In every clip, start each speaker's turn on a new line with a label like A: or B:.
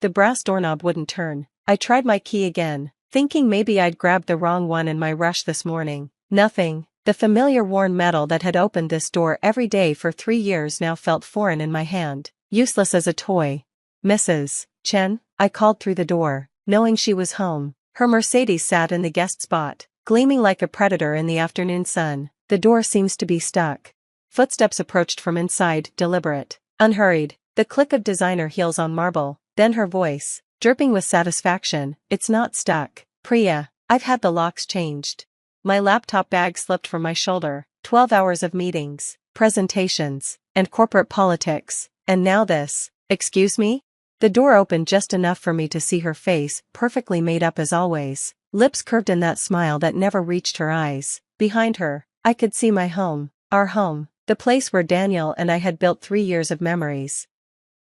A: The brass doorknob wouldn't turn. I tried my key again, thinking maybe I'd grabbed the wrong one in my rush this morning. Nothing. The familiar worn metal that had opened this door every day for 3 years now felt foreign in my hand, useless as a toy. Mrs. Chen, I called through the door, knowing she was home. Her Mercedes sat in the guest spot, gleaming like a predator in the afternoon sun. The door seems to be stuck. Footsteps approached from inside, deliberate, unhurried, the click of designer heels on marble, then her voice, dripping with satisfaction. It's not stuck, Priya. I've had the locks changed. My laptop bag slipped from my shoulder. 12 hours of meetings, presentations, and corporate politics, and now this. Excuse me? The door opened just enough for me to see her face, perfectly made up as always, lips curved in that smile that never reached her eyes. Behind her, I could see my home, our home, the place where Daniel and I had built 3 years of memories.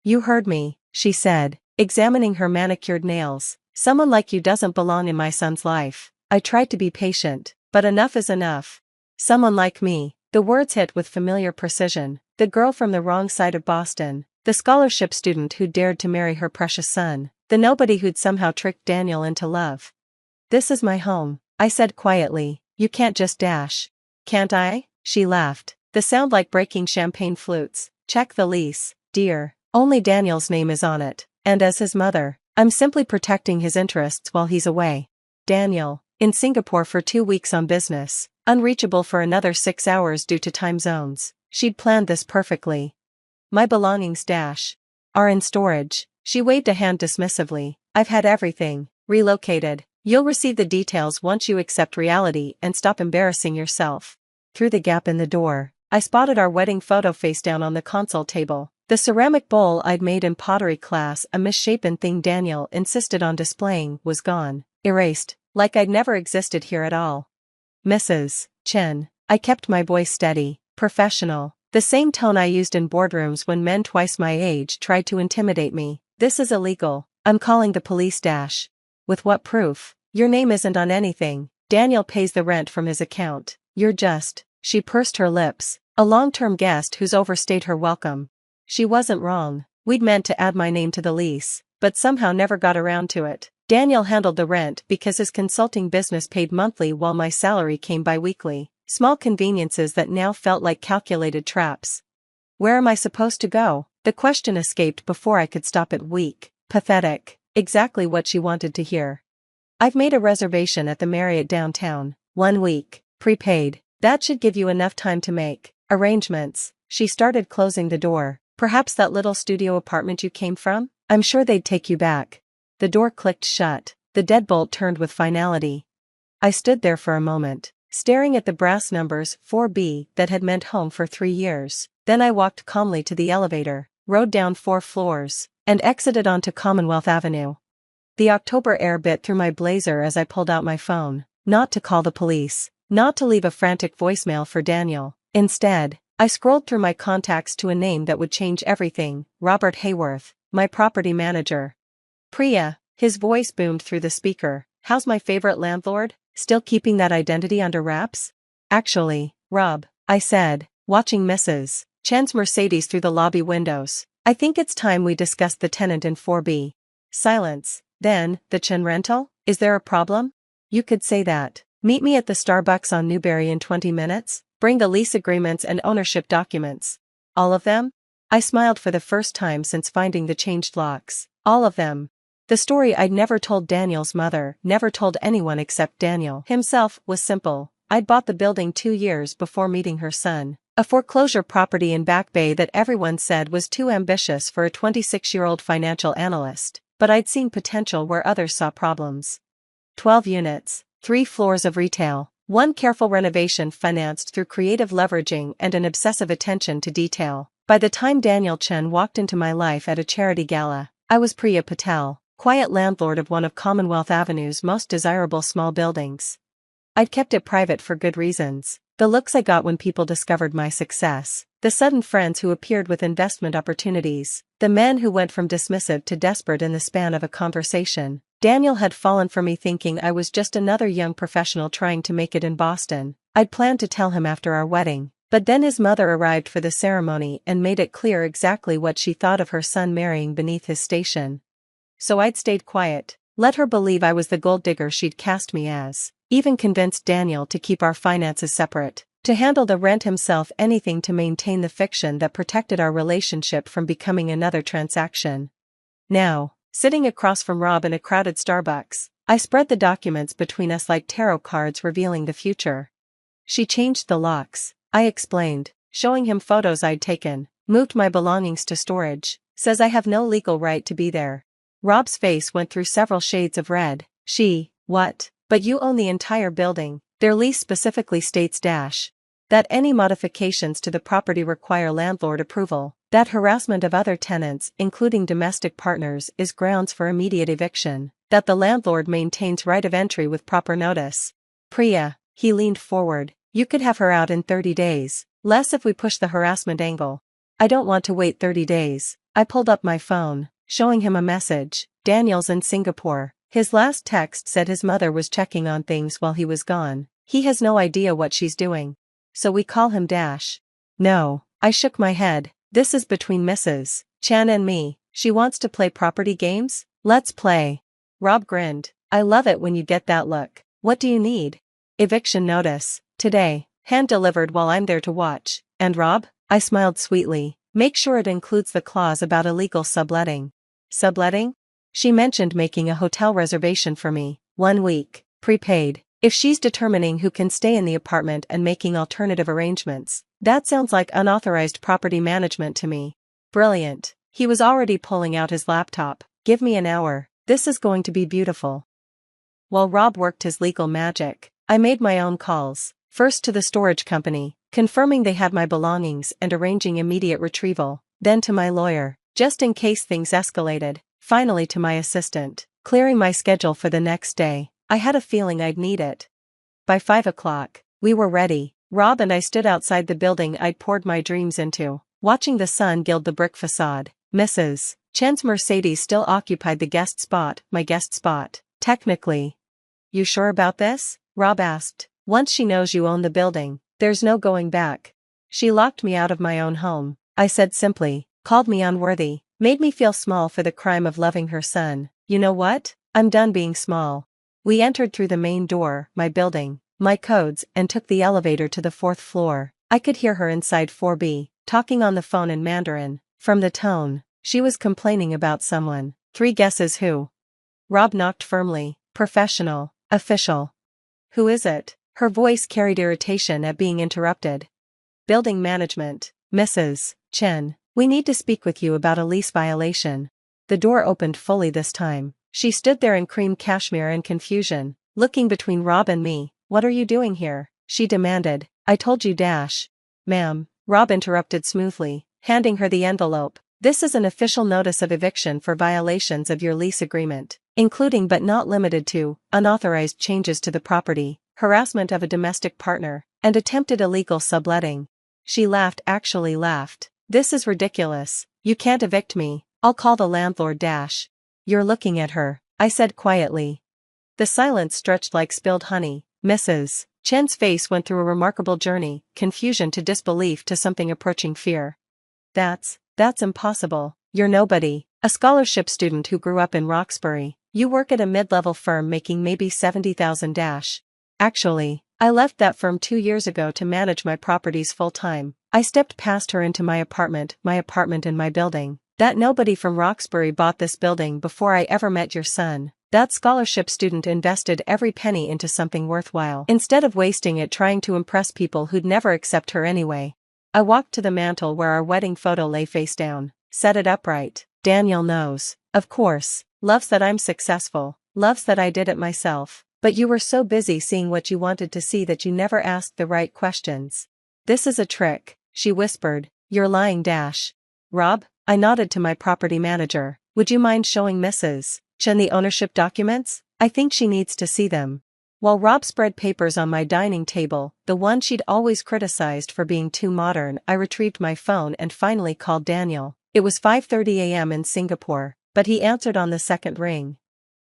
A: You heard me, she said, examining her manicured nails. Someone like you doesn't belong in my son's life. I tried to be patient, but enough is enough. Someone like me. The words hit with familiar precision. The girl from the wrong side of Boston. The scholarship student who dared to marry her precious son. The nobody who'd somehow tricked Daniel into love. This is my home, I said quietly. You can't just dash. Can't I? She laughed. The sound like breaking champagne flutes. Check the lease, dear. Only Daniel's name is on it. And as his mother, I'm simply protecting his interests while he's away. Daniel, in Singapore for 2 weeks on business, unreachable for another 6 hours due to time zones. She'd planned this perfectly. My belongings are in storage. She waved a hand dismissively. I've had everything relocated. You'll receive the details once you accept reality and stop embarrassing yourself. Through the gap in the door, I spotted our wedding photo face down on the console table. The ceramic bowl I'd made in pottery class, a misshapen thing Daniel insisted on displaying, was gone, erased, like I'd never existed here at all. Mrs. Chen, I kept my voice steady, professional, the same tone I used in boardrooms when men twice my age tried to intimidate me. This is illegal. I'm calling the police. With what proof? Your name isn't on anything. Daniel pays the rent from his account. You're just, she pursed her lips, a long-term guest who's overstayed her welcome. She wasn't wrong. We'd meant to add my name to the lease, but somehow never got around to it. Daniel handled the rent because his consulting business paid monthly while my salary came bi-weekly. Small conveniences that now felt like calculated traps. Where am I supposed to go? The question escaped before I could stop it. Weak, pathetic, exactly what she wanted to hear. I've made a reservation at the Marriott downtown. 1 week, prepaid. That should give you enough time to make arrangements. She started closing the door. Perhaps that little studio apartment you came from? I'm sure they'd take you back. The door clicked shut. The deadbolt turned with finality. I stood there for a moment, staring at the brass numbers 4B that had meant home for 3 years. Then I walked calmly to the elevator, rode down 4 floors, and exited onto Commonwealth Avenue. The October air bit through my blazer as I pulled out my phone, not to call the police, not to leave a frantic voicemail for Daniel. Instead, I scrolled through my contacts to a name that would change everything: Robert Hayworth, my property manager. Priya, his voice boomed through the speaker. How's my favorite landlord? Still keeping that identity under wraps? Actually, Rob, I said, watching Mrs. Chen's Mercedes through the lobby windows. I think it's time we discussed the tenant in 4B. Silence. Then, the Chen rental? Is there a problem? You could say that. Meet me at the Starbucks on Newberry in 20 minutes. Bring the lease agreements and ownership documents. All of them? I smiled for the first time since finding the changed locks. All of them. The story I'd never told Daniel's mother, never told anyone except Daniel himself, was simple. I'd bought the building 2 years before meeting her son. A foreclosure property in Back Bay that everyone said was too ambitious for a 26-year-old financial analyst, but I'd seen potential where others saw problems. 12 units, 3 floors of retail, 1 careful renovation financed through creative leveraging and an obsessive attention to detail. By the time Daniel Chen walked into my life at a charity gala, I was Priya Patel, quiet landlord of one of Commonwealth Avenue's most desirable small buildings. I'd kept it private for good reasons. The looks I got when people discovered my success, the sudden friends who appeared with investment opportunities, the men who went from dismissive to desperate in the span of a conversation. Daniel had fallen for me thinking I was just another young professional trying to make it in Boston. I'd planned to tell him after our wedding, but then his mother arrived for the ceremony and made it clear exactly what she thought of her son marrying beneath his station. so I'd stayed quiet. Let her believe I was the gold digger she'd cast me as. Even convinced Daniel to keep our finances separate. To handle the rent himself, anything to maintain the fiction that protected our relationship from becoming another transaction. Now, sitting across from Rob in a crowded Starbucks, I spread the documents between us like tarot cards revealing the future. She changed the locks, I explained, showing him photos I'd taken, moved my belongings to storage, says I have no legal right to be there. Rob's face went through several shades of red. What? But you own the entire building. Their lease specifically states that any modifications to the property require landlord approval, that harassment of other tenants, including domestic partners, is grounds for immediate eviction, that the landlord maintains right of entry with proper notice. Priya, he leaned forward, you could have her out in 30 days, less if we push the harassment angle. I don't want to wait 30 days. I pulled up my phone, showing him a message. Daniel's in Singapore. His last text said his mother was checking on things while he was gone. He has no idea what she's doing. So we call him Dash. No, I shook my head. This is between Mrs. Chan and me. She wants to play property games? Let's play. Rob grinned. I love it when you get that look. What do you need? Eviction notice. Today. Hand delivered while I'm there to watch. And Rob? I smiled sweetly. Make sure it includes the clause about illegal subletting. Subletting? She mentioned making a hotel reservation for me. 1 week. Prepaid. If she's determining who can stay in the apartment and making alternative arrangements. That sounds like unauthorized property management to me. Brilliant. He was already pulling out his laptop. Give me an hour. This is going to be beautiful. While Rob worked his legal magic, I made my own calls. First to the storage company, confirming they had my belongings and arranging immediate retrieval. Then to my lawyer, just in case things escalated. Finally to my assistant, clearing my schedule for the next day. I had a feeling I'd need it. By 5 o'clock, we were ready. Rob and I stood outside the building I'd poured my dreams into, watching the sun gild the brick facade. Mrs. Chen's Mercedes still occupied the guest spot, my guest spot. Technically. You sure about this? Rob asked. Once she knows you own the building, there's no going back. She locked me out of my own home, I said simply, called me unworthy, made me feel small for the crime of loving her son. You know what? I'm done being small. We entered through the main door, my building, my codes, and took the elevator to the 4th floor. I could hear her inside 4B, talking on the phone in Mandarin. From the tone, she was complaining about someone. 3 guesses who? Rob knocked firmly. Professional. Official. Who is it? Her voice carried irritation at being interrupted. Building management. Mrs. Chen. We need to speak with you about a lease violation. The door opened fully this time. She stood there in cream cashmere in confusion, looking between Rob and me. What are you doing here? She demanded. I told you Dash. Ma'am, Rob interrupted smoothly, handing her the envelope. This is an official notice of eviction for violations of your lease agreement, including but not limited to, unauthorized changes to the property, harassment of a domestic partner, and attempted illegal subletting. She laughed, actually laughed. This is ridiculous. You can't evict me. I'll call the landlord Dash. You're looking at her, I said quietly. The silence stretched like spilled honey. Mrs. Chen's face went through a remarkable journey, confusion to disbelief to something approaching fear. That's impossible. You're nobody. A scholarship student who grew up in Roxbury. You work at a mid-level firm making maybe 70,000 dash. Actually, I left that firm 2 years ago to manage my properties full-time. I stepped past her into my apartment in my building. That nobody from Roxbury bought this building before I ever met your son. That scholarship student invested every penny into something worthwhile, instead of wasting it trying to impress people who'd never accept her anyway. I walked to the mantel where our wedding photo lay face down, set it upright. Daniel knows, of course, loves that I'm successful, loves that I did it myself, but you were so busy seeing what you wanted to see that you never asked the right questions. This is a trick, she whispered. You're lying Dash. Rob? I nodded to my property manager. Would you mind showing Mrs. Chen the ownership documents? I think she needs to see them. While Rob spread papers on my dining table, the one she'd always criticized for being too modern, I retrieved my phone and finally called Daniel. It was 5:30 a.m. in Singapore, but he answered on the second ring.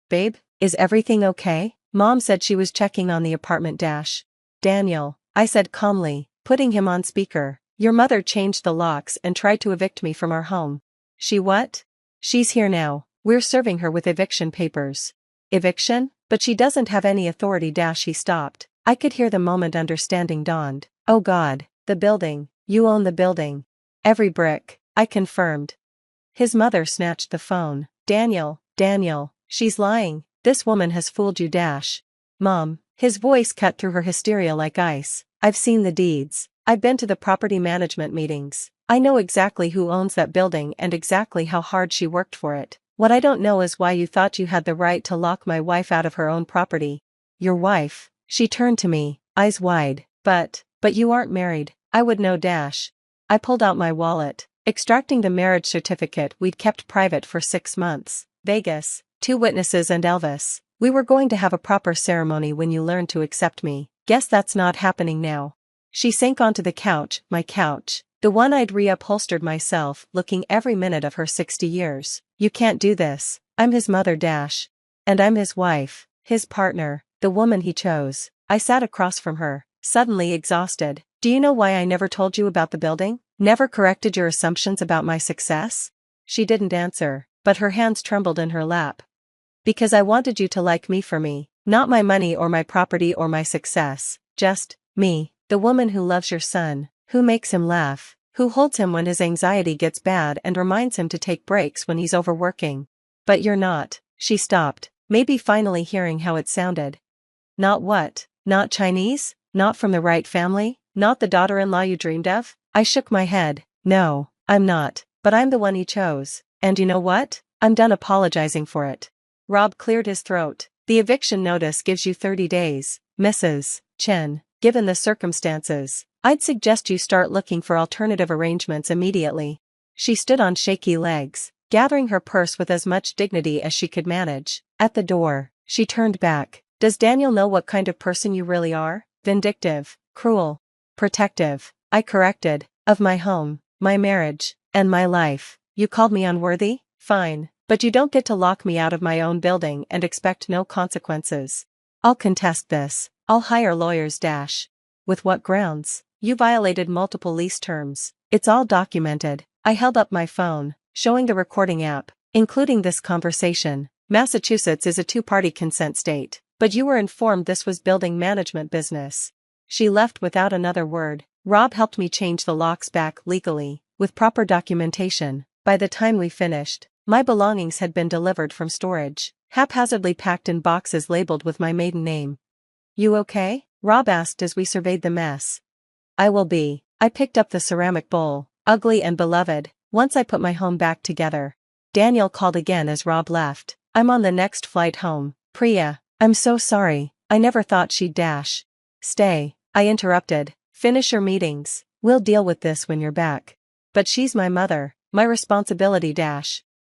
A: Babe, is everything okay? Mom said she was checking on the apartment Dash. Daniel, I said calmly, putting him on speaker. Your mother changed the locks and tried to evict me from our home. She what? She's here now. We're serving her with eviction papers. Eviction? But she doesn't have any authority. He stopped. I could hear the moment understanding dawned. Oh God, the building. You own the building. Every brick, I confirmed. His mother snatched the phone. Daniel, she's lying. This woman has fooled you. Mom. His voice cut through her hysteria like ice. I've seen the deeds. I've been to the property management meetings. I know exactly who owns that building and exactly how hard she worked for it. What I don't know is why you thought you had the right to lock my wife out of her own property. Your wife? She turned to me, eyes wide. But you aren't married. I would know. I pulled out my wallet, extracting the marriage certificate we'd kept private for 6 months. Vegas, 2 witnesses and Elvis. We were going to have a proper ceremony when you learned to accept me. Guess that's not happening now. She sank onto the couch, my couch, the one I'd reupholstered myself, looking every minute of her 60 years. You can't do this. I'm his mother. And I'm his wife, his partner, the woman he chose. I sat across from her, suddenly exhausted. Do you know why I never told you about the building? Never corrected your assumptions about my success? She didn't answer, but her hands trembled in her lap. Because I wanted you to like me for me, not my money or my property or my success, just me, the woman who loves your son, who makes him laugh, who holds him when his anxiety gets bad and reminds him to take breaks when he's overworking. But you're not. She stopped, maybe finally hearing how it sounded. Not what? Not Chinese? Not from the right family? Not the daughter-in-law you dreamed of? I shook my head. No, I'm not, but I'm the one he chose. And you know what? I'm done apologizing for it. Rob cleared his throat. The eviction notice gives you 30 days, Mrs. Chen. Given the circumstances, I'd suggest you start looking for alternative arrangements immediately. She stood on shaky legs, gathering her purse with as much dignity as she could manage. At the door, she turned back. Does Daniel know what kind of person you really are? Vindictive, cruel, protective, I corrected, of my home, my marriage, and my life. You called me unworthy? Fine. But you don't get to lock me out of my own building and expect no consequences. I'll contest this. I'll hire lawyers. With what grounds? You violated multiple lease terms. It's all documented. I held up my phone, showing the recording app, including this conversation. Massachusetts is a 2-party consent state, but you were informed this was building management business. She left without another word. Rob helped me change the locks back legally, with proper documentation. By the time we finished, my belongings had been delivered from storage, haphazardly packed in boxes labeled with my maiden name. You okay? Rob asked as we surveyed the mess. I will be. I picked up the ceramic bowl, ugly and beloved, once I put my home back together. Daniel called again as Rob left. I'm on the next flight home. Priya, I'm so sorry. I never thought she'd Stay, I interrupted. Finish your meetings. We'll deal with this when you're back. But she's my mother, my responsibility.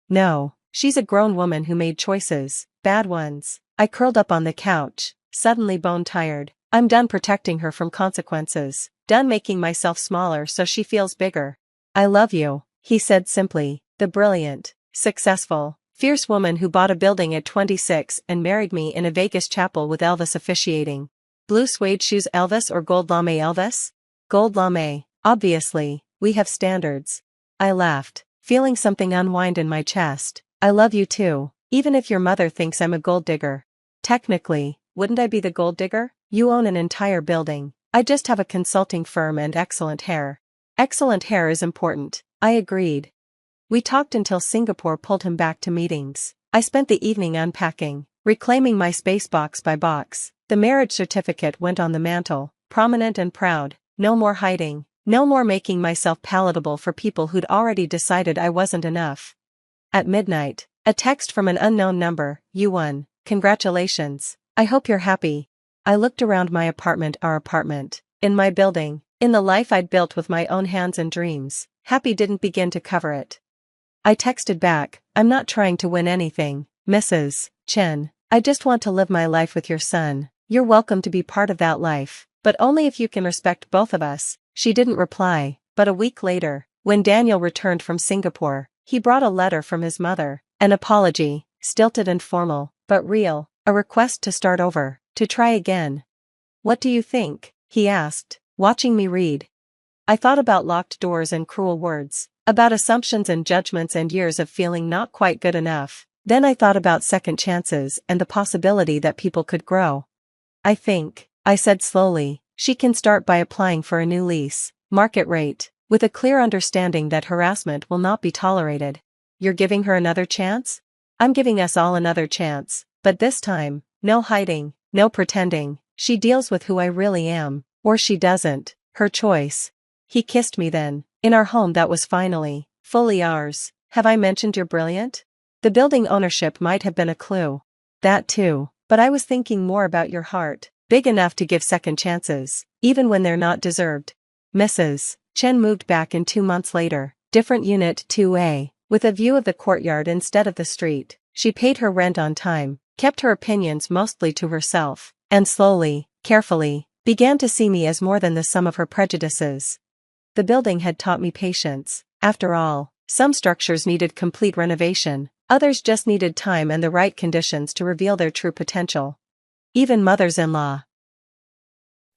A: No, she's a grown woman who made choices, bad ones. I curled up on the couch, suddenly bone-tired. I'm done protecting her from consequences, done making myself smaller so she feels bigger. I love you, he said simply, the brilliant, successful, fierce woman who bought a building at 26 and married me in a Vegas chapel with Elvis officiating. Blue suede shoes Elvis or gold lame Elvis? Gold lame, obviously, we have standards. I laughed, feeling something unwind in my chest. I love you too, even if your mother thinks I'm a gold digger. Technically, wouldn't I be the gold digger? You own an entire building. I just have a consulting firm and excellent hair. Excellent hair is important, I agreed. We talked until Singapore pulled him back to meetings. I spent the evening unpacking, reclaiming my space box by box. The marriage certificate went on the mantle, prominent and proud. No more hiding, no more making myself palatable for people who'd already decided I wasn't enough. At midnight, a text from an unknown number. You won. Congratulations. I hope you're happy. I looked around my apartment, our apartment, in my building, in the life I'd built with my own hands and dreams. Happy didn't begin to cover it. I texted back, I'm not trying to win anything, Mrs. Chen. I just want to live my life with your son. You're welcome to be part of that life, but only if you can respect both of us. She didn't reply, but a week later, when Daniel returned from Singapore, he brought a letter from his mother, an apology, stilted and formal, but real, a request to start over, to try again. What do you think? He asked, watching me read. I thought about locked doors and cruel words, about assumptions and judgments and years of feeling not quite good enough. Then I thought about second chances and the possibility that people could grow. I think, I said slowly, she can start by applying for a new lease, market rate, with a clear understanding that harassment will not be tolerated. You're giving her another chance? I'm giving us all another chance, but this time, no hiding, no pretending. She deals with who I really am, or she doesn't, her choice. He kissed me then, in our home that was finally, fully ours. Have I mentioned you're brilliant? The building ownership might have been a clue. That too, but I was thinking more about your heart, big enough to give second chances, even when they're not deserved. Mrs. Chen moved back in 2 months later, different unit 2A, with a view of the courtyard instead of the street. She paid her rent on time, kept her opinions mostly to herself, and slowly, carefully, began to see me as more than the sum of her prejudices. The building had taught me patience. After all, some structures needed complete renovation, others just needed time and the right conditions to reveal their true potential. Even mothers-in-law.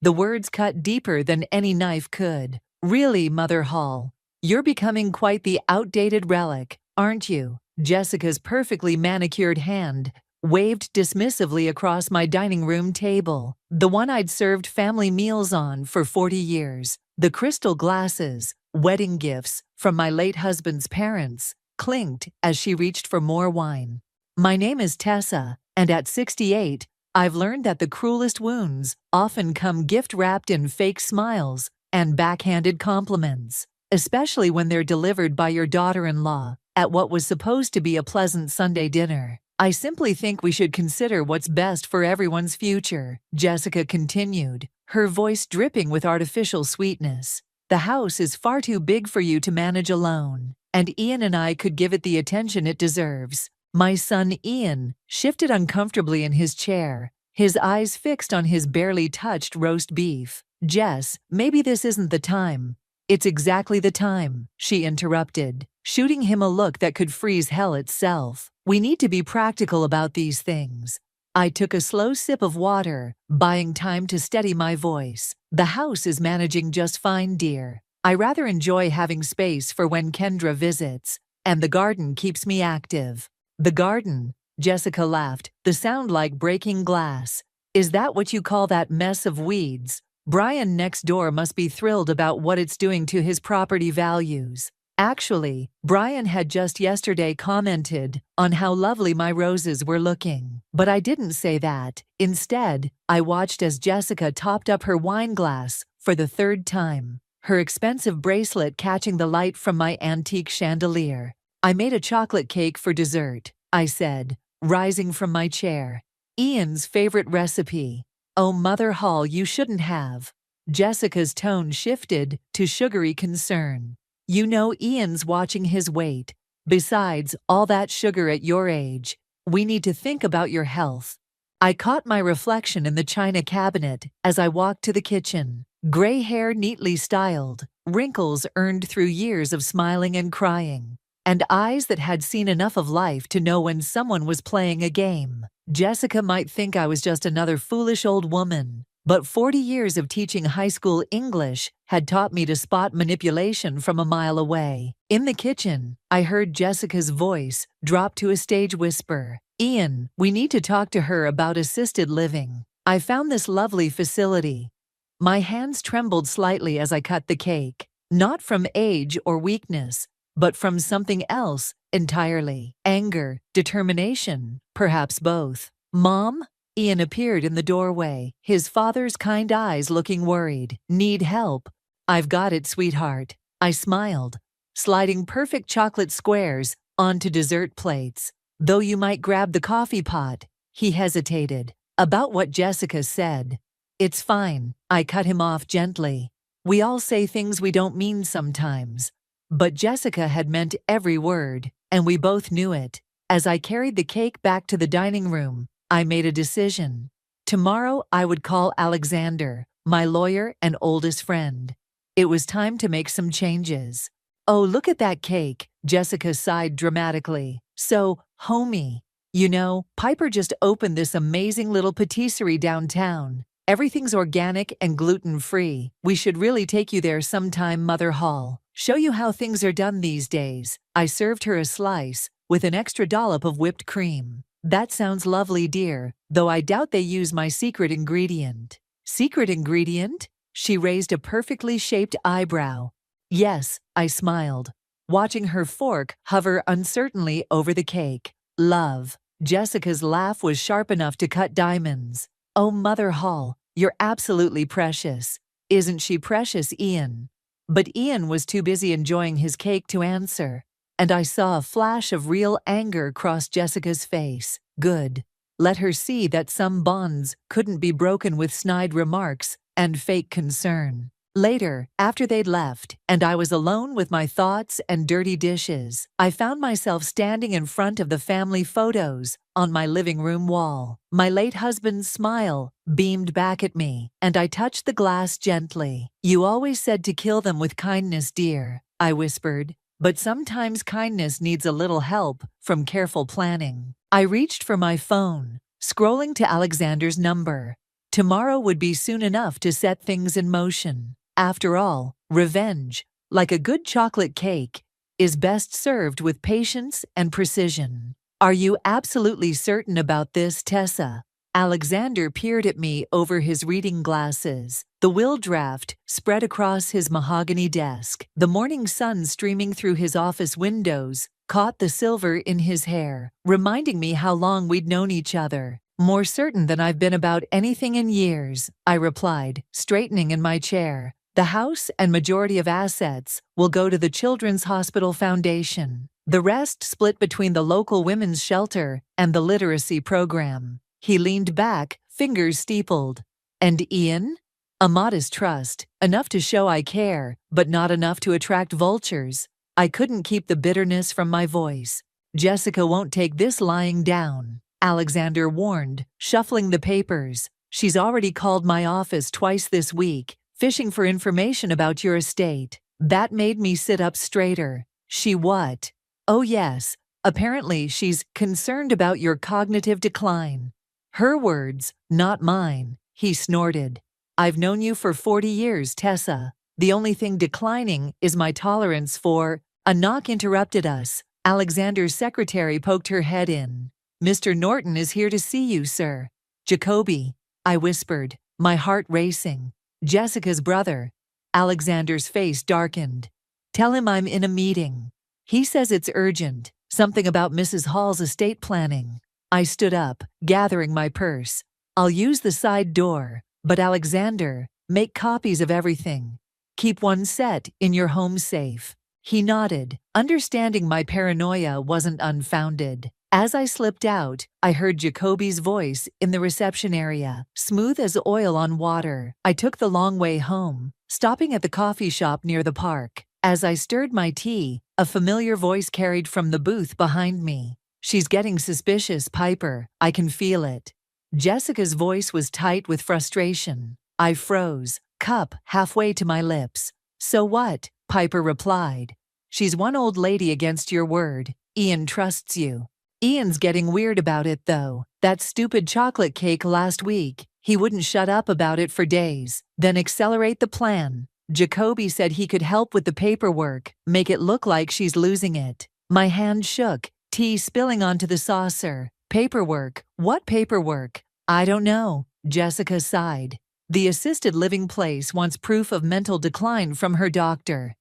B: The words cut deeper than any knife could. Really, Mother Hall, you're becoming quite the outdated relic, aren't you? Jessica's perfectly manicured hand waved dismissively across my dining room table, the one I'd served family meals on for 40 years. The crystal glasses, wedding gifts from my late husband's parents, clinked as she reached for more wine. My name is Tessa, and at 68, I've learned that the cruelest wounds often come gift-wrapped in fake smiles and backhanded compliments, especially when they're delivered by your daughter-in-law at what was supposed to be a pleasant Sunday dinner. I simply think we should consider what's best for everyone's future, Jessica continued, her voice dripping with artificial sweetness. The house is far too big for you to manage alone, and Ian and I could give it the attention it deserves. My son Ian shifted uncomfortably in his chair, his eyes fixed on his barely touched roast beef. Jess, maybe this isn't the time. It's exactly the time, she interrupted, shooting him a look that could freeze hell itself. We need to be practical about these things. I took a slow sip of water, buying time to steady my voice. The house is managing just fine, dear. I rather enjoy having space for when Kendra visits, and the garden keeps me active. The garden? Jessica laughed, the sound like breaking glass. Is that what you call that mess of weeds? Brian next door must be thrilled about what it's doing to his property values. Actually, Brian had just yesterday commented on how lovely my roses were looking. But I didn't say that. Instead, I watched as Jessica topped up her wine glass for the third time, her expensive bracelet catching the light from my antique chandelier. I made a chocolate cake for dessert, I said, rising from my chair. Ian's favorite recipe. Oh, Mother Hall, you shouldn't have. Jessica's tone shifted to sugary concern. You know Ian's watching his weight. Besides, all that sugar at your age. We need to think about your health. I caught my reflection in the china cabinet as I walked to the kitchen. Gray hair neatly styled, wrinkles earned through years of smiling and crying, and eyes that had seen enough of life to know when someone was playing a game. Jessica might think I was just another foolish old woman, but 40 years of teaching high school English had taught me to spot manipulation from a mile away. In the kitchen, I heard Jessica's voice drop to a stage whisper. Ian, we need to talk to her about assisted living. I found this lovely facility. My hands trembled slightly as I cut the cake, not from age or weakness, but from something else entirely. Anger, determination, perhaps both. Mom? Ian appeared in the doorway, his father's kind eyes looking worried. Need help? I've got it, sweetheart. I smiled, sliding perfect chocolate squares onto dessert plates. Though you might grab the coffee pot. He hesitated about what Jessica said. It's fine, I cut him off gently. We all say things we don't mean sometimes. But Jessica had meant every word, and we both knew it. As I carried the cake back to the dining room, I made a decision. Tomorrow I would call Alexander, my lawyer and oldest friend. It was time to make some changes. Oh, look at that cake, Jessica sighed dramatically. So, homey. You know, Piper just opened this amazing little patisserie downtown. Everything's organic and gluten-free. We should really take you there sometime, Mother Hall. Show you how things are done these days. I served her a slice, with an extra dollop of whipped cream. That sounds lovely, dear, though I doubt they use my secret ingredient. Secret ingredient? She raised a perfectly shaped eyebrow. Yes, I smiled, watching her fork hover uncertainly over the cake. Love. Jessica's laugh was sharp enough to cut diamonds. Oh, Mother Hall, you're absolutely precious. Isn't she precious, Ian? But Ian was too busy enjoying his cake to answer, and I saw a flash of real anger cross Jessica's face. Good. Let her see that some bonds couldn't be broken with snide remarks and fake concern. Later, after they'd left, and I was alone with my thoughts and dirty dishes, I found myself standing in front of the family photos on my living room wall. My late husband's smile beamed back at me, and I touched the glass gently. You always said to kill them with kindness, dear, I whispered, but sometimes kindness needs a little help from careful planning. I reached for my phone, scrolling to Alexander's number. Tomorrow would be soon enough to set things in motion. After all, revenge, like a good chocolate cake, is best served with patience and precision. Are you absolutely certain about this, Tessa? Alexander peered at me over his reading glasses. The will draft spread across his mahogany desk. The morning sun streaming through his office windows caught the silver in his hair, reminding me how long we'd known each other. More certain than I've been about anything in years, I replied, straightening in my chair. The house and majority of assets will go to the Children's Hospital Foundation. The rest split between the local women's shelter and the literacy program. He leaned back, fingers steepled. And Ian? A modest trust, enough to show I care, but not enough to attract vultures. I couldn't keep the bitterness from my voice. Jessica won't take this lying down, Alexander warned, shuffling the papers. She's already called my office twice this week, fishing for information about your estate. That made me sit up straighter. She what? Oh yes, apparently she's concerned about your cognitive decline. Her words, not mine, he snorted. I've known you for 40 years, Tessa. The only thing declining is my tolerance for— A knock interrupted us. Alexander's secretary poked her head in. Mr. Norton is here to see you, sir. Jacoby, I whispered, my heart racing. Jessica's brother. Alexander's face darkened. Tell him I'm in a meeting. He says it's urgent, something about Mrs. Hall's estate planning. I stood up, gathering my purse. I'll use the side door, but Alexander, make copies of everything. Keep one set in your home safe. He nodded, understanding my paranoia wasn't unfounded. As I slipped out, I heard Jacoby's voice in the reception area, smooth as oil on water. I took the long way home, stopping at the coffee shop near the park. As I stirred my tea, a familiar voice carried from the booth behind me. She's getting suspicious, Piper. I can feel it. Jessica's voice was tight with frustration. I froze, cup halfway to my lips. So what? Piper replied. She's one old lady against your word. Ian trusts you. Ian's getting weird about it, though. That stupid chocolate cake last week. He wouldn't shut up about it for days. Then accelerate the plan. Jacoby said he could help with the paperwork, make it look like she's losing it. My hand shook, tea spilling onto the saucer. Paperwork? What paperwork? I don't know, Jessica sighed. The assisted living place wants proof of mental decline from her doctor.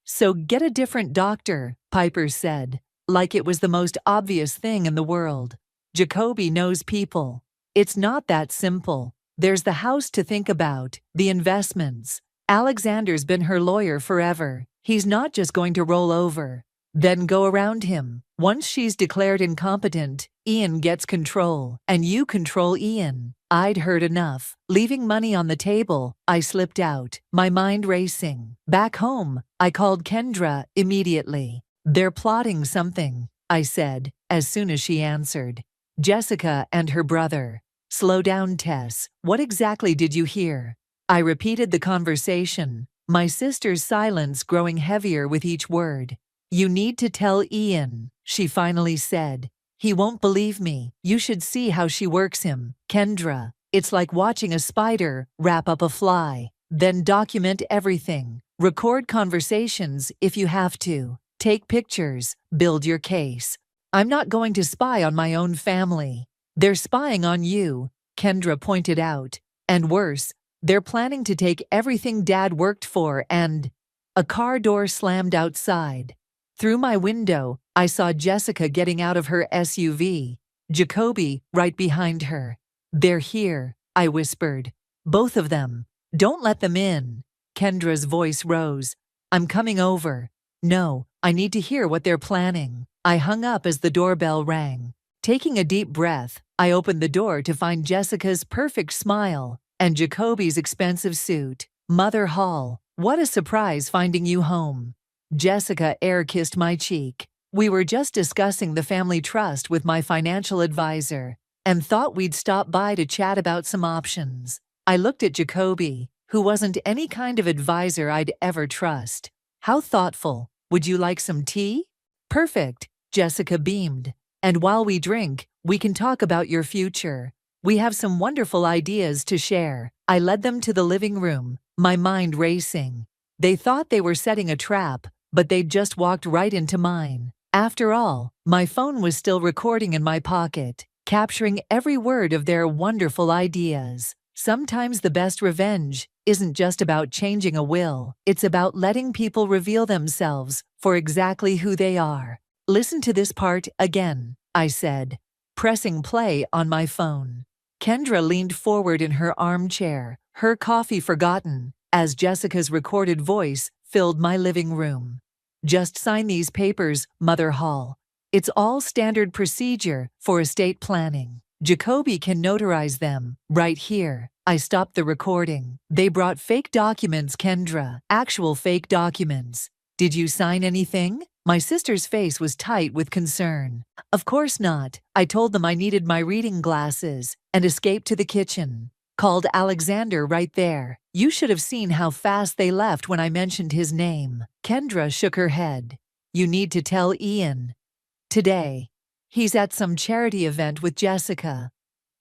B: So get a different doctor, Piper said, like it was the most obvious thing in the world. Jacoby knows people. It's not that simple. There's the house to think about, the investments. Alexander's been her lawyer forever. He's not just going to roll over, then go around him. Once she's declared incompetent, Ian gets control, and you control Ian. I'd heard enough. Leaving money on the table, I slipped out, my mind racing. Back home, I called Kendra immediately. They're plotting something, I said, as soon as she answered. Jessica and her brother. Slow down, Tess. What exactly did you hear? I repeated the conversation, my sister's silence growing heavier with each word. You need to tell Ian, she finally said. He won't believe me. You should see how she works him. Kendra, it's like watching a spider wrap up a fly. Then document everything. Record conversations if you have to. Take pictures. Build your case. I'm not going to spy on my own family. They're spying on you, Kendra pointed out. And worse, they're planning to take everything Dad worked for and… A car door slammed outside. Through my window, I saw Jessica getting out of her SUV, Jacoby right behind her. They're here, I whispered. Both of them. Don't let them in. Kendra's voice rose. I'm coming over. No, I need to hear what they're planning. I hung up as the doorbell rang. Taking a deep breath, I opened the door to find Jessica's perfect smile and Jacoby's expensive suit. Mother Hall, what a surprise finding you home. Jessica air-kissed my cheek. We were just discussing the family trust with my financial advisor and thought we'd stop by to chat about some options. I looked at Jacoby, who wasn't any kind of advisor I'd ever trust. How thoughtful. Would you like some tea? Perfect, Jessica beamed. And while we drink, we can talk about your future. We have some wonderful ideas to share. I led them to the living room, my mind racing. They thought they were setting a trap, but they'd just walked right into mine. After all, my phone was still recording in my pocket, capturing every word of their wonderful ideas. Sometimes the best revenge isn't just about changing a will, it's about letting people reveal themselves for exactly who they are. Listen to this part again, I said, pressing play on my phone. Kendra leaned forward in her armchair, her coffee forgotten, as Jessica's recorded voice filled my living room. Just sign these papers, Mother Hall. It's all standard procedure for estate planning. Jacoby can notarize them right here. I stopped the recording. They brought fake documents, Kendra. Actual fake documents. Did you sign anything? My sister's face was tight with concern. Of course not. I told them I needed my reading glasses and escaped to the kitchen. Called Alexander right there. You should have seen how fast they left when I mentioned his name. Kendra shook her head. You need to tell Ian. Today. He's at some charity event with Jessica.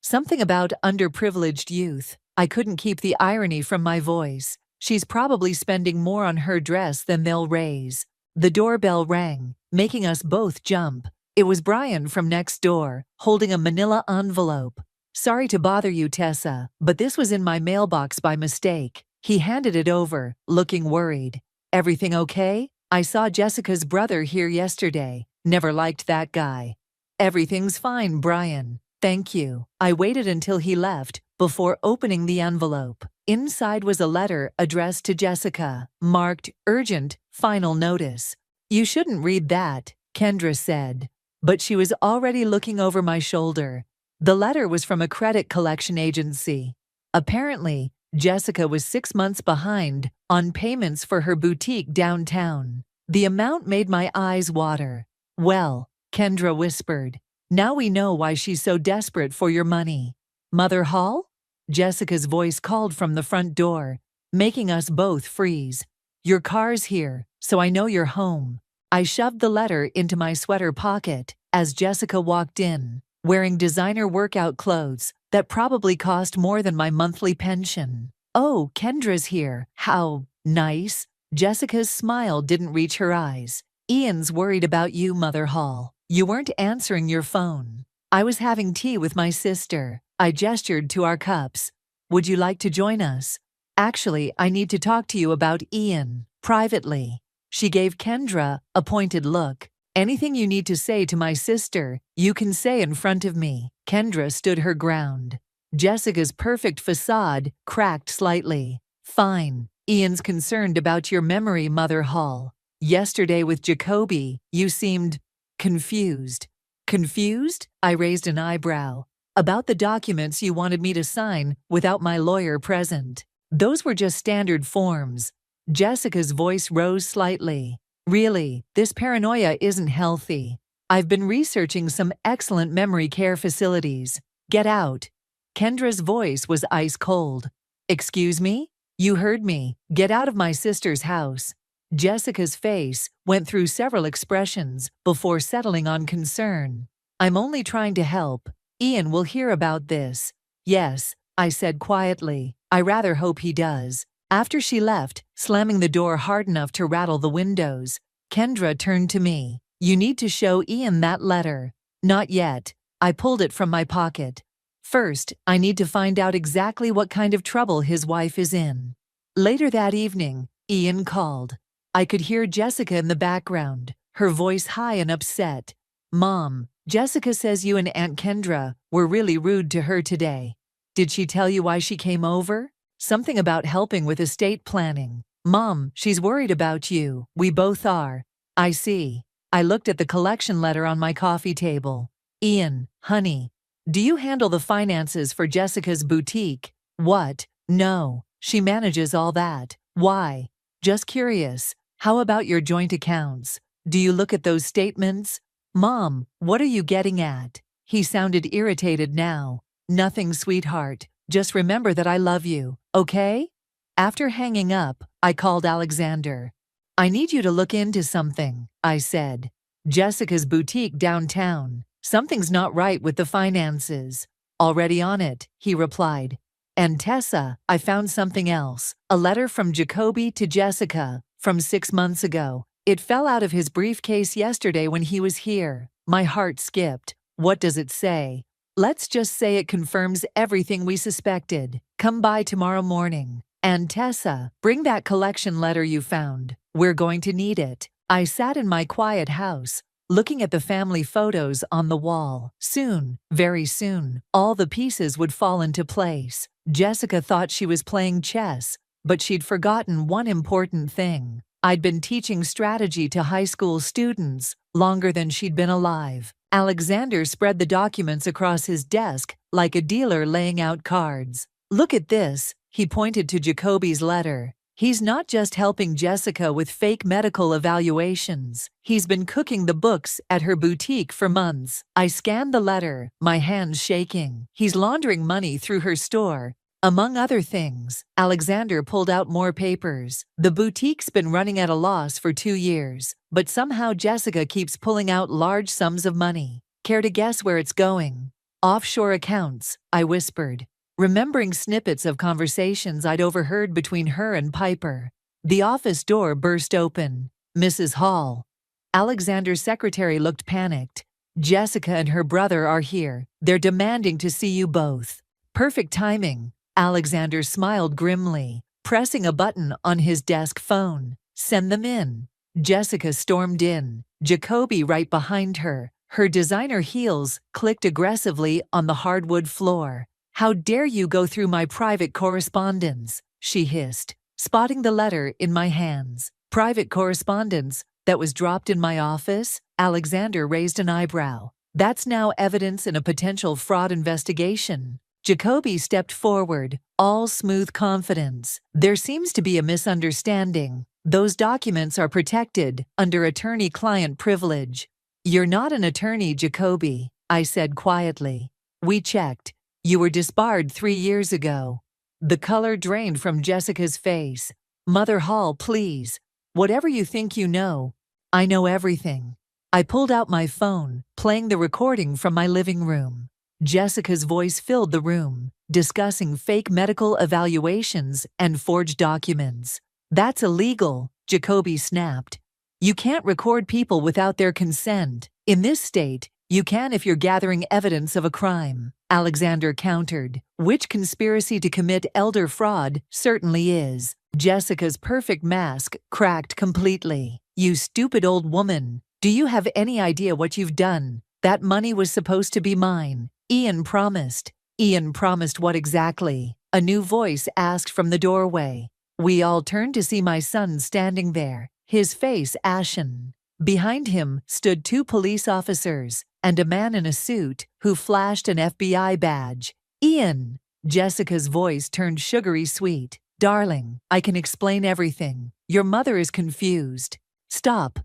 B: Something about underprivileged youth. I couldn't keep the irony from my voice. She's probably spending more on her dress than they'll raise. The doorbell rang, making us both jump. It was Brian from next door, holding a manila envelope. Sorry to bother you, Tessa, but this was in my mailbox by mistake. He handed it over, looking worried. Everything okay? I saw Jessica's brother here yesterday. Never liked that guy. Everything's fine, Brian. Thank you. I waited until he left before opening the envelope. Inside was a letter addressed to Jessica, marked Urgent, Final Notice. You shouldn't read that, Kendra said. But she was already looking over my shoulder. The letter was from a credit collection agency. Apparently, Jessica was 6 months behind on payments for her boutique downtown. The amount made my eyes water. Well, Kendra whispered, now we know why she's so desperate for your money. Mother Hall? Jessica's voice called from the front door, making us both freeze. Your car's here, so I know you're home. I shoved the letter into my sweater pocket as Jessica walked in, wearing designer workout clothes that probably cost more than my monthly pension. Oh, Kendra's here. How nice. Jessica's smile didn't reach her eyes. Ian's worried about you, Mother Hall. You weren't answering your phone. I was having tea with my sister. I gestured to our cups. Would you like to join us? Actually, I need to talk to you about Ian, privately. She gave Kendra a pointed look. Anything you need to say to my sister, you can say in front of me. Kendra stood her ground. Jessica's perfect facade cracked slightly. Fine. Ian's concerned about your memory, Mother Hall. Yesterday with Jacoby, you seemed confused. Confused? I raised an eyebrow. About the documents you wanted me to sign without my lawyer present. Those were just standard forms. Jessica's voice rose slightly. Really, this paranoia isn't healthy. I've been researching some excellent memory care facilities. Get out. Kendra's voice was ice cold. Excuse me? You heard me. Get out of my sister's house. Jessica's face went through several expressions before settling on concern. I'm only trying to help. Ian will hear about this. Yes, I said quietly. I rather hope he does. After she left, slamming the door hard enough to rattle the windows, Kendra turned to me. You need to show Ian that letter. Not yet. I pulled it from my pocket. First, I need to find out exactly what kind of trouble his wife is in. Later that evening, Ian called. I could hear Jessica in the background, her voice high and upset. Mom, Jessica says you and Aunt Kendra were really rude to her today. Did she tell you why she came over? Something about helping with estate planning. Mom, she's worried about you. We both are. I see. I looked at the collection letter on my coffee table. Ian, honey, do you handle the finances for Jessica's boutique? What? No, she manages all that. Why? Just curious. How about your joint accounts? Do you look at those statements? Mom, what are you getting at? He sounded irritated now. Nothing, sweetheart. Just remember that I love you, okay? After hanging up, I called Alexander. I need you to look into something, I said. Jessica's boutique downtown. Something's not right with the finances. Already on it, he replied. And Tessa, I found something else. A letter from Jacoby to Jessica, from 6 months ago. It fell out of his briefcase yesterday when he was here. My heart skipped. What does it say? Let's just say it confirms everything we suspected. Come by tomorrow morning. And Tessa, bring that collection letter you found. We're going to need it. I sat in my quiet house, looking at the family photos on the wall. Soon, very soon, all the pieces would fall into place. Jessica thought she was playing chess, but she'd forgotten one important thing. I'd been teaching strategy to high school students longer than she'd been alive. Alexander spread the documents across his desk like a dealer laying out cards. Look at this, he pointed to Jacoby's letter. He's not just helping Jessica with fake medical evaluations. He's been cooking the books at her boutique for months. I scanned the letter, my hands shaking. He's laundering money through her store. Among other things, Alexander pulled out more papers. The boutique's been running at a loss for 2 years, but somehow Jessica keeps pulling out large sums of money. Care to guess where it's going? Offshore accounts, I whispered, remembering snippets of conversations I'd overheard between her and Piper. The office door burst open. Mrs. Hall. Alexander's secretary looked panicked. Jessica and her brother are here. They're demanding to see you both. Perfect timing. Alexander smiled grimly, pressing a button on his desk phone. Send them in. Jessica stormed in, Jacoby right behind her. Her designer heels clicked aggressively on the hardwood floor. How dare you go through my private correspondence, she hissed, spotting the letter in my hands. Private correspondence that was dropped in my office? Alexander raised an eyebrow. That's now evidence in a potential fraud investigation. Jacoby stepped forward, all smooth confidence. There seems to be a misunderstanding. Those documents are protected under attorney-client privilege. You're not an attorney, Jacoby, I said quietly. We checked. You were disbarred 3 years ago. The color drained from Jessica's face. Mother Hall, please. Whatever you think you know, I know everything. I pulled out my phone, playing the recording from my living room. Jessica's voice filled the room, discussing fake medical evaluations and forged documents. That's illegal, Jacoby snapped. You can't record people without their consent. In this state, you can if you're gathering evidence of a crime, Alexander countered. Which conspiracy to commit elder fraud certainly is. Jessica's perfect mask cracked completely. You stupid old woman. Do you have any idea what you've done? That money was supposed to be mine. Ian promised. Ian promised what exactly? A new voice asked from the doorway. We all turned to see my son standing there, his face ashen. Behind him stood 2 police officers and a man in a suit who flashed an FBI badge. Ian! Jessica's voice turned sugary sweet. Darling, I can explain everything. Your mother is confused. Stop.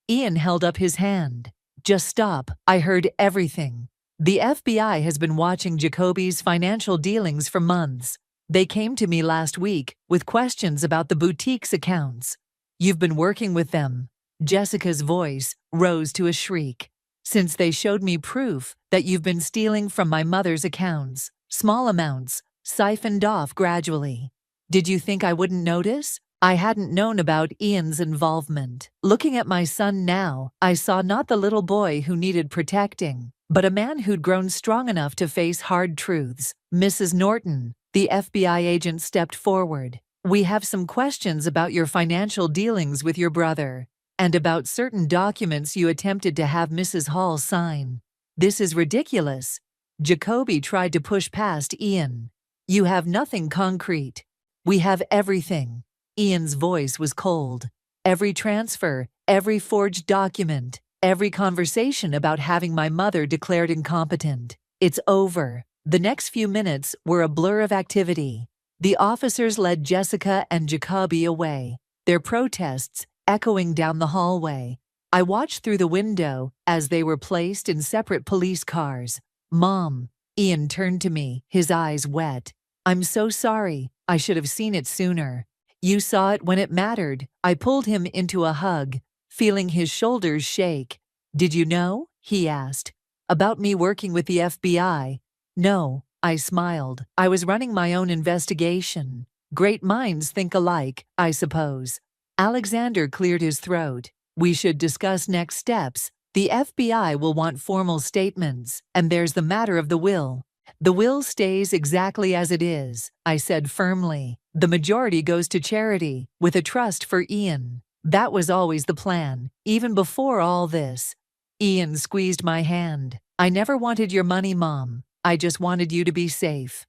B: Ian held up his hand. Just stop. I heard everything. The FBI has been watching Jacoby's financial dealings for months. They came to me last week with questions about the boutique's accounts. You've been working with them. Jessica's voice rose to a shriek. Since they showed me proof that you've been stealing from my mother's accounts, small amounts, siphoned off gradually. Did you think I wouldn't notice? I hadn't known about Ian's involvement. Looking at my son now, I saw not the little boy who needed protecting, but a man who'd grown strong enough to face hard truths. Mrs. Norton, the FBI agent stepped forward. We have some questions about your financial dealings with your brother, and about certain documents you attempted to have Mrs. Hall sign. This is ridiculous. Jacoby tried to push past Ian. You have nothing concrete. We have everything. Ian's voice was cold. Every transfer, every forged document, every conversation about having my mother declared incompetent. It's over. The next few minutes were a blur of activity. The officers led Jessica and Jacoby away, their protests echoing down the hallway. I watched through the window as they were placed in separate police cars. Mom, Ian turned to me, his eyes wet. I'm so sorry. I should have seen it sooner. You saw it when it mattered. I pulled him into a hug, feeling his shoulders shake. Did you know? He asked. About me working with the FBI? No, I smiled. I was running my own investigation. Great minds think alike, I suppose. Alexander cleared his throat. We should discuss next steps. The FBI will want formal statements, and there's the matter of the will. The will stays exactly as it is, I said firmly. The majority goes to charity, with a trust for Ian. That was always the plan, even before all this. Ian squeezed my hand. I never wanted your money, Mom. I just wanted you to be safe.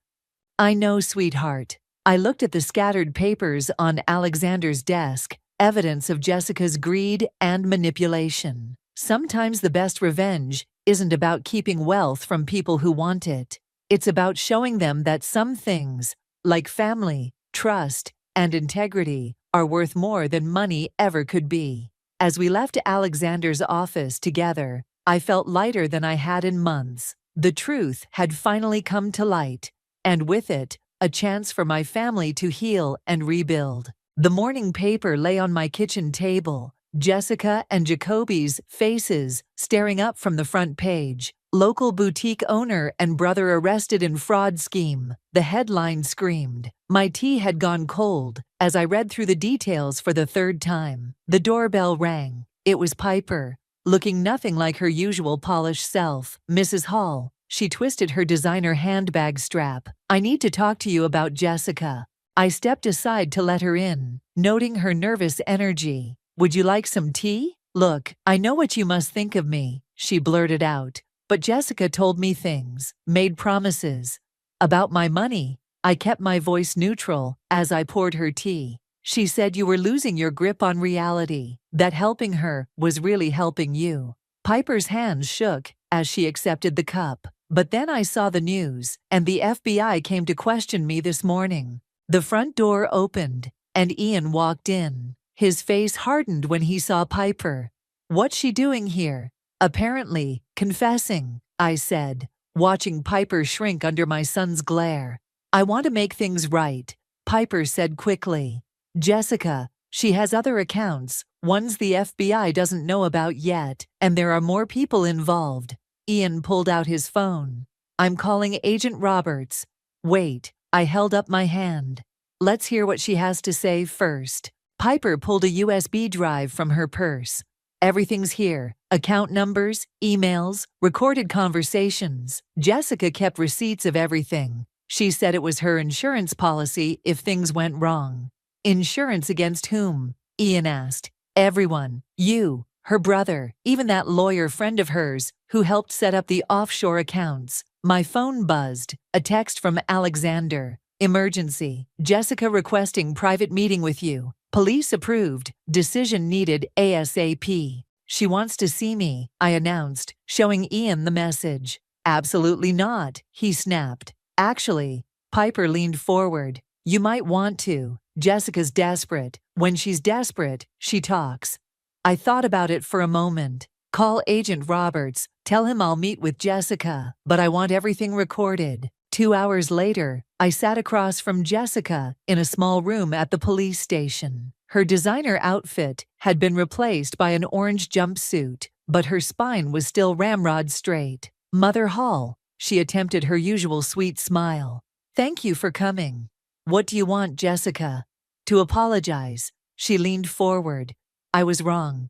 B: I know, sweetheart. I looked at the scattered papers on Alexander's desk, evidence of Jessica's greed and manipulation. Sometimes the best revenge isn't about keeping wealth from people who want it. It's about showing them that some things, like family, trust, and integrity, are worth more than money ever could be. As we left Alexander's office together, I felt lighter than I had in months. The truth had finally come to light, and with it, a chance for my family to heal and rebuild. The morning paper lay on my kitchen table, Jessica and Jacoby's faces staring up from the front page. Local boutique owner and brother arrested in fraud scheme. The headline screamed. My tea had gone cold as I read through the details for the third time. The doorbell rang. It was Piper, looking nothing like her usual polished self. Mrs. Hall. She twisted her designer handbag strap. I need to talk to you about Jessica. I stepped aside to let her in, noting her nervous energy. Would you like some tea? Look, I know what you must think of me, she blurted out. But Jessica told me things, made promises. About my money, I kept my voice neutral as I poured her tea. She said you were losing your grip on reality, that helping her was really helping you. Piper's hands shook as she accepted the cup. But then I saw the news, and the FBI came to question me this morning. The front door opened, and Ian walked in. His face hardened when he saw Piper. What's she doing here? Apparently, confessing, I said, watching Piper shrink under my son's glare. I want to make things right, Piper said quickly. Jessica, she has other accounts, ones the FBI doesn't know about yet, and there are more people involved. Ian pulled out his phone. I'm calling Agent Roberts. Wait, I held up my hand. Let's hear what she has to say first. Piper pulled a USB drive from her purse. Everything's here. Account numbers, emails, recorded conversations. Jessica kept receipts of everything. She said it was her insurance policy if things went wrong. Insurance against whom? Ian asked. Everyone. You, her brother, even that lawyer friend of hers who helped set up the offshore accounts. My phone buzzed. A text from Alexander. Emergency. Jessica requesting private meeting with you. Police approved. Decision needed ASAP. She wants to see me, I announced, showing Ian the message. Absolutely not, he snapped. Actually, Piper leaned forward. You might want to. Jessica's desperate. When she's desperate, she talks. I thought about it for a moment. Call Agent Roberts. Tell him I'll meet with Jessica, but I want everything recorded. 2 hours later, I sat across from Jessica in a small room at the police station. Her designer outfit had been replaced by an orange jumpsuit, but her spine was still ramrod straight. Mother Hall, she attempted her usual sweet smile. Thank you for coming. What do you want, Jessica? To apologize. She leaned forward. I was wrong.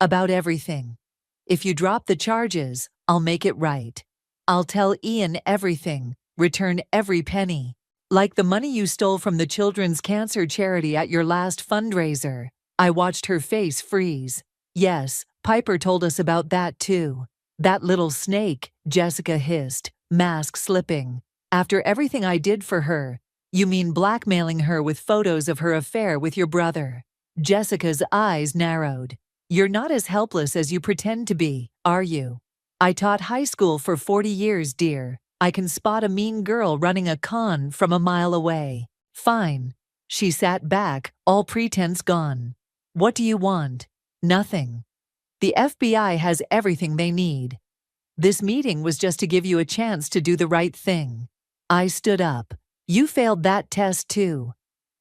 B: About everything. If you drop the charges, I'll make it right. I'll tell Ian everything, return every penny. Like the money you stole from the children's cancer charity at your last fundraiser. I watched her face freeze. Yes, Piper told us about that too. That little snake, Jessica hissed, mask slipping. After everything I did for her. You mean blackmailing her with photos of her affair with your brother? Jessica's eyes narrowed. You're not as helpless as you pretend to be, are you? I taught high school for 40 years, dear. I can spot a mean girl running a con from a mile away. Fine. She sat back, all pretense gone. What do you want? Nothing. The FBI has everything they need. This meeting was just to give you a chance to do the right thing. I stood up. You failed that test too.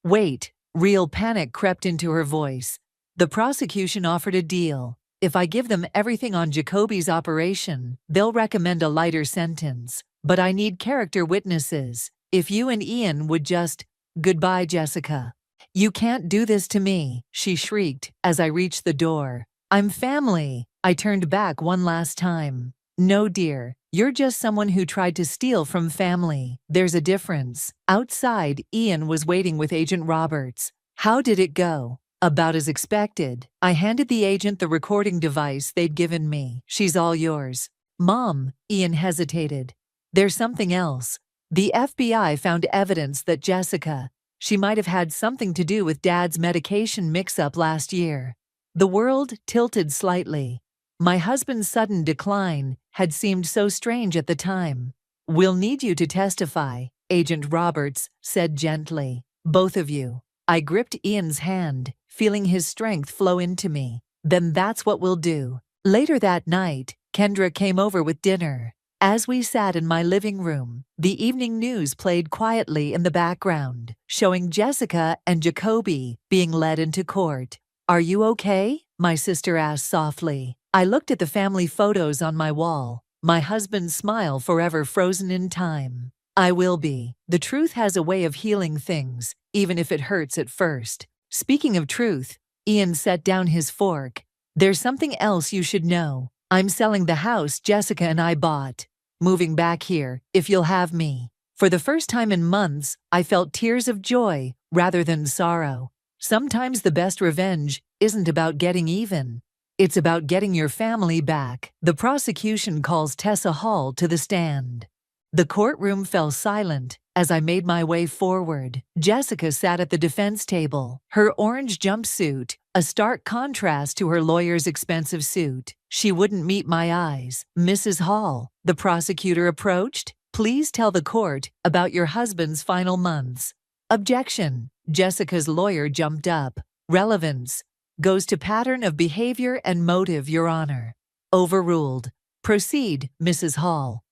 B: Wait, real panic crept into her voice. The prosecution offered a deal. If I give them everything on Jacoby's operation, they'll recommend a lighter sentence. But I need character witnesses. If you and Ian would just… Goodbye, Jessica. You can't do this to me, she shrieked as I reached the door. I'm family. I turned back one last time. No, dear. You're just someone who tried to steal from family. There's a difference. Outside, Ian was waiting with Agent Roberts. How did it go? About as expected. I handed the agent the recording device they'd given me. She's all yours. Mom, Ian hesitated. There's something else. The FBI found evidence that Jessica, she might have had something to do with Dad's medication mix-up last year. The world tilted slightly. My husband's sudden decline had seemed so strange at the time. We'll need you to testify, Agent Roberts said gently. Both of you. I gripped Ian's hand, feeling his strength flow into me. Then that's what we'll do. Later that night, Kendra came over with dinner. As we sat in my living room, the evening news played quietly in the background, showing Jessica and Jacoby being led into court. Are you okay? My sister asked softly. I looked at the family photos on my wall, my husband's smile forever frozen in time. I will be. The truth has a way of healing things, even if it hurts at first. Speaking of truth, Ian set down his fork. There's something else you should know. I'm selling the house Jessica and I bought. Moving back here, if you'll have me. For the first time in months, I felt tears of joy rather than sorrow. Sometimes the best revenge isn't about getting even. It's about getting your family back. The prosecution calls Tessa Hall to the stand. The courtroom fell silent as I made my way forward. Jessica sat at the defense table, her orange jumpsuit, a stark contrast to her lawyer's expensive suit. She wouldn't meet my eyes. Mrs. Hall, the prosecutor approached. Please tell the court about your husband's final months. Objection. Jessica's lawyer jumped up. Relevance. Goes to pattern of behavior and motive, Your Honor. Overruled. Proceed, Mrs. Hall.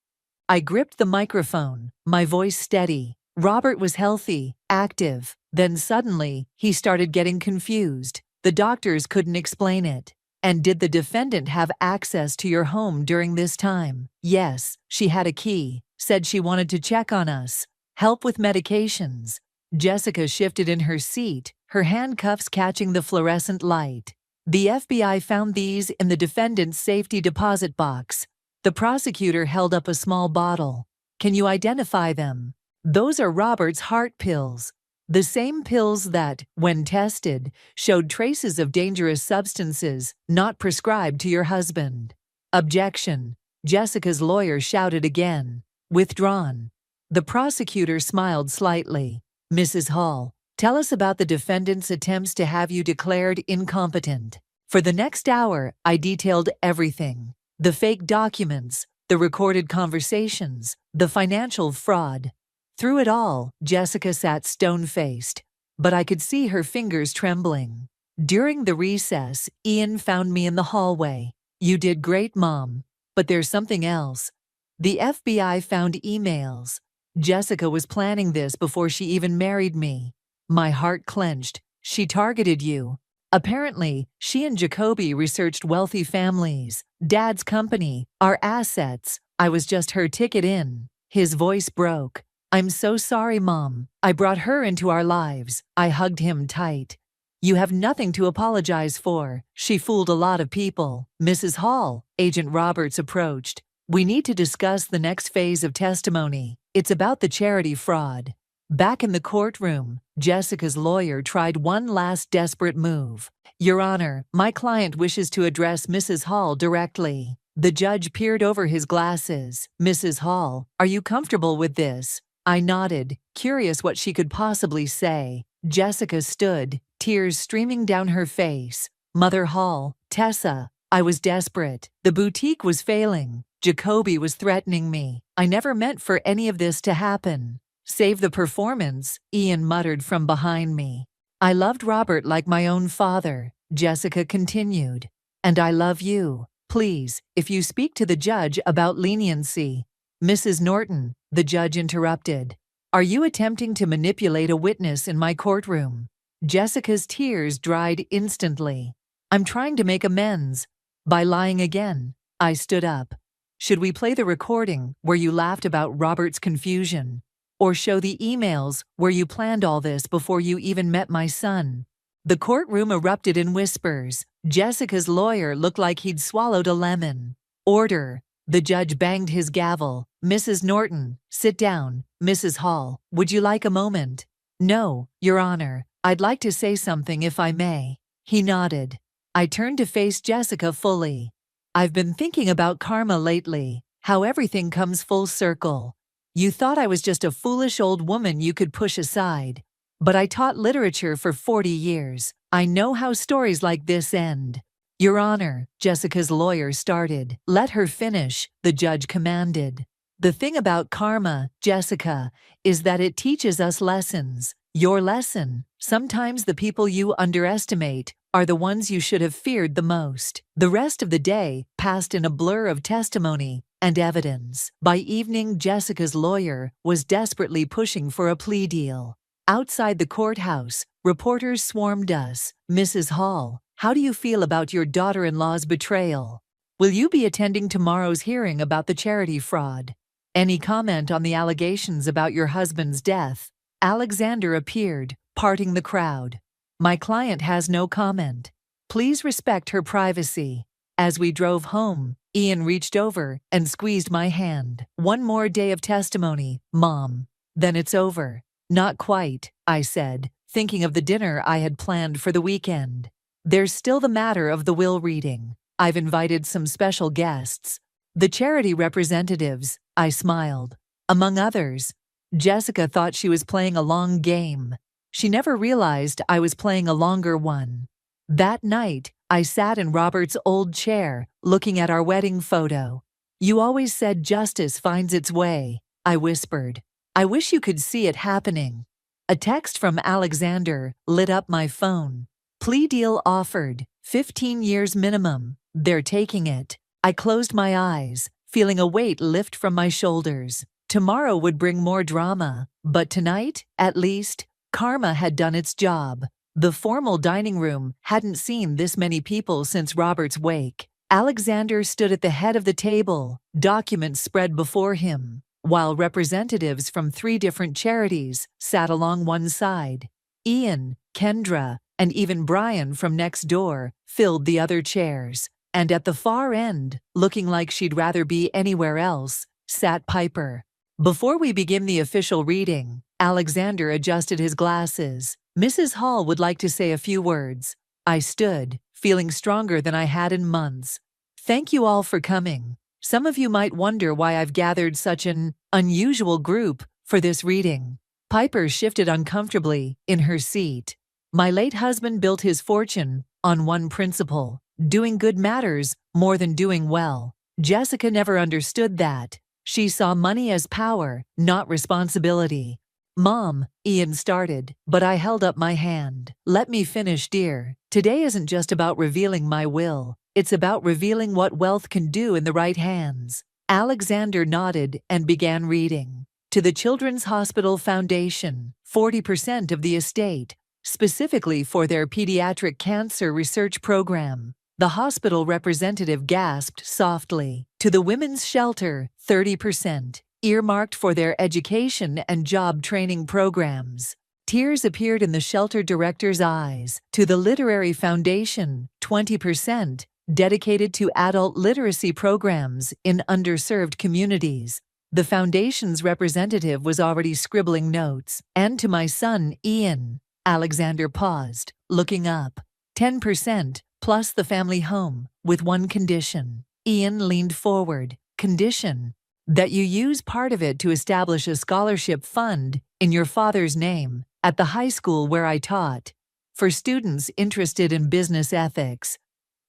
B: I gripped the microphone, my voice steady. Robert was healthy, active. Then suddenly, he started getting confused. The doctors couldn't explain it. And did the defendant have access to your home during this time? Yes, she had a key. Said she wanted to check on us. Help with medications. Jessica shifted in her seat, her handcuffs catching the fluorescent light. The FBI found these in the defendant's safety deposit box. The prosecutor held up a small bottle. Can you identify them? Those are Robert's heart pills. The same pills that, when tested, showed traces of dangerous substances not prescribed to your husband. Objection. Jessica's lawyer shouted again. Withdrawn. The prosecutor smiled slightly. Mrs. Hall, tell us about the defendant's attempts to have you declared incompetent. For the next hour, I detailed everything. The fake documents, the recorded conversations, the financial fraud. Through it all, Jessica sat stone-faced, but I could see her fingers trembling. During the recess, Ian found me in the hallway. You did great, Mom, but there's something else. The FBI found emails. Jessica was planning this before she even married me. My heart clenched. She targeted you. Apparently, she and Jacoby researched wealthy families, Dad's company, our assets. I was just her ticket in. His voice broke. I'm so sorry, Mom. I brought her into our lives. I hugged him tight. You have nothing to apologize for. She fooled a lot of people. Mrs. Hall, Agent Roberts approached. We need to discuss the next phase of testimony. It's about the charity fraud. Back in the courtroom, Jessica's lawyer tried one last desperate move. Your Honor, my client wishes to address Mrs. Hall directly. The judge peered over his glasses. Mrs. Hall, are you comfortable with this? I nodded, curious what she could possibly say. Jessica stood, tears streaming down her face. Mother Hall, Tessa, I was desperate. The boutique was failing. Jacoby was threatening me. I never meant for any of this to happen. Save the performance, Ian muttered from behind me. I loved Robert like my own father, Jessica continued. And I love you. Please, if you speak to the judge about leniency. Mrs. Norton, the judge interrupted. Are you attempting to manipulate a witness in my courtroom? Jessica's tears dried instantly. I'm trying to make amends. By lying again. I stood up. Should we play the recording where you laughed about Robert's confusion? Or show the emails where you planned all this before you even met my son? The courtroom erupted in whispers. Jessica's lawyer looked like he'd swallowed a lemon. Order. The judge banged his gavel. Mrs. Norton, sit down. Mrs. Hall, would you like a moment? No, Your Honor. I'd like to say something if I may. He nodded. I turned to face Jessica fully. I've been thinking about karma lately, how everything comes full circle. You thought I was just a foolish old woman you could push aside. But I taught literature for 40 years. I know how stories like this end. Your Honor, Jessica's lawyer started. Let her finish, the judge commanded. The thing about karma, Jessica, is that it teaches us lessons. Your lesson, sometimes the people you underestimate are the ones you should have feared the most. The rest of the day passed in a blur of testimony and evidence. By evening, Jessica's lawyer was desperately pushing for a plea deal. Outside the courthouse, reporters swarmed us. Mrs. Hall, how do you feel about your daughter-in-law's betrayal? Will you be attending tomorrow's hearing about the charity fraud? Any comment on the allegations about your husband's death? Alexander appeared, parting the crowd. My client has no comment. Please respect her privacy. As we drove home, Ian reached over and squeezed my hand. One more day of testimony, Mom. Then it's over. Not quite, I said, thinking of the dinner I had planned for the weekend. There's still the matter of the will reading. I've invited some special guests. The charity representatives, I smiled. Among others. Jessica thought she was playing a long game. She never realized I was playing a longer one. That night, I sat in Robert's old chair, looking at our wedding photo. You always said justice finds its way, I whispered. I wish you could see it happening. A text from Alexander lit up my phone. Plea deal offered, 15 years minimum. They're taking it. I closed my eyes, feeling a weight lift from my shoulders. Tomorrow would bring more drama, but tonight, at least, karma had done its job. The formal dining room hadn't seen this many people since Robert's wake. Alexander stood at the head of the table, documents spread before him, while representatives from 3 different charities sat along one side. Ian, Kendra, and even Brian from next door filled the other chairs. And at the far end, looking like she'd rather be anywhere else, sat Piper. Before we begin the official reading, Alexander adjusted his glasses. Mrs. Hall would like to say a few words. I stood, feeling stronger than I had in months. Thank you all for coming. Some of you might wonder why I've gathered such an unusual group for this reading. Piper shifted uncomfortably in her seat. My late husband built his fortune on one principle: doing good matters more than doing well. Jessica never understood that. She saw money as power, not responsibility. Mom, Ian started, but I held up my hand. Let me finish, dear. Today isn't just about revealing my will. It's about revealing what wealth can do in the right hands. Alexander nodded and began reading. To the Children's Hospital Foundation, 40% of the estate, specifically for their pediatric cancer research program. The hospital representative gasped softly. To the women's shelter, 30%. earmarked for their education and job training programs. Tears appeared in the shelter director's eyes. To the Literary Foundation, 20%, dedicated to adult literacy programs in underserved communities. The foundation's representative was already scribbling notes. And to my son, Ian. Alexander paused, looking up. 10%, plus the family home, with one condition. Ian leaned forward. Condition? That you use part of it to establish a scholarship fund in your father's name at the high school where I taught, for students interested in business ethics.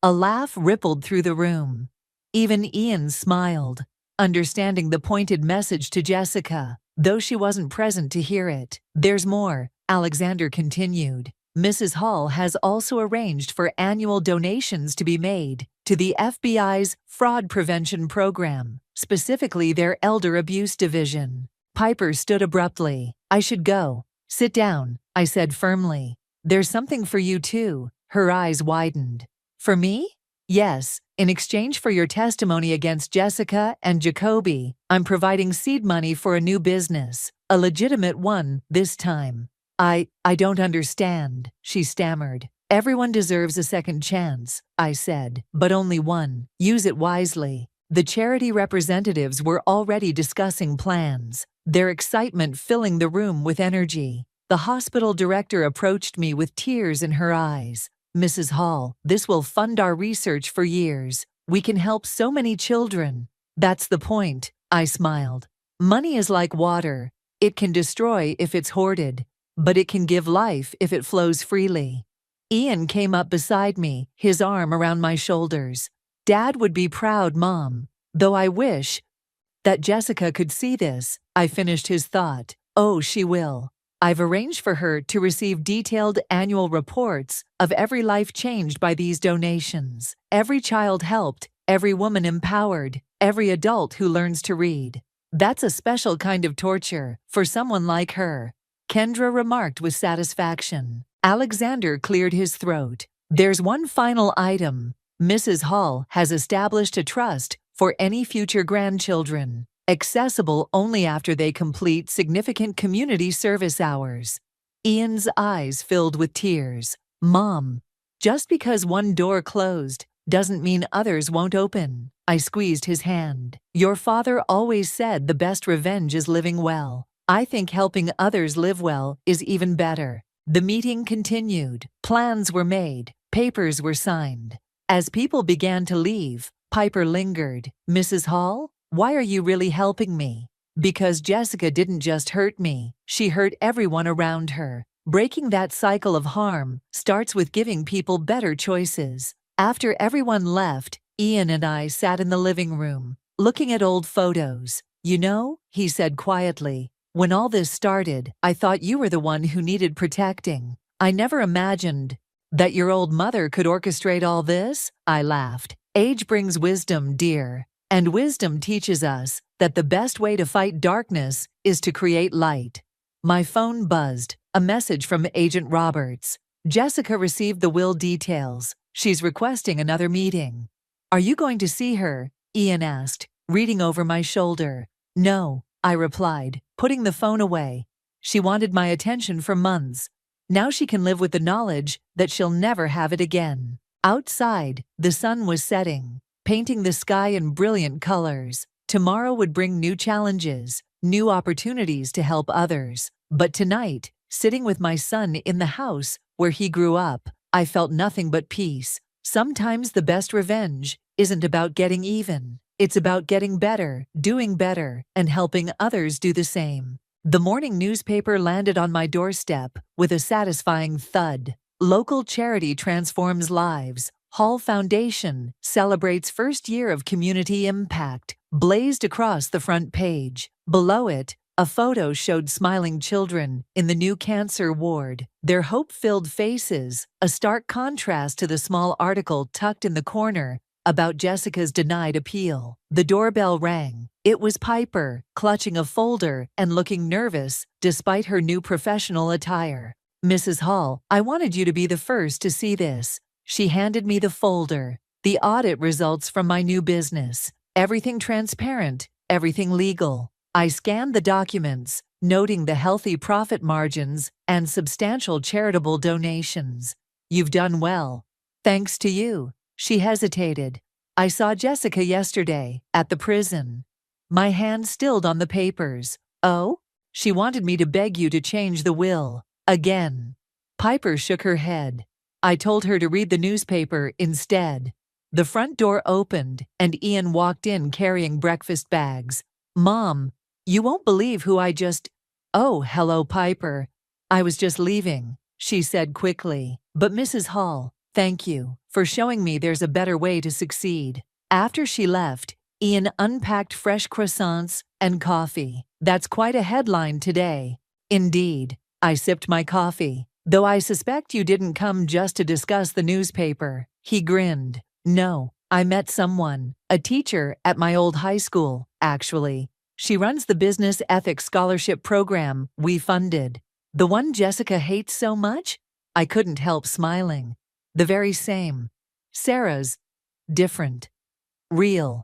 B: A laugh rippled through the room. Even Ian smiled, understanding the pointed message to Jessica, though she wasn't present to hear it. There's more, Alexander continued. Mrs. Hall has also arranged for annual donations to be made to the FBI's fraud prevention program, specifically their elder abuse division. Piper stood abruptly. I should go. Sit down, I said firmly. There's something for you too. Her eyes widened. For me? Yes, in exchange for your testimony against Jessica and Jacoby, I'm providing seed money for a new business, a legitimate one this time. I don't understand, she stammered. Everyone deserves a second chance, I said, but only one. Use it wisely. The charity representatives were already discussing plans, their excitement filling the room with energy. The hospital director approached me with tears in her eyes. Mrs. Hall, this will fund our research for years. We can help so many children. That's the point, I smiled. Money is like water. It can destroy if it's hoarded, but it can give life if it flows freely. Ian came up beside me, his arm around my shoulders. Dad would be proud, Mom, though I wish that Jessica could see this. I finished his thought. Oh, she will. I've arranged for her to receive detailed annual reports of every life changed by these donations, every child helped, every woman empowered, every adult who learns to read. That's a special kind of torture for someone like her, Kendra remarked with satisfaction. Alexander cleared his throat. There's one final item. Mrs. Hall has established a trust for any future grandchildren, accessible only after they complete significant community service hours. Ian's eyes filled with tears. Mom, just because one door closed doesn't mean others won't open. I squeezed his hand. Your father always said the best revenge is living well. I think helping others live well is even better. The meeting continued. Plans were made. Papers were signed. As people began to leave, Piper lingered. Mrs. Hall, why are you really helping me? Because Jessica didn't just hurt me. She hurt everyone around her. Breaking that cycle of harm starts with giving people better choices. After everyone left, Ian and I sat in the living room, looking at old photos. You know, he said quietly, when all this started, I thought you were the one who needed protecting. I never imagined that your old mother could orchestrate all this. I laughed. Age brings wisdom, dear. And wisdom teaches us that the best way to fight darkness is to create light. My phone buzzed. A message from Agent Roberts. Jessica received the will details. She's requesting another meeting. Are you going to see her? Ian asked, reading over my shoulder. No, I replied, putting the phone away. She wanted my attention for months. Now she can live with the knowledge that she'll never have it again. Outside, the sun was setting, painting the sky in brilliant colors. Tomorrow would bring new challenges, new opportunities to help others. But tonight, sitting with my son in the house where he grew up, I felt nothing but peace. Sometimes the best revenge isn't about getting even. It's about getting better, doing better, and helping others do the same. The morning newspaper landed on my doorstep with a satisfying thud. Local charity transforms lives. Hall Foundation celebrates first year of community impact, blazed across the front page. Below it, a photo showed smiling children in the new cancer ward, their hope-filled faces, a stark contrast to the small article tucked in the corner about Jessica's denied appeal. The doorbell rang. It was Piper, clutching a folder and looking nervous despite her new professional attire. Mrs. Hall, I wanted you to be the first to see this. She handed me the folder. The audit results from my new business. Everything transparent, everything legal. I scanned the documents, noting the healthy profit margins and substantial charitable donations. You've done well. Thanks to you. She hesitated. I saw Jessica yesterday, at the prison. My hand stilled on the papers. Oh? She wanted me to beg you to change the will. Again. Piper shook her head. I told her to read the newspaper instead. The front door opened, and Ian walked in carrying breakfast bags. Mom, you won't believe who I just— Oh, hello, Piper. I was just leaving, she said quickly. But Mrs. Hall, thank you for showing me there's a better way to succeed. After she left, Ian unpacked fresh croissants and coffee. That's quite a headline today. Indeed. I sipped my coffee. Though I suspect you didn't come just to discuss the newspaper. He grinned. No, I met someone, a teacher at my old high school, actually. She runs the business ethics scholarship program we funded. The one Jessica hates so much? I couldn't help smiling. The very same. Sarah's different. Real.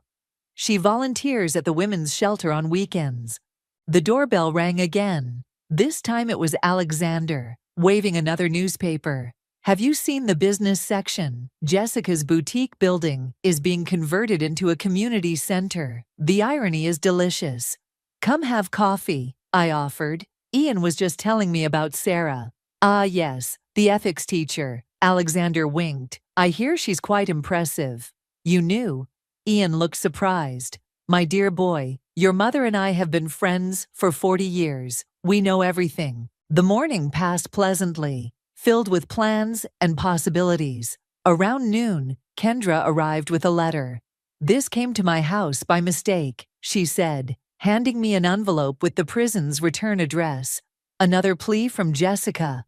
B: She volunteers at the women's shelter on weekends. The doorbell rang again. This time it was Alexander, waving another newspaper. Have you seen the business section? Jessica's boutique building is being converted into a community center. The irony is delicious. Come have coffee, I offered. Ian was just telling me about Sarah. Ah, yes, the ethics teacher. Alexander winked. I hear she's quite impressive. You knew? Ian looked surprised. My dear boy, your mother and I have been friends for 40 years. We know everything. The morning passed pleasantly, filled with plans and possibilities. Around noon, Kendra arrived with a letter. This came to my house by mistake, she said, handing me an envelope with the prison's return address. Another plea from Jessica.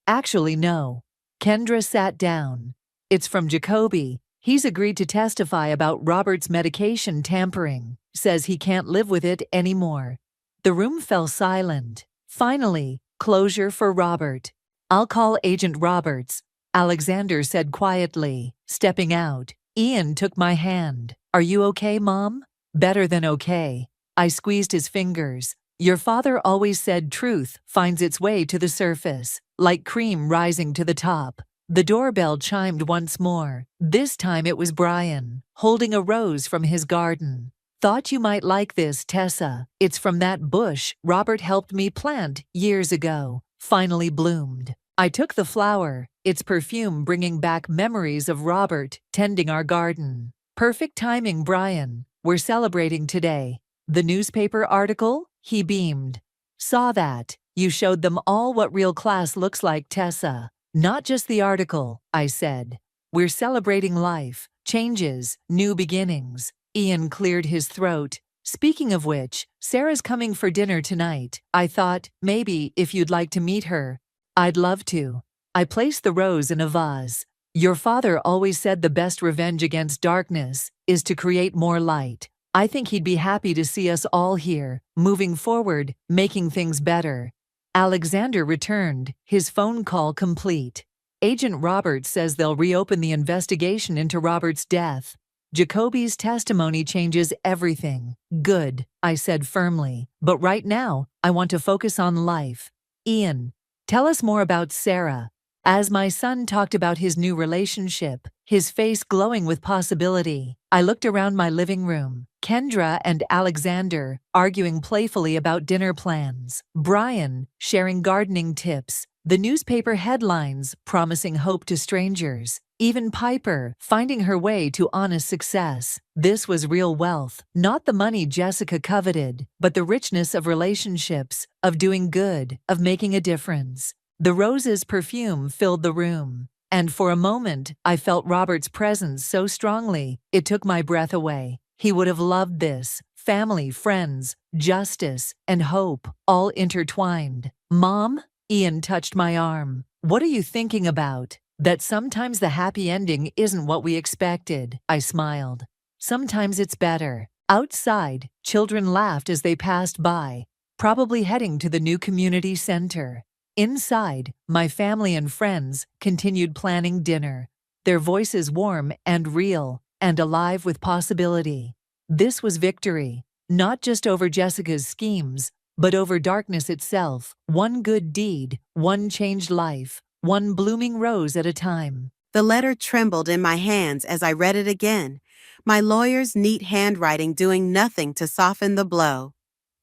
B: Actually, no. Kendra sat down. It's from Jacoby. He's agreed to testify about Robert's medication tampering. Says he can't live with it anymore. The room fell silent. Finally, closure for Robert. I'll call Agent Roberts, Alexander said quietly, stepping out. Ian took my hand. Are you okay, Mom? Better than okay. I squeezed his fingers. Your father always said truth finds its way to the surface, like cream rising to the top. The doorbell chimed once more. This time it was Brian, holding a rose from his garden. Thought you might like this, Tessa. It's from that bush Robert helped me plant years ago. Finally bloomed. I took the flower, its perfume bringing back memories of Robert tending our garden. Perfect timing, Brian. We're celebrating today. The newspaper article? He beamed. Saw that. You showed them all what real class looks like, Tessa. Not just the article, I said. We're celebrating life, changes, new beginnings. Ian cleared his throat. Speaking of which, Sarah's coming for dinner tonight. I thought, maybe, if you'd like to meet her. I'd love to. I placed the rose in a vase. Your father always said the best revenge against darkness is to create more light. I think he'd be happy to see us all here, moving forward, making things better. Alexander returned, his phone call complete. Agent Roberts says they'll reopen the investigation into Robert's death. Jacoby's testimony changes everything. Good, I said firmly. But right now, I want to focus on life. Ian, tell us more about Sarah. As my son talked about his new relationship, his face glowing with possibility, I looked around my living room. Kendra and Alexander arguing playfully about dinner plans. Brian sharing gardening tips. The newspaper headlines promising hope to strangers. Even Piper finding her way to honest success. This was real wealth, not the money Jessica coveted, but the richness of relationships, of doing good, of making a difference. The rose's perfume filled the room, and for a moment I felt Robert's presence so strongly it took my breath away. He would have loved this. Family, friends, justice, and hope, all intertwined. Mom? Ian touched my arm. What are you thinking about? That sometimes the happy ending isn't what we expected, I smiled. Sometimes it's better. Outside, children laughed as they passed by, probably heading to the new community center. Inside, my family and friends continued planning dinner, their voices warm and real, and alive with possibility. This was victory. Not just over Jessica's schemes, but over darkness itself, one good deed, one changed life, one blooming rose at a time.
C: The letter trembled in my hands as I read it again, my lawyer's neat handwriting doing nothing to soften the blow.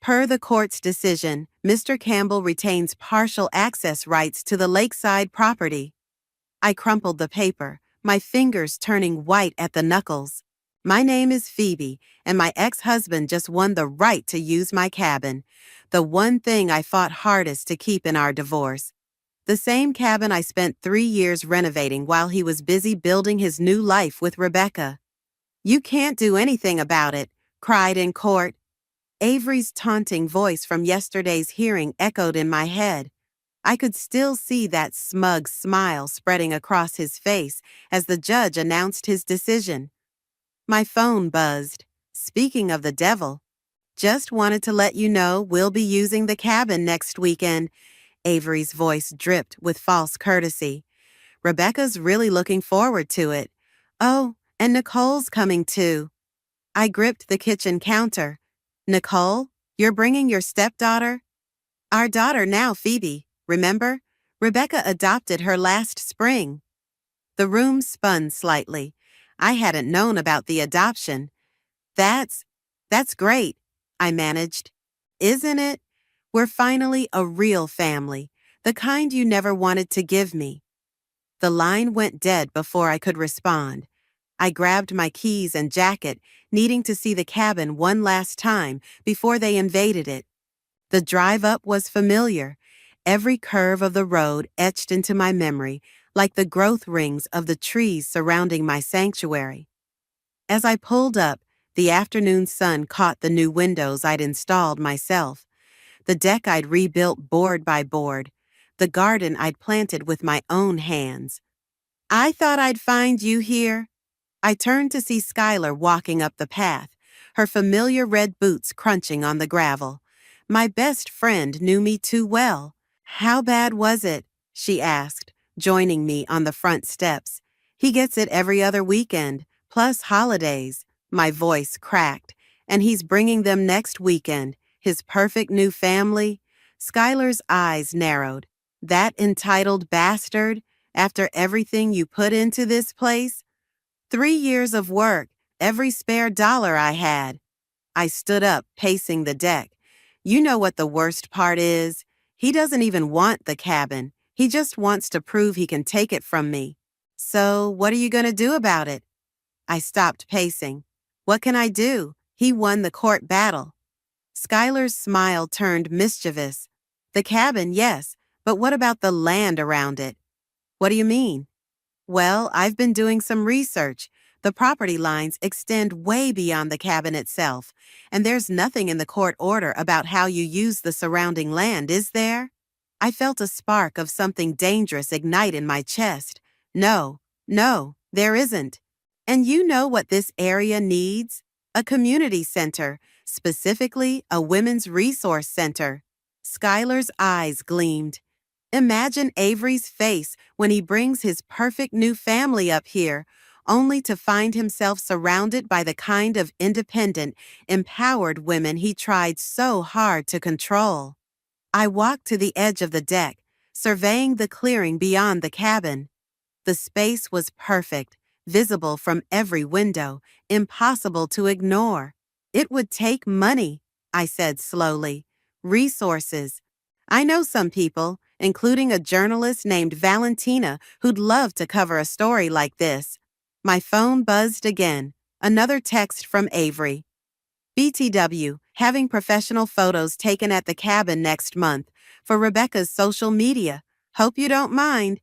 C: Per the court's decision, Mr. Campbell retains partial access rights to the lakeside property. I crumpled the paper, my fingers turning white at the knuckles. My name is Phoebe, and my ex-husband just won the right to use my cabin, the one thing I fought hardest to keep in our divorce. The same cabin I spent 3 years renovating while he was busy building his new life with Rebecca. "You can't do anything about it," cried in court. Avery's taunting voice from yesterday's hearing echoed in my head. I could still see that smug smile spreading across his face as the judge announced his decision. My phone buzzed. "Speaking of the devil, just wanted to let you know we'll be using the cabin next weekend." Avery's voice dripped with false courtesy. "Rebecca's really looking forward to it. Oh, and Nicole's coming too." I gripped the kitchen counter. "Nicole, you're bringing your stepdaughter?" "Our daughter now, Phoebe, remember? Rebecca adopted her last spring." The room spun slightly. I hadn't known about the adoption. That's great," I managed. "Isn't it? We're finally a real family, the kind you never wanted to give me." The line went dead before I could respond. I grabbed my keys and jacket, needing to see the cabin one last time before they invaded it. The drive up was familiar, every curve of the road etched into my memory, like the growth rings of the trees surrounding my sanctuary. As I pulled up, the afternoon sun caught the new windows I'd installed myself, the deck I'd rebuilt board by board, the garden I'd planted with my own hands. "I thought I'd find you here." I turned to see Skylar walking up the path, her familiar red boots crunching on the gravel. My best friend knew me too well. "How bad was it?" she asked, joining me on the front steps. "He gets it every other weekend, plus holidays." My voice cracked. "And he's bringing them next weekend, his perfect new family." Skylar's eyes narrowed. "That entitled bastard, after everything you put into this place? 3 years of work, every spare dollar I had." I stood up, pacing the deck. "You know what the worst part is? He doesn't even want the cabin. He just wants to prove he can take it from me." "So, what are you going to do about it?" I stopped pacing. "What can I do? He won the court battle." Skylar's smile turned mischievous. "The cabin, yes, but what about the land around it?" "What do you mean?" "Well, I've been doing some research. The property lines extend way beyond the cabin itself, and there's nothing in the court order about how you use the surrounding land, is there?" I felt a spark of something dangerous ignite in my chest. No, there isn't. "And you know what this area needs? A community center, specifically a women's resource center." Skylar's eyes gleamed. "Imagine Avery's face when he brings his perfect new family up here, only to find himself surrounded by the kind of independent, empowered women he tried so hard to control." I walked to the edge of the deck, surveying the clearing beyond the cabin. The space was perfect, visible from every window, impossible to ignore. "It would take money," I said slowly. "Resources. I know some people, including a journalist named Valentina, who'd love to cover a story like this." My phone buzzed again. Another text from Avery. "BTW, having professional photos taken at the cabin next month for Rebecca's social media. Hope you don't mind."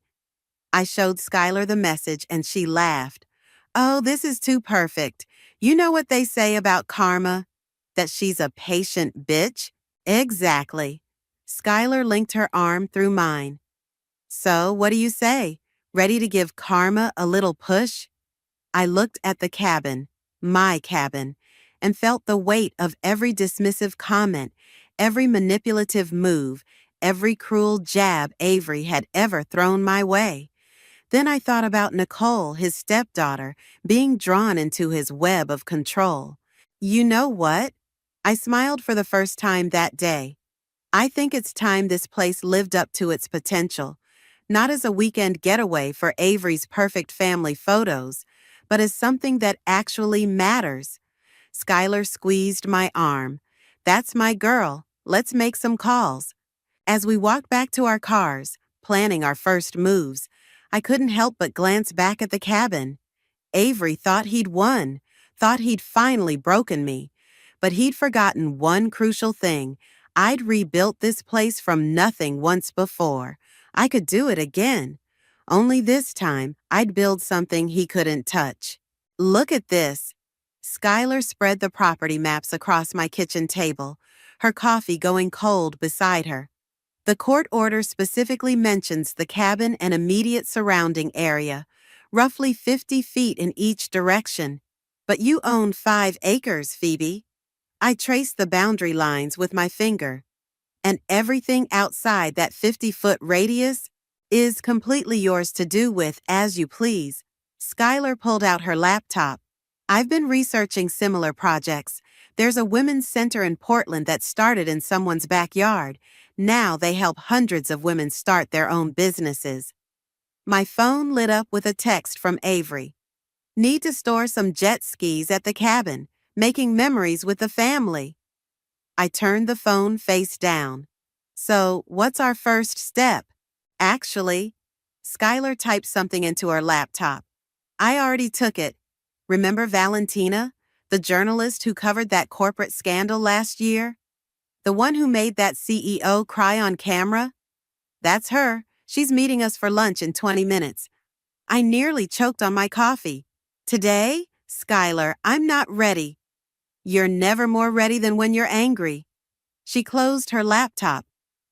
C: I showed Skylar the message and she laughed. "Oh, this is too perfect. You know what they say about karma? That she's a patient bitch?" "Exactly." Skylar linked her arm through mine. "So, what do you say? Ready to give karma a little push?" I looked at the cabin, my cabin, and felt the weight of every dismissive comment, every manipulative move, every cruel jab Avery had ever thrown my way. Then I thought about Nicole, his stepdaughter, being drawn into his web of control. "You know what?" I smiled for the first time that day. I think it's time this place lived up to its potential, not as a weekend getaway for Avery's perfect family photos, but as something that actually matters. Skylar squeezed my arm. That's my girl. Let's make some calls. As we walked back to our cars, planning our first moves, I couldn't help but glance back at the cabin. Avery thought he'd won, thought he'd finally broken me. But he'd forgotten one crucial thing. I'd rebuilt this place from nothing once before. I could do it again. Only this time, I'd build something he couldn't touch. Look at this. Skylar spread the property maps across my kitchen table, her coffee going cold beside her. The court order specifically mentions the cabin and immediate surrounding area, roughly 50 feet in each direction. But you own 5 acres, Phoebe. I traced the boundary lines with my finger. And everything outside that 50-foot radius is completely yours to do with as you please. Skylar pulled out her laptop. I've been researching similar projects. There's a women's center in Portland that started in someone's backyard. Now they help hundreds of women start their own businesses. My phone lit up with a text from Avery. Need to store some jet skis at the cabin, making memories with the family. I turned the phone face down. So, what's our first step? Actually, Skylar typed something into her laptop. I already took it. Remember Valentina, the journalist who covered that corporate scandal last year? The one who made that CEO cry on camera? That's her. She's meeting us for lunch in 20 minutes. I nearly choked on my coffee. Today, Skylar, I'm not ready. You're never more ready than when you're angry. She closed her laptop.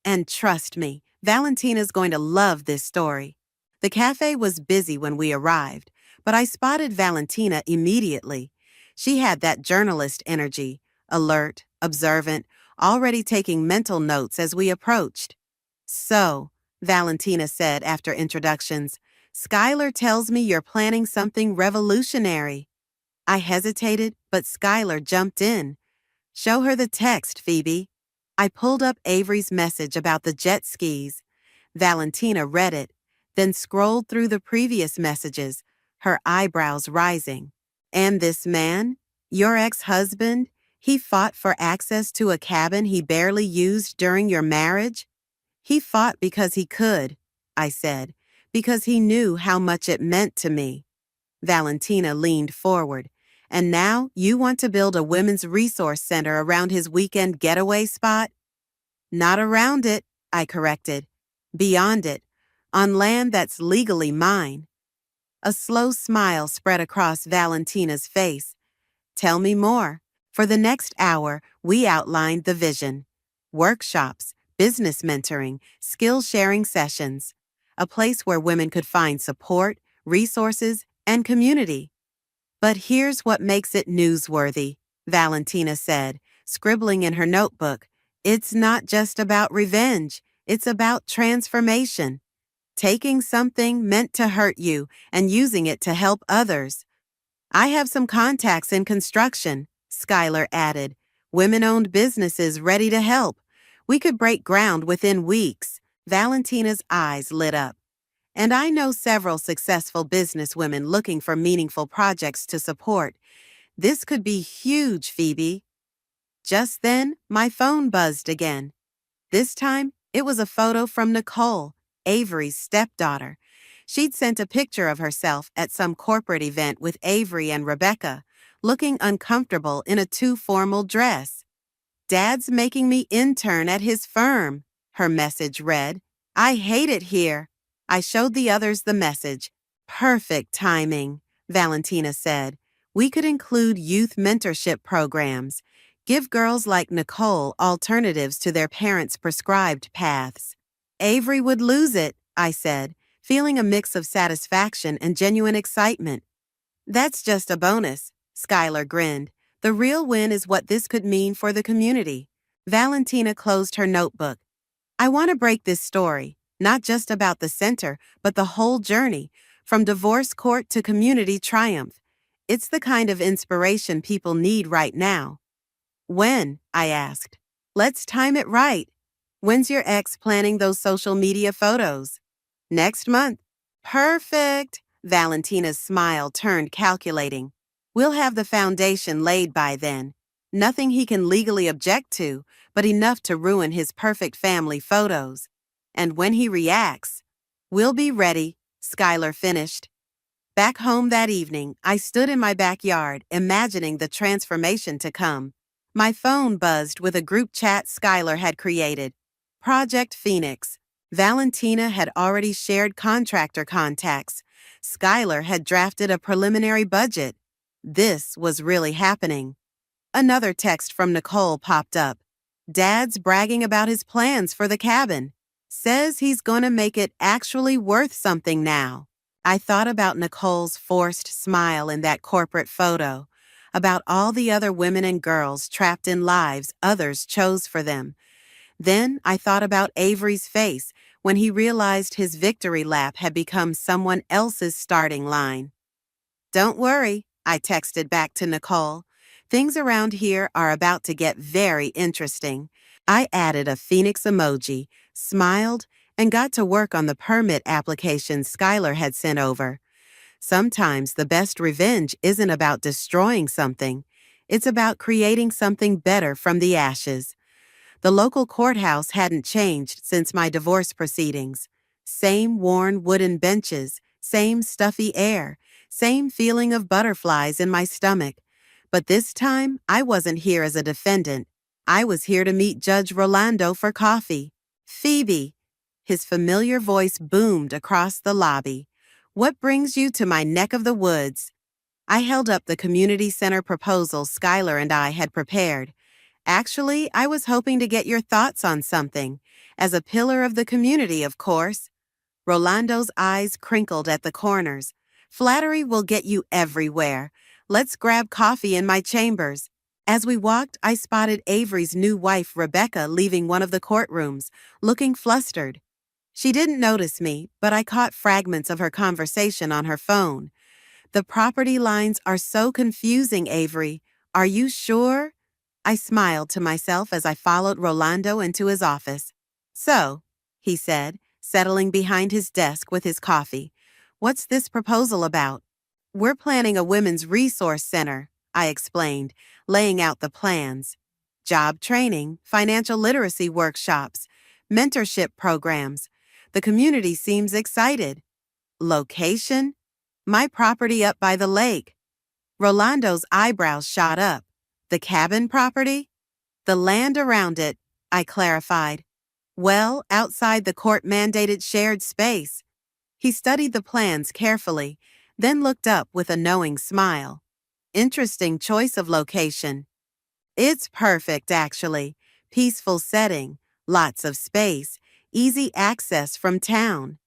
C: And trust me, Valentina's going to love this story. The cafe was busy when we arrived, but I spotted Valentina immediately. She had that journalist energy, alert, observant, already taking mental notes as we approached. So, Valentina said after introductions, Skylar tells me you're planning something revolutionary. I hesitated, but Skylar jumped in. Show her the text, Phoebe. I pulled up Avery's message about the jet skis. Valentina read it, then scrolled through the previous messages, her eyebrows rising. And this man, your ex-husband, he fought for access to a cabin he barely used during your marriage? He fought because he could, I said, because he knew how much it meant to me. Valentina leaned forward. And now you want to build a women's resource center around his weekend getaway spot? Not around it, I corrected. Beyond it, on land that's legally mine. A slow smile spread across Valentina's face. Tell me more. For the next hour, we outlined the vision. Workshops, business mentoring, skill-sharing sessions. A place where women could find support, resources, and community. But here's what makes it newsworthy, Valentina said, scribbling in her notebook. It's not just about revenge, it's about transformation. Taking something meant to hurt you and using it to help others. I have some contacts in construction, Skylar added. Women-owned businesses ready to help. We could break ground within weeks. Valentina's eyes lit up. And I know several successful businesswomen looking for meaningful projects to support. This could be huge, Phoebe. Just then, my phone buzzed again. This time, it was a photo from Nicole, Avery's stepdaughter. She'd sent a picture of herself at some corporate event with Avery and Rebecca, looking uncomfortable in a too formal dress. Dad's making me intern at his firm, her message read. I hate it here. I showed the others the message. Perfect timing, Valentina said. We could include youth mentorship programs, give girls like Nicole alternatives to their parents' prescribed paths. Avery would lose it, I said, feeling a mix of satisfaction and genuine excitement. That's just a bonus, Skylar grinned. The real win is what this could mean for the community. Valentina closed her notebook. I want to break this story. Not just about the center, but the whole journey, from divorce court to community triumph. It's the kind of inspiration people need right now. When? I asked. Let's time it right. When's your ex planning those social media photos? Next month. Perfect. Valentina's smile turned calculating. We'll have the foundation laid by then. Nothing he can legally object to, but enough to ruin his perfect family photos. And when he reacts, we'll be ready, Skylar finished. Back home that evening, I stood in my backyard, imagining the transformation to come. My phone buzzed with a group chat Skylar had created. Project Phoenix. Valentina had already shared contractor contacts. Skylar had drafted a preliminary budget. This was really happening. Another text from Nicole popped up. Dad's bragging about his plans for the cabin. Says he's gonna make it actually worth something now. I thought about Nicole's forced smile in that corporate photo, about all the other women and girls trapped in lives others chose for them. Then I thought about Avery's face when he realized his victory lap had become someone else's starting line. Don't worry, I texted back to Nicole. Things around here are about to get very interesting. I added a phoenix emoji, smiled, and got to work on the permit application Skylar had sent over. Sometimes the best revenge isn't about destroying something. It's about creating something better from the ashes. The local courthouse hadn't changed since my divorce proceedings. Same worn wooden benches, same stuffy air, same feeling of butterflies in my stomach. But this time, I wasn't here as a defendant. I was here to meet Judge Rolando for coffee. Phoebe. His familiar voice boomed across the lobby. What brings you to my neck of the woods? I held up the community center proposal Skylar and I had prepared. Actually, I was hoping to get your thoughts on something. As a pillar of the community, of course. Rolando's eyes crinkled at the corners. Flattery will get you everywhere. Let's grab coffee in my chambers. As we walked, I spotted Avery's new wife, Rebecca, leaving one of the courtrooms, looking flustered. She didn't notice me, but I caught fragments of her conversation on her phone. The property lines are so confusing, Avery. Are you sure? I smiled to myself as I followed Rolando into his office. So, he said, settling behind his desk with his coffee, what's this proposal about? We're planning a women's resource center, I explained, laying out the plans. Job training, financial literacy workshops, mentorship programs. The community seems excited. Location? My property up by the lake. Rolando's eyebrows shot up. The cabin property? The land around it, I clarified. Well, outside the court-mandated shared space. He studied the plans carefully, then looked up with a knowing smile. Interesting choice of location. It's perfect, actually. Peaceful setting, lots of space, easy access from town.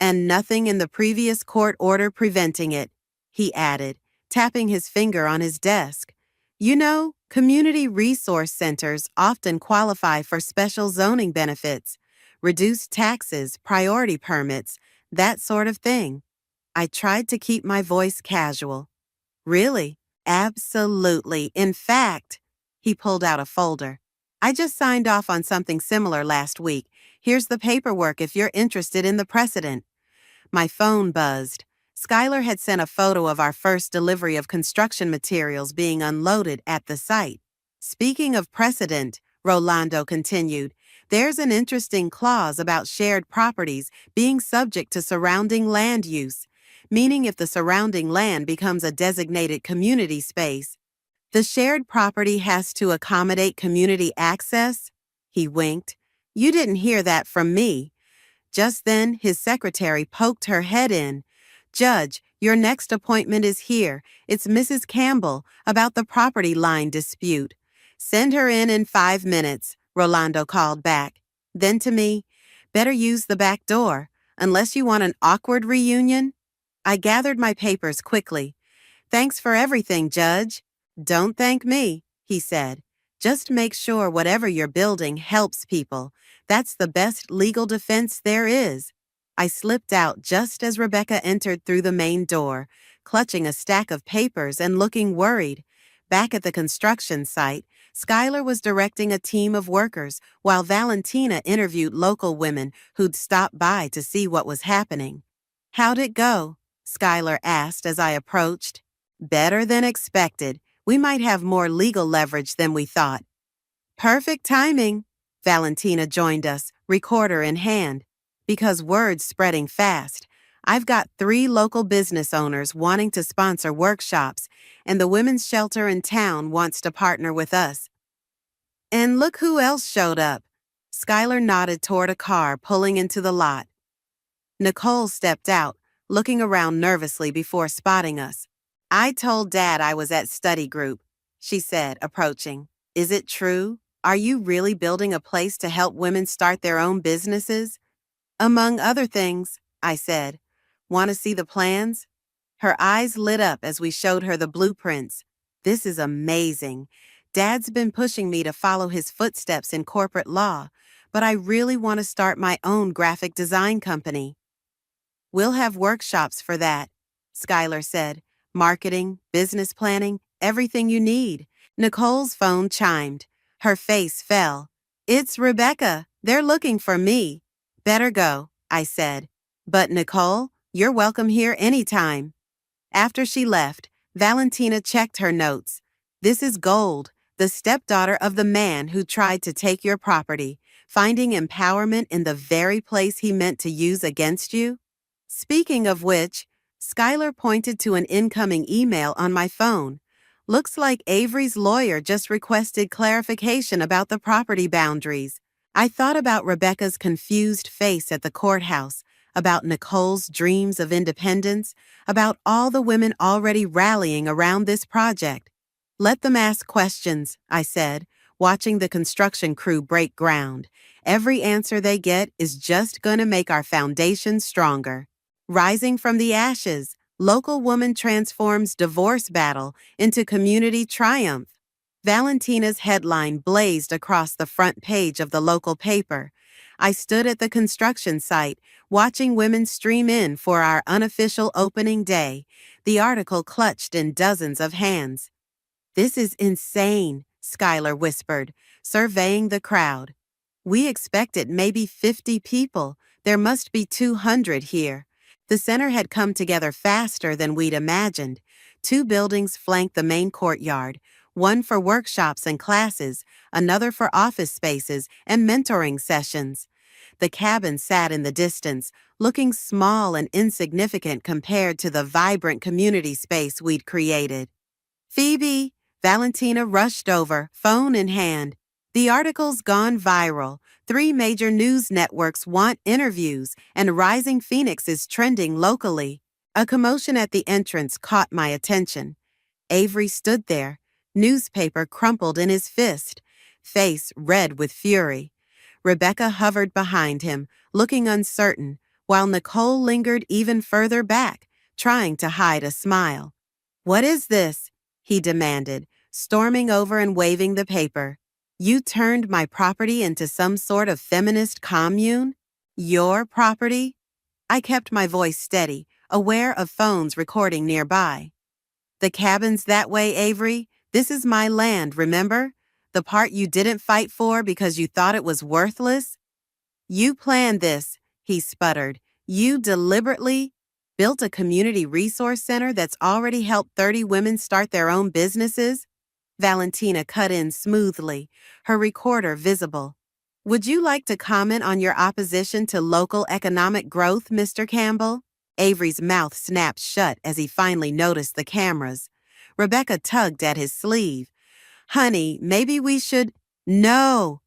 C: And nothing in the previous court order preventing it, he added, tapping his finger on his desk. You know, community resource centers often qualify for special zoning benefits, reduced taxes, priority permits, that sort of thing. I tried to keep my voice casual. Really? Absolutely. In fact, he pulled out a folder. I just signed off on something similar last week. Here's the paperwork if you're interested in the precedent. My phone buzzed. Skylar had sent a photo of our first delivery of construction materials being unloaded at the site. Speaking of precedent, Rolando continued, there's an interesting clause about shared properties being subject to surrounding land use, meaning if the surrounding land becomes a designated community space, the shared property has to accommodate community access? He winked. You didn't hear that from me. Just then, his secretary poked her head in. Judge, your next appointment is here. It's Mrs. Campbell about the property line dispute. Send her in 5 minutes, Rolando called back. Then to me, better use the back door, unless you want an awkward reunion. I gathered my papers quickly. Thanks for everything, Judge. Don't thank me, he said. Just make sure whatever you're building helps people. That's the best legal defense there is. I slipped out just as Rebecca entered through the main door, clutching a stack of papers and looking worried. Back at the construction site, Skylar was directing a team of workers, while Valentina interviewed local women who'd stopped by to see what was happening. "How'd it go?" Skylar asked as I approached. "Better than expected. We might have more legal leverage than we thought." "Perfect timing." Valentina joined us, recorder in hand. "Because word's spreading fast. I've got 3 local business owners wanting to sponsor workshops, and the women's shelter in town wants to partner with us." "And look who else showed up." Skylar nodded toward a car pulling into the lot. Nicole stepped out, looking around nervously before spotting us. "I told Dad I was at study group," she said, approaching. "Is it true? Are you really building a place to help women start their own businesses?" "Among other things," I said. "Want to see the plans?" Her eyes lit up as we showed her the blueprints. "This is amazing. Dad's been pushing me to follow his footsteps in corporate law, but I really want to start my own graphic design company." "We'll have workshops for that," Skylar said. "Marketing, business planning, everything you need." Nicole's phone chimed. Her face fell. "It's Rebecca. They're looking for me." "Better go," I said. "But Nicole, you're welcome here anytime." After she left, Valentina checked her notes. "This is Gold, the stepdaughter of the man who tried to take your property, finding empowerment in the very place he meant to use against you." Speaking of which, Skylar pointed to an incoming email on my phone. "Looks like Avery's lawyer just requested clarification about the property boundaries." I thought about Rebecca's confused face at the courthouse, about Nicole's dreams of independence, about all the women already rallying around this project. "Let them ask questions," I said, watching the construction crew break ground. "Every answer they get is just going to make our foundation stronger." Rising from the ashes, local woman transforms divorce battle into community triumph. Valentina's headline blazed across the front page of the local paper. I stood at the construction site, watching women stream in for our unofficial opening day, the article clutched in dozens of hands. "This is insane," Skylar whispered, surveying the crowd. "We expected maybe 50 people. There must be 200 here." The center had come together faster than we'd imagined. 2 buildings flanked the main courtyard, one for workshops and classes, another for office spaces and mentoring sessions. The cabin sat in the distance, looking small and insignificant compared to the vibrant community space we'd created. "Phoebe," Valentina rushed over, phone in hand. "The article's gone viral. 3 major news networks want interviews, and Rising Phoenix is trending locally." A commotion at the entrance caught my attention. Avery stood there, newspaper crumpled in his fist, face red with fury. Rebecca hovered behind him, looking uncertain, while Nicole lingered even further back, trying to hide a smile. "What is this?" he demanded, storming over and waving the paper. "You turned my property into some sort of feminist commune? Your property?" I kept my voice steady, aware of phones recording nearby. "The cabin's that way, Avery. This is my land, remember? The part you didn't fight for because you thought it was worthless?" "You planned this," he sputtered. "You deliberately built a community resource center that's already helped 30 women start their own businesses?" Valentina cut in smoothly, her recorder visible. "Would you like to comment on your opposition to local economic growth, Mr. Campbell?" Avery's mouth snapped shut as he finally noticed the cameras. Rebecca tugged at his sleeve. "Honey, maybe we should—" "No!"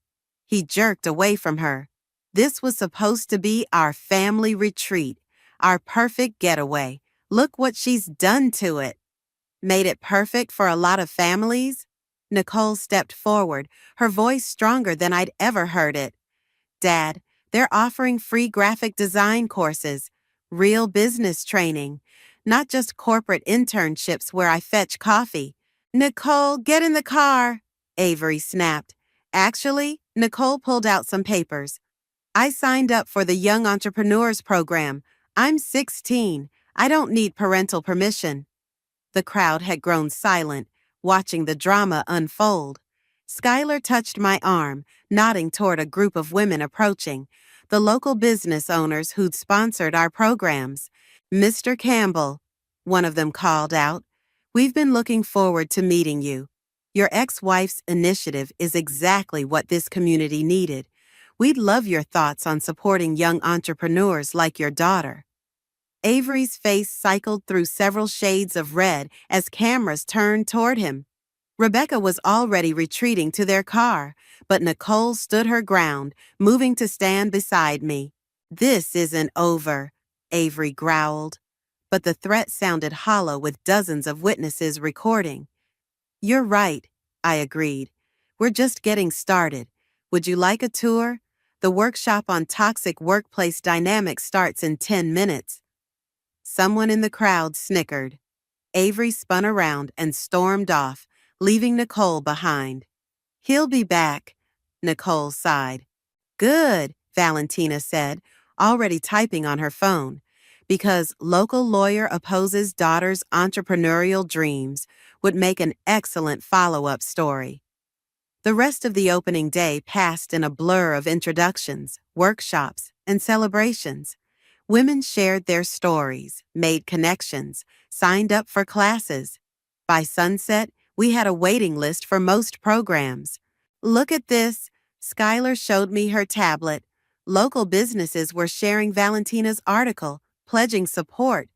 C: He jerked away from her. "This was supposed to be our family retreat, our perfect getaway. Look what she's done to it." "Made it perfect for a lot of families?" Nicole stepped forward, her voice stronger than I'd ever heard it. "Dad, they're offering free graphic design courses, real business training, not just corporate internships where I fetch coffee." "Nicole, get in the car," Avery snapped. Actually, Nicole pulled out some papers. "I signed up for the Young Entrepreneurs Program. I'm 16. I don't need parental permission." The crowd had grown silent, watching the drama unfold. Skylar touched my arm, nodding toward a group of women approaching, the local business owners who'd sponsored our programs. Mr. Campbell, one of them called out, we've been looking forward to meeting you. Your ex-wife's initiative is exactly what this community needed. We'd love your thoughts on supporting young entrepreneurs like your daughter. Avery's face cycled through several shades of red as cameras turned toward him. Rebecca was already retreating to their car, but Nicole stood her ground, moving to stand beside me. This isn't over, Avery growled, but the threat sounded hollow with dozens of witnesses recording. You're right, I agreed. We're just getting started. Would you like a tour? The workshop on toxic workplace dynamics starts in 10 minutes. Someone in the crowd snickered. Avery spun around and stormed off, leaving Nicole behind. He'll be back, Nicole sighed. Good, Valentina said, already typing on her phone, because local lawyer opposes daughter's entrepreneurial dreams would make an excellent follow-up story. The rest of the opening day passed in a blur of introductions, workshops, and celebrations. Women shared their stories, made connections, signed up for classes. By sunset, we had a waiting list for most programs. Look at this, Skylar showed me her tablet. Local businesses were sharing Valentina's article, pledging support.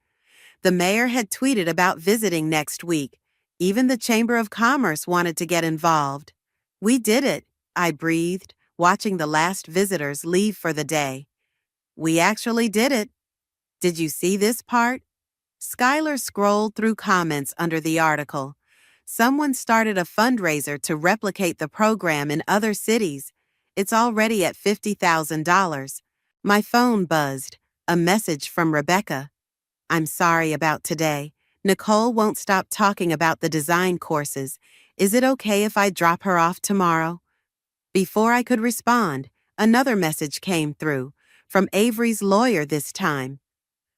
C: The mayor had tweeted about visiting next week. Even the Chamber of Commerce wanted to get involved. We did it, I breathed, watching the last visitors leave for the day. We actually did it. Did you see this part? Skylar scrolled through comments under the article. Someone started a fundraiser to replicate the program in other cities. It's already at $50,000. My phone buzzed. A message from Rebecca. I'm sorry about today. Nicole won't stop talking about the design courses. Is it okay if I drop her off tomorrow? Before I could respond, another message came through, from Avery's lawyer this time.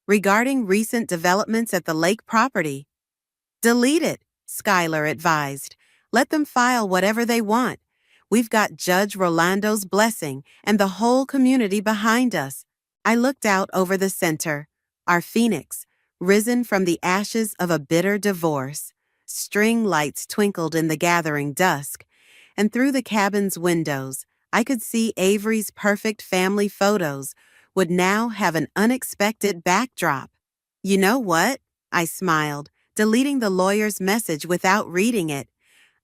C: Regarding recent developments at the lake property. Delete it, Skylar advised. Let them file whatever they want. We've got Judge Rolando's blessing and the whole community behind us. I looked out over the center, our phoenix, risen from the ashes of a bitter divorce. String lights twinkled in the gathering dusk, and through the cabin's windows, I could see Avery's perfect family photos would now have an unexpected backdrop. You know what? I smiled, deleting the lawyer's message without reading it.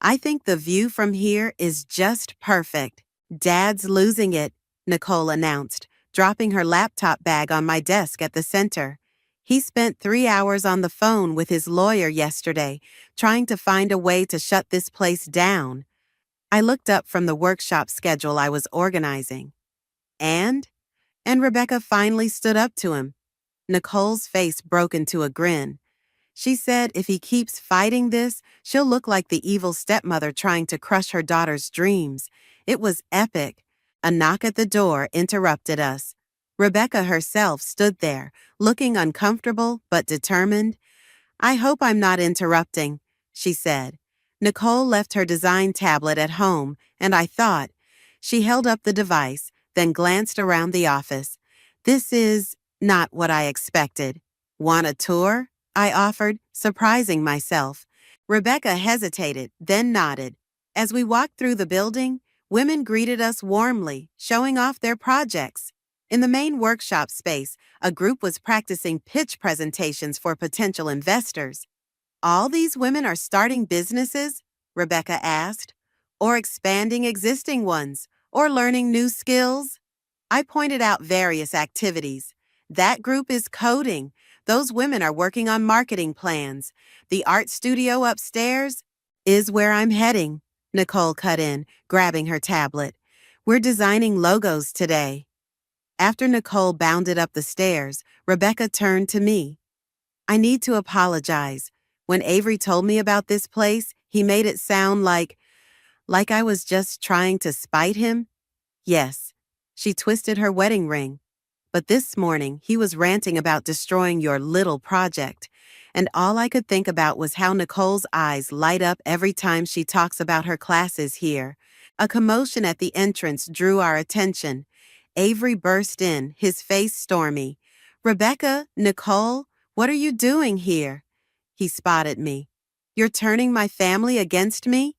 C: I think the view from here is just perfect. Dad's losing it, Nicole announced, dropping her laptop bag on my desk at the center. He spent 3 hours on the phone with his lawyer yesterday, trying to find a way to shut this place down. I looked up from the workshop schedule I was organizing. And Rebecca finally stood up to him. Nicole's face broke into a grin. She said if he keeps fighting this, she'll look like the evil stepmother trying to crush her daughter's dreams. It was epic. A knock at the door interrupted us. Rebecca herself stood there, looking uncomfortable but determined. I hope I'm not interrupting, she said. Nicole left her design tablet at home, and I thought. She held up the device, then glanced around the office. This is not what I expected. Want a tour? I offered, surprising myself. Rebecca hesitated, then nodded. As we walked through the building, women greeted us warmly, showing off their projects. In the main workshop space, a group was practicing pitch presentations for potential investors. All these women are starting businesses? Rebecca asked. Or expanding existing ones, or learning new skills? I pointed out various activities. That group is coding. Those women are working on marketing plans. The art studio upstairs is where I'm heading, Nicole cut in, grabbing her tablet. We're designing logos today. After Nicole bounded up the stairs, Rebecca turned to me. I need to apologize. When Avery told me about this place, he made it sound like I was just trying to spite him. Yes, she twisted her wedding ring. But this morning, he was ranting about destroying your little project. and all I could think about was how Nicole's eyes light up every time she talks about her classes here. A commotion at the entrance drew our attention. Avery burst in, his face stormy. "Rebecca, Nicole, what are you doing here?" He spotted me. "You're turning my family against me?"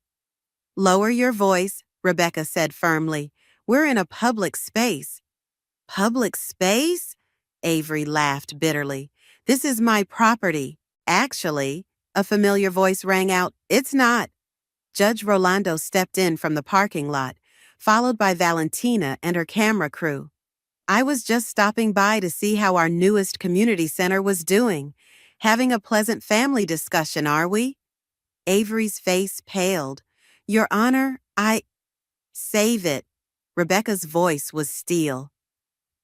C: "Lower your voice," Rebecca said firmly. "We're in a public space." "Public space?" Avery laughed bitterly. "This is my property." "Actually," a familiar voice rang out, "it's not." Judge Rolando stepped in from the parking lot, followed by Valentina and her camera crew. "I was just stopping by to see how our newest community center was doing. Having a pleasant family discussion, are we?" Avery's face paled. "Your Honor, Save it." Rebecca's voice was steel.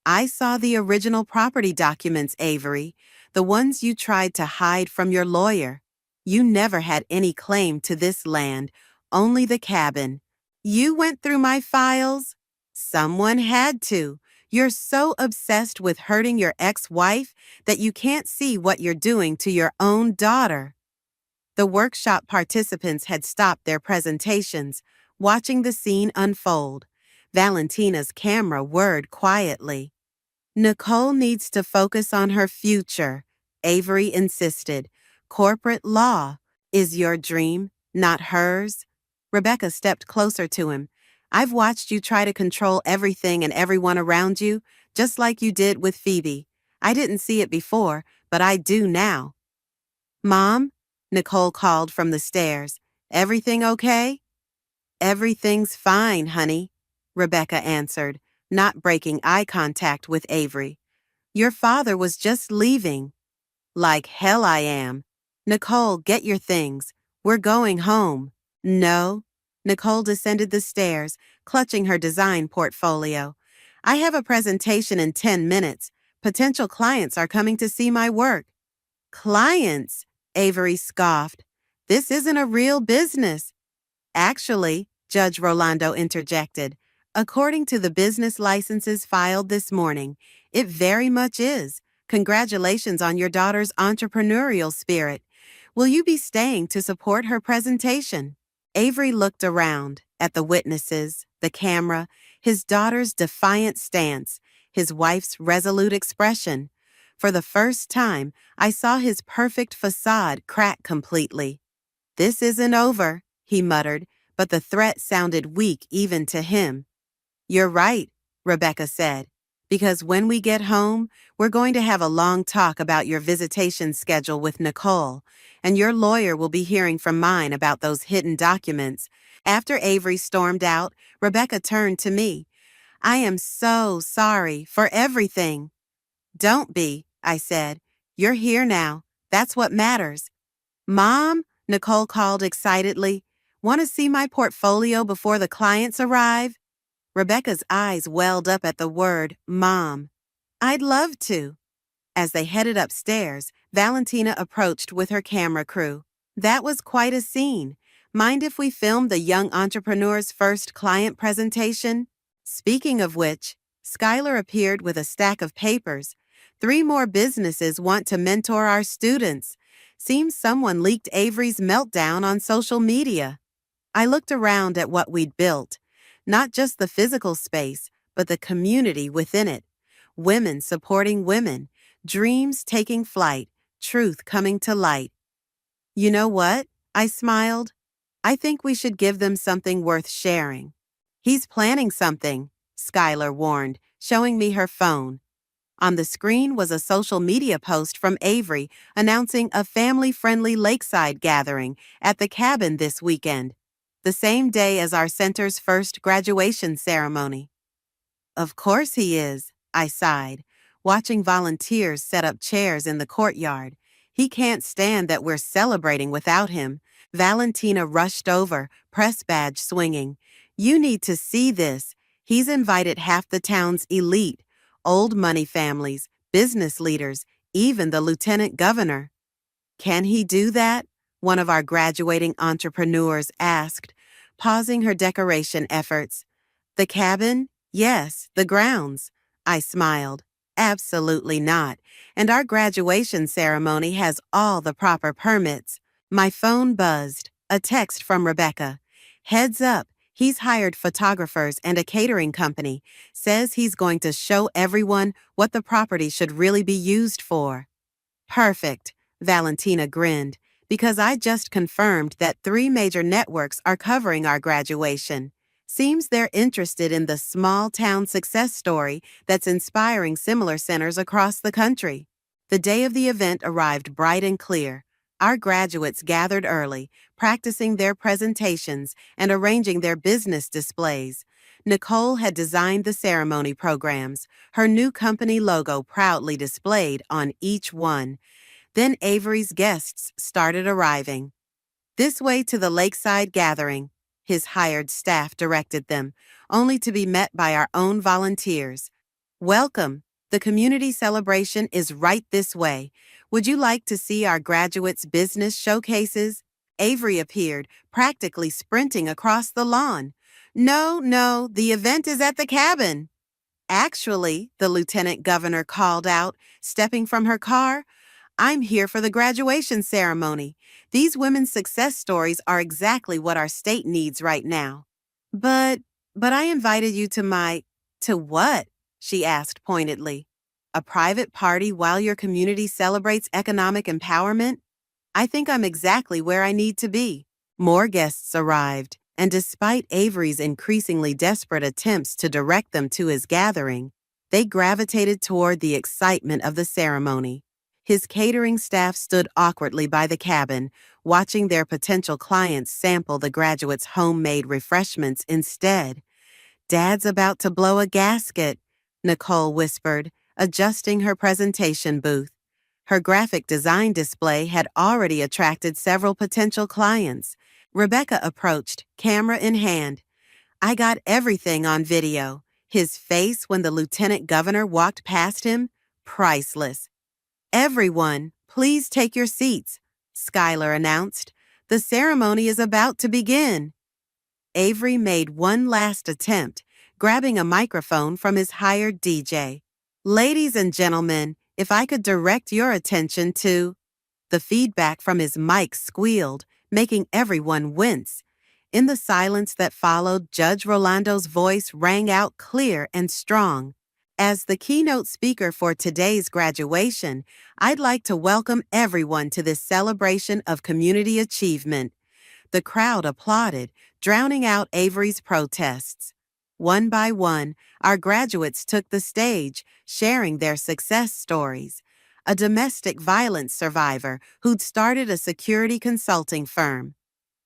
C: "I saw the original property documents, Avery, the ones you tried to hide from your lawyer. You never had any claim to this land, only the cabin. You went through my files? Someone had to. You're so obsessed with hurting your ex-wife that you can't see what you're doing to your own daughter." The workshop participants had stopped their presentations, watching the scene unfold. Valentina's camera whirred quietly. "Nicole needs to focus on her future," Avery insisted. "Corporate law is your dream, not hers." Rebecca stepped closer to him. "I've watched you try to control everything and everyone around you, just like you did with Phoebe. I didn't see it before, but I do now." "Mom?" Nicole called from the stairs. "Everything okay?" "Everything's fine, honey," Rebecca answered, not breaking eye contact with Avery. "Your father was just leaving." "Like hell I am." "Nicole, get your things. We're going home." "No." Nicole descended the stairs, clutching her design portfolio. "I have a presentation in 10 minutes. Potential clients are coming to see my work." "Clients?" Avery scoffed. "This isn't a real business." "Actually," Judge Rolando interjected, "according to the business licenses filed this morning, it very much is. Congratulations on your daughter's entrepreneurial spirit. Will you be staying to support her presentation?" Avery looked around at the witnesses, the camera, his daughter's defiant stance, his wife's resolute expression. For the first time, I saw his perfect facade crack completely. "This isn't over," he muttered, but the threat sounded weak even to him. "You're right," Rebecca said, "because when we get home, we're going to have a long talk about your visitation schedule with Nicole, and your lawyer will be hearing from mine about those hidden documents." After Avery stormed out, Rebecca turned to me. "I am so sorry for everything." "Don't be," I said. "You're here now. That's what matters." "Mom," Nicole called excitedly, "want to see my portfolio before the clients arrive?" Rebecca's eyes welled up at the word, Mom. "I'd love to." As they headed upstairs, Valentina approached with her camera crew. "That was quite a scene. Mind if we filmed the young entrepreneur's first client presentation?" Speaking of which, Skylar appeared with a stack of papers. "3 more businesses want to mentor our students. Seems someone leaked Avery's meltdown on social media." I looked around at what we'd built. Not just the physical space, but the community within it. Women supporting women, dreams taking flight, truth coming to light. "You know what?" I smiled. "I think we should give them something worth sharing." "He's planning something," Skylar warned, showing me her phone. On the screen was a social media post from Avery announcing a family-friendly lakeside gathering at the cabin this weekend, the same day as our center's first graduation ceremony. "Of course he is," I sighed, watching volunteers set up chairs in the courtyard. "He can't stand that we're celebrating without him." Valentina rushed over, press badge swinging. "You need to see this. He's invited half the town's elite, old money families, business leaders, even the lieutenant governor." "Can he do that?" one of our graduating entrepreneurs asked, pausing her decoration efforts. "The cabin? Yes, the grounds." I smiled. Absolutely not. And our graduation ceremony has all the proper permits. My phone buzzed. A text from Rebecca. Heads up, he's hired photographers and a catering company. Says he's going to show everyone what the property should really be used for. Perfect, Valentina grinned, because I just confirmed that 3 major networks are covering our graduation. Seems they're interested in the small town success story that's inspiring similar centers across the country. The day of the event arrived bright and clear. Our graduates gathered early, practicing their presentations and arranging their business displays. Nicole had designed the ceremony programs, her new company logo proudly displayed on each one. Then Avery's guests started arriving. This way to the lakeside gathering, his hired staff directed them, only to be met by our own volunteers. Welcome. The community celebration is right this way. Would you like to see our graduates' business showcases? Avery appeared, practically sprinting across the lawn. No, the event is at the cabin. Actually, the lieutenant governor called out, stepping from her car, I'm here for the graduation ceremony. These women's success stories are exactly what our state needs right now. But I invited you to what? She asked pointedly. A private party while your community celebrates economic empowerment? I think I'm exactly where I need to be. More guests arrived, and despite Avery's increasingly desperate attempts to direct them to his gathering, they gravitated toward the excitement of the ceremony. His catering staff stood awkwardly by the cabin, watching their potential clients sample the graduates' homemade refreshments instead. Dad's about to blow a gasket, Nicole whispered, adjusting her presentation booth. Her graphic design display had already attracted several potential clients. Rebecca approached, camera in hand. I got everything on video. His face when the lieutenant governor walked past him? Priceless. Everyone, please take your seats, Schuyler announced. The ceremony is about to begin. Avery made one last attempt, grabbing a microphone from his hired DJ. Ladies and gentlemen, if I could direct your attention to... The feedback from his mic squealed, making everyone wince. In the silence that followed, Judge Rolando's voice rang out clear and strong. As the keynote speaker for today's graduation, I'd like to welcome everyone to this celebration of community achievement. The crowd applauded, drowning out Avery's protests. One by one, our graduates took the stage, sharing their success stories. A domestic violence survivor who'd started a security consulting firm.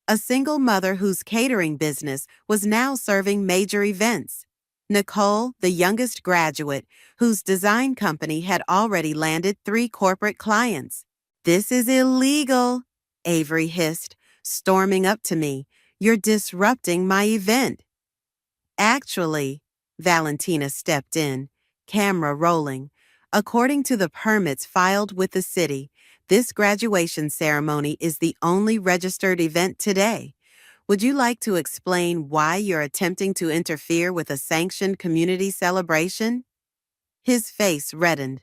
C: A single mother whose catering business was now serving major events. Nicole, the youngest graduate, whose design company had already landed 3 corporate clients. This is illegal, Avery hissed, storming up to me. You're disrupting my event. Actually, Valentina stepped in, camera rolling. According to the permits filed with the city, this graduation ceremony is the only registered event today. Would you like to explain why you're attempting to interfere with a sanctioned community celebration? His face reddened.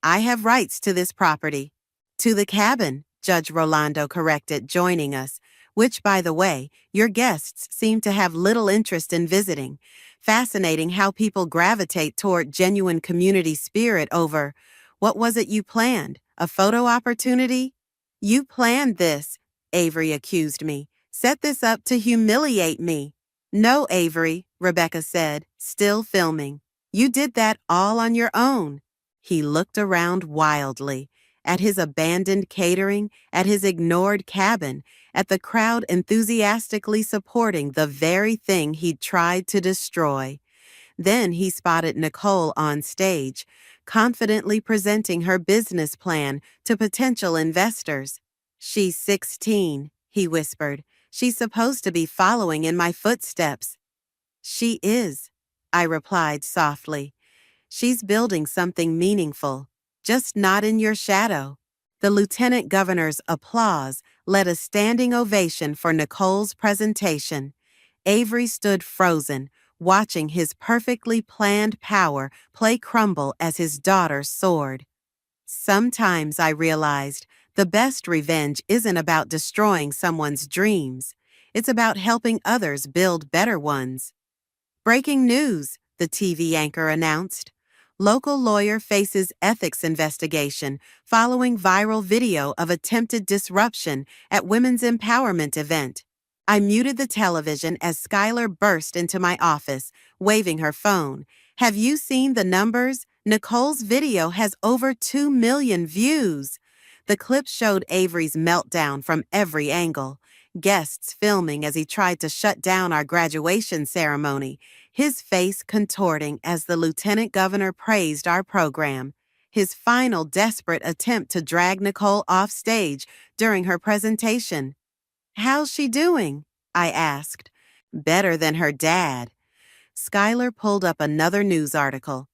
C: I have rights to this property. To the cabin, Judge Rolando corrected, joining us, which, by the way, your guests seem to have little interest in visiting. Fascinating how people gravitate toward genuine community spirit over, what was it you planned, a photo opportunity? You planned this, Avery accused me. Set this up to humiliate me. No, Avery, Rebecca said, still filming. You did that all on your own. He looked around wildly, at his abandoned catering, at his ignored cabin, at the crowd enthusiastically supporting the very thing he'd tried to destroy. Then he spotted Nicole on stage, confidently presenting her business plan to potential investors. She's 16, he whispered. She's supposed to be following in my footsteps. She is, I replied softly. She's building something meaningful, just not in your shadow. The lieutenant governor's applause led a standing ovation for Nicole's presentation. Avery stood frozen, watching his perfectly planned power play crumble as his daughter soared. Sometimes I realized the best revenge isn't about destroying someone's dreams. It's about helping others build better ones. Breaking news, the TV anchor announced. Local lawyer faces ethics investigation following viral video of attempted disruption at women's empowerment event. I muted the television as Skylar burst into my office, waving her phone. Have you seen the numbers? Nicole's video has over 2 million views. The clip showed Avery's meltdown from every angle. Guests filming as he tried to shut down our graduation ceremony, his face contorting as the lieutenant governor praised our program. His final desperate attempt to drag Nicole off stage during her presentation. "How's she doing?" I asked. "Better than her dad." Skylar pulled up another news article.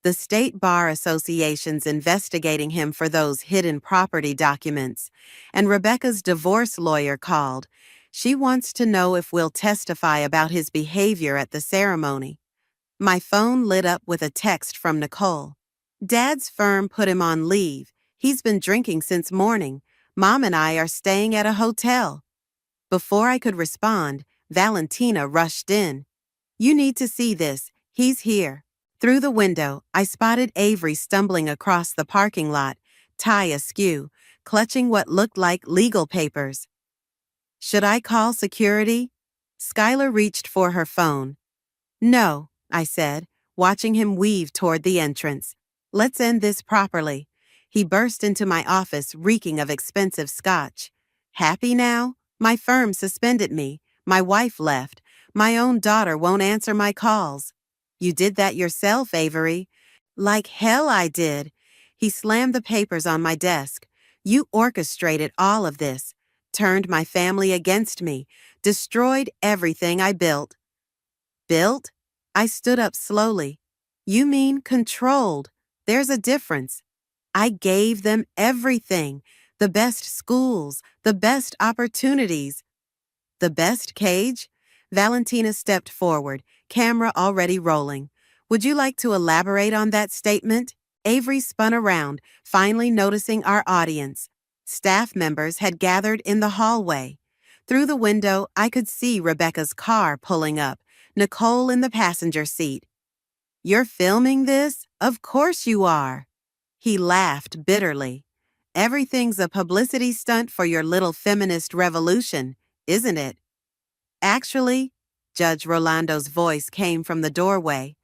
C: The State Bar Association's investigating him for those hidden property documents, and Rebecca's divorce lawyer called. She wants to know if we'll testify about his behavior at the ceremony. My phone lit up with a text from Nicole. "Dad's firm put him on leave. He's been drinking since morning. Mom and I are staying at a hotel." Before I could respond, Valentina rushed in. "You need to see this. He's here." Through the window, I spotted Avery stumbling across the parking lot, tie askew, clutching what looked like legal papers. "Should I call security?" Skylar reached for her phone. "No," I said, watching him weave toward the entrance. "Let's end this properly." He burst into my office, reeking of expensive scotch. "Happy now? My firm suspended me. My wife left. My own daughter won't answer my calls." "You did that yourself, Avery." "Like hell I did." He slammed the papers on my desk. "You orchestrated all of this, turned my family against me, destroyed everything I built." "Built?" I stood up slowly. "You mean controlled. There's a difference. I gave them everything, the best schools, the best opportunities." "The best cage?" Valentina stepped forward, camera already rolling. "Would you like to elaborate on that statement?" Avery spun around, finally noticing our audience. Staff members had gathered in the hallway. Through the window, I could see Rebecca's car pulling up, Nicole in the passenger seat. "You're filming this? Of course you are." He laughed bitterly. "Everything's a publicity stunt for your little feminist revolution, isn't it?" "Actually," Judge Rolando's voice came from the doorway,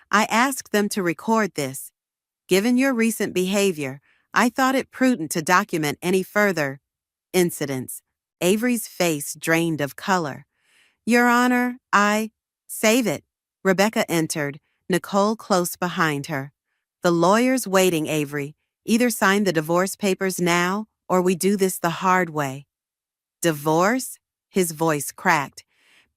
C: "I asked them to record this. Given your recent behavior, I thought it prudent to document any further incidents." Avery's face drained of color. "Your Honor, Save it." Rebecca entered, Nicole close behind her. "The lawyer's waiting, Avery. Either sign the divorce papers now, or we do this the hard way." "Divorce?" His voice cracked.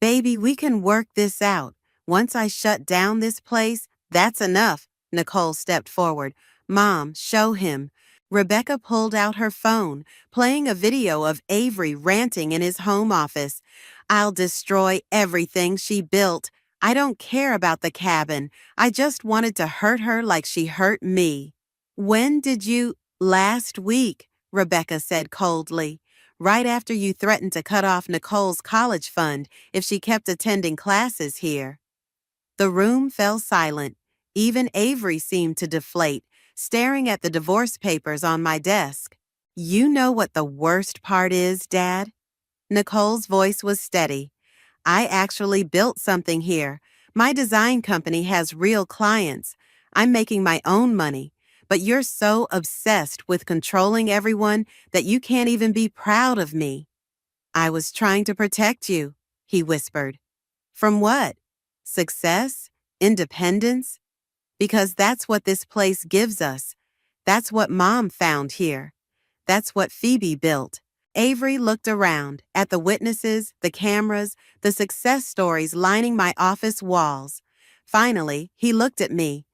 C: "Baby, we can work this out. Once I shut down this place, that's enough." Nicole stepped forward. "Mom, show him." Rebecca pulled out her phone, playing a video of Avery ranting in his home office. "I'll destroy everything she built. I don't care about the cabin. I just wanted to hurt her like she hurt me." "When did you—" "Last week," Rebecca said coldly. "Right after you threatened to cut off Nicole's college fund if she kept attending classes here." The room fell silent. Even Avery seemed to deflate, staring at the divorce papers on my desk. "You know what the worst part is, Dad?" Nicole's voice was steady. "I actually built something here. My design company has real clients. I'm making my own money. But you're so obsessed with controlling everyone that you can't even be proud of me." "I was trying to protect you," he whispered. "From what? Success? Independence? Because that's what this place gives us. That's what Mom found here. That's what Phoebe built." Avery looked around at the witnesses, the cameras, the success stories lining my office walls. Finally, he looked at me.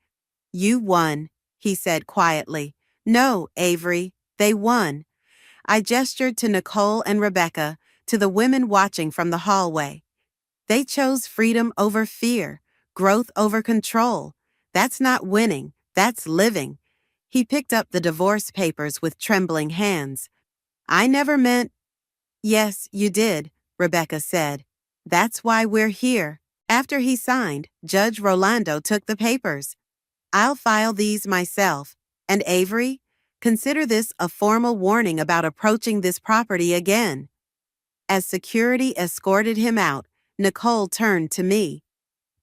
C: "You won," he said quietly. "No, Avery, they won." I gestured to Nicole and Rebecca, to the women watching from the hallway. They chose freedom over fear, growth over control. That's not winning, that's living. He picked up the divorce papers with trembling hands. I never meant— Yes, you did, Rebecca said. That's why we're here. After he signed, Judge Rolando took the papers. I'll file these myself. And Avery, consider this a formal warning about approaching this property again. As security escorted him out, Nicole turned to me.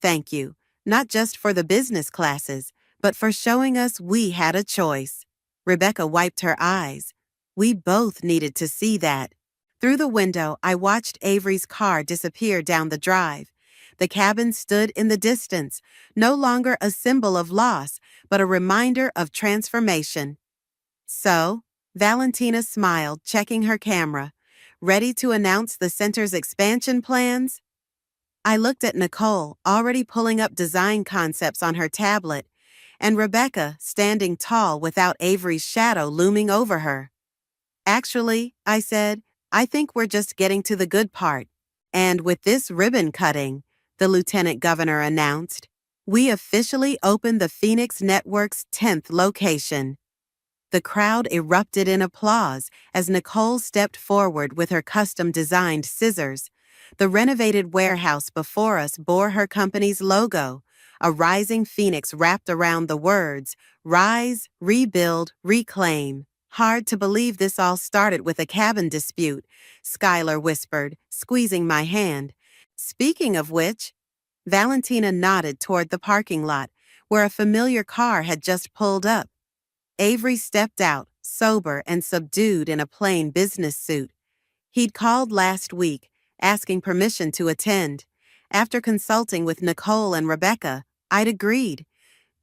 C: Thank you, not just for the business classes, but for showing us we had a choice. Rebecca wiped her eyes. We both needed to see that. Through the window, I watched Avery's car disappear down the drive. The cabin stood in the distance, no longer a symbol of loss, but a reminder of transformation. So, Valentina smiled, checking her camera. Ready to announce the center's expansion plans? I looked at Nicole, already pulling up design concepts on her tablet, and Rebecca, standing tall without Avery's shadow looming over her. Actually, I said, I think we're just getting to the good part. And with this ribbon cutting, the Lieutenant Governor announced, we officially opened the Phoenix Network's 10th location. The crowd erupted in applause as Nicole stepped forward with her custom-designed scissors. The renovated warehouse before us bore her company's logo, a rising phoenix wrapped around the words, Rise, Rebuild, Reclaim. Hard to believe this all started with a cabin dispute, Skylar whispered, squeezing my hand. Speaking of which, Valentina nodded toward the parking lot, where a familiar car had just pulled up. Avery stepped out, sober and subdued in a plain business suit. He'd called last week, asking permission to attend. After consulting with Nicole and Rebecca, I'd agreed.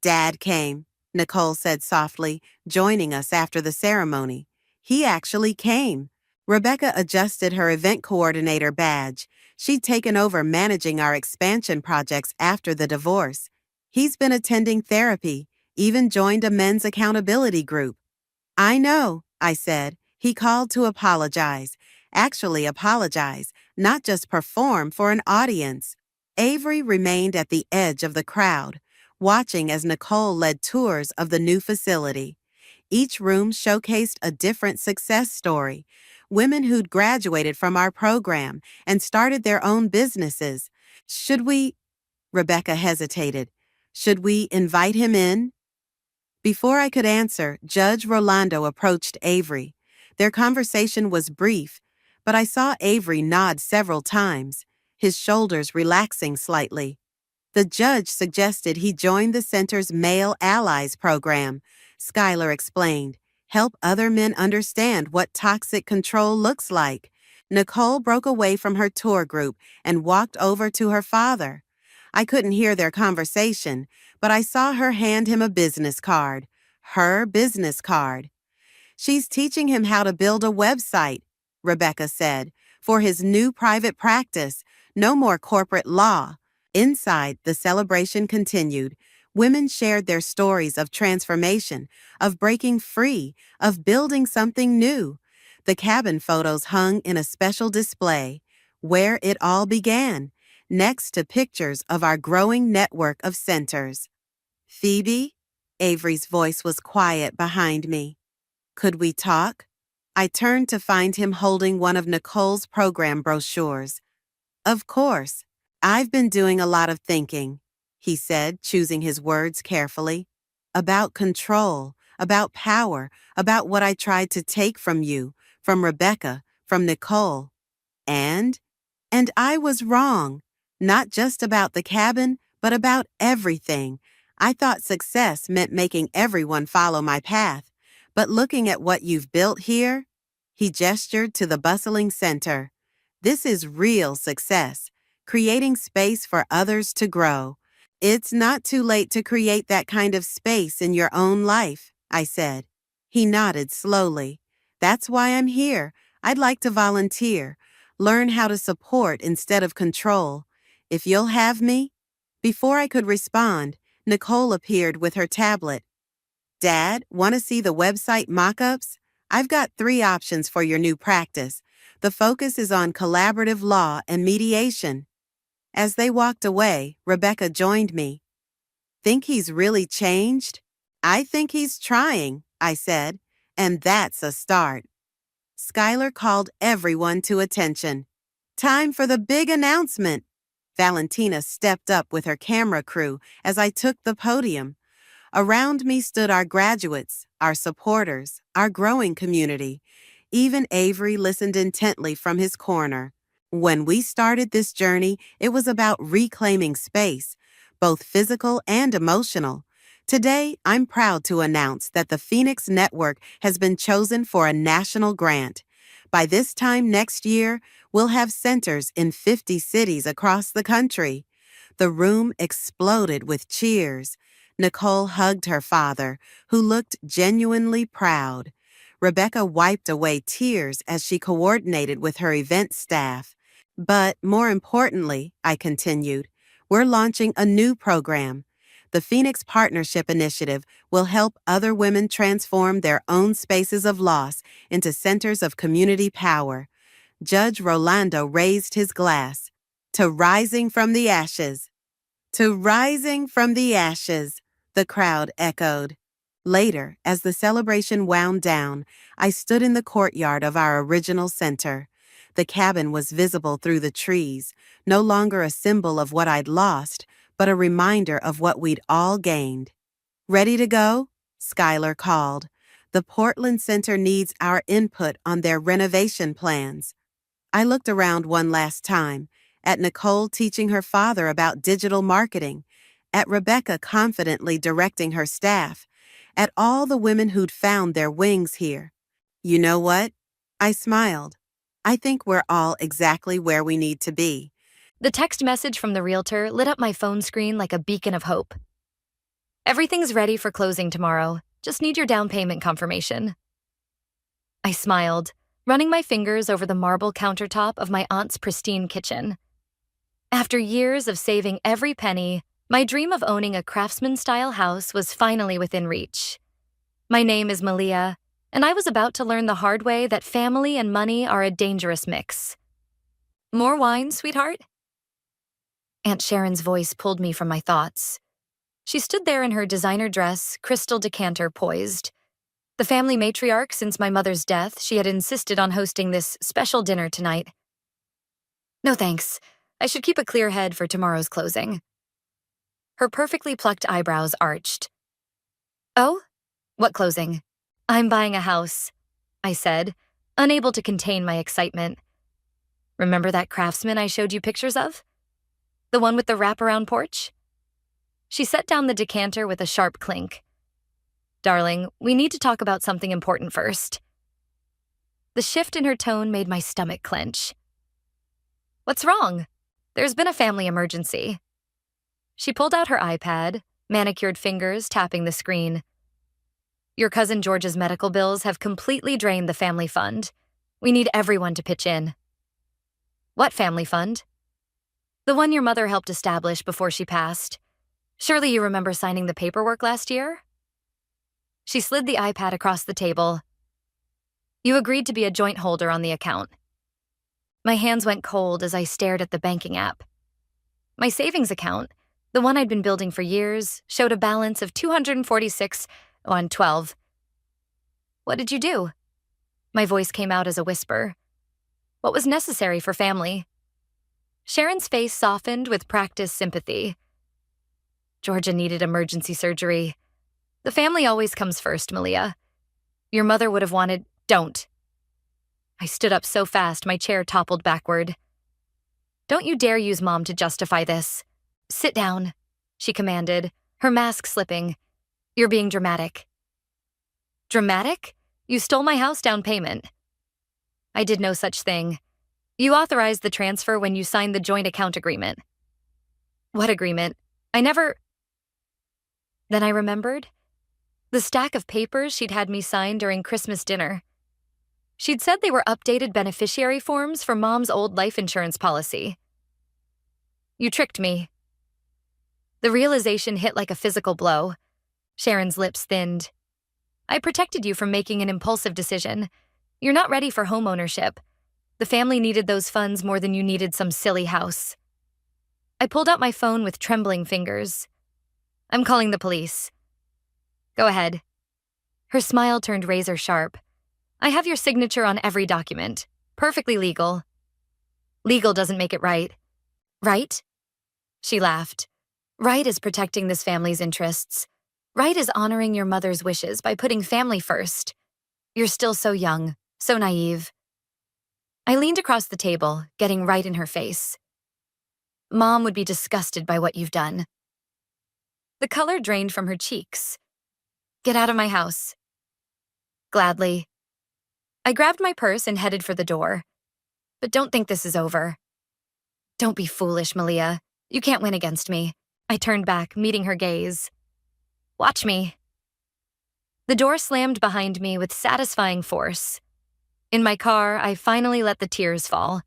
C: Dad came, Nicole said softly, joining us after the ceremony. He actually came. Rebecca adjusted her event coordinator badge. She'd taken over managing our expansion projects after the divorce. He's been attending therapy, even joined a men's accountability group. I know, I said. He called to apologize. Actually apologize, not just perform for an audience. Avery remained at the edge of the crowd, watching as Nicole led tours of the new facility. Each room showcased a different success story. Women who'd graduated from our program and started their own businesses. Should we— Rebecca hesitated. Should we invite him in? Before I could answer, Judge Rolando approached Avery. Their conversation was brief, but I saw Avery nod several times, his shoulders relaxing slightly. The judge suggested he join the center's Male Allies program, Skylar explained. Help other men understand what toxic control looks like. Nicole broke away from her tour group and walked over to her father. I couldn't hear their conversation, but I saw her hand him a business card. Her business card. She's teaching him how to build a website, Rebecca said, for his new private practice. No more corporate law. Inside, the celebration continued. Women shared their stories of transformation, of breaking free, of building something new. The cabin photos hung in a special display, where it all began, next to pictures of our growing network of centers. Phoebe? Avery's voice was quiet behind me. Could we talk? I turned to find him holding one of Nicole's program brochures. Of course. I've been doing a lot of thinking, he said, choosing his words carefully. About control, about power, about what I tried to take from you, from Rebecca, from Nicole. And I was wrong. Not just about the cabin, but about everything. I thought success meant making everyone follow my path. But looking at what you've built here, he gestured to the bustling center. This is real success, creating space for others to grow. It's not too late to create that kind of space in your own life, I said. He nodded slowly. That's why I'm here. I'd like to volunteer, learn how to support instead of control. If you'll have me? Before I could respond, Nicole appeared with her tablet. Dad, want to see the website mock-ups? I've got 3 options for your new practice. The focus is on collaborative law and mediation. As they walked away, Rebecca joined me. Think he's really changed? I think he's trying, I said, and that's a start. Skylar called everyone to attention. Time for the big announcement. Valentina stepped up with her camera crew as I took the podium. Around me stood our graduates, our supporters, our growing community. Even Avery listened intently from his corner. When we started this journey, it was about reclaiming space, both physical and emotional. Today, I'm proud to announce that the Phoenix Network has been chosen for a national grant. By this time next year, we'll have centers in 50 cities across the country. The room exploded with cheers. Nicole hugged her father, who looked genuinely proud. Rebecca wiped away tears as she coordinated with her event staff. But more importantly, I continued, we're launching a new program. The Phoenix Partnership Initiative will help other women transform their own spaces of loss into centers of community power. Judge Rolando raised his glass. To rising from the ashes. To rising from the ashes, the crowd echoed. Later, as the celebration wound down, I stood in the courtyard of our original center. The cabin was visible through the trees, no longer a symbol of what I'd lost, but a reminder of what we'd all gained. Ready to go? Skylar called. The Portland Center needs our input on their renovation plans. I looked around one last time, at Nicole teaching her father about digital marketing, at Rebecca confidently directing her staff, at all the women who'd found their wings here. You know what? I smiled. I think we're all exactly where we need to be.
D: The text message from the realtor lit up my phone screen like a beacon of hope. Everything's ready for closing tomorrow. Just need your down payment confirmation. I smiled, running my fingers over the marble countertop of my aunt's pristine kitchen. After years of saving every penny, my dream of owning a craftsman-style house was finally within reach. My name is Malia, and I was about to learn the hard way that family and money are a dangerous mix. More wine, sweetheart? Aunt Sharon's voice pulled me from my thoughts. She stood there in her designer dress, crystal decanter poised. The family matriarch since my mother's death, she had insisted on hosting this special dinner tonight. No thanks. I should keep a clear head for tomorrow's closing. Her perfectly plucked eyebrows arched. Oh? What closing? I'm buying a house, I said, unable to contain my excitement. Remember that craftsman I showed you pictures of? The one with the wraparound porch? She set down the decanter with a sharp clink. Darling, we need to talk about something important first. The shift in her tone made my stomach clench. What's wrong? There's been a family emergency. She pulled out her iPad, manicured fingers tapping the screen. Your cousin George's medical bills have completely drained the family fund. We need everyone to pitch in. What family fund? The one your mother helped establish before she passed. Surely you remember signing the paperwork last year? She slid the iPad across the table. You agreed to be a joint holder on the account. My hands went cold as I stared at the banking app. My savings account, the one I'd been building for years, showed a balance of $246 on 12. What did you do? My voice came out as a whisper. What was necessary for family? Sharon's face softened with practiced sympathy. Georgia needed emergency surgery. The family always comes first, Malia. Your mother would have wanted... Don't. I stood up so fast my chair toppled backward. Don't you dare use Mom to justify this. Sit down, she commanded, her mask slipping. You're being dramatic. Dramatic? You stole my house down payment. I did no such thing. You authorized the transfer when you signed the joint account agreement. What agreement? I never... Then I remembered. The stack of papers she'd had me sign during Christmas dinner. She'd said they were updated beneficiary forms for Mom's old life insurance policy. You tricked me. The realization hit like a physical blow. Sharon's lips thinned. I protected you from making an impulsive decision. You're not ready for home ownership. The family needed those funds more than you needed some silly house. I pulled out my phone with trembling fingers. I'm calling the police. Go ahead. Her smile turned razor sharp. I have your signature on every document. Perfectly legal. Legal doesn't make it right. Right? She laughed. Right is protecting this family's interests. Right is honoring your mother's wishes by putting family first. You're still so young, so naive. I leaned across the table, getting right in her face. Mom would be disgusted by what you've done. The color drained from her cheeks. Get out of my house. Gladly. I grabbed my purse and headed for the door. But don't think this is over. Don't be foolish, Malia. You can't win against me. I turned back, meeting her gaze. Watch me. The door slammed behind me with satisfying force. In my car, I finally let the tears fall.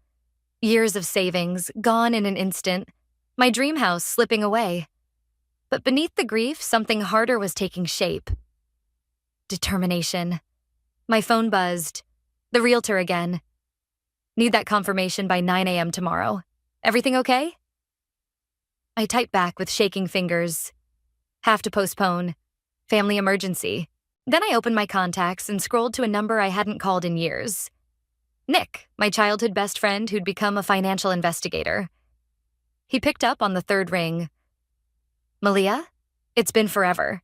D: Years of savings, gone in an instant. My dream house slipping away. But beneath the grief, something harder was taking shape. Determination. My phone buzzed. The realtor again. Need that confirmation by 9 a.m. tomorrow. Everything okay? I typed back with shaking fingers. Have to postpone. Family emergency. Then I opened my contacts and scrolled to a number I hadn't called in years. Nick, my childhood best friend who'd become a financial investigator. He picked up on the third ring. Malia? It's been forever.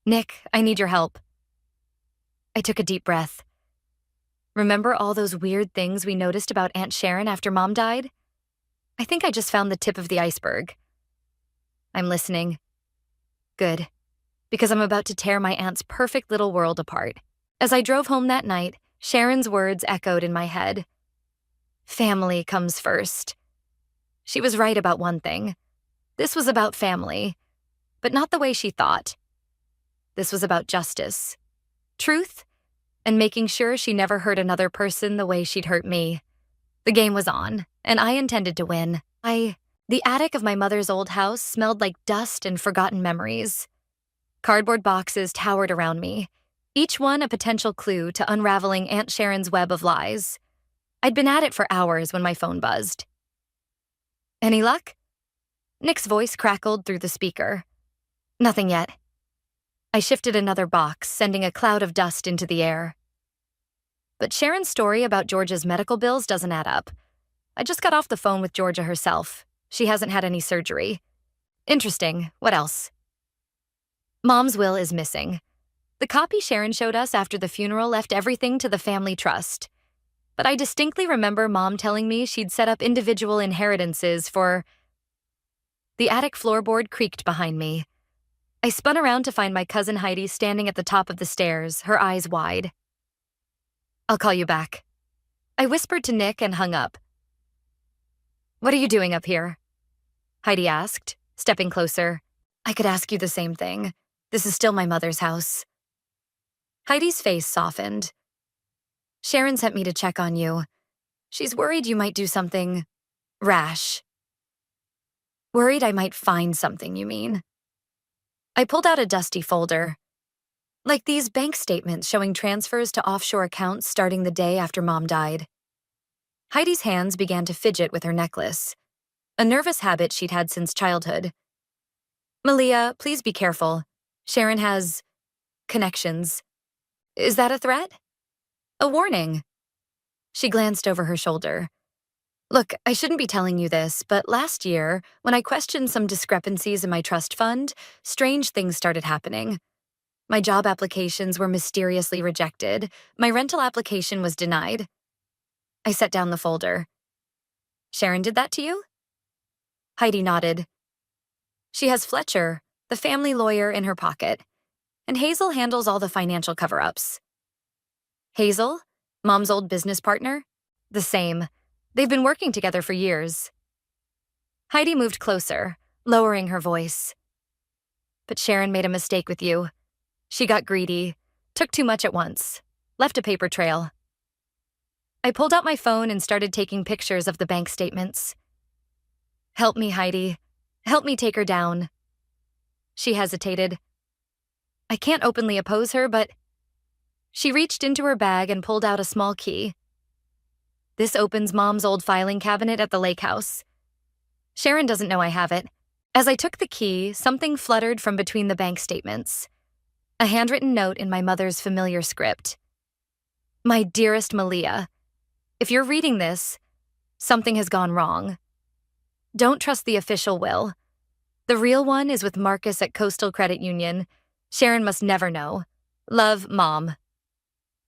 D: Nick, I need your help. I took a deep breath. Remember all those weird things we noticed about Aunt Sharon after Mom died? I think I just found the tip of the iceberg. I'm listening. Good. Because I'm about to tear my aunt's perfect little world apart. As I drove home that night, Sharon's words echoed in my head. Family comes first. She was right about one thing. This was about family, but not the way she thought. This was about justice, truth, and making sure she never hurt another person the way she'd hurt me. The game was on, and I intended to win. The attic of my mother's old house smelled like dust and forgotten memories. Cardboard boxes towered around me, each one a potential clue to unraveling Aunt Sharon's web of lies. I'd been at it for hours when my phone buzzed. Any luck? Nick's voice crackled through the speaker. Nothing yet. I shifted another box, sending a cloud of dust into the air. But Sharon's story about Georgia's medical bills doesn't add up. I just got off the phone with Georgia herself. She hasn't had any surgery. Interesting. What else? Mom's will is missing. The copy Sharon showed us after the funeral left everything to the family trust. But I distinctly remember Mom telling me she'd set up individual inheritances for... The attic floorboard creaked behind me. I spun around to find my cousin Heidi standing at the top of the stairs, her eyes wide. I'll call you back. I whispered to Nick and hung up. What are you doing up here? Heidi asked, stepping closer. I could ask you the same thing. This is still my mother's house. Heidi's face softened. Sharon sent me to check on you. She's worried you might do something rash. Worried I might find something, you mean? I pulled out a dusty folder. Like these bank statements showing transfers to offshore accounts starting the day after Mom died. Heidi's hands began to fidget with her necklace, a nervous habit she'd had since childhood. Malia, please be careful. Sharon has... connections. Is that a threat? A warning. She glanced over her shoulder. Look, I shouldn't be telling you this, but last year, when I questioned some discrepancies in my trust fund, strange things started happening. My job applications were mysteriously rejected. My rental application was denied. I set down the folder. Sharon did that to you? Heidi nodded. She has Fletcher, the family lawyer, in her pocket, and Hazel handles all the financial cover-ups. Hazel? Mom's old business partner? The same. They've been working together for years. Heidi moved closer, lowering her voice. But Sharon made a mistake with you. She got greedy, took too much at once, left a paper trail. I pulled out my phone and started taking pictures of the bank statements. Help me, Heidi. Help me take her down. She hesitated. I can't openly oppose her, but... She reached into her bag and pulled out a small key. This opens Mom's old filing cabinet at the lake house. Sharon doesn't know I have it. As I took the key, something fluttered from between the bank statements. A handwritten note in my mother's familiar script. My dearest Malia, if you're reading this, something has gone wrong. Don't trust the official will. The real one is with Marcus at Coastal Credit Union. Sharon must never know. Love, Mom.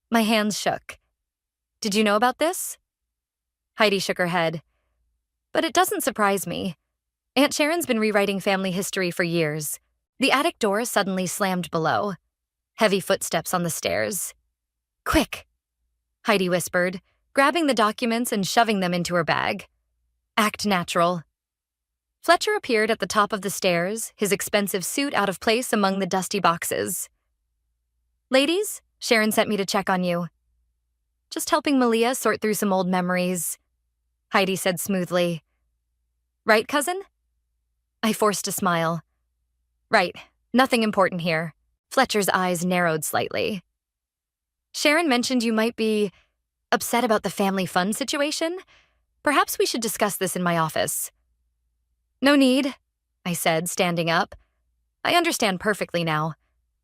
D: My hands shook. Did you know about this? Heidi shook her head. But it doesn't surprise me. Aunt Sharon's been rewriting family history for years. The attic door suddenly slammed below. Heavy footsteps on the stairs. Quick, Heidi whispered, grabbing the documents and shoving them into her bag. Act natural. Fletcher appeared at the top of the stairs, his expensive suit out of place among the dusty boxes. Ladies, Sharon sent me to check on you. Just helping Malia sort through some old memories, Heidi said smoothly. Right, cousin? I forced a smile. Right, nothing important here. Fletcher's eyes narrowed slightly. Sharon mentioned you might be upset about the family fund situation. Perhaps we should discuss this in my office. No need, I said, standing up. I understand perfectly now.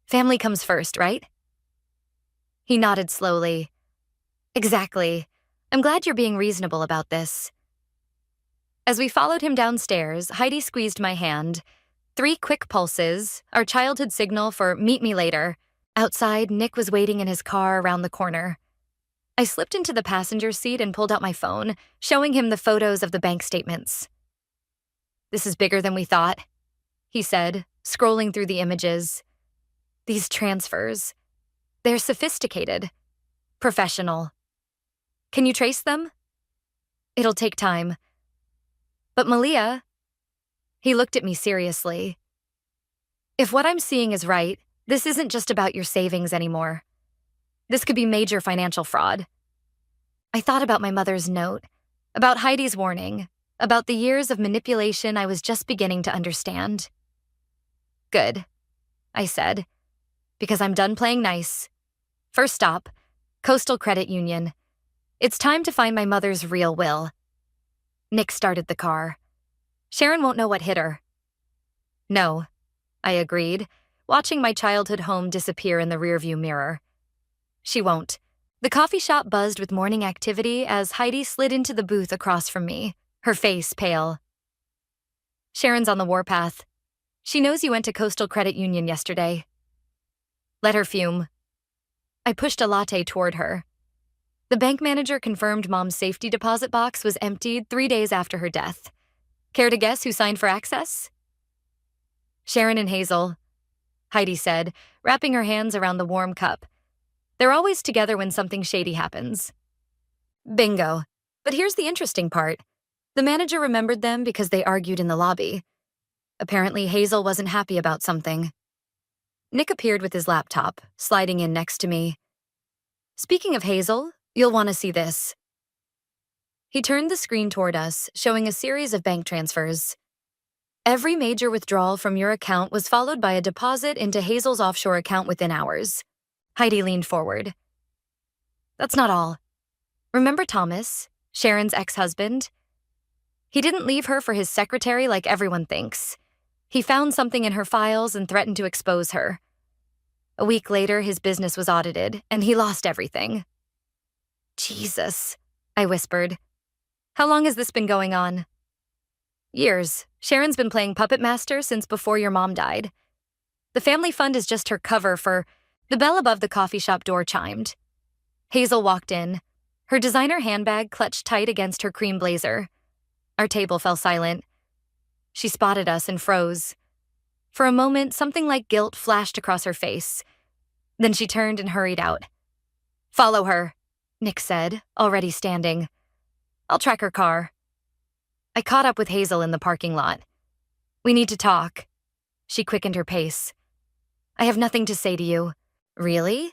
D: Family comes first, right? He nodded slowly. Exactly. I'm glad you're being reasonable about this. As we followed him downstairs, Heidi squeezed my hand. 3 quick pulses, our childhood signal for meet me later. Outside, Nick was waiting in his car around the corner. I slipped into the passenger seat and pulled out my phone, showing him the photos of the bank statements. This is bigger than we thought, he said, scrolling through the images. These transfers. They're sophisticated. Professional. Can you trace them? It'll take time. But Malia, he looked at me seriously. If what I'm seeing is right, this isn't just about your savings anymore. This could be major financial fraud. I thought about my mother's note, about Heidi's warning, about the years of manipulation I was just beginning to understand. Good, I said, because I'm done playing nice. First stop, Coastal Credit Union. It's time to find my mother's real will. Nick started the car. Sharon won't know what hit her. No, I agreed, watching my childhood home disappear in the rearview mirror. She won't. The coffee shop buzzed with morning activity as Heidi slid into the booth across from me, her face pale. Sharon's on the warpath. She knows you went to Coastal Credit Union yesterday. Let her fume. I pushed a latte toward her. The bank manager confirmed Mom's safety deposit box was emptied 3 days after her death. Care to guess who signed for access? Sharon and Hazel, Heidi said, wrapping her hands around the warm cup. They're always together when something shady happens. Bingo. But here's the interesting part. The manager remembered them because they argued in the lobby. Apparently, Hazel wasn't happy about something. Nick appeared with his laptop, sliding in next to me. Speaking of Hazel, you'll want to see this. He turned the screen toward us, showing a series of bank transfers. Every major withdrawal from your account was followed by a deposit into Hazel's offshore account within hours. Heidi leaned forward. That's not all. Remember Thomas, Sharon's ex-husband? He didn't leave her for his secretary like everyone thinks. He found something in her files and threatened to expose her. A week later, his business was audited, and he lost everything. Jesus, I whispered. How long has this been going on? Years. Sharon's been playing puppet master since before your mom died. The family fund is just her cover for... The bell above the coffee shop door chimed. Hazel walked in, her designer handbag clutched tight against her cream blazer. Our table fell silent. She spotted us and froze. For a moment, something like guilt flashed across her face. Then she turned and hurried out. Follow her, Nick said, already standing. I'll track her car. I caught up with Hazel in the parking lot. We need to talk. She quickened her pace. I have nothing to say to you. Really?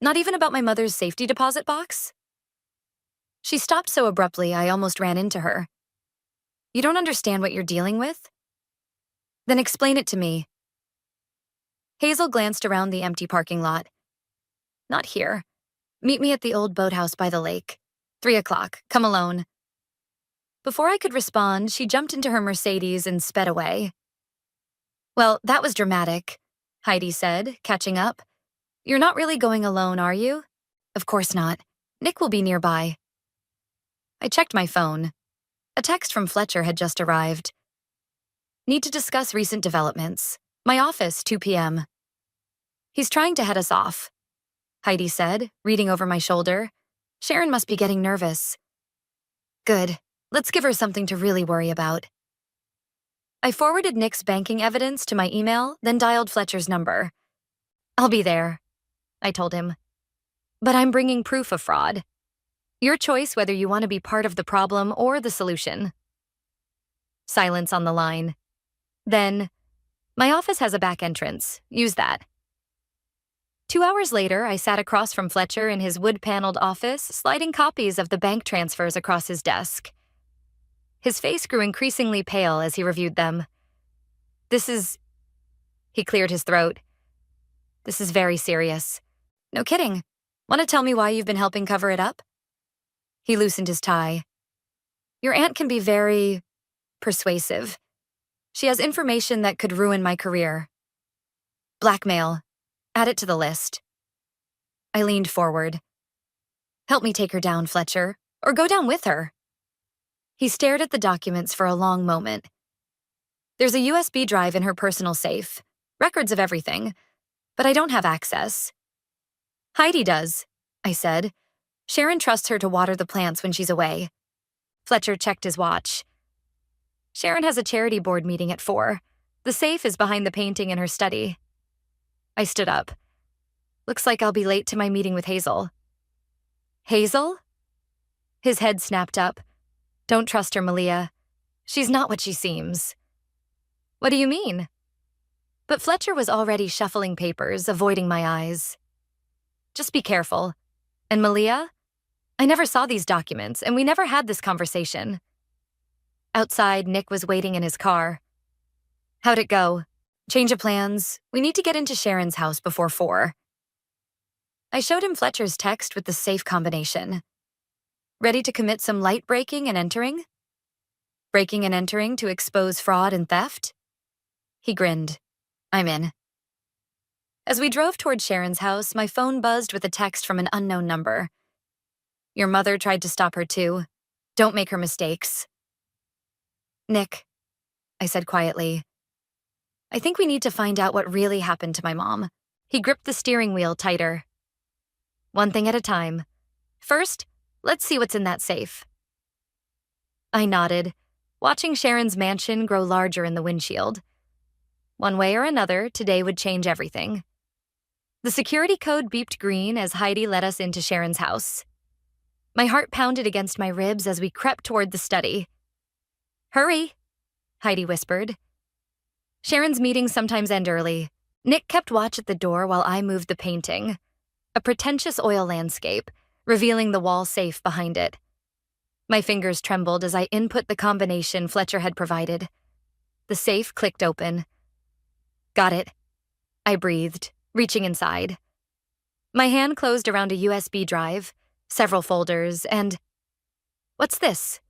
D: Not even about my mother's safety deposit box? She stopped so abruptly I almost ran into her. You don't understand what you're dealing with? Then explain it to me. Hazel glanced around the empty parking lot. Not here. Meet me at the old boathouse by the lake. 3 o'clock. Come alone. Before I could respond, she jumped into her Mercedes and sped away. "Well, that was dramatic," Heidi said, catching up. "You're not really going alone, are you?" "Of course not. Nick will be nearby." I checked my phone. A text from Fletcher had just arrived. "Need to discuss recent developments. My office, 2 p.m. "He's trying to head us off," Heidi said, reading over my shoulder. "Sharon must be getting nervous." "Good. Let's give her something to really worry about." I forwarded Nick's banking evidence to my email, then dialed Fletcher's number. "I'll be there," I told him. "But I'm bringing proof of fraud. Your choice whether you want to be part of the problem or the solution." Silence on the line. Then, "My office has a back entrance. Use that." 2 hours later, I sat across from Fletcher in his wood-paneled office, sliding copies of the bank transfers across his desk. His face grew increasingly pale as he reviewed them. "This is..." He cleared his throat. "This is very serious." "No kidding. Want to tell me why you've been helping cover it up?" He loosened his tie. "Your aunt can be very persuasive. She has information that could ruin my career." "Blackmail. Add it to the list." I leaned forward. "Help me take her down, Fletcher, or go down with her." He stared at the documents for a long moment. "There's a USB drive in her personal safe, records of everything, but I don't have access." "Heidi does," I said. "Sharon trusts her to water the plants when she's away." Fletcher checked his watch. "Sharon has a charity board meeting at 4. The safe is behind the painting in her study." I stood up. "Looks like I'll be late to my meeting with Hazel." "Hazel?" His head snapped up. "Don't trust her, Malia. She's not what she seems." "What do you mean?" But Fletcher was already shuffling papers, avoiding my eyes. "Just be careful. And Malia? I never saw these documents, and we never had this conversation." Outside, Nick was waiting in his car. "How'd it go?" "Change of plans. We need to get into Sharon's house before 4. I showed him Fletcher's text with the safe combination. "Ready to commit some light breaking and entering?" "Breaking and entering to expose fraud and theft?" He grinned. "I'm in." As we drove toward Sharon's house, my phone buzzed with a text from an unknown number. "Your mother tried to stop her too. Don't make her mistakes." "Nick," I said quietly, "I think we need to find out what really happened to my mom." He gripped the steering wheel tighter. "One thing at a time. First, let's see what's in that safe." I nodded, watching Sharon's mansion grow larger in the windshield. One way or another, today would change everything. The security code beeped green as Heidi led us into Sharon's house. My heart pounded against my ribs as we crept toward the study. "Hurry," Heidi whispered. Sharon's meetings sometimes end early. Nick kept watch at the door while I moved the painting. A pretentious oil landscape, revealing the wall safe behind it. My fingers trembled as I input the combination Fletcher had provided. The safe clicked open. "Got it," I breathed, reaching inside. My hand closed around a USB drive, several folders, and... What's this?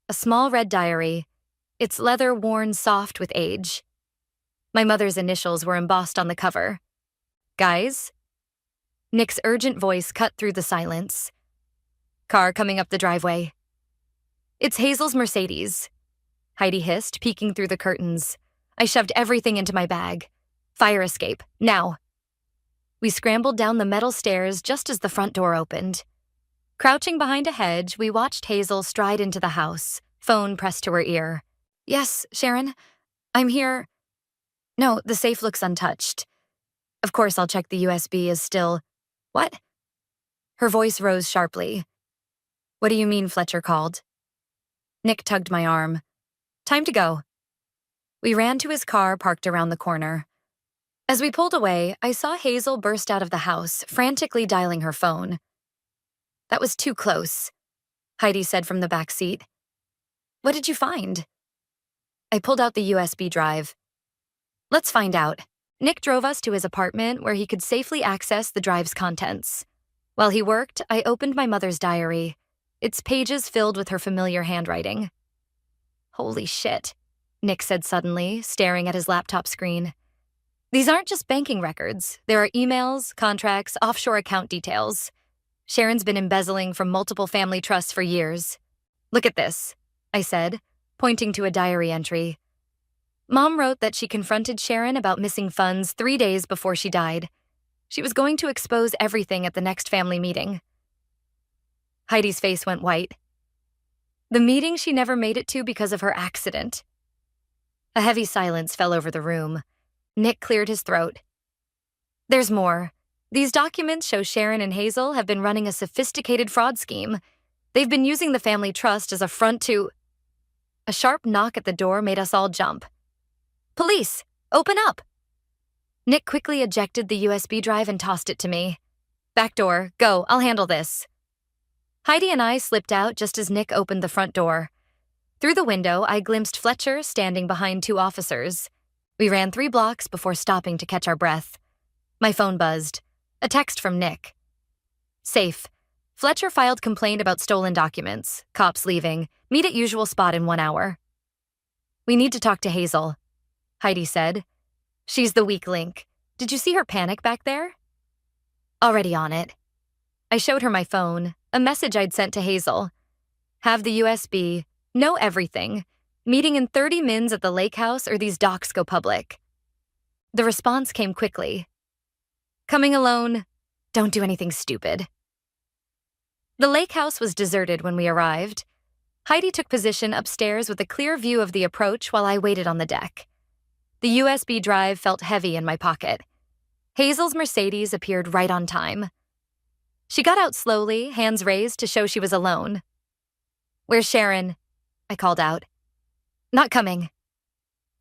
D: A small red diary, its leather worn soft with age. My mother's initials were embossed on the cover. "Guys?" Nick's urgent voice cut through the silence. Car coming up the driveway. "It's Hazel's Mercedes," Heidi hissed, peeking through the curtains. I shoved everything into my bag. "Fire escape, now." We scrambled down the metal stairs just as the front door opened. Crouching behind a hedge, we watched Hazel stride into the house, phone pressed to her ear. "Yes, Sharon? I'm here." "No, the safe looks untouched. Of course I'll check the USB is still..." "What?" Her voice rose sharply. "What do you mean Fletcher called?" Nick tugged my arm. "Time to go." We ran to his car parked around the corner. As we pulled away, I saw Hazel burst out of the house, frantically dialing her phone. "That was too close," Heidi said from the back seat. "What did you find?" I pulled out the USB drive. "Let's find out." Nick drove us to his apartment where he could safely access the drive's contents. While he worked, I opened my mother's diary. its pages filled with her familiar handwriting. "Holy shit," Nick said suddenly, staring at his laptop screen. "These aren't just banking records. There are emails, contracts, offshore account details. Sharon's been embezzling from multiple family trusts for years. Look at this," I said, pointing to a diary entry. Mom wrote that she confronted Sharon about missing funds 3 days before she died. She was going to expose everything at the next family meeting. Heidi's face went white. The meeting she never made it to because of her accident. A heavy silence fell over the room. Nick cleared his throat. "There's more. These documents show Sharon and Hazel have been running a sophisticated fraud scheme. They've been using the family trust as a front to..." A sharp knock at the door made us all jump. "Police! Open up!" Nick quickly ejected the USB drive and tossed it to me. "Back door, go, I'll handle this." Heidi and I slipped out just as Nick opened the front door. Through the window, I glimpsed Fletcher standing behind 2 officers. We ran 3 blocks before stopping to catch our breath. My phone buzzed. A text from Nick. "Safe. Fletcher filed complaint about stolen documents. Cops leaving. Meet at usual spot in 1 hour." "We need to talk to Hazel," Heidi said. "She's the weak link. Did you see her panic back there?" "Already on it." I showed her my phone, a message I'd sent to Hazel. "Have the USB. Know everything. Meeting in 30 mins at the lake house or these docs go public." The response came quickly. "Coming alone. Don't do anything stupid." The lake house was deserted when we arrived. Heidi took position upstairs with a clear view of the approach while I waited on the deck. The USB drive felt heavy in my pocket. Hazel's Mercedes appeared right on time. She got out slowly, hands raised to show she was alone. "Where's Sharon?" I called out. "Not coming."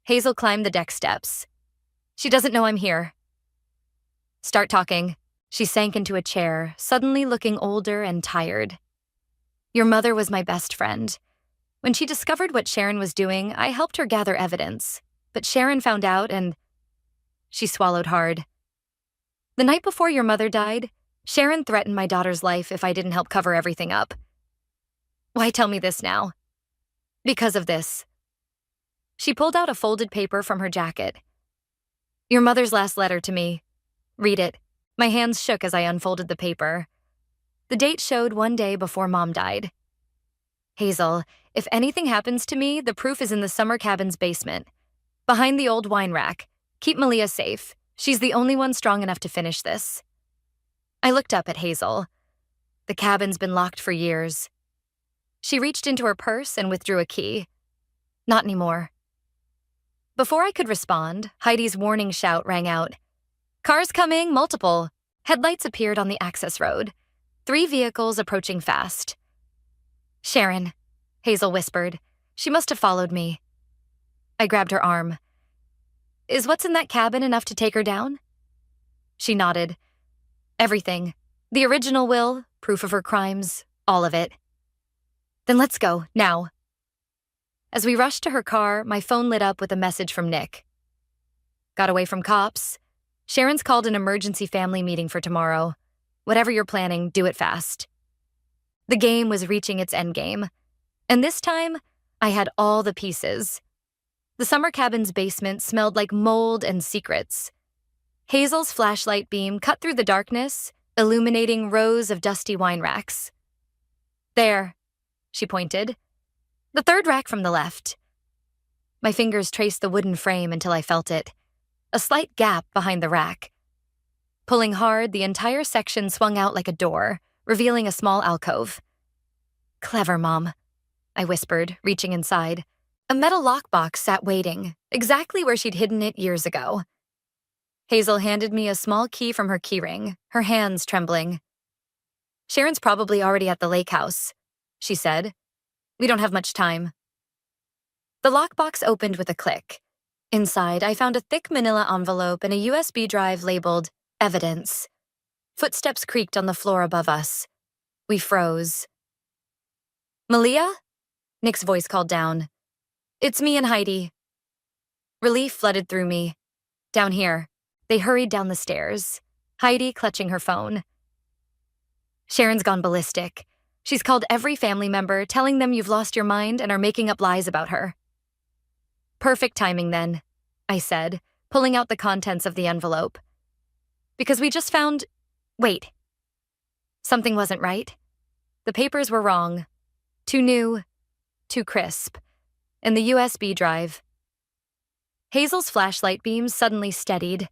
D: Hazel climbed the deck steps. "She doesn't know I'm here." "Start talking." She sank into a chair, suddenly looking older and tired. "Your mother was my best friend. When she discovered what Sharon was doing, I helped her gather evidence. But Sharon found out and..." She swallowed hard. "The night before your mother died, Sharon threatened my daughter's life if I didn't help cover everything up." "Why tell me this now?" "Because of this." She pulled out a folded paper from her jacket. "Your mother's last letter to me. Read it." My hands shook as I unfolded the paper. The date showed 1 day before Mom died. "Hazel, if anything happens to me, the proof is in the summer cabin's basement. Behind the old wine rack. Keep Malia safe. She's the only one strong enough to finish this." I looked up at Hazel. The cabin's been locked for years. She reached into her purse and withdrew a key. "Not anymore." Before I could respond, Heidi's warning shout rang out. "Cars coming, multiple." Headlights appeared on the access road. 3 vehicles approaching fast. "Sharon," Hazel whispered. "She must have followed me." I grabbed her arm. "Is what's in that cabin enough to take her down?" She nodded. "Everything. The original will, proof of her crimes, all of it." "Then let's go, now." As we rushed to her car, my phone lit up with a message from Nick. "Got away from cops. Sharon's called an emergency family meeting for tomorrow. Whatever you're planning, do it fast." The game was reaching its endgame. And this time, I had all the pieces. The summer cabin's basement smelled like mold and secrets. Hazel's flashlight beam cut through the darkness, illuminating rows of dusty wine racks. "There," she pointed. "The 3rd rack from the left." My fingers traced the wooden frame until I felt it. A slight gap behind the rack. Pulling hard, the entire section swung out like a door, revealing a small alcove. "Clever, Mom," I whispered, reaching inside. A metal lockbox sat waiting, exactly where she'd hidden it years ago. Hazel handed me a small key from her keyring, her hands trembling. "Sharon's probably already at the lake house," she said. "We don't have much time." The lockbox opened with a click. Inside, I found a thick manila envelope and a USB drive labeled Evidence. Footsteps creaked on the floor above us. We froze. "Malia?" Nick's voice called down. "It's me and Heidi." Relief flooded through me. "Down here." They hurried down the stairs, Heidi clutching her phone. "Sharon's gone ballistic. She's called every family member, telling them you've lost your mind and are making up lies about her. Perfect timing then, I said, pulling out the contents of the envelope. Because we just found… Wait. Something wasn't right. The papers were wrong. Too new, too crisp. And the USB drive. Hazel's flashlight beams suddenly steadied.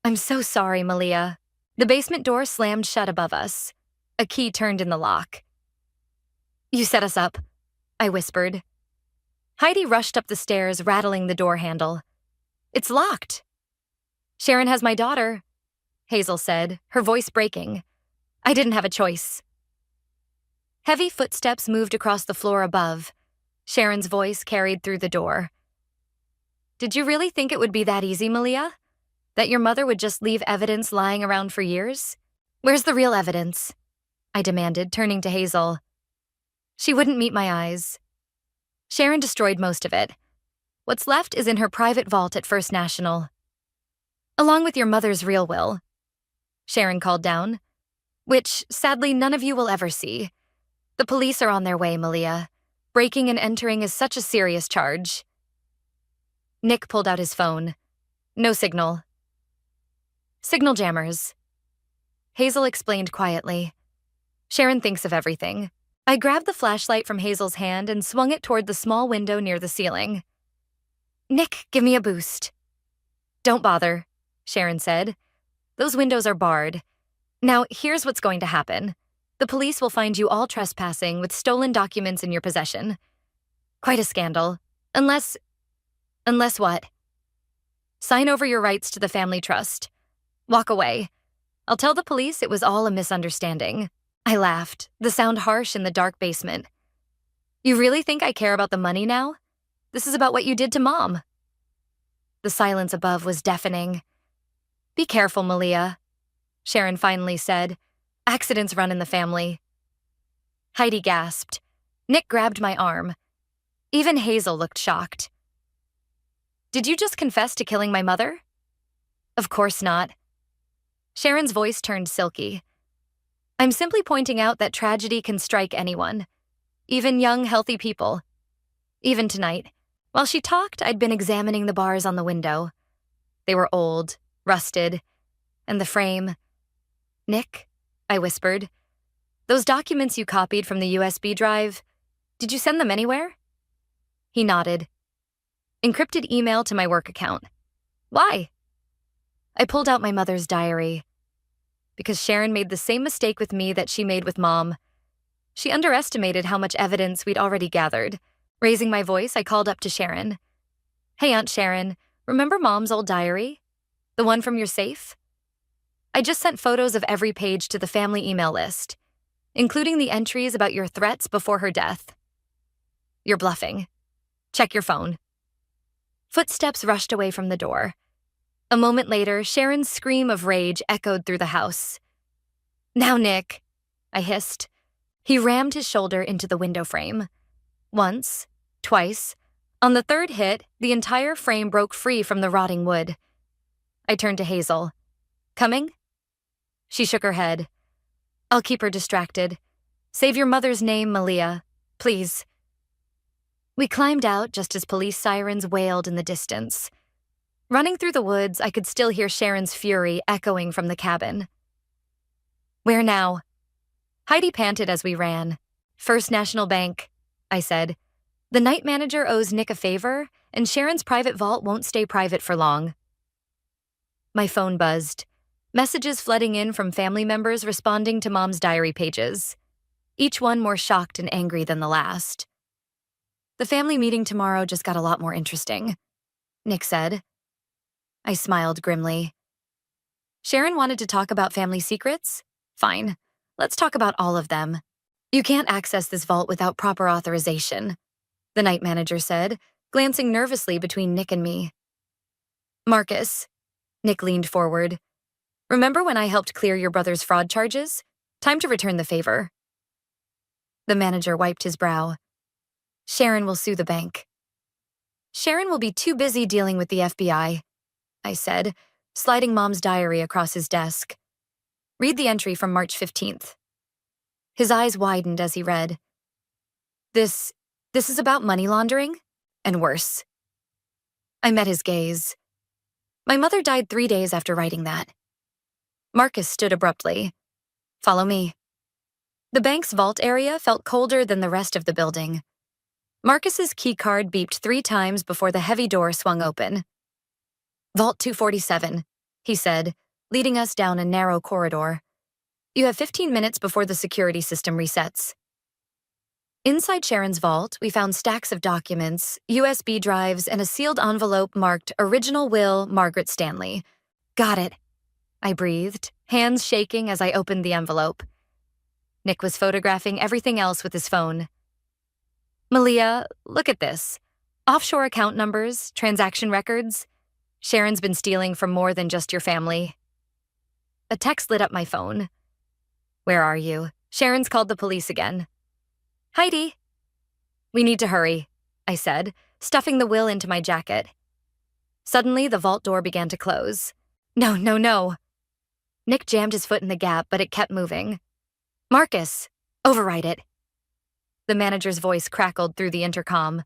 D: I'm so sorry, Malia. The basement door slammed shut above us. A key turned in the lock. You set us up, I whispered. Heidi rushed up the stairs, rattling the door handle. It's locked. Sharon has my daughter, Hazel said, her voice breaking. I didn't have a choice. Heavy footsteps moved across the floor above. Sharon's voice carried through the door. Did you really think it would be that easy, Malia? That your mother would just leave evidence lying around for years? Where's the real evidence? I demanded, turning to Hazel. She wouldn't meet my eyes. Sharon destroyed most of it. What's left is in her private vault at First National. Along with your mother's real will, Sharon called down, which, sadly, none of you will ever see. The police are on their way, Malia. Breaking and entering is such a serious charge. Nick pulled out his phone. No signal. Signal jammers. Hazel explained quietly. Sharon thinks of everything. I grabbed the flashlight from Hazel's hand and swung it toward the small window near the ceiling. Nick, give me a boost. Don't bother, Sharon said. Those windows are barred. Now, here's what's going to happen. The police will find you all trespassing with stolen documents in your possession. Quite a scandal. Unless what? Sign over your rights to the family trust. Walk away. I'll tell the police it was all a misunderstanding. I laughed, the sound harsh in the dark basement. You really think I care about the money now? This is about what you did to Mom. The silence above was deafening. Be careful, Malia, Sharon finally said. Accidents run in the family. Heidi gasped. Nick grabbed my arm. Even Hazel looked shocked. Did you just confess to killing my mother? Of course not. Sharon's voice turned silky. I'm simply pointing out that tragedy can strike anyone, even young, healthy people. Even tonight, while she talked, I'd been examining the bars on the window. They were old, rusted, and the frame. Nick, I whispered, those documents you copied from the USB drive, did you send them anywhere? He nodded. Encrypted email to my work account. Why? I pulled out my mother's diary. Because Sharon made the same mistake with me that she made with Mom. She underestimated how much evidence we'd already gathered. Raising my voice, I called up to Sharon. Hey, Aunt Sharon, remember Mom's old diary? The one from your safe? I just sent photos of every page to the family email list, including the entries about your threats before her death. You're bluffing. Check your phone. Footsteps rushed away from the door. A moment later, Sharon's scream of rage echoed through the house. Now, Nick, I hissed. He rammed his shoulder into the window frame. Once, twice. On the third hit, the entire frame broke free from the rotting wood. I turned to Hazel. Coming? She shook her head. I'll keep her distracted. Save your mother's name, Malia. Please. We climbed out just as police sirens wailed in the distance. Running through the woods, I could still hear Sharon's fury echoing from the cabin. Where now? Heidi panted as we ran. First National Bank, I said. The night manager owes Nick a favor, and Sharon's private vault won't stay private for long. My phone buzzed. Messages flooding in from family members responding to Mom's diary pages. Each one more shocked and angry than the last. The family meeting tomorrow just got a lot more interesting, Nick said. I smiled grimly. Sharon wanted to talk about family secrets? Fine. Let's talk about all of them. You can't access this vault without proper authorization, the night manager said, glancing nervously between Nick and me. Marcus, Nick leaned forward. Remember when I helped clear your brother's fraud charges? Time to return the favor. The manager wiped his brow. Sharon will sue the bank. Sharon will be too busy dealing with the FBI, I said, sliding Mom's diary across his desk. Read the entry from March 15th. His eyes widened as he read. This is about money laundering? And worse. I met his gaze. My mother died 3 days after writing that. Marcus stood abruptly. Follow me. The bank's vault area felt colder than the rest of the building. Marcus's keycard beeped 3 times before the heavy door swung open. Vault 247, he said, leading us down a narrow corridor. You have 15 minutes before the security system resets. Inside Sharon's vault, we found stacks of documents, USB drives, and a sealed envelope marked Original Will, Margaret Stanley. Got it, I breathed, hands shaking as I opened the envelope. Nick was photographing everything else with his phone. Malia, look at this. Offshore account numbers, transaction records. Sharon's been stealing from more than just your family. A text lit up my phone. Where are you? Sharon's called the police again. Heidi. We need to hurry, I said, stuffing the will into my jacket. Suddenly, the vault door began to close. No, no, no. Nick jammed his foot in the gap, but it kept moving. Marcus, override it. The manager's voice crackled through the intercom.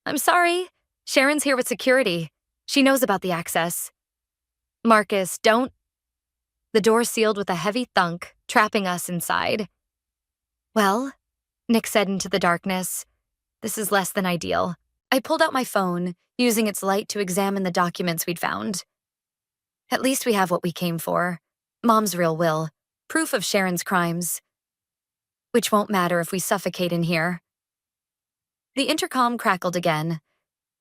D: I'm sorry. Sharon's here with security. She knows about the access. Marcus, don't. The door sealed with a heavy thunk, trapping us inside. Well, Nick said into the darkness, this is less than ideal. I pulled out my phone, using its light to examine the documents we'd found. At least we have what we came for. Mom's real will. Proof of Sharon's crimes. Which won't matter if we suffocate in here. The intercom crackled again.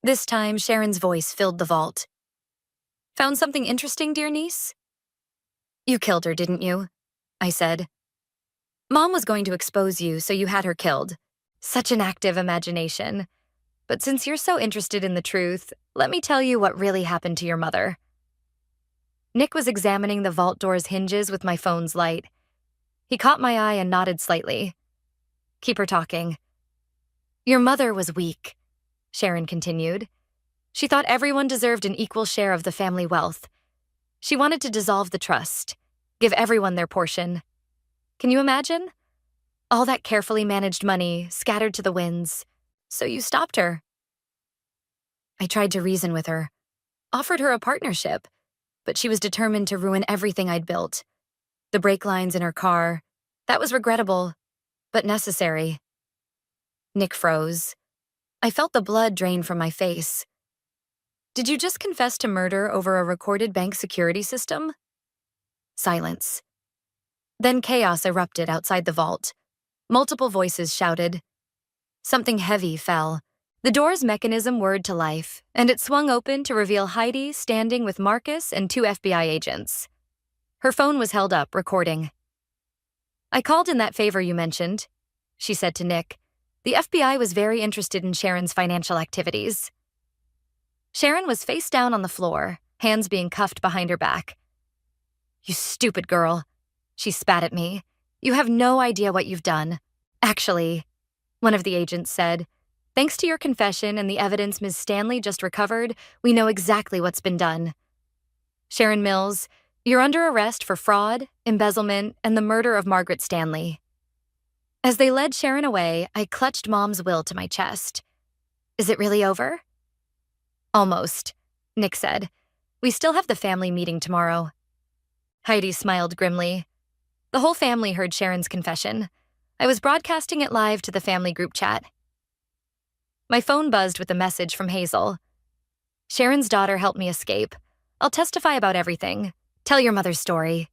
D: This time, Sharon's voice filled the vault. Found something interesting, dear niece? You killed her, didn't you? I said. Mom was going to expose you, so you had her killed. Such an active imagination. But since you're so interested in the truth, let me tell you what really happened to your mother. Nick was examining the vault door's hinges with my phone's light. He caught my eye and nodded slightly. Keep her talking. Your mother was weak, Sharon continued. She thought everyone deserved an equal share of the family wealth. She wanted to dissolve the trust, give everyone their portion. Can you imagine? All that carefully managed money scattered to the winds. So you stopped her. I tried to reason with her, offered her a partnership, but she was determined to ruin everything I'd built. The brake lines in her car, that was regrettable, but necessary. Nick froze. I felt the blood drain from my face. Did you just confess to murder over a recorded bank security system? Silence. Then chaos erupted outside the vault. Multiple voices shouted. Something heavy fell. The door's mechanism whirred to life, and it swung open to reveal Heidi standing with Marcus and 2 FBI agents. Her phone was held up, recording. I called in that favor you mentioned, she said to Nick. The FBI was very interested in Sharon's financial activities. Sharon was face down on the floor, hands being cuffed behind her back. You stupid girl, she spat at me. You have no idea what you've done. Actually, one of the agents said, thanks to your confession and the evidence Ms. Stanley just recovered, we know exactly what's been done. Sharon Mills, you're under arrest for fraud, embezzlement, and the murder of Margaret Stanley. As they led Sharon away, I clutched Mom's will to my chest. Is it really over? Almost, Nick said. We still have the family meeting tomorrow. Heidi smiled grimly. The whole family heard Sharon's confession. I was broadcasting it live to the family group chat. My phone buzzed with a message from Hazel. Sharon's daughter helped me escape. I'll testify about everything. Tell your mother's story.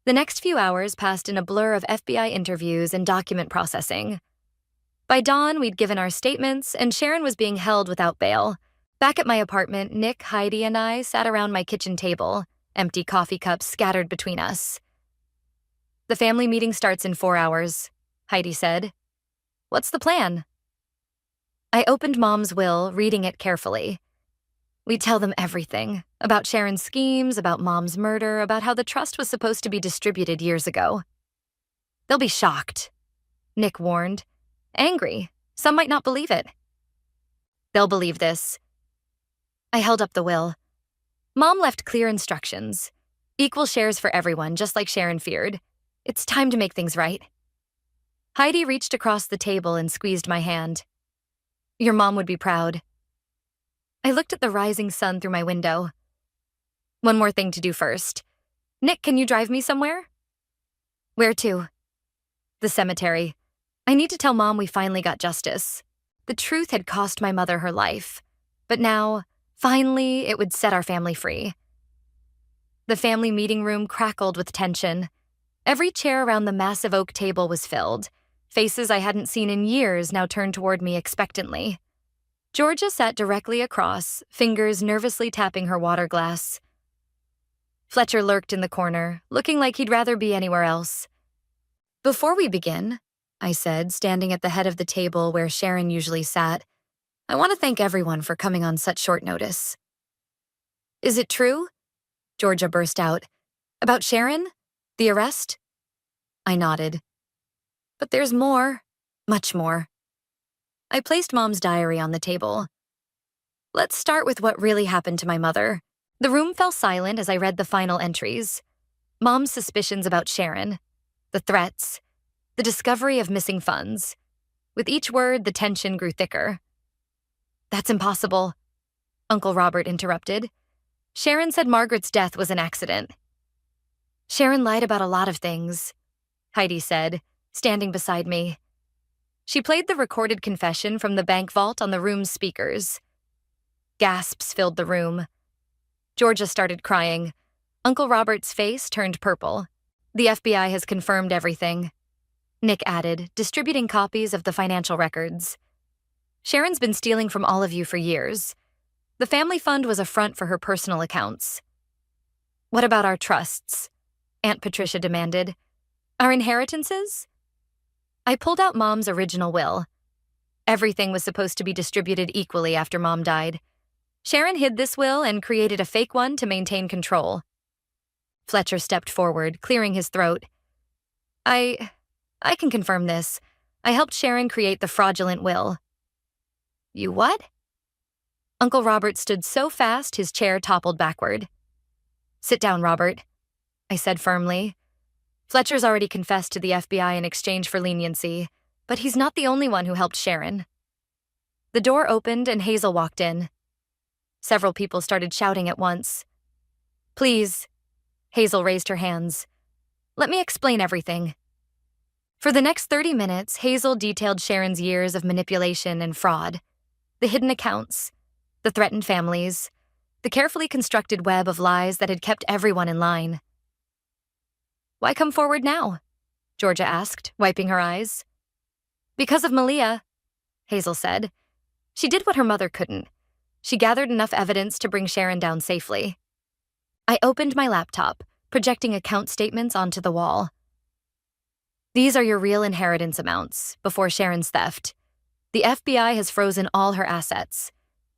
D: The next few hours passed in a blur of FBI interviews and document processing. By dawn, we'd given our statements, and Sharon was being held without bail. Back at my apartment, Nick, Heidi, and I sat around my kitchen table, empty coffee cups scattered between us. The family meeting starts in 4 hours, Heidi said. What's the plan? I opened Mom's will, reading it carefully. We'd tell them everything, about Sharon's schemes, about Mom's murder, about how the trust was supposed to be distributed years ago. They'll be shocked, Nick warned. Angry. Some might not believe it. They'll believe this. I held up the will. Mom left clear instructions. Equal shares for everyone, just like Sharon feared. It's time to make things right. Heidi reached across the table and squeezed my hand. Your mom would be proud. I looked at the rising sun through my window. One more thing to do first. Nick, can you drive me somewhere? Where to? The cemetery. I need to tell Mom we finally got justice. The truth had cost my mother her life, but now, finally, it would set our family free. The family meeting room crackled with tension. Every chair around the massive oak table was filled. Faces I hadn't seen in years now turned toward me expectantly. Georgia sat directly across, fingers nervously tapping her water glass. Fletcher lurked in the corner, looking like he'd rather be anywhere else. Before we begin, I said, standing at the head of the table where Sharon usually sat, I want to thank everyone for coming on such short notice. Is it true? Georgia burst out. About Sharon? The arrest? I nodded. But there's more. Much more. I placed Mom's diary on the table. Let's start with what really happened to my mother. The room fell silent as I read the final entries. Mom's suspicions about Sharon, the threats, the discovery of missing funds. With each word, the tension grew thicker. That's impossible, Uncle Robert interrupted. Sharon said Margaret's death was an accident. Sharon lied about a lot of things, Heidi said, standing beside me. She played the recorded confession from the bank vault on the room's speakers. Gasps filled the room. Georgia started crying. Uncle Robert's face turned purple. The FBI has confirmed everything, Nick added, distributing copies of the financial records. Sharon's been stealing from all of you for years. The family fund was a front for her personal accounts. What about our trusts? Aunt Patricia demanded. Our inheritances? I pulled out Mom's original will. Everything was supposed to be distributed equally after Mom died. Sharon hid this will and created a fake one to maintain control. Fletcher stepped forward, clearing his throat. I can confirm this. I helped Sharon create the fraudulent will. You what? Uncle Robert stood so fast his chair toppled backward. Sit down, Robert, I said firmly. Fletcher's already confessed to the FBI in exchange for leniency, but he's not the only one who helped Sharon. The door opened and Hazel walked in. Several people started shouting at once. Please, Hazel raised her hands. Let me explain everything. For the next 30 minutes, Hazel detailed Sharon's years of manipulation and fraud, the hidden accounts, the threatened families, the carefully constructed web of lies that had kept everyone in line. Why come forward now? Georgia asked, wiping her eyes. Because of Malia, Hazel said. She did what her mother couldn't. She gathered enough evidence to bring Sharon down safely. I opened my laptop, projecting account statements onto the wall. These are your real inheritance amounts, before Sharon's theft. The FBI has frozen all her assets.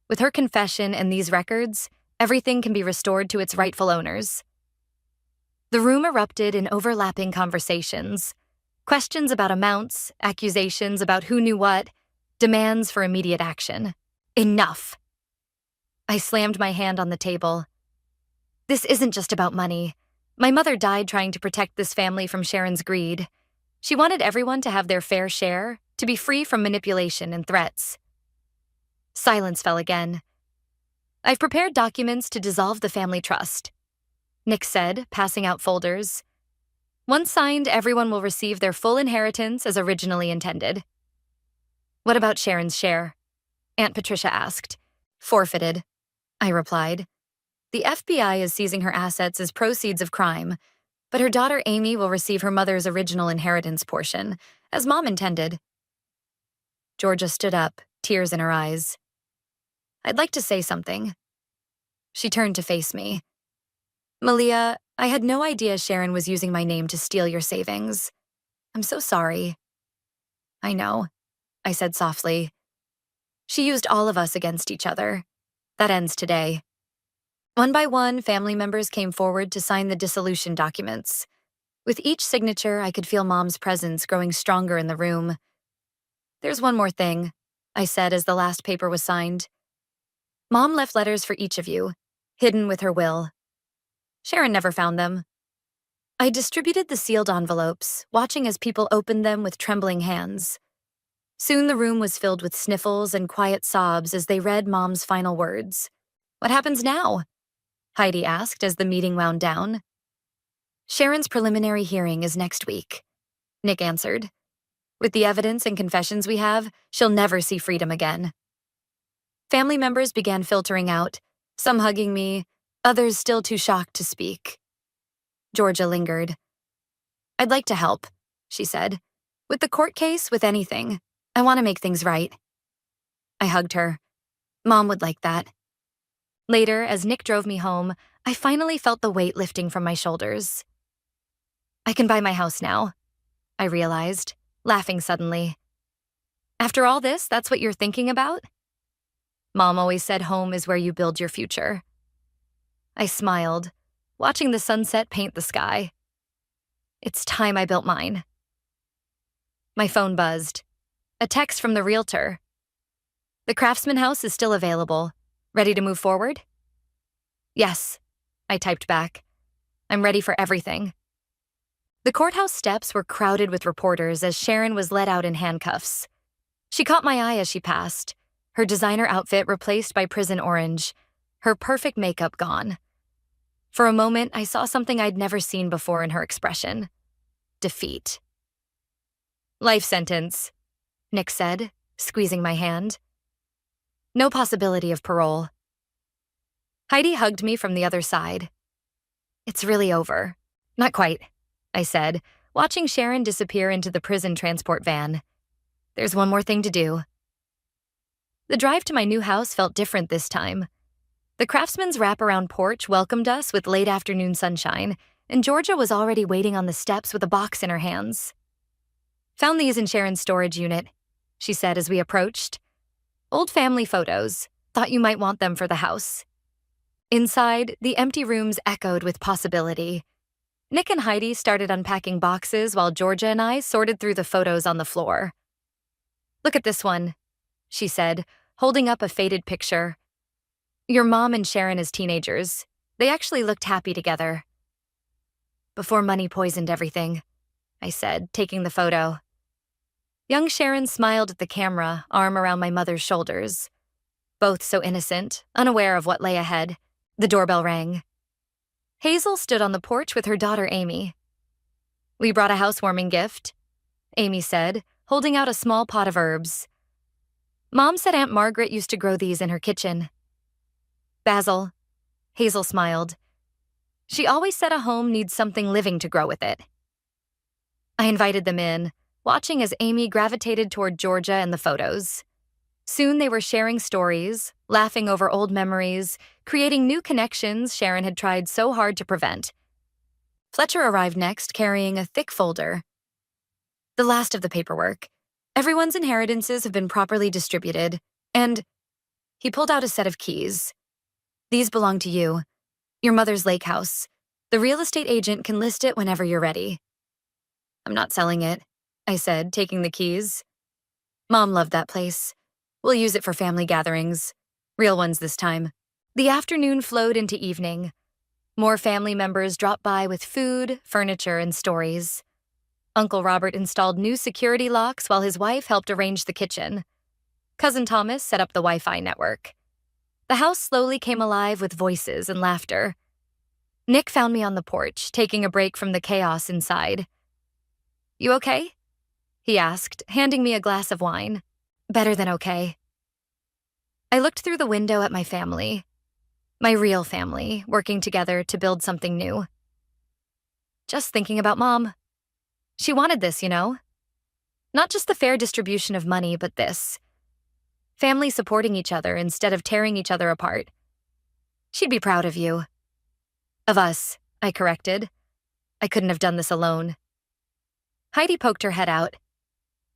D: With her confession and these records, everything can be restored to its rightful owners. The room erupted in overlapping conversations. Questions about amounts, accusations about who knew what, demands for immediate action. Enough. I slammed my hand on the table. This isn't just about money. My mother died trying to protect this family from Sharon's greed. She wanted everyone to have their fair share, to be free from manipulation and threats. Silence fell again. I've prepared documents to dissolve the family trust, Nick said, passing out folders. Once signed, everyone will receive their full inheritance as originally intended. What about Sharon's share? Aunt Patricia asked. Forfeited, I replied. The FBI is seizing her assets as proceeds of crime, but her daughter Amy will receive her mother's original inheritance portion, as Mom intended. Georgia stood up, tears in her eyes. I'd like to say something. She turned to face me. Malia, I had no idea Sharon was using my name to steal your savings. I'm so sorry. I know, I said softly. She used all of us against each other. That ends today. One by one, family members came forward to sign the dissolution documents. With each signature, I could feel Mom's presence growing stronger in the room. There's one more thing, I said as the last paper was signed. Mom left letters for each of you, hidden with her will. Sharon never found them. I distributed the sealed envelopes, watching as people opened them with trembling hands. Soon the room was filled with sniffles and quiet sobs as they read Mom's final words. "What happens now?" Heidi asked as the meeting wound down. "Sharon's preliminary hearing is next week," Nick answered. "With the evidence and confessions we have, she'll never see freedom again." Family members began filtering out, some hugging me, others still too shocked to speak. Georgia lingered. "I'd like to help," she said. "With the court case, with anything. I want to make things right." I hugged her. Mom would like that. Later, as Nick drove me home, I finally felt the weight lifting from my shoulders. "I can buy my house now," I realized, laughing suddenly. "After all this, that's what you're thinking about?" Mom always said home is where you build your future. I smiled, watching the sunset paint the sky. It's time I built mine. My phone buzzed. A text from the realtor. "The Craftsman house is still available. Ready to move forward?" "Yes," I typed back. "I'm ready for everything." The courthouse steps were crowded with reporters as Sharon was led out in handcuffs. She caught my eye as she passed, her designer outfit replaced by prison orange, her perfect makeup gone. For a moment, I saw something I'd never seen before in her expression. Defeat. "Life sentence," Nick said, squeezing my hand. "No possibility of parole." Heidi hugged me from the other side. "It's really over." "Not quite," I said, watching Sharon disappear into the prison transport van. "There's one more thing to do." The drive to my new house felt different this time. The Craftsman's wraparound porch welcomed us with late afternoon sunshine, and Georgia was already waiting on the steps with a box in her hands. "Found these in Sharon's storage unit," she said as we approached. "Old family photos. Thought you might want them for the house." Inside, the empty rooms echoed with possibility. Nick and Heidi started unpacking boxes while Georgia and I sorted through the photos on the floor. "Look at this one," she said, holding up a faded picture. "Your mom and Sharon as teenagers. They actually looked happy together." "Before money poisoned everything," I said, taking the photo. Young Sharon smiled at the camera, arm around my mother's shoulders. Both so innocent, unaware of what lay ahead. The doorbell rang. Hazel stood on the porch with her daughter Amy. "We brought a housewarming gift," Amy said, holding out a small pot of herbs. "Mom said Aunt Margaret used to grow these in her kitchen." "Basil," Hazel smiled. "She always said a home needs something living to grow with it." I invited them in, watching as Amy gravitated toward Georgia and the photos. Soon they were sharing stories, laughing over old memories, creating new connections Sharon had tried so hard to prevent. Fletcher arrived next, carrying a thick folder. "The last of the paperwork. Everyone's inheritances have been properly distributed, and..." He pulled out a set of keys. "These belong to you. Your mother's lake house. The real estate agent can list it whenever you're ready." "I'm not selling it," I said, taking the keys. "Mom loved that place. We'll use it for family gatherings. Real ones this time." The afternoon flowed into evening. More family members dropped by with food, furniture, and stories. Uncle Robert installed new security locks while his wife helped arrange the kitchen. Cousin Thomas set up the Wi-Fi network. The house slowly came alive with voices and laughter. Nick found me on the porch, taking a break from the chaos inside. "You okay?" he asked, handing me a glass of wine. "Better than okay." I looked through the window at my family. My real family, working together to build something new. Just thinking about Mom. She wanted this, you know? Not just the fair distribution of money, but this. Family supporting each other instead of tearing each other apart. She'd be proud of you. Of us, I corrected. I couldn't have done this alone. Heidi poked her head out.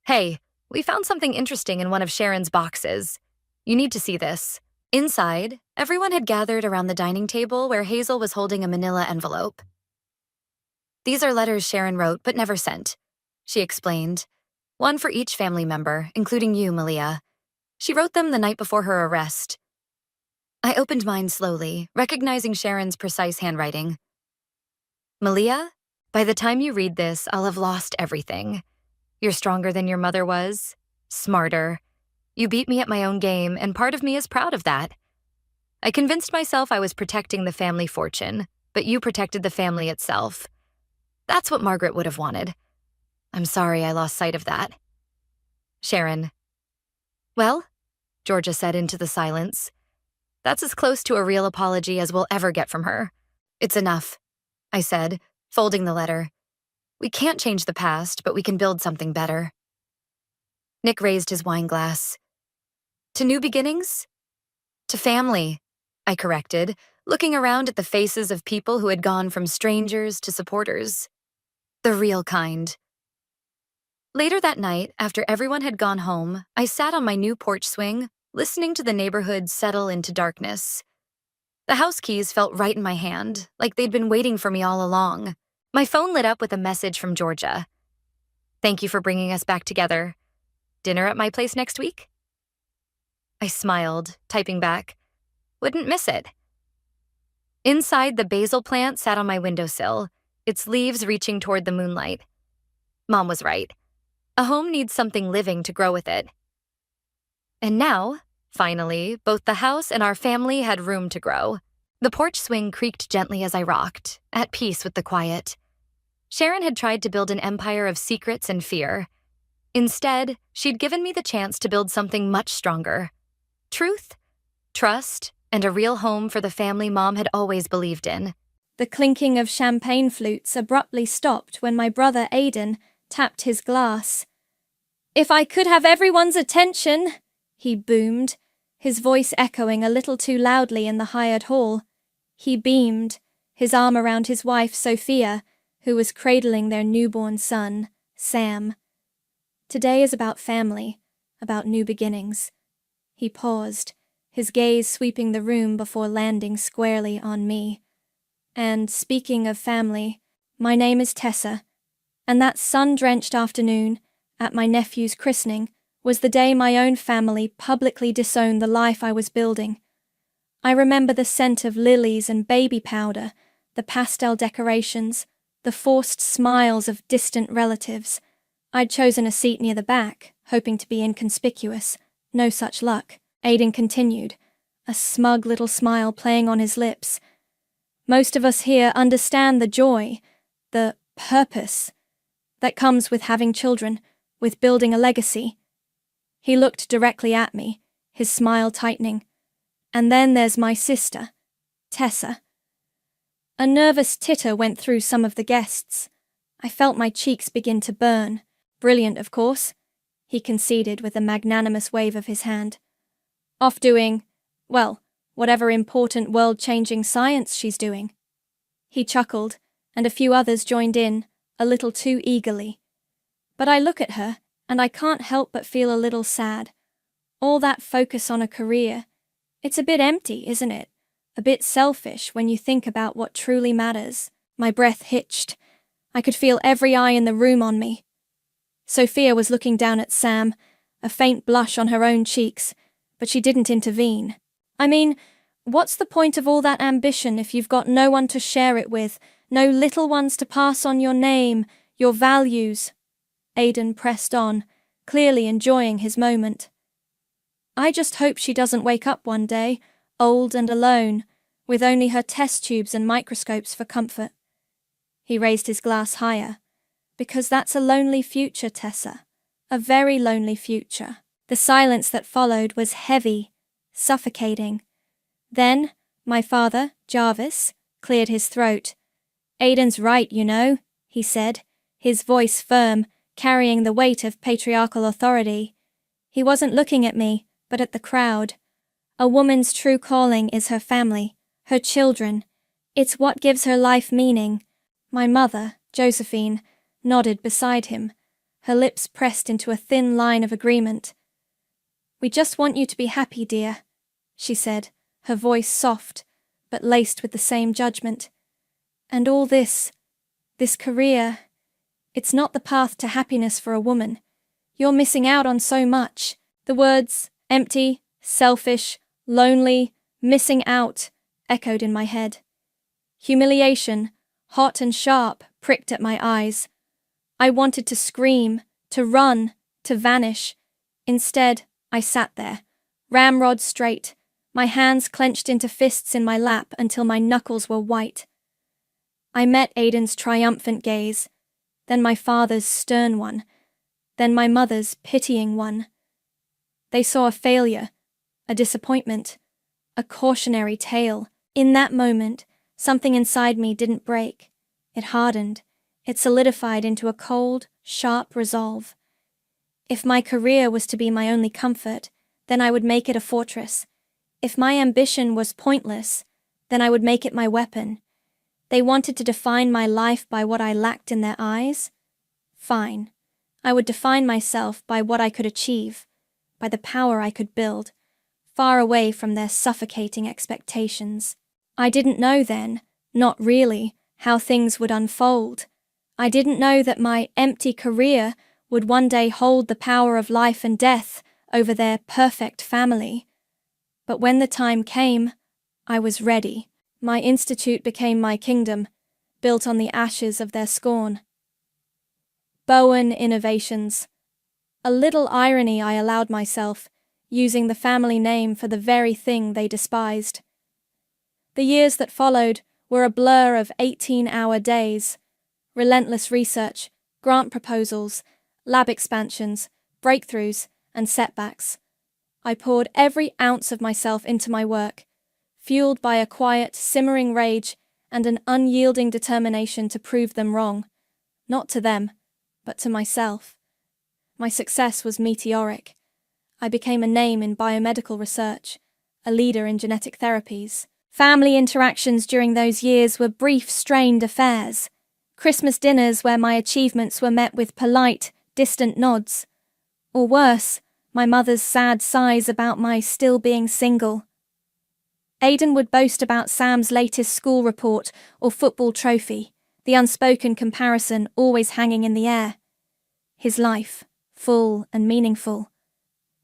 D: "Hey, we found something interesting in one of Sharon's boxes. You need to see this." Inside, everyone had gathered around the dining table where Hazel was holding a manila envelope. "These are letters Sharon wrote but never sent," she explained. "One for each family member, including you, Malia. She wrote them the night before her arrest." I opened mine slowly, recognizing Sharon's precise handwriting. "Malia? By the time you read this, I'll have lost everything. You're stronger than your mother was, smarter. You beat me at my own game, and part of me is proud of that. I convinced myself I was protecting the family fortune, but you protected the family itself. That's what Margaret would have wanted. I'm sorry I lost sight of that. Sharon. Well, Georgia said into the silence. That's as close to a real apology as we'll ever get from her. It's enough, I said, folding the letter. We can't change the past, but we can build something better. Nick raised his wine glass. To new beginnings? To family, I corrected, looking around at the faces of people who had gone from strangers to supporters. The real kind. Later that night, after everyone had gone home, I sat on my new porch swing, listening to the neighborhood settle into darkness. The house keys felt right in my hand, like they'd been waiting for me all along. My phone lit up with a message from Georgia. Thank you for bringing us back together. Dinner at my place next week? I smiled, typing back. Wouldn't miss it. Inside, the basil plant sat on my windowsill, its leaves reaching toward the moonlight. Mom was right. A home needs something living to grow with it. And now, finally, both the house and our family had room to grow. The porch swing creaked gently as I rocked, at peace with the quiet. Sharon had tried to build an empire of secrets and fear. Instead, she'd given me the chance to build something much stronger. Truth, trust, and a real home for the family Mom had always believed in.
E: The clinking of champagne flutes abruptly stopped when my brother Aidan tapped his glass. If I could have everyone's attention, he boomed, his voice echoing a little too loudly in the hired hall. He beamed, his arm around his wife Sophia, who was cradling their newborn son, Sam. Today is about family, about new beginnings. He paused, his gaze sweeping the room before landing squarely on me. And speaking of family, my name is Tessa, and that sun-drenched afternoon, at my nephew's christening, was the day my own family publicly disowned the life I was building. I remember the scent of lilies and baby powder, the pastel decorations, the forced smiles of distant relatives. I'd chosen a seat near the back, hoping to be inconspicuous. No such luck. Aidan continued, a smug little smile playing on his lips. Most of us here understand the joy, the purpose, that comes with having children, with building a legacy. He looked directly at me, his smile tightening. And then there's my sister, Tessa. A nervous titter went through some of the guests. I felt my cheeks begin to burn. Brilliant, of course, he conceded with a magnanimous wave of his hand. Off doing, well, whatever important world-changing science she's doing. He chuckled, and a few others joined in, a little too eagerly. But I look at her, and I can't help but feel a little sad. All that focus on a career. It's a bit empty, isn't it? A bit selfish when you think about what truly matters. My breath hitched. I could feel every eye in the room on me. Sophia was looking down at Sam, a faint blush on her own cheeks, but she didn't intervene. I mean, what's the point of all that ambition if you've got no one to share it with, no little ones to pass on your name, your values? Aidan pressed on, clearly enjoying his moment. I just hope she doesn't wake up one day, old and alone, with only her test tubes and microscopes for comfort. He raised his glass higher. Because that's a lonely future, Tessa. A very lonely future. The silence that followed was heavy, suffocating. Then, my father, Jarvis, cleared his throat. Aidan's right, you know, he said, his voice firm, carrying the weight of patriarchal authority. He wasn't looking at me, but at the crowd. A woman's true calling is her family, her children. It's what gives her life meaning. My mother, Josephine, nodded beside him, her lips pressed into a thin line of agreement. We just want you to be happy, dear, she said, her voice soft, but laced with the same judgment. And all this career, it's not the path to happiness for a woman. You're missing out on so much. The words empty, selfish, lonely, missing out echoed in my head. Humiliation, hot and sharp, pricked at my eyes. I wanted to scream, to run, to vanish. Instead, I sat there, ramrod straight, my hands clenched into fists in my lap until my knuckles were white. I met Aiden's triumphant gaze, then my father's stern one, then my mother's pitying one. They saw a failure, a disappointment, a cautionary tale. In that moment, something inside me didn't break. It hardened. It solidified into a cold, sharp resolve. If my career was to be my only comfort, then I would make it a fortress. If my ambition was pointless, then I would make it my weapon. They wanted to define my life by what I lacked in their eyes? Fine. I would define myself by what I could achieve, by the power I could build, far away from their suffocating expectations. I didn't know then, not really, how things would unfold. I didn't know that my empty career would one day hold the power of life and death over their perfect family. But when the time came, I was ready. My institute became my kingdom, built on the ashes of their scorn. Bowen Innovations. A little irony I allowed myself, using the family name for the very thing they despised. The years that followed were a blur of 18-hour days, relentless research, grant proposals, lab expansions, breakthroughs, and setbacks. I poured every ounce of myself into my work, fueled by a quiet, simmering rage and an unyielding determination to prove them wrong, not to them, but to myself. My success was meteoric. I became a name in biomedical research, a leader in genetic therapies. Family interactions during those years were brief, strained affairs. Christmas dinners where my achievements were met with polite, distant nods. Or worse, my mother's sad sighs about my still being single. Aiden would boast about Sam's latest school report or football trophy, the unspoken comparison always hanging in the air. His life, full and meaningful.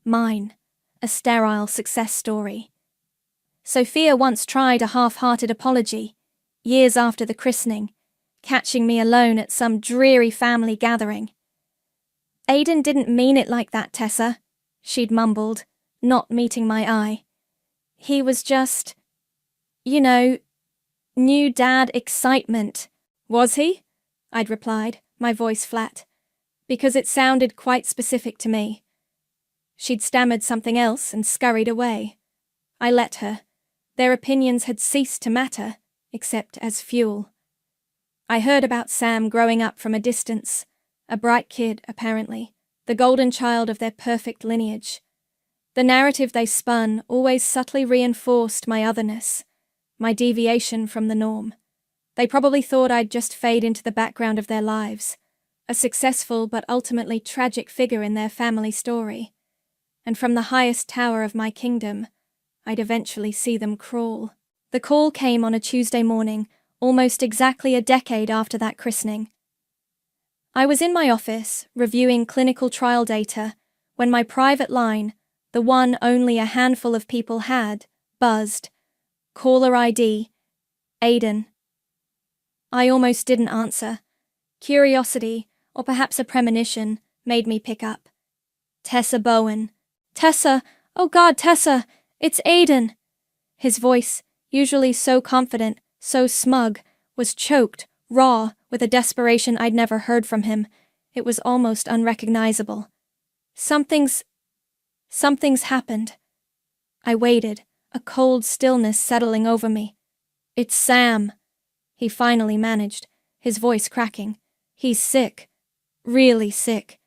E: Mine, a sterile success story. Sophia once tried a half-hearted apology, years after the christening, catching me alone at some dreary family gathering. Aiden didn't mean it like that, Tessa, she'd mumbled, not meeting my eye. He was just, new dad excitement. Was he? I'd replied, my voice flat, because it sounded quite specific to me. She'd stammered something else and scurried away. I let her. Their opinions had ceased to matter, except as fuel. I heard about Sam growing up from a distance, a bright kid, apparently, the golden child of their perfect lineage. The narrative they spun always subtly reinforced my otherness, my deviation from the norm. They probably thought I'd just fade into the background of their lives, a successful but ultimately tragic figure in their family story. And from the highest tower of my kingdom, I'd eventually see them crawl. The call came on a Tuesday morning, almost exactly a decade after that christening. I was in my office, reviewing clinical trial data, when my private line, the one only a handful of people had, buzzed. Caller ID, Aiden. I almost didn't answer. Curiosity, or perhaps a premonition, made me pick up. Tessa Bowen. Tessa! Oh God, Tessa! It's Aiden! His voice, usually so confident, so smug, was choked, raw, with a desperation I'd never heard from him. It was almost unrecognizable. Something's happened. I waited, a cold stillness settling over me. It's Sam, he finally managed, his voice cracking. He's sick. Really sick.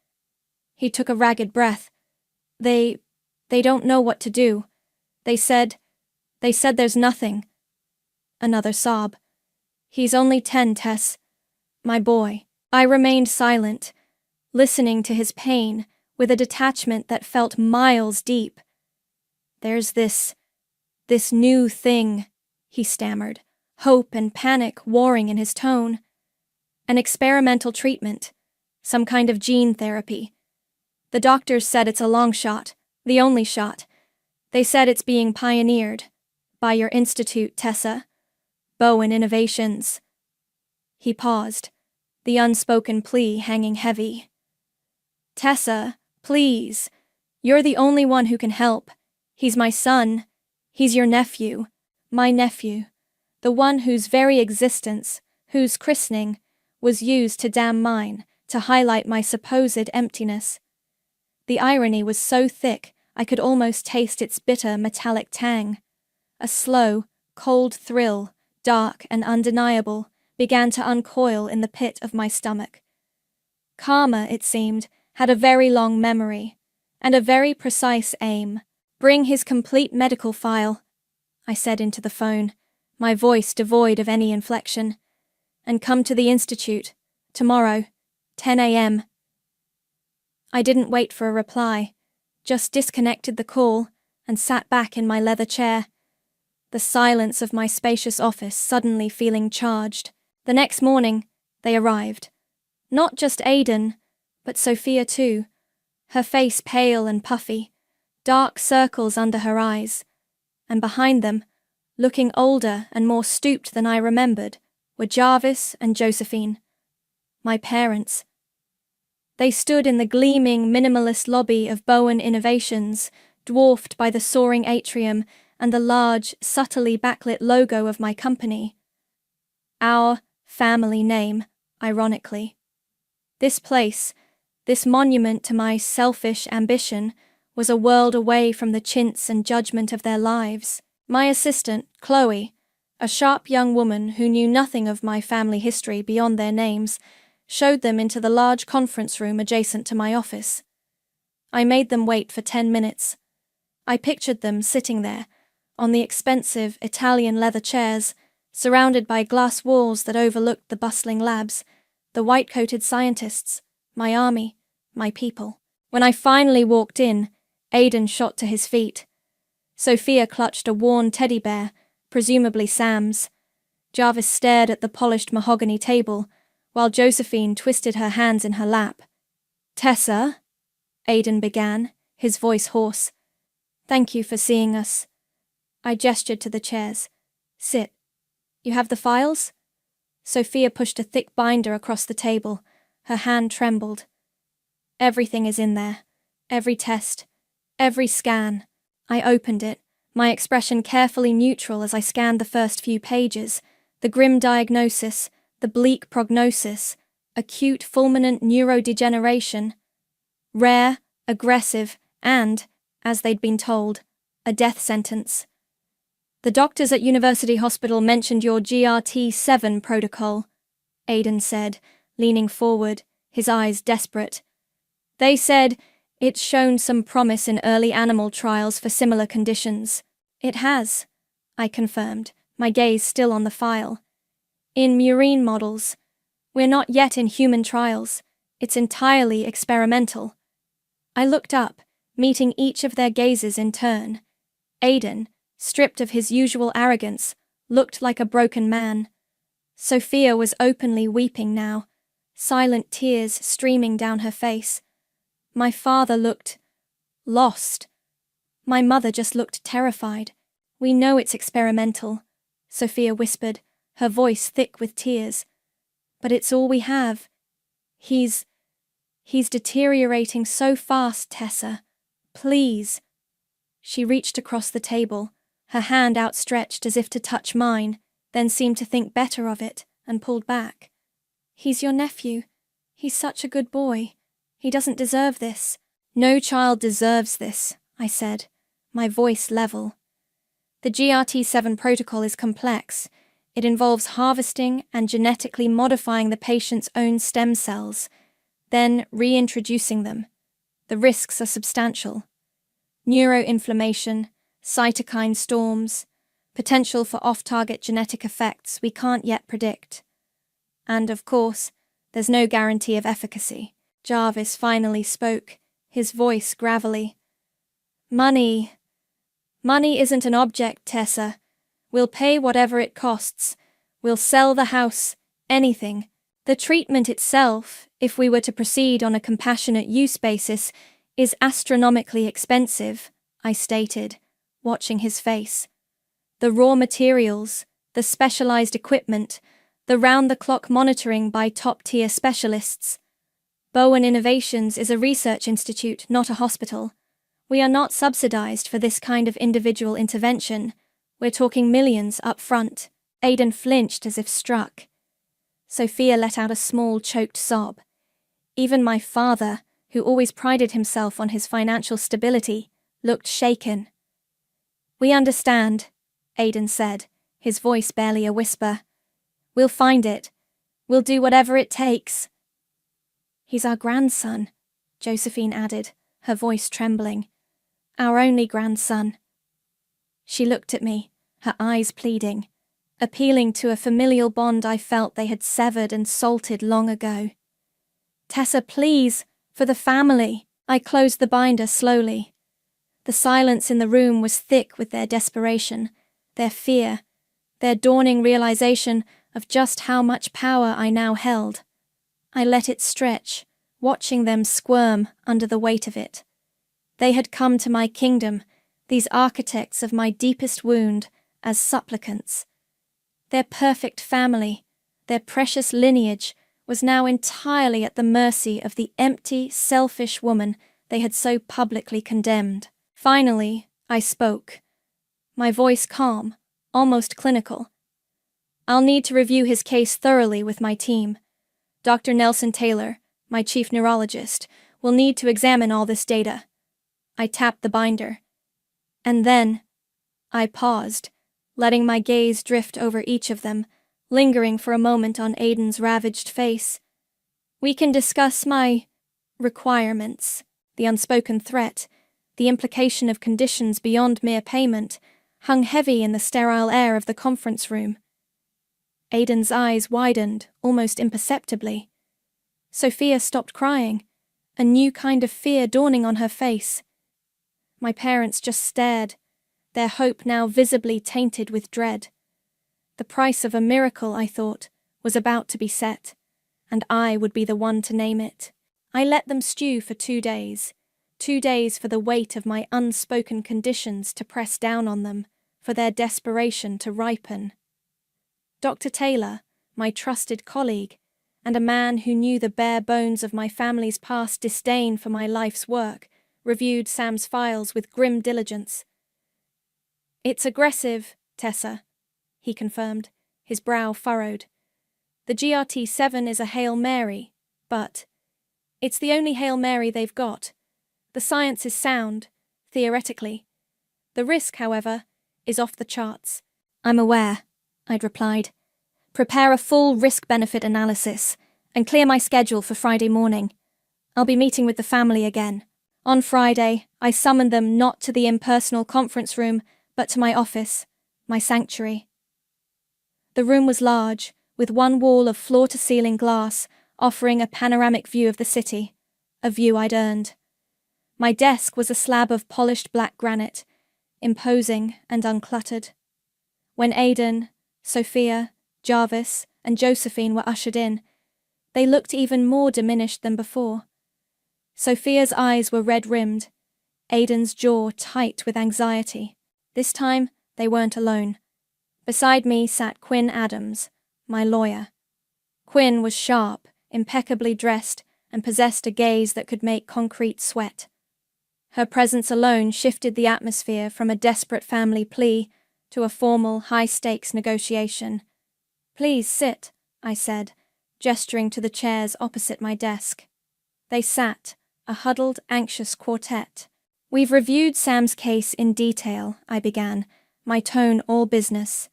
E: He took a ragged breath. They don't know what to do. They said there's nothing. Another sob. He's only 10, Tess. My boy. I remained silent, listening to his pain with a detachment that felt miles deep. There's this new thing, he stammered, hope and panic warring in his tone. An experimental treatment, some kind of gene therapy. The doctors said it's a long shot, the only shot. They said it's being pioneered by your institute, Tessa. Bowen Innovations. He paused, the unspoken plea hanging heavy. Tessa, please. You're the only one who can help. He's my son. He's your nephew. My nephew. The one whose very existence, whose christening, was used to damn mine, to highlight my supposed emptiness. The irony was so thick I could almost taste its bitter metallic tang. A slow, cold thrill, dark and undeniable, began to uncoil in the pit of my stomach. Karma, it seemed, had a very long memory, and a very precise aim. Bring his complete medical file, I said into the phone, my voice devoid of any inflection, and come to the institute, tomorrow, 10 a.m. I didn't wait for a reply, just disconnected the call and sat back in my leather chair, the silence of my spacious office suddenly feeling charged. The next morning, they arrived. Not just Aiden, but Sophia too, her face pale and puffy, dark circles under her eyes, and behind them, looking older and more stooped than I remembered, were Jarvis and Josephine, my parents. They stood in the gleaming, minimalist lobby of Bowen Innovations, dwarfed by the soaring atrium and the large, subtly backlit logo of my company. Our family name, ironically. This place, this monument to my selfish ambition, was a world away from the chintz and judgment of their lives. My assistant, Chloe, a sharp young woman who knew nothing of my family history beyond their names, showed them into the large conference room adjacent to my office. I made them wait for 10 minutes. I pictured them sitting there, on the expensive Italian leather chairs, surrounded by glass walls that overlooked the bustling labs, the white-coated scientists, my army, my people. When I finally walked in, Aiden shot to his feet. Sophia clutched a worn teddy bear, presumably Sam's. Jarvis stared at the polished mahogany table, while Josephine twisted her hands in her lap. Tessa, Aiden began, his voice hoarse. Thank you for seeing us. I gestured to the chairs. Sit. You have the files? Sophia pushed a thick binder across the table. Her hand trembled. Everything is in there. Every test. Every scan. I opened it, my expression carefully neutral as I scanned the first few pages. The grim diagnosis, the bleak prognosis, acute fulminant neurodegeneration. Rare, aggressive, and, as they'd been told, a death sentence. The doctors at University Hospital mentioned your GRT7 protocol, Aiden said, leaning forward, his eyes desperate. They said it's shown some promise in early animal trials for similar conditions. It has, I confirmed, my gaze still on the file. In murine models. We're not yet in human trials. It's entirely experimental. I looked up, meeting each of their gazes in turn. Aiden, stripped of his usual arrogance, looked like a broken man. Sophia was openly weeping now, silent tears streaming down her face. My father looked lost. My mother just looked terrified. We know it's experimental, Sophia whispered, her voice thick with tears. But it's all we have. He's deteriorating so fast, Tessa. Please. She reached across the table, her hand outstretched as if to touch mine, then seemed to think better of it and pulled back. He's your nephew. He's such a good boy. He doesn't deserve this. No child deserves this, I said, my voice level. The GRT7 protocol is complex. It involves harvesting and genetically modifying the patient's own stem cells, then reintroducing them. The risks are substantial. Neuroinflammation, cytokine storms, potential for off-target genetic effects we can't yet predict. And, of course, there's no guarantee of efficacy. Jarvis finally spoke, his voice gravelly. Money isn't an object, Tessa. We'll pay whatever it costs. We'll sell the house, anything. The treatment itself, if we were to proceed on a compassionate use basis, is astronomically expensive, I stated, watching his face. The raw materials, the specialized equipment, the round-the-clock monitoring by top-tier specialists. Bowen Innovations is a research institute, not a hospital. We are not subsidized for this kind of individual intervention. We're talking millions up front. Aidan flinched as if struck. Sophia let out a small, choked sob. Even my father, who always prided himself on his financial stability, looked shaken. "We understand," Aidan said, his voice barely a whisper. "We'll find it. We'll do whatever it takes." "He's our grandson," Josephine added, her voice trembling. "Our only grandson." She looked at me, her eyes pleading, appealing to a familial bond I felt they had severed and salted long ago. "Tessa, please, for the family." I closed the binder slowly. The silence in the room was thick with their desperation, their fear, their dawning realization of just how much power I now held. I let it stretch, watching them squirm under the weight of it. They had come to my kingdom, these architects of my deepest wound, as supplicants. Their perfect family, their precious lineage, was now entirely at the mercy of the empty, selfish woman they had so publicly condemned. Finally, I spoke, my voice calm, almost clinical. "I'll need to review his case thoroughly with my team. Dr. Nelson Taylor, my chief neurologist, will need to examine all this data." I tapped the binder. And then, I paused, letting my gaze drift over each of them, lingering for a moment on Aidan's ravaged face. "We can discuss my requirements." The unspoken threat, the implication of conditions beyond mere payment, hung heavy in the sterile air of the conference room. Aidan's eyes widened, almost imperceptibly. Sophia stopped crying, a new kind of fear dawning on her face. My parents just stared, their hope now visibly tainted with dread. The price of a miracle, I thought, was about to be set, and I would be the one to name it. I let them stew for 2 days. 2 days for the weight of my unspoken conditions to press down on them, for their desperation to ripen. Dr. Taylor, my trusted colleague, and a man who knew the bare bones of my family's past disdain for my life's work, reviewed Sam's files with grim diligence. "It's aggressive, Tessa," he confirmed, his brow furrowed. "The GRT7 is a Hail Mary, but it's the only Hail Mary they've got. The science is sound, theoretically. The risk, however, is off the charts." "I'm aware," I'd replied. "Prepare a full risk-benefit analysis and clear my schedule for Friday morning. I'll be meeting with the family again." On Friday, I summoned them not to the impersonal conference room, but to my office, my sanctuary. The room was large, with one wall of floor-to-ceiling glass, offering a panoramic view of the city, a view I'd earned. My desk was a slab of polished black granite, imposing and uncluttered. When Aidan, Sophia, Jarvis, and Josephine were ushered in, they looked even more diminished than before. Sophia's eyes were red-rimmed, Aidan's jaw tight with anxiety. This time, they weren't alone. Beside me sat Quinn Adams, my lawyer. Quinn was sharp, impeccably dressed, and possessed a gaze that could make concrete sweat. Her presence alone shifted the atmosphere from a desperate family plea to a formal, high-stakes negotiation. "Please sit," I said, gesturing to the chairs opposite my desk. They sat, a huddled, anxious quartet. "We've reviewed Sam's case in detail," I began, my tone all business.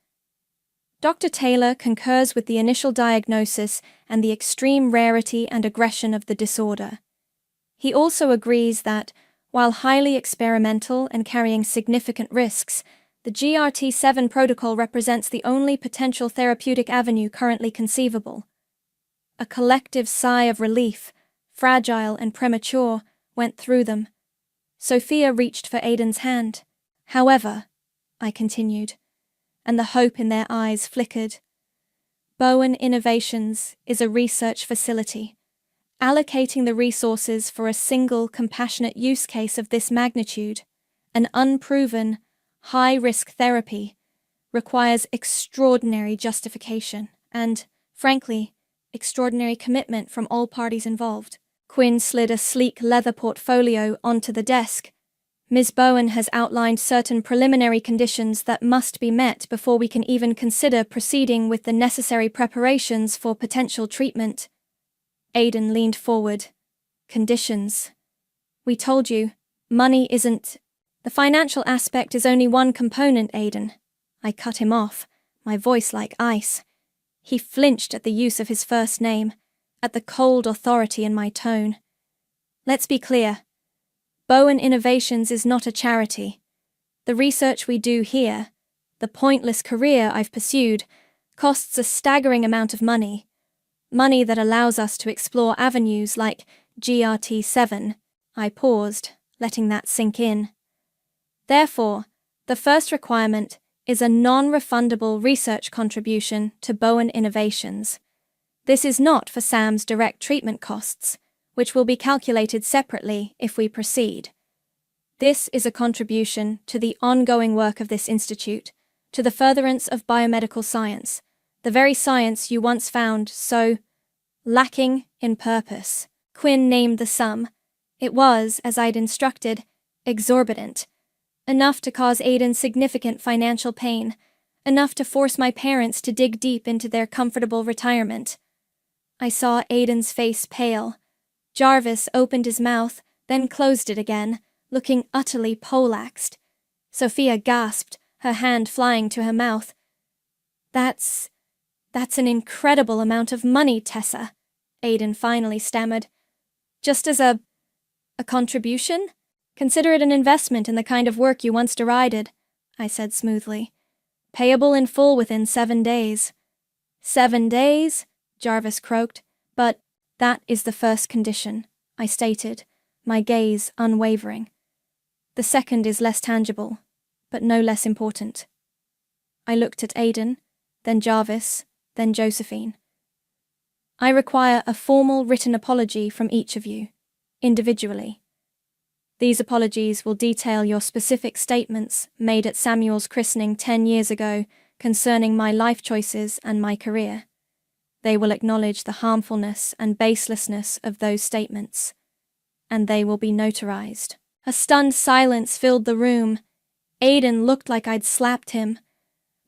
E: "Dr. Taylor concurs with the initial diagnosis and the extreme rarity and aggression of the disorder. He also agrees that, while highly experimental and carrying significant risks, the GRT7 protocol represents the only potential therapeutic avenue currently conceivable." A collective sigh of relief, fragile and premature, went through them. Sophia reached for Aidan's hand. "However," I continued, and the hope in their eyes flickered, "Bowen Innovations is a research facility. Allocating the resources for a single compassionate use case of this magnitude, an unproven, high-risk therapy, requires extraordinary justification, and, Frankly, extraordinary commitment from all parties involved. Quinn slid a sleek leather portfolio onto the desk. Ms. Bowen has outlined certain preliminary conditions that must be met before we can even consider proceeding with the necessary preparations for potential treatment. Aidan leaned forward. Conditions. We told you, money isn't. The financial aspect is only one component, Aidan. I cut him off, my voice like ice. He flinched at the use of his first name, at the cold authority in my tone. Let's be clear. Bowen Innovations is not a charity. The research we do here, the pointless career I've pursued, costs a staggering amount of money. Money that allows us to explore avenues like GRT7. I paused, letting that sink in. Therefore, the first requirement is a non-refundable research contribution to Bowen Innovations. This is not for Sam's direct treatment costs, which will be calculated separately if we proceed. This is a contribution to the ongoing work of this institute, to the furtherance of biomedical science, the very science you once found so lacking in purpose. Quinn named the sum. It was, as I'd instructed, exorbitant. Enough to cause Aidan significant financial pain, enough to force my parents to dig deep into their comfortable retirement. I saw Aidan's face pale. Jarvis opened his mouth, then closed it again, looking utterly poleaxed. Sophia gasped, her hand flying to her mouth. That's an incredible amount of money, Tessa, Aidan finally stammered. Just as a contribution? Consider it an investment in the kind of work you once derided, I said smoothly. Payable in full within 7 days. 7 days? Jarvis croaked. But that is the first condition, I stated, my gaze unwavering. The second is less tangible, but no less important. I looked at Aidan, then Jarvis, then Josephine. I require a formal written apology from each of you, individually. These apologies will detail your specific statements made at Samuel's christening 10 years ago concerning my life choices and my career. They will acknowledge the harmfulness and baselessness of those statements, and they will be notarized. A stunned silence filled the room. Aidan looked like I'd slapped him.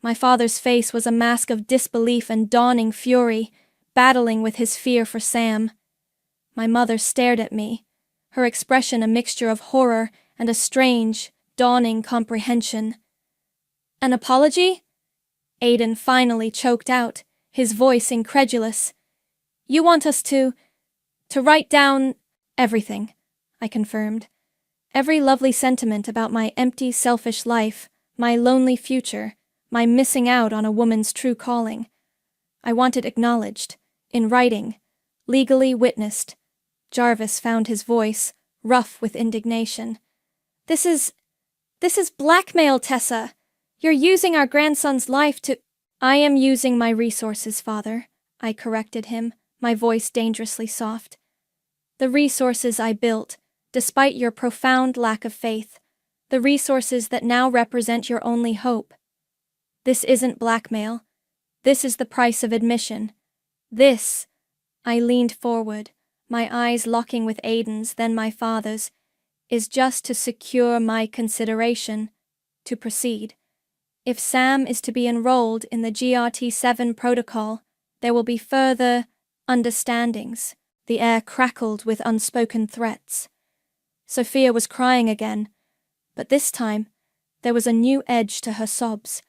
E: My father's face was a mask of disbelief and dawning fury, battling with his fear for Sam. My mother stared at me, her expression a mixture of horror and a strange, dawning comprehension. An apology? Aidan finally choked out, his voice incredulous. You want us to write down everything, I confirmed. Every lovely sentiment about my empty, selfish life, my lonely future, my missing out on a woman's true calling. I want it acknowledged, in writing, legally witnessed. Jarvis found his voice, rough with indignation. This is blackmail, Tessa. You're using our grandson's life to— I am using my resources, Father, I corrected him, my voice dangerously soft. The resources I built, despite your profound lack of faith, the resources that now represent your only hope. This isn't blackmail. This is the price of admission. This— I leaned forward, my eyes locking with Aidan's, then my father's— is just to secure my consideration, to proceed. If Sam is to be enrolled in the GRT7 protocol, there will be further understandings. The air crackled with unspoken threats. Sophia was crying again, but this time there was a new edge to her sobs,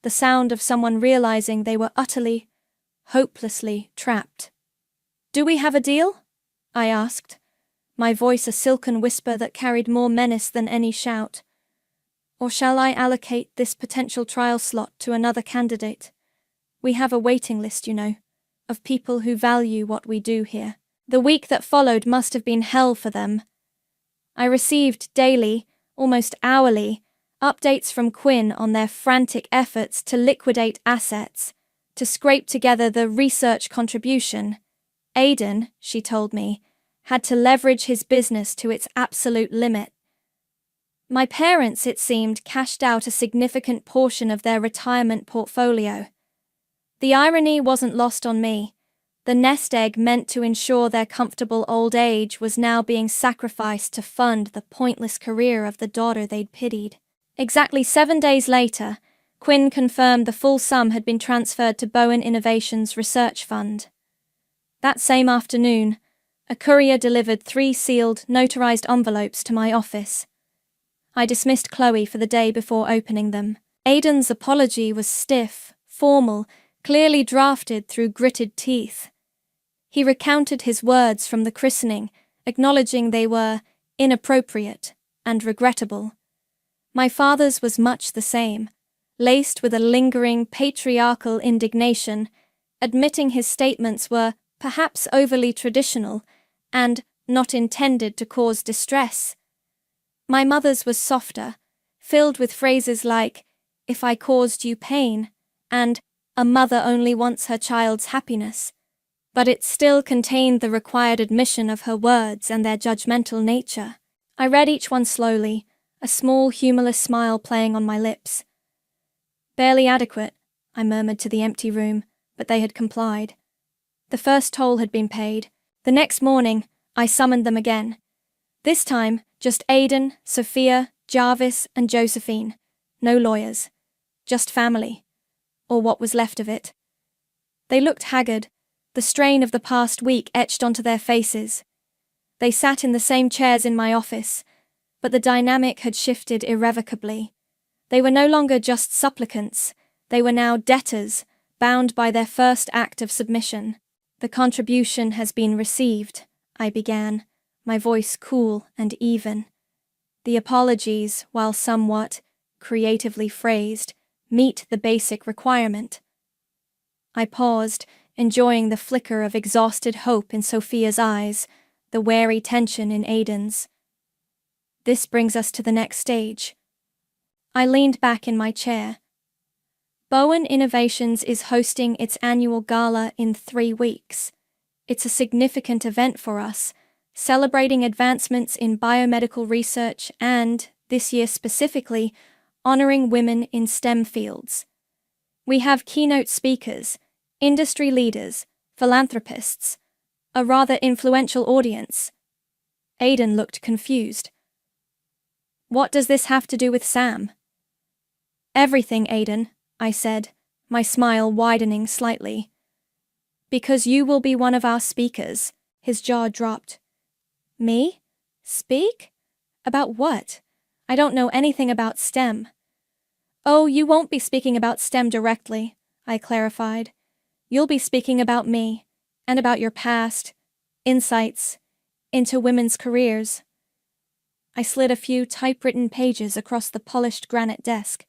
E: the sound of someone realizing they were utterly, hopelessly trapped. Do we have a deal? I asked, my voice a silken whisper that carried more menace than any shout. Or shall I allocate this potential trial slot to another candidate? We have a waiting list, you know, of people who value what we do here. The week that followed must have been hell for them. I received daily, almost hourly, updates from Quinn on their frantic efforts to liquidate assets, to scrape together the research contribution. Aidan, she told me, had to leverage his business to its absolute limit. My parents, it seemed, cashed out a significant portion of their retirement portfolio. The irony wasn't lost on me. The nest egg meant to ensure their comfortable old age was now being sacrificed to fund the pointless career of the daughter they'd pitied. Exactly 7 days later, Quinn confirmed the full sum had been transferred to Bowen Innovations Research Fund. That same afternoon, a courier delivered 3 sealed, notarized envelopes to my office. I dismissed Chloe for the day before opening them. Aidan's apology was stiff, formal, clearly drafted through gritted teeth. He recounted his words from the christening, acknowledging they were inappropriate and regrettable. My father's was much the same, laced with a lingering patriarchal indignation, admitting his statements were perhaps overly traditional and not intended to cause distress. My mother's was softer, filled with phrases like, "If I caused you pain," and "A mother only wants her child's happiness," but it still contained the required admission of her words and their judgmental nature. I read each one slowly, a small humorless smile playing on my lips. "Barely adequate," I murmured to the empty room, but they had complied. The first toll had been paid. The next morning, I summoned them again. This time, just Aidan, Sophia, Jarvis, and Josephine. No lawyers. Just family. Or what was left of it. They looked haggard, the strain of the past week etched onto their faces. They sat in the same chairs in my office, but the dynamic had shifted irrevocably. They were no longer just supplicants, they were now debtors, bound by their first act of submission. "The contribution has been received," I began, my voice cool and even. "The apologies, while somewhat creatively phrased, meet the basic requirement." I paused, enjoying the flicker of exhausted hope in Sophia's eyes, the wary tension in Aidan's. "This brings us to the next stage." I leaned back in my chair. Bowen Innovations is hosting its annual gala in 3 weeks. It's a significant event for us, celebrating advancements in biomedical research and, this year specifically, honoring women in STEM fields. We have keynote speakers, industry leaders, philanthropists, a rather influential audience. Aidan looked confused. "What does this have to do with Sam?" "Everything, Aidan," I said, my smile widening slightly. "Because you will be one of our speakers." His jaw dropped. "Me? Speak? About what? I don't know anything about STEM." "Oh, you won't be speaking about STEM directly," I clarified. "You'll be speaking about me, and about your past, insights, into women's careers." I slid a few typewritten pages across the polished granite desk.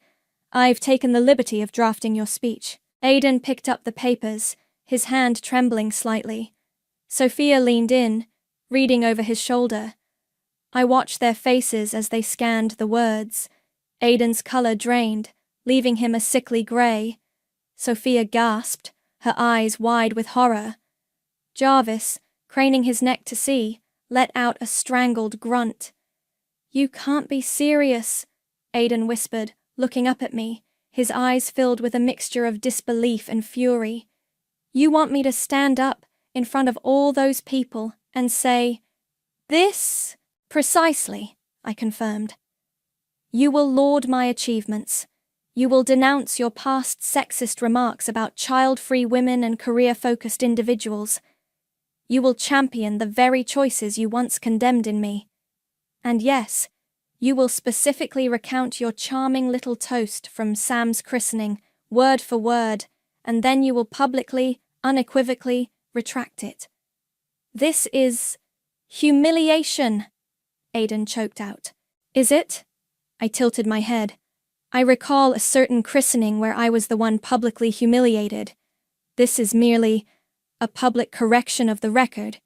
E: "I've taken the liberty of drafting your speech." Aidan picked up the papers, his hand trembling slightly. Sophia leaned in, reading over his shoulder. I watched their faces as they scanned the words. Aidan's colour drained, leaving him a sickly grey. Sophia gasped, her eyes wide with horror. Jarvis, craning his neck to see, let out a strangled grunt. "You can't be serious," Aidan whispered, looking up at me, his eyes filled with a mixture of disbelief and fury. "You want me to stand up in front of all those people and say, 'This?'" "Precisely," I confirmed. "You will laud my achievements. You will denounce your past sexist remarks about child-free women and career-focused individuals. You will champion the very choices you once condemned in me. And yes, you will specifically recount your charming little toast from Sam's christening, word for word, and then you will publicly, unequivocally, retract it. This is humiliation," Aidan choked out. "Is it?" I tilted my head. "I recall a certain christening where I was the one publicly humiliated. This is merely a public correction of the record.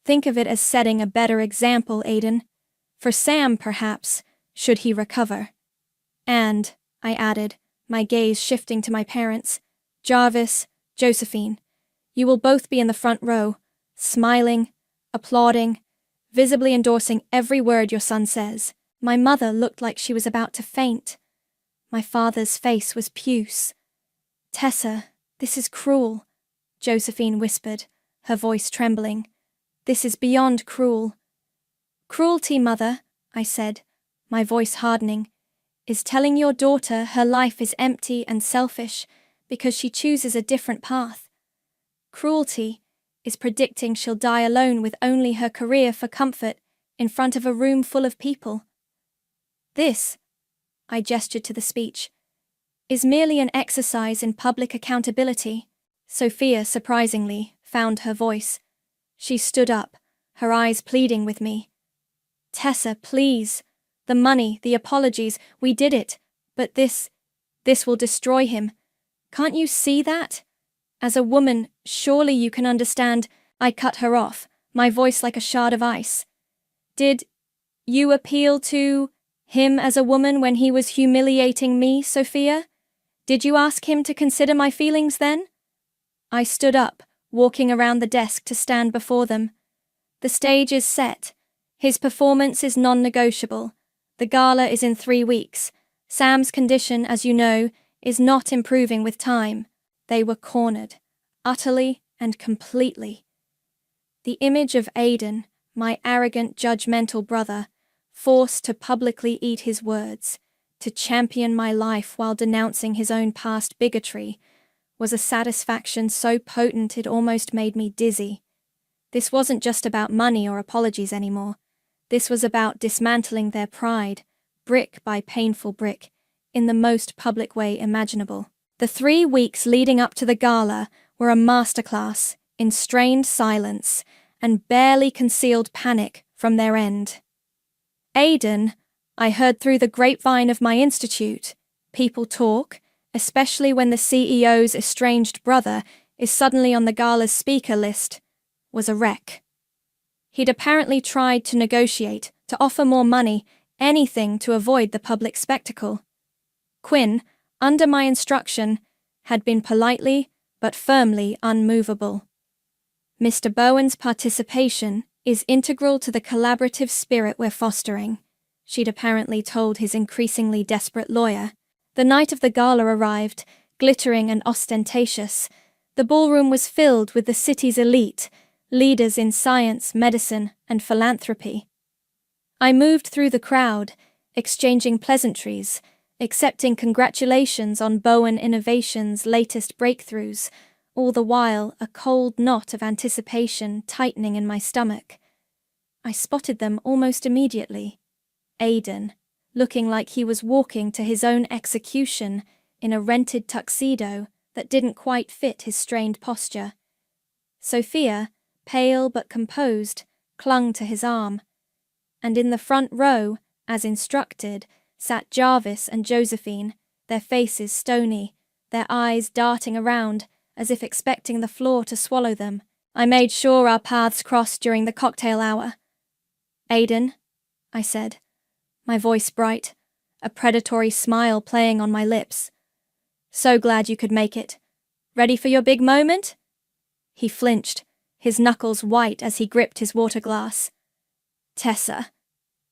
E: Think of it as setting a better example, Aidan. For Sam, perhaps, should he recover. And," I added, my gaze shifting to my parents, "Jarvis, Josephine, you will both be in the front row, smiling, applauding, visibly endorsing every word your son says." My mother looked like she was about to faint. My father's face was puce. "Tessa, "This is cruel," Josephine whispered, her voice trembling. "This is beyond cruel." "Cruelty, mother," I said, my voice hardening, "is telling your daughter her life is empty and selfish because she chooses a different path. Cruelty is predicting she'll die alone with only her career for comfort in front of a room full of people. This," I gestured to the speech, "is merely an exercise in public accountability." Sophia, surprisingly, found her voice. She stood up, her eyes pleading with me. "Tessa, please. The money, the apologies, we did it. But this will destroy him. Can't you see that? As a woman, surely you can understand." I cut her off, my voice like a shard of ice. "Did you appeal to him as a woman when he was humiliating me, Sophia? Did you ask him to consider my feelings then?" I stood up, walking around the desk to stand before them. "The stage is set. His performance is non-negotiable. The gala is in 3 weeks. Sam's condition, as you know, is not improving with time." They were cornered, utterly and completely. The image of Aidan, my arrogant, judgmental brother, forced to publicly eat his words, to champion my life while denouncing his own past bigotry, was a satisfaction so potent it almost made me dizzy. This wasn't just about money or apologies anymore. This was about dismantling their pride, brick by painful brick, in the most public way imaginable. The 3 weeks leading up to the gala were a masterclass in strained silence and barely concealed panic from their end. Aidan, I heard through the grapevine of my institute, people talk, especially when the CEO's estranged brother is suddenly on the gala's speaker list, was a wreck. He'd apparently tried to negotiate, to offer more money, anything to avoid the public spectacle. Quinn, under my instruction, had been politely but firmly unmovable. "Mr. Bowen's participation is integral to the collaborative spirit we're fostering," she'd apparently told his increasingly desperate lawyer. The night of the gala arrived, glittering and ostentatious. The ballroom was filled with the city's elite, leaders in science, medicine, and philanthropy. I moved through the crowd, exchanging pleasantries, accepting congratulations on Bowen Innovations' latest breakthroughs, all the while a cold knot of anticipation tightening in my stomach. I spotted them almost immediately. Aidan, looking like he was walking to his own execution in a rented tuxedo that didn't quite fit his strained posture. Sophia, pale but composed, clung to his arm. And in the front row, as instructed, sat Jarvis and Josephine, their faces stony, their eyes darting around, as if expecting the floor to swallow them. I made sure our paths crossed during the cocktail hour. "Aidan," I said, my voice bright, a predatory smile playing on my lips. "So glad you could make it. Ready for your big moment?" He flinched, his knuckles white as he gripped his water glass. "Tessa,"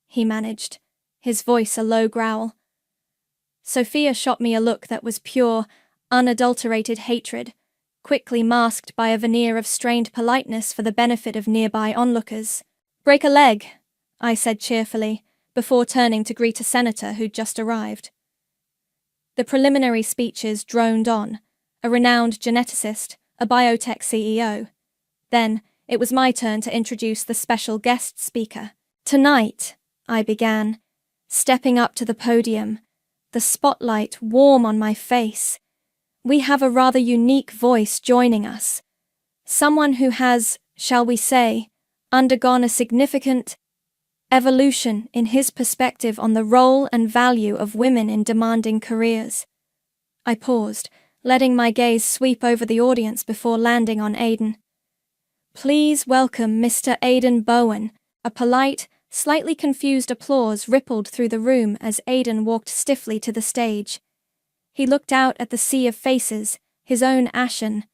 E: he managed, his voice a low growl. Sophia shot me a look that was pure, unadulterated hatred, quickly masked by a veneer of strained politeness for the benefit of nearby onlookers. "Break a leg," I said cheerfully, before turning to greet a senator who'd just arrived. The preliminary speeches droned on, a renowned geneticist, a biotech CEO. Then, it was my turn to introduce the special guest speaker. "Tonight," I began, stepping up to the podium, the spotlight warm on my face, "we have a rather unique voice joining us. Someone who has, shall we say, undergone a significant evolution in his perspective on the role and value of women in demanding careers." I paused, letting my gaze sweep over the audience before landing on Aidan. "Please welcome Mr. Aidan Bowen." A polite, slightly confused applause rippled through the room as Aidan walked stiffly to the stage. He looked out at the sea of faces, his own ashen.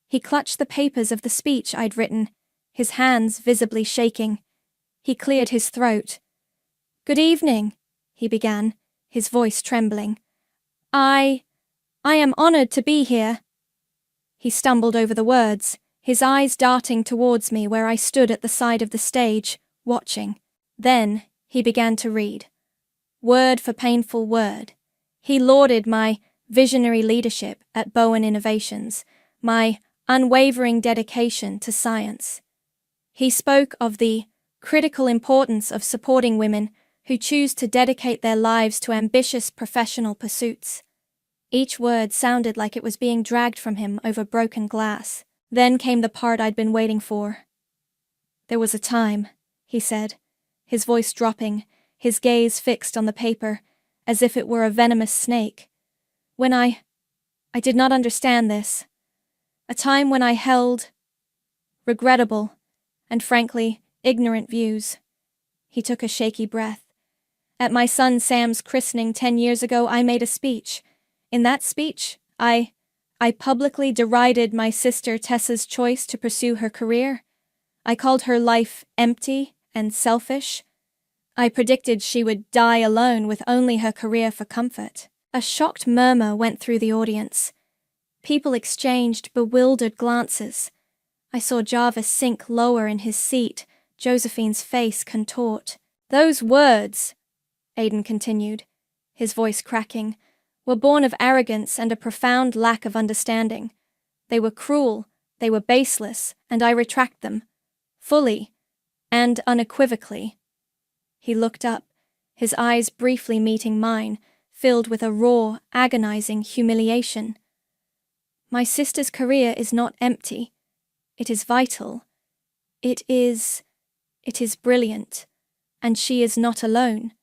E: He clutched the papers of the speech I'd written, his hands visibly shaking. He cleared his throat. "Good evening," he began, his voice trembling. I am honored to be here." He stumbled over the words, his eyes darting towards me where I stood at the side of the stage, watching. Then he began to read. Word for painful word. He lauded my visionary leadership at Bowen Innovations, my unwavering dedication to science. He spoke of the critical importance of supporting women who choose to dedicate their lives to ambitious professional pursuits. Each word sounded like it was being dragged from him over broken glass. Then came the part I'd been waiting for. There was a time, he said, his voice dropping, his gaze fixed on the paper, as if it were a venomous snake, when I did not understand this. A time when I held regrettable and frankly ignorant views. He took a shaky breath. At my son Sam's christening 10 years ago, I made a speech. In that speech, I publicly derided my sister Tessa's choice to pursue her career. I called her life empty and selfish. I predicted she would die alone with only her career for comfort. A shocked murmur went through the audience. People exchanged bewildered glances. I saw Jarvis sink lower in his seat, Josephine's face contort. Those words, Aidan continued, his voice cracking, were born of arrogance and a profound lack of understanding. They were cruel, they were baseless, and I retract them, fully and unequivocally. He looked up, his eyes briefly meeting mine, filled with a raw, agonizing humiliation. My sister's career is not empty. It is vital. It is brilliant. And she is not alone.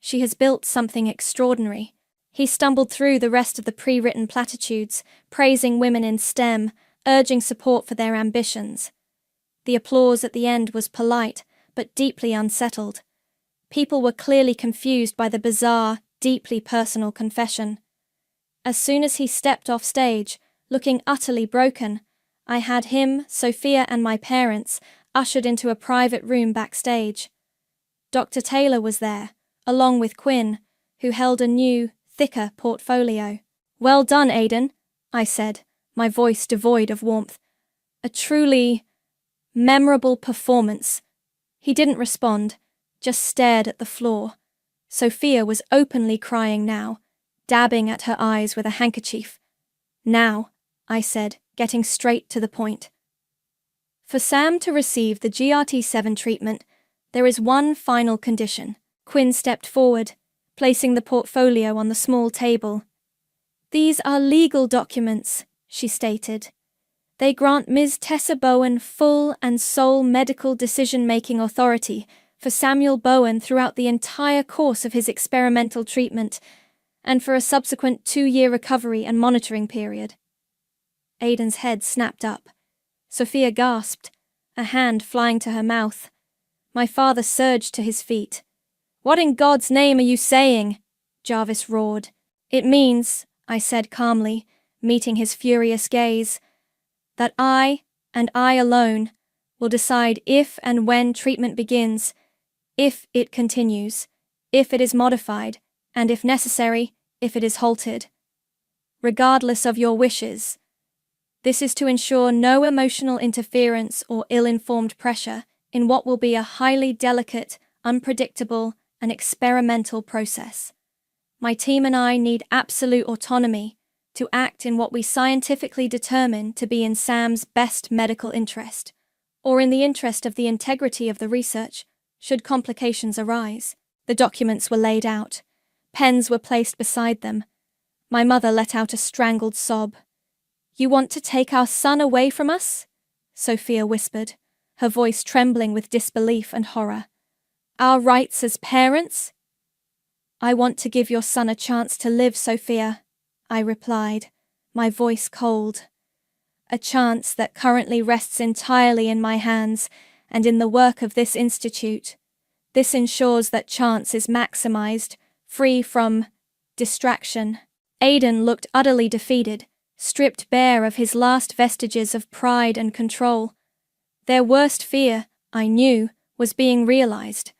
E: She has built something extraordinary. He stumbled through the rest of the pre-written platitudes, praising women in STEM, urging support for their ambitions. The applause at the end was polite, but deeply unsettled. People were clearly confused by the bizarre, deeply personal confession. As soon as he stepped off stage, looking utterly broken, I had him, Sophia, and my parents ushered into a private room backstage. Dr. Taylor was there, along with Quinn, who held a new, thicker portfolio. Well done, Aidan, I said, my voice devoid of warmth. A truly memorable performance. He didn't respond, just stared at the floor. Sophia was openly crying now, dabbing at her eyes with a handkerchief. Now, I said, getting straight to the point. For Sam to receive the GRT7 treatment, there is one final condition. Quinn stepped forward, placing the portfolio on the small table. These are legal documents, she stated. They grant Ms. Tessa Bowen full and sole medical decision-making authority for Samuel Bowen throughout the entire course of his experimental treatment and for a subsequent 2-year recovery and monitoring period. Aidan's head snapped up. Sophia gasped, a hand flying to her mouth. My father surged to his feet. What in God's name are you saying? Jarvis roared. It means, I said calmly, meeting his furious gaze, that I, and I alone, will decide if and when treatment begins, if it continues, if it is modified, and if necessary, if it is halted. Regardless of your wishes. This is to ensure no emotional interference or ill-informed pressure in what will be a highly delicate, unpredictable, and experimental process. My team and I need absolute autonomy to act in what we scientifically determine to be in Sam's best medical interest, or in the interest of the integrity of the research, should complications arise. The documents were laid out. Pens were placed beside them. My mother let out a strangled sob. You want to take our son away from us? Sophia whispered, her voice trembling with disbelief and horror. Our rights as parents? I want to give your son a chance to live, Sophia, I replied, my voice cold. A chance that currently rests entirely in my hands and in the work of this institute. This ensures that chance is maximized, free from distraction. Aidan looked utterly defeated, stripped bare of his last vestiges of pride and control. Their worst fear, I knew, was being realized.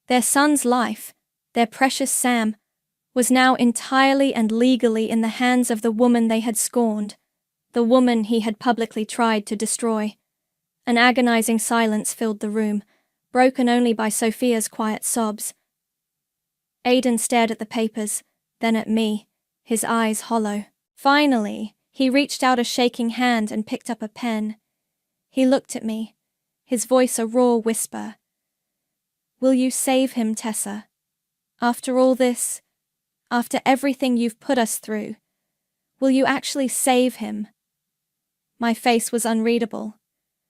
E: Their son's life, their precious Sam, was now entirely and legally in the hands of the woman they had scorned, the woman he had publicly tried to destroy. An agonizing silence filled the room, broken only by Sophia's quiet sobs. Aidan stared at the papers, then at me, his eyes hollow. Finally, he reached out a shaking hand and picked up a pen. He looked at me, his voice a raw whisper. "Will you save him, Tessa? After all this, after everything you've put us through, will you actually save him?" My face was unreadable.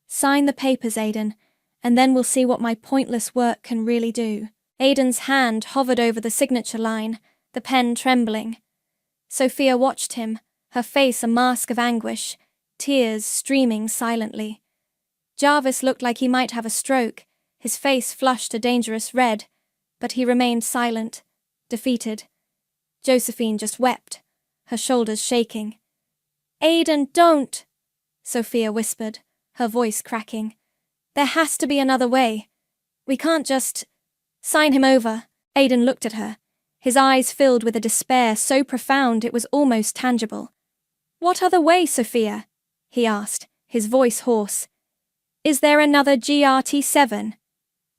E: "Sign the papers, Aidan, and then we'll see what my pointless work can really do." Aidan's hand hovered over the signature line, the pen trembling. Sophia watched him, her face a mask of anguish, tears streaming silently. Jarvis looked like he might have a stroke, his face flushed a dangerous red, but he remained silent, defeated. Josephine just wept, her shoulders shaking. "Aidan, don't!" Sophia whispered, her voice cracking. "There has to be another way. We can't just sign him over." Aidan looked at her, his eyes filled with a despair so profound it was almost tangible. "What other way, Sophia?" he asked, his voice hoarse. "Is there another GRT7?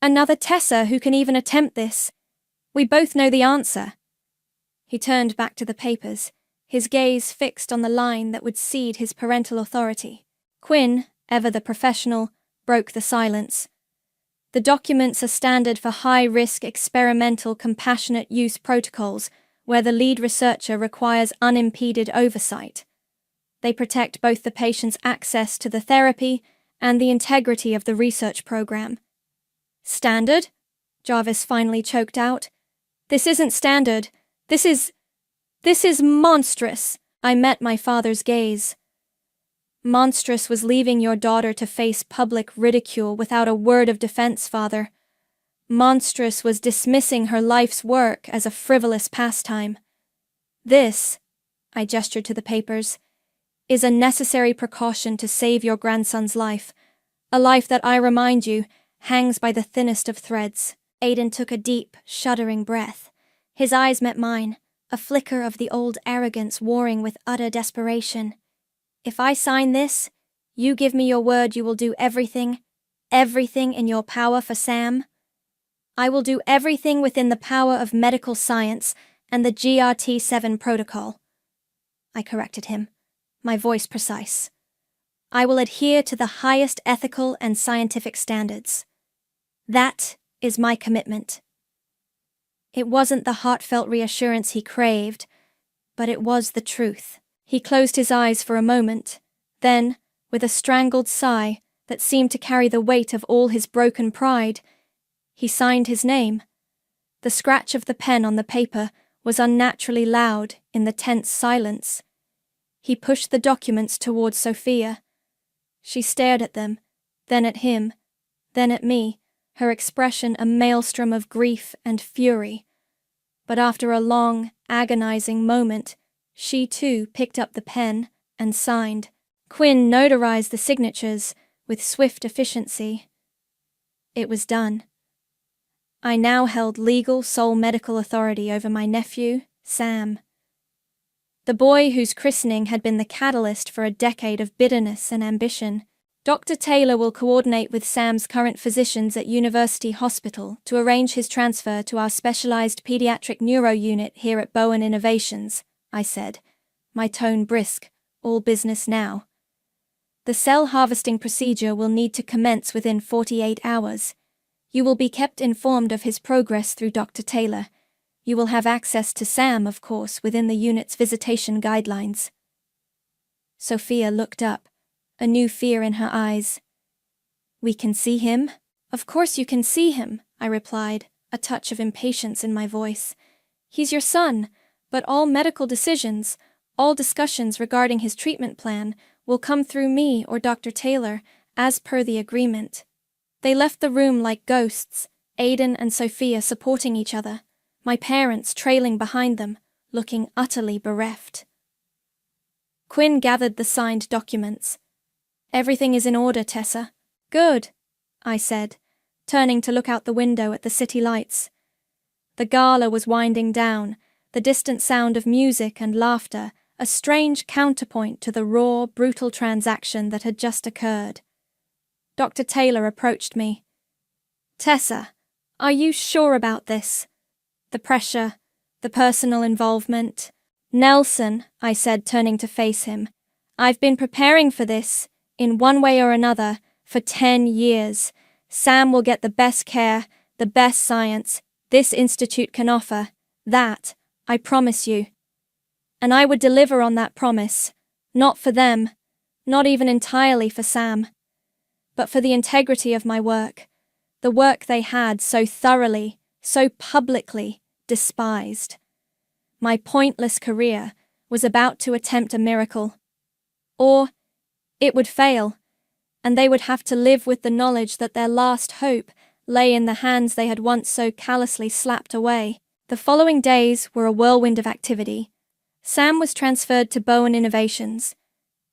E: Another Tessa who can even attempt this? We both know the answer." He turned back to the papers, his gaze fixed on the line that would cede his parental authority. Quinn, ever the professional, broke the silence. "The documents are standard for high-risk experimental compassionate use protocols where the lead researcher requires unimpeded oversight. They protect both the patient's access to the therapy and the integrity of the research program." "Standard?" Jarvis finally choked out. "This isn't standard. This is monstrous." I met my father's gaze. "Monstrous was leaving your daughter to face public ridicule without a word of defense, Father. Monstrous was dismissing her life's work as a frivolous pastime. This," I gestured to the papers, "is a necessary precaution to save your grandson's life, a life that, I remind you, hangs by the thinnest of threads." Aidan took a deep, shuddering breath. His eyes met mine, a flicker of the old arrogance warring with utter desperation. "If I sign this, you give me your word you will do everything in your power for Sam?" "I will do everything within the power of medical science and the GRT7 protocol," I corrected him, my voice precise. "I will adhere to the highest ethical and scientific standards. That is my commitment." It wasn't the heartfelt reassurance he craved, but it was the truth. He closed his eyes for a moment, then, with a strangled sigh that seemed to carry the weight of all his broken pride, he signed his name. The scratch of the pen on the paper was unnaturally loud in the tense silence. He pushed the documents towards Sophia. She stared at them, then at him, then at me, her expression a maelstrom of grief and fury. But after a long, agonizing moment, she too picked up the pen and signed. Quinn notarized the signatures with swift efficiency. It was done. I now held legal sole medical authority over my nephew, Sam. The boy whose christening had been the catalyst for a decade of bitterness and ambition. Dr. Taylor will coordinate with Sam's current physicians at University Hospital to arrange his transfer to our specialized pediatric neuro unit here at Bowen Innovations, I said, my tone brisk, all business now. The cell harvesting procedure will need to commence within 48 hours. You will be kept informed of his progress through Dr. Taylor. You will have access to Sam, of course, within the unit's visitation guidelines. Sophia looked up, a new fear in her eyes. "We can see him?" "Of course you can see him," I replied, a touch of impatience in my voice. "He's your son, but all medical decisions, all discussions regarding his treatment plan, will come through me or Dr. Taylor, as per the agreement." They left the room like ghosts, Aidan and Sophia supporting each other, my parents trailing behind them, looking utterly bereft. Quinn gathered the signed documents. "Everything is in order, Tessa." "Good," I said, turning to look out the window at the city lights. The gala was winding down, the distant sound of music and laughter a strange counterpoint to the raw, brutal transaction that had just occurred. Dr. Taylor approached me. "Tessa, are you sure about this? The pressure, the personal involvement." "Nelson," I said, turning to face him, "I've been preparing for this, in one way or another, for 10 years. Sam will get the best care, the best science this institute can offer. That, I promise you. And I would deliver on that promise, not for them, not even entirely for Sam, but for the integrity of my work, the work they had so thoroughly, so publicly despised. My pointless career was about to attempt a miracle. Or it would fail, and they would have to live with the knowledge that their last hope lay in the hands they had once so callously slapped away. The following days were a whirlwind of activity. Sam was transferred to Bowen Innovations.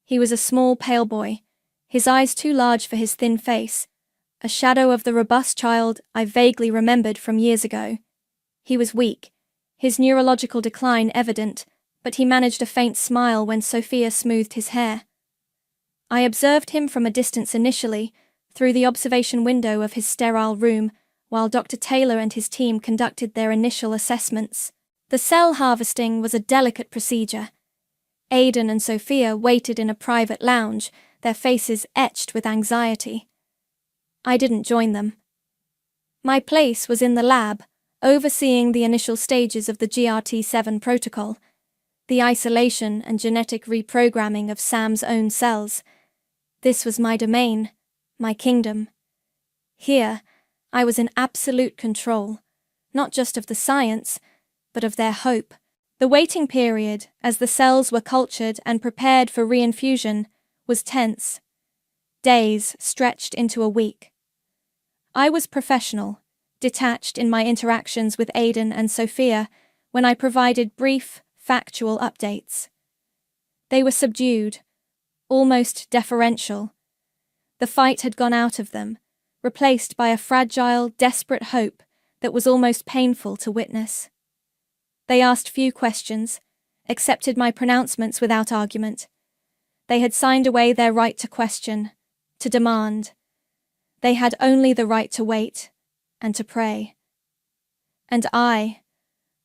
E: He was a small, pale boy, his eyes too large for his thin face, a shadow of the robust child I vaguely remembered from years ago. He was weak, his neurological decline evident, but he managed a faint smile when Sophia smoothed his hair. I observed him from a distance initially, through the observation window of his sterile room, while Dr. Taylor and his team conducted their initial assessments. The cell harvesting was a delicate procedure. Aidan and Sophia waited in a private lounge, their faces etched with anxiety. I didn't join them. My place was in the lab, overseeing the initial stages of the GRT7 protocol, the isolation and genetic reprogramming of Sam's own cells. This was my domain, my kingdom. Here, I was in absolute control, not just of the science, but of their hope. The waiting period, as the cells were cultured and prepared for reinfusion, was tense. Days stretched into a week. I was professional, detached in my interactions with Aidan and Sophia when I provided brief, factual updates. They were subdued, almost deferential. The fight had gone out of them, replaced by a fragile, desperate hope that was almost painful to witness. They asked few questions, accepted my pronouncements without argument. They had signed away their right to question, to demand. They had only the right to wait and to pray. And I,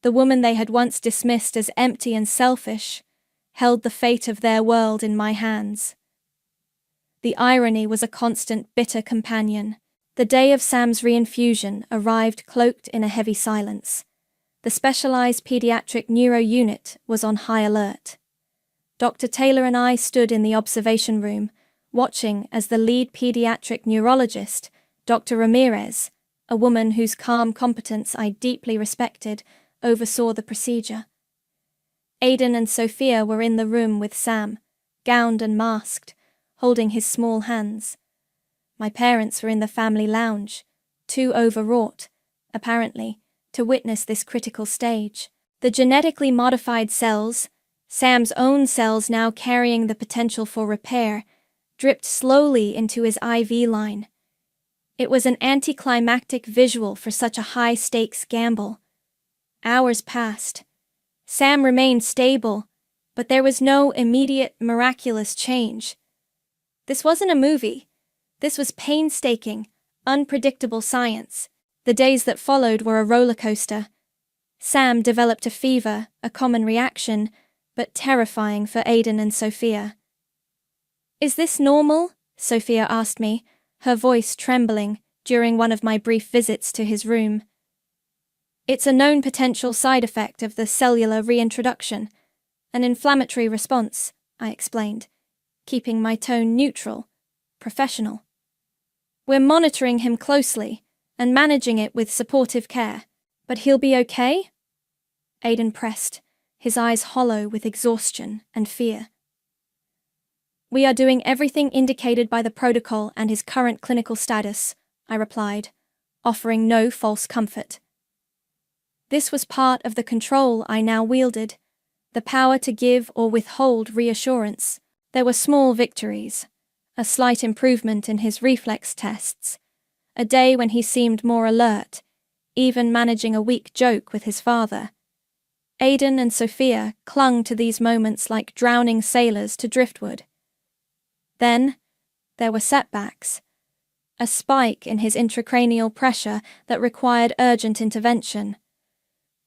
E: the woman they had once dismissed as empty and selfish, held the fate of their world in my hands. The irony was a constant, bitter companion. The day of Sam's reinfusion arrived cloaked in a heavy silence. The specialized pediatric neuro unit was on high alert. Dr. Taylor and I stood in the observation room, watching as the lead pediatric neurologist, Dr. Ramirez, a woman whose calm competence I deeply respected, oversaw the procedure. Aidan and Sophia were in the room with Sam, gowned and masked, holding his small hands. My parents were in the family lounge, too overwrought, apparently, to witness this critical stage. The genetically modified cells, Sam's own cells now carrying the potential for repair, dripped slowly into his IV line. It was an anticlimactic visual for such a high-stakes gamble. Hours passed. Sam remained stable, but there was no immediate, miraculous change. This wasn't a movie. This was painstaking, unpredictable science. The days that followed were a roller coaster. Sam developed a fever, a common reaction, but terrifying for Aidan and Sophia. "Is this normal?" Sophia asked me, her voice trembling during one of my brief visits to his room. "It's a known potential side effect of the cellular reintroduction, an inflammatory response," I explained, keeping my tone neutral, professional. "We're monitoring him closely and managing it with supportive care, but he'll be okay?" Aidan pressed, his eyes hollow with exhaustion and fear. "We are doing everything indicated by the protocol and his current clinical status," I replied, offering no false comfort. This was part of the control I now wielded, the power to give or withhold reassurance. There were small victories, a slight improvement in his reflex tests, a day when he seemed more alert, even managing a weak joke with his father. Aiden and Sophia clung to these moments like drowning sailors to driftwood. Then, there were setbacks. A spike in his intracranial pressure that required urgent intervention.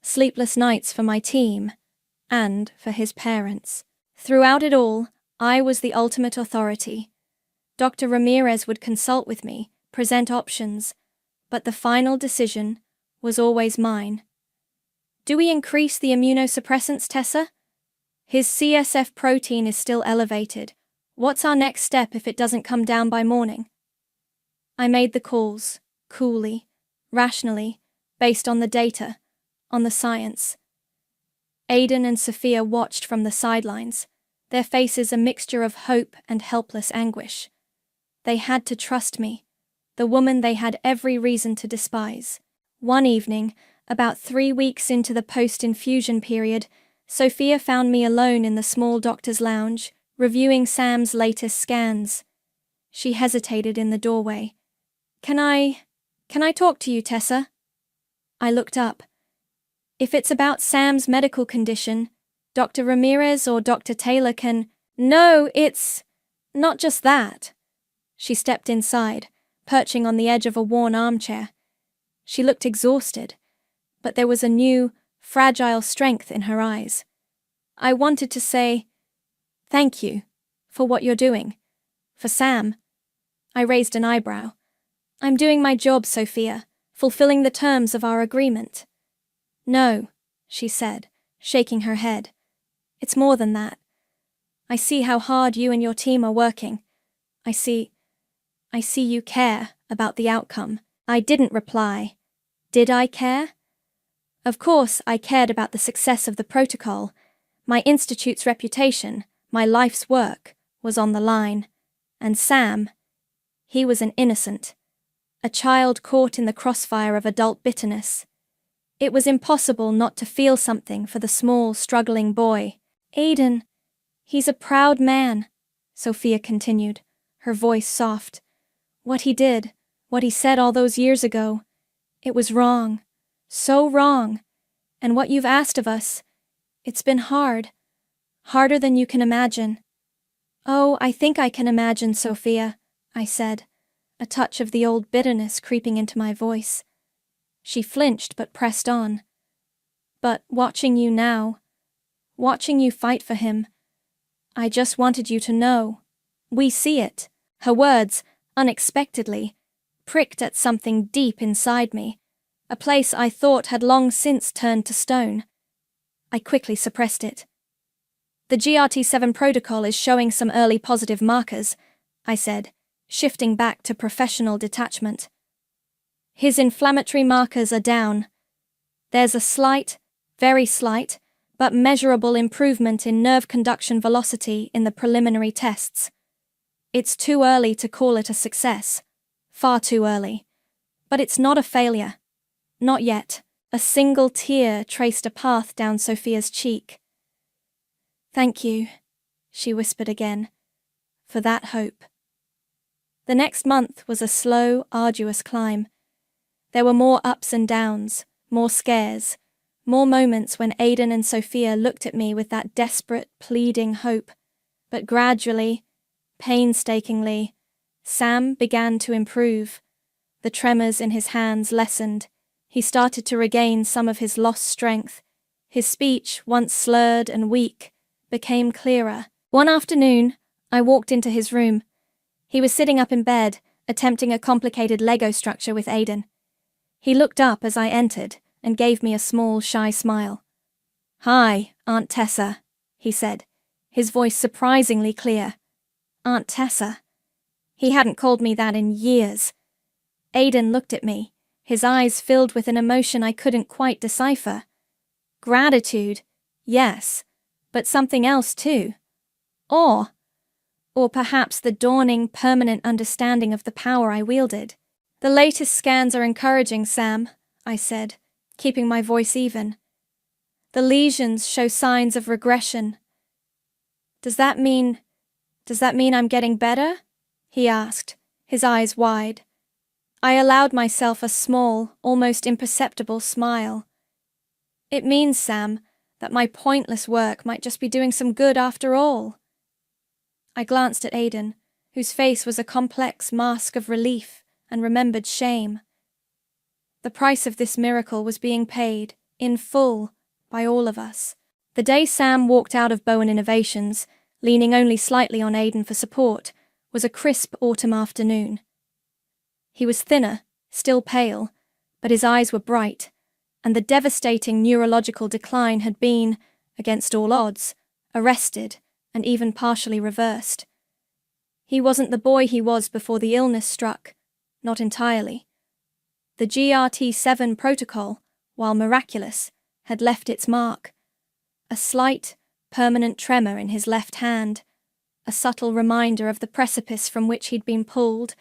E: Sleepless nights for my team, and for his parents. Throughout it all, I was the ultimate authority. Dr. Ramirez would consult with me, present options, but the final decision was always mine. Do we increase the immunosuppressants, Tessa? His CSF protein is still elevated. What's our next step if it doesn't come down by morning? I made the calls, coolly, rationally, based on the data, on the science. Aiden and Sophia watched from the sidelines, their faces a mixture of hope and helpless anguish. They had to trust me, the woman they had every reason to despise. One evening, about 3 weeks into the post-infusion period, Sophia found me alone in the small doctor's lounge, reviewing Sam's latest scans. She hesitated in the doorway. Can I talk to you, Tessa? I looked up. If it's about Sam's medical condition, Dr. Ramirez or Dr. Taylor can— No, it's not just that. She stepped inside, perching on the edge of a worn armchair. She looked exhausted, but there was a new, fragile strength in her eyes. I wanted to say, thank you for what you're doing. For Sam. I raised an eyebrow. I'm doing my job, Sophia, fulfilling the terms of our agreement. No, she said, shaking her head. It's more than that. I see how hard you and your team are working. I see you care about the outcome. I didn't reply. Did I care? Of course, I cared about the success of the protocol. My institute's reputation, my life's work, was on the line. And Sam, he was an innocent. A child caught in the crossfire of adult bitterness. It was impossible not to feel something for the small, struggling boy. Aiden, he's a proud man, Sophia continued, her voice soft. What he did, what he said all those years ago, it was wrong, so wrong. And what you've asked of us, it's been hard, harder than you can imagine. Oh, I think I can imagine, Sophia, I said, a touch of the old bitterness creeping into my voice. She flinched but pressed on. But watching you now, watching you fight for him, I just wanted you to know. We see it. Her words, unexpectedly, pricked at something deep inside me, a place I thought had long since turned to stone. I quickly suppressed it. The GRT7 protocol is showing some early positive markers, I said, shifting back to professional detachment. His inflammatory markers are down. There's a slight, very slight, but measurable improvement in nerve conduction velocity in the preliminary tests. It's too early to call it a success. Far too early. But it's not a failure. Not yet. A single tear traced a path down Sophia's cheek. Thank you, she whispered again, for that hope. The next month was a slow, arduous climb. There were more ups and downs, more scares, more moments when Aiden and Sophia looked at me with that desperate, pleading hope. But gradually, painstakingly, Sam began to improve. The tremors in his hands lessened. He started to regain some of his lost strength. His speech, once slurred and weak, became clearer. One afternoon, I walked into his room. He was sitting up in bed, attempting a complicated Lego structure with Aiden. He looked up as I entered and gave me a small, shy smile. "Hi, Aunt Tessa," he said, his voice surprisingly clear. Aunt Tessa. He hadn't called me that in years. Aiden looked at me, his eyes filled with an emotion I couldn't quite decipher. Gratitude, yes, but something else too. Or perhaps the dawning, permanent understanding of the power I wielded. The latest scans are encouraging, Sam, I said, keeping my voice even. The lesions show signs of regression. Does that mean I'm getting better? He asked, his eyes wide. I allowed myself a small, almost imperceptible smile. It means, Sam, that my pointless work might just be doing some good after all. I glanced at Aidan, whose face was a complex mask of relief and remembered shame. The price of this miracle was being paid, in full, by all of us. The day Sam walked out of Bowen Innovations, leaning only slightly on Aidan for support, was a crisp autumn afternoon. He was thinner, still pale, but his eyes were bright, and the devastating neurological decline had been, against all odds, arrested and even partially reversed. He wasn't the boy he was before the illness struck, not entirely. The GRT7 protocol, while miraculous, had left its mark. A slight, permanent tremor in his left hand, a subtle reminder of the precipice from which he'd been pulled,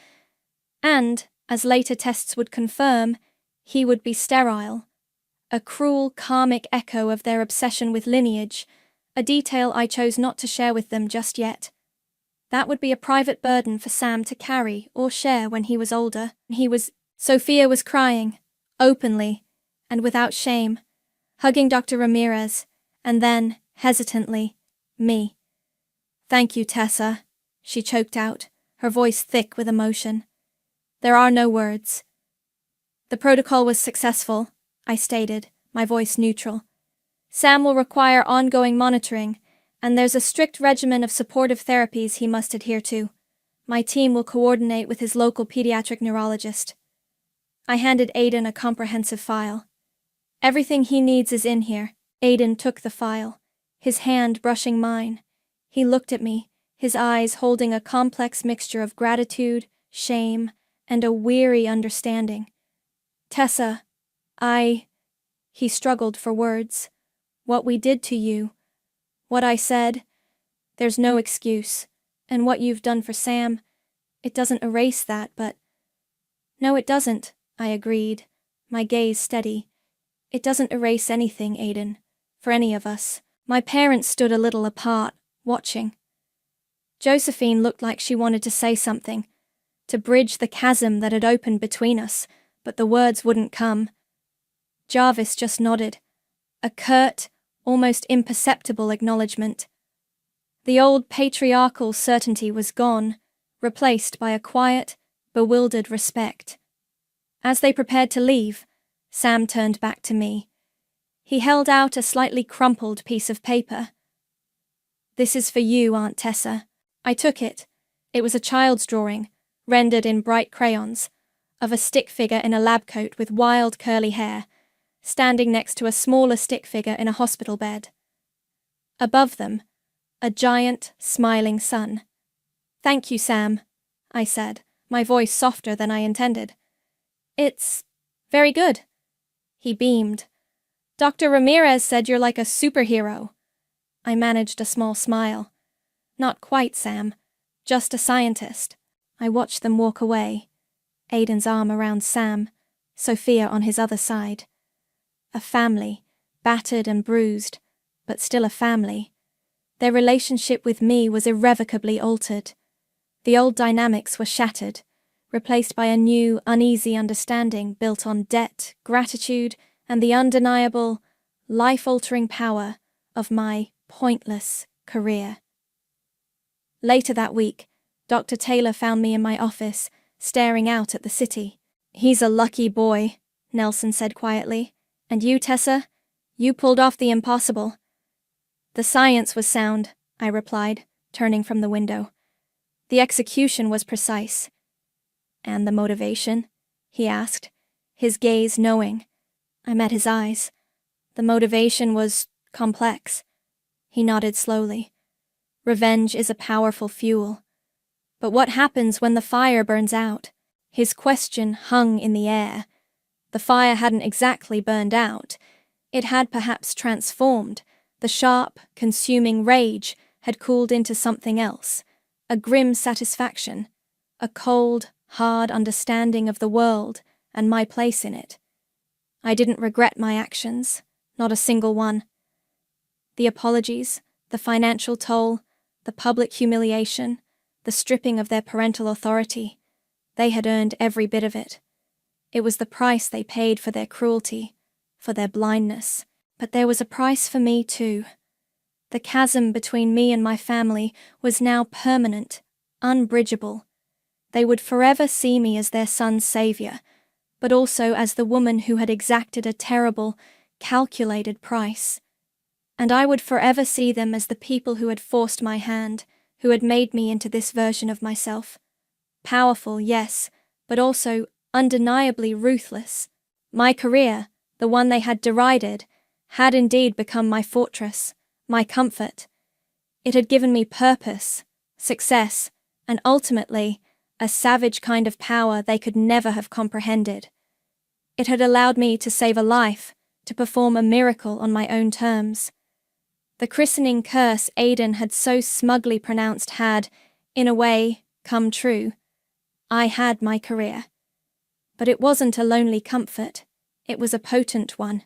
E: and, as later tests would confirm, he would be sterile. A cruel, karmic echo of their obsession with lineage, a detail I chose not to share with them just yet. That would be a private burden for Sam to carry or share when he was older. Sophia was crying, openly, and without shame, hugging Dr. Ramirez, and then, hesitantly, me. "Thank you, Tessa," she choked out, her voice thick with emotion. "There are no words." "The protocol was successful," I stated, my voice neutral. "Sam will require ongoing monitoring, and there's a strict regimen of supportive therapies he must adhere to. My team will coordinate with his local pediatric neurologist." I handed Aidan a comprehensive file. "Everything he needs is in here." Aidan took the file, his hand brushing mine. He looked at me, his eyes holding a complex mixture of gratitude, shame, and a weary understanding. "Tessa, He struggled for words. "What we did to you. What I said. There's no excuse. And what you've done for Sam, it doesn't erase that, but—" "No, it doesn't," I agreed, my gaze steady. "It doesn't erase anything, Aidan, for any of us." My parents stood a little apart, watching. Josephine looked like she wanted to say something, to bridge the chasm that had opened between us, but the words wouldn't come. Jarvis just nodded, a curt, almost imperceptible acknowledgement. The old patriarchal certainty was gone, replaced by a quiet, bewildered respect. As they prepared to leave, Sam turned back to me. He held out a slightly crumpled piece of paper. "This is for you, Aunt Tessa." I took it. It was a child's drawing, rendered in bright crayons, of a stick figure in a lab coat with wild curly hair, standing next to a smaller stick figure in a hospital bed. Above them, a giant, smiling sun. "Thank you, Sam," I said, my voice softer than I intended. "It's very good." He beamed. "Dr. Ramirez said you're like a superhero." I managed a small smile. "Not quite, Sam. Just a scientist." I watched them walk away, Aidan's arm around Sam, Sophia on his other side. A family, battered and bruised, but still a family. Their relationship with me was irrevocably altered. The old dynamics were shattered, replaced by a new, uneasy understanding built on debt, gratitude, and the undeniable, life-altering power of my pointless career. Later that week, Dr. Taylor found me in my office, staring out at the city. "He's a lucky boy," Nelson said quietly. "And you, Tessa? You pulled off the impossible." "The science was sound," I replied, turning from the window. "The execution was precise." "And the motivation?" he asked, his gaze knowing. I met his eyes. "The motivation was complex." He nodded slowly. "Revenge is a powerful fuel. But what happens when the fire burns out?" His question hung in the air. The fire hadn't exactly burned out. It had perhaps transformed. The sharp, consuming rage had cooled into something else, a grim satisfaction, a cold, hard understanding of the world and my place in it. I didn't regret my actions, not a single one. The apologies, the financial toll, the public humiliation, the stripping of their parental authority, they had earned every bit of it. It was the price they paid for their cruelty, for their blindness. But there was a price for me too. The chasm between me and my family was now permanent, unbridgeable. They would forever see me as their son's savior, but also as the woman who had exacted a terrible, calculated price. And I would forever see them as the people who had forced my hand, who had made me into this version of myself. Powerful, yes, but also undeniably ruthless. My career, the one they had derided, had indeed become my fortress, my comfort. It had given me purpose, success, and ultimately, a savage kind of power they could never have comprehended. It had allowed me to save a life, to perform a miracle on my own terms. The christening curse Aidan had so smugly pronounced had, in a way, come true. I had my career. But it wasn't a lonely comfort, it was a potent one.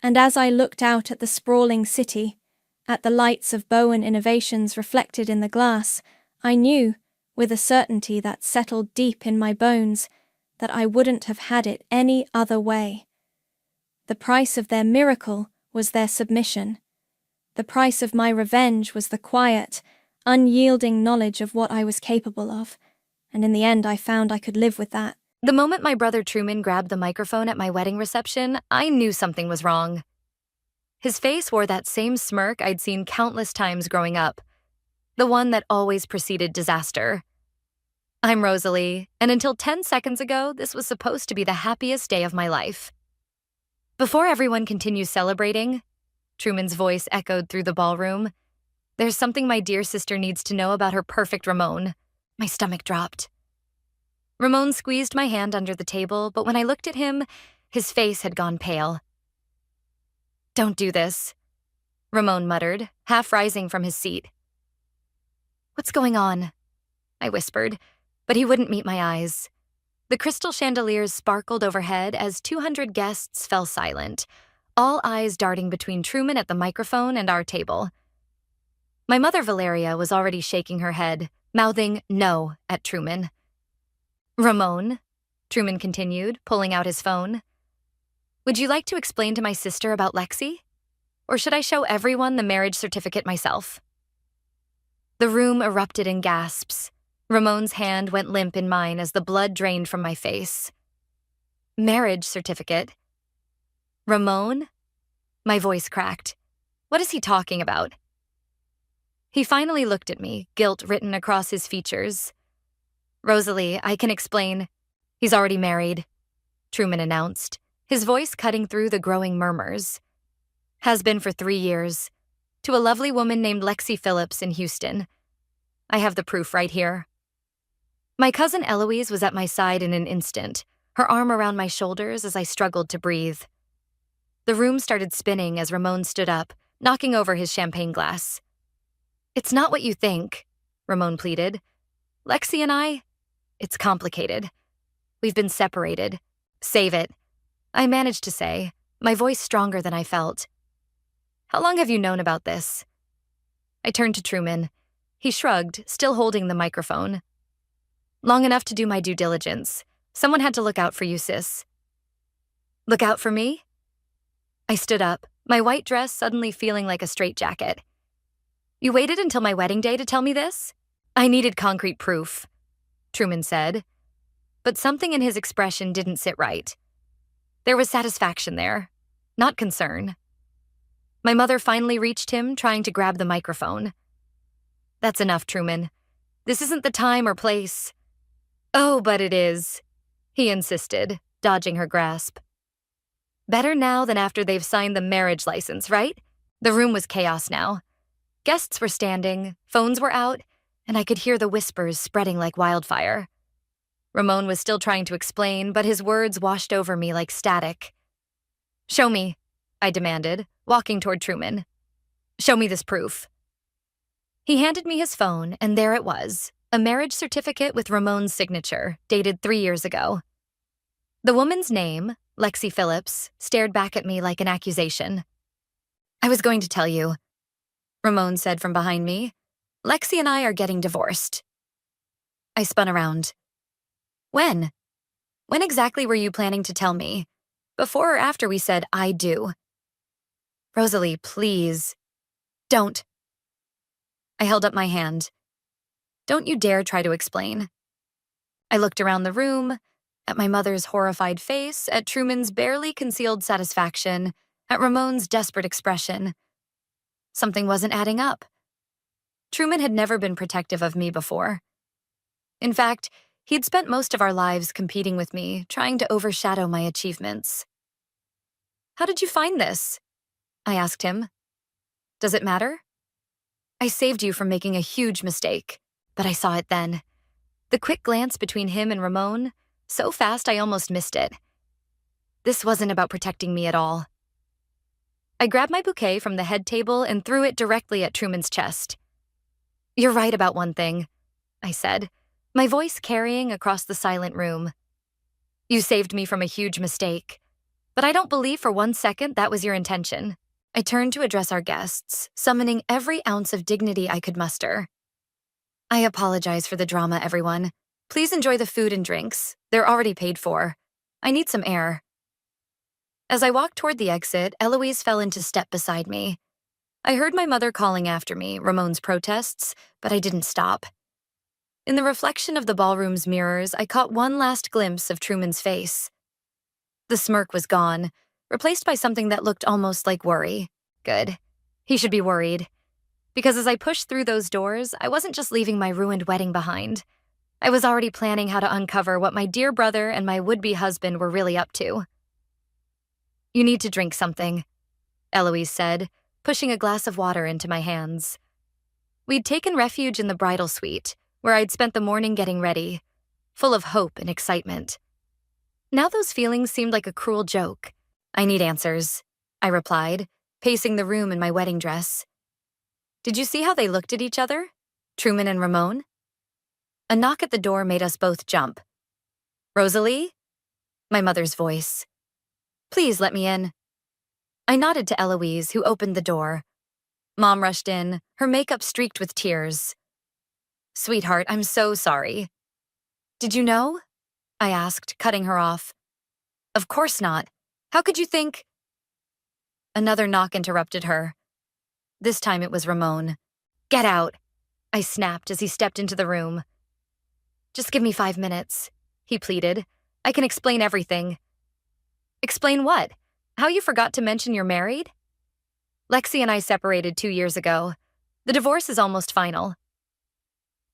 E: And as I looked out at the sprawling city, at the lights of Bowen Innovations reflected in the glass, I knew, with a certainty that settled deep in my bones, that I wouldn't have had it any other way. The price of their miracle was their submission. The price of my revenge was the quiet, unyielding knowledge of what I was capable of, and in the end I found I could live with that.
D: The moment my brother Truman grabbed the microphone at my wedding reception, I knew something was wrong. His face wore that same smirk I'd seen countless times growing up, the one that always preceded disaster. I'm Rosalie, and until 10 seconds ago, this was supposed to be the happiest day of my life. Before everyone continues celebrating, Truman's voice echoed through the ballroom, there's something my dear sister needs to know about her perfect Ramon. My stomach dropped. Ramon squeezed my hand under the table, but when I looked at him, his face had gone pale. Don't do this, Ramon muttered, half rising from his seat. What's going on? I whispered, but he wouldn't meet my eyes. The crystal chandeliers sparkled overhead as 200 guests fell silent, all eyes darting between Truman at the microphone and our table. My mother Valeria was already shaking her head, mouthing no at Truman. Ramon, Truman continued, pulling out his phone. Would you like to explain to my sister about Lexi? Or should I show everyone the marriage certificate myself? The room erupted in gasps. Ramon's hand went limp in mine as the blood drained from my face. Marriage certificate? Ramon? My voice cracked. What is he talking about? He finally looked at me, guilt written across his features. Rosalie, I can explain. He's already married, Truman announced, his voice cutting through the growing murmurs. Has been for 3 years, to a lovely woman named Lexi Phillips in Houston. I have the proof right here. My cousin Eloise was at my side in an instant, her arm around my shoulders as I struggled to breathe. The room started spinning as Ramon stood up, knocking over his champagne glass. It's not what you think, Ramon pleaded. Lexi and I, it's complicated. We've been separated. Save it. I managed to say, my voice stronger than I felt. How long have you known about this? I turned to Truman. He shrugged, still holding the microphone. Long enough to do my due diligence. Someone had to look out for you, sis. Look out for me? I stood up, my white dress suddenly feeling like a straitjacket. You waited until my wedding day to tell me this? I needed concrete proof, Truman said. But something in his expression didn't sit right. There was satisfaction there, not concern. My mother finally reached him, trying to grab the microphone. That's enough, Truman. This isn't the time or place. Oh, but it is, he insisted, dodging her grasp. Better now than after they've signed the marriage license, right? The room was chaos now. Guests were standing, phones were out, and I could hear the whispers spreading like wildfire. Ramon was still trying to explain, but his words washed over me like static. Show me, I demanded, walking toward Truman. Show me this proof. He handed me his phone, and there it was, a marriage certificate with Ramon's signature, dated 3 years ago. The woman's name, Lexi Phillips, stared back at me like an accusation. I was going to tell you, Ramon said from behind me. Lexi and I are getting divorced. I spun around. When? When exactly were you planning to tell me? Before or after we said, I do? Rosalie, please. Don't. I held up my hand. Don't you dare try to explain. I looked around the room, at my mother's horrified face, at Truman's barely concealed satisfaction, at Ramon's desperate expression. Something wasn't adding up. Truman had never been protective of me before. In fact, he'd spent most of our lives competing with me, trying to overshadow my achievements. How did you find this? I asked him. Does it matter? I saved you from making a huge mistake, but I saw it then. The quick glance between him and Ramon, so fast I almost missed it. This wasn't about protecting me at all. I grabbed my bouquet from the head table and threw it directly at Truman's chest. You're right about one thing, I said, my voice carrying across the silent room. You saved me from a huge mistake, but I don't believe for 1 second that was your intention. I turned to address our guests, summoning every ounce of dignity I could muster. I apologize for the drama, everyone. Please enjoy the food and drinks. They're already paid for. I need some air. As I walked toward the exit, Eloise fell into step beside me. I heard my mother calling after me, Ramon's protests, but I didn't stop. In the reflection of the ballroom's mirrors, I caught one last glimpse of Truman's face. The smirk was gone, replaced by something that looked almost like worry. Good. He should be worried. Because as I pushed through those doors, I wasn't just leaving my ruined wedding behind. I was already planning how to uncover what my dear brother and my would-be husband were really up to. You need to drink something, Eloise said, pushing a glass of water into my hands. We'd taken refuge in the bridal suite, where I'd spent the morning getting ready, full of hope and excitement. Now those feelings seemed like a cruel joke. I need answers, I replied, pacing the room in my wedding dress. Did you see how they looked at each other? Truman and Ramon? A knock at the door made us both jump. Rosalie? My mother's voice. Please let me in. I nodded to Eloise, who opened the door. Mom rushed in, her makeup streaked with tears. Sweetheart, I'm so sorry. Did you know? I asked, cutting her off. Of course not. How could you think? Another knock interrupted her. This time it was Ramon. Get out, I snapped as he stepped into the room. Just give me 5 minutes, he pleaded. I can explain everything. Explain what? How you forgot to mention you're married? Lexi and I separated 2 years ago. The divorce is almost final.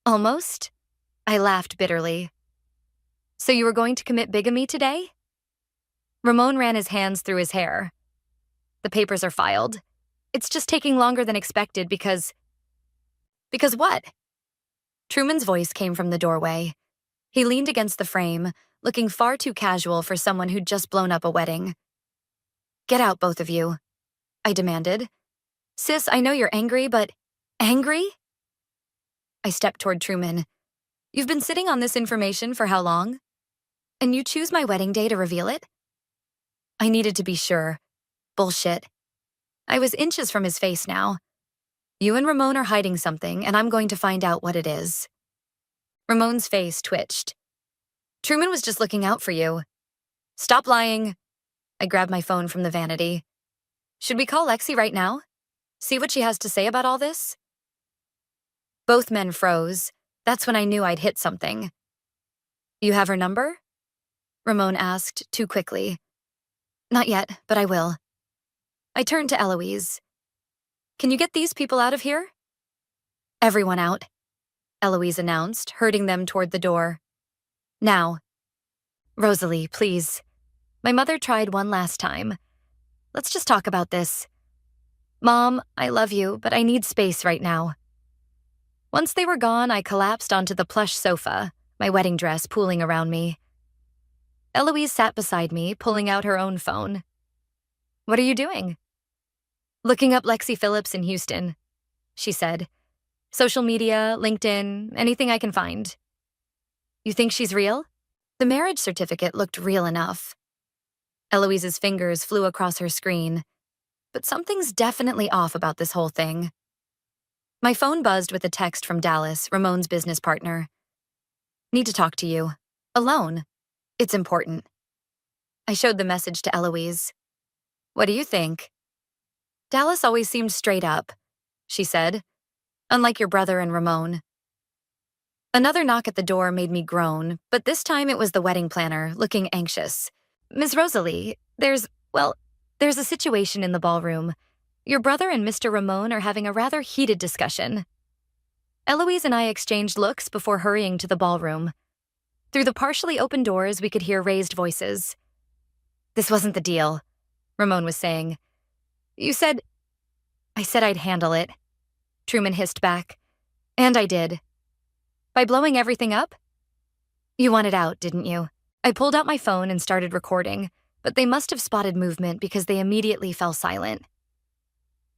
D: Almost? I laughed bitterly. So you were going to commit bigamy today? Ramon ran his hands through his hair. The papers are filed. It's just taking longer than expected because... Because what? Truman's voice came from the doorway. He leaned against the frame, looking far too casual for someone who'd just blown up a wedding. Get out, both of you, I demanded. Sis, I know you're angry, but... Angry? I stepped toward Truman. You've been sitting on this information for how long? And you choose my wedding day to reveal it? I needed to be sure. Bullshit. I was inches from his face now. You and Ramon are hiding something, and I'm going to find out what it is. Ramon's face twitched. Truman was just looking out for you. Stop lying. I grabbed my phone from the vanity. Should we call Lexi right now? See what she has to say about all this? Both men froze. That's when I knew I'd hit something. You have her number? Ramon asked too quickly. Not yet, but I will. I turned to Eloise. Can you get these people out of here? Everyone out, Eloise announced, herding them toward the door. Now. Rosalie, please. My mother tried one last time. Let's just talk about this. Mom, I love you, but I need space right now. Once they were gone, I collapsed onto the plush sofa, my wedding dress pooling around me. Eloise sat beside me, pulling out her own phone. What are you doing? Looking up Lexi Phillips in Houston, she said. Social media, LinkedIn, anything I can find. You think she's real? The marriage certificate looked real enough. Eloise's fingers flew across her screen. But something's definitely off about this whole thing. My phone buzzed with a text from Dallas, Ramon's business partner. Need to talk to you. Alone. It's important. I showed the message to Eloise. What do you think? Dallas always seemed straight up, she said, unlike your brother and Ramon. Another knock at the door made me groan, but this time it was the wedding planner, looking anxious. Ms. Rosalie, there's a situation in the ballroom. Your brother and Mr. Ramon are having a rather heated discussion. Eloise and I exchanged looks before hurrying to the ballroom. Through the partially open doors, we could hear raised voices. This wasn't the deal, Ramon was saying. I said I'd handle it, Truman hissed back. And I did. By blowing everything up? You wanted out, didn't you? I pulled out my phone and started recording, but they must have spotted movement because they immediately fell silent.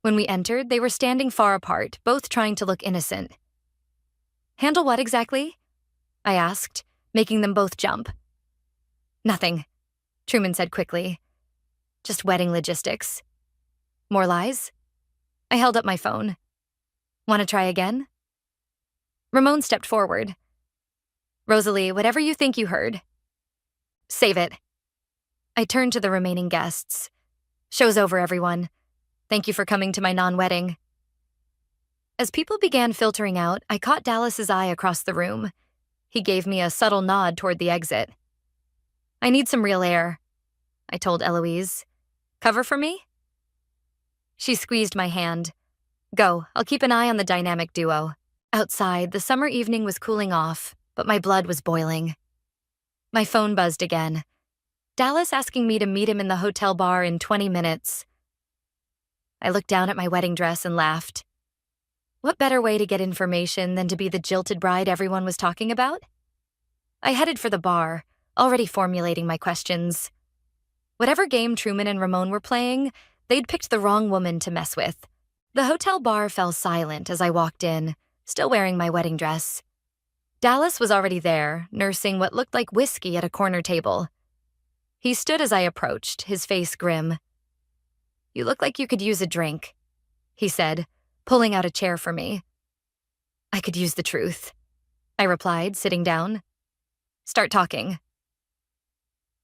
D: When we entered, they were standing far apart, both trying to look innocent. Handle what exactly? I asked, making them both jump. Nothing, Truman said quickly. Just wedding logistics. More lies? I held up my phone. Want to try again? Ramon stepped forward. Rosalie, whatever you think you heard. Save it. I turned to the remaining guests. Show's over, everyone. Thank you for coming to my non-wedding. As people began filtering out, I caught Dallas's eye across the room. He gave me a subtle nod toward the exit. I need some real air, I told Eloise. Cover for me? She squeezed my hand. Go, I'll keep an eye on the dynamic duo. Outside, the summer evening was cooling off, but my blood was boiling. My phone buzzed again. Dallas asking me to meet him in the hotel bar in 20 minutes. I looked down at my wedding dress and laughed. What better way to get information than to be the jilted bride everyone was talking about? I headed for the bar, already formulating my questions. Whatever game Truman and Ramon were playing, they'd picked the wrong woman to mess with. The hotel bar fell silent as I walked in, still wearing my wedding dress. Dallas was already there, nursing what looked like whiskey at a corner table. He stood as I approached, his face grim. You look like you could use a drink, he said, pulling out a chair for me. I could use the truth, I replied, sitting down. Start talking.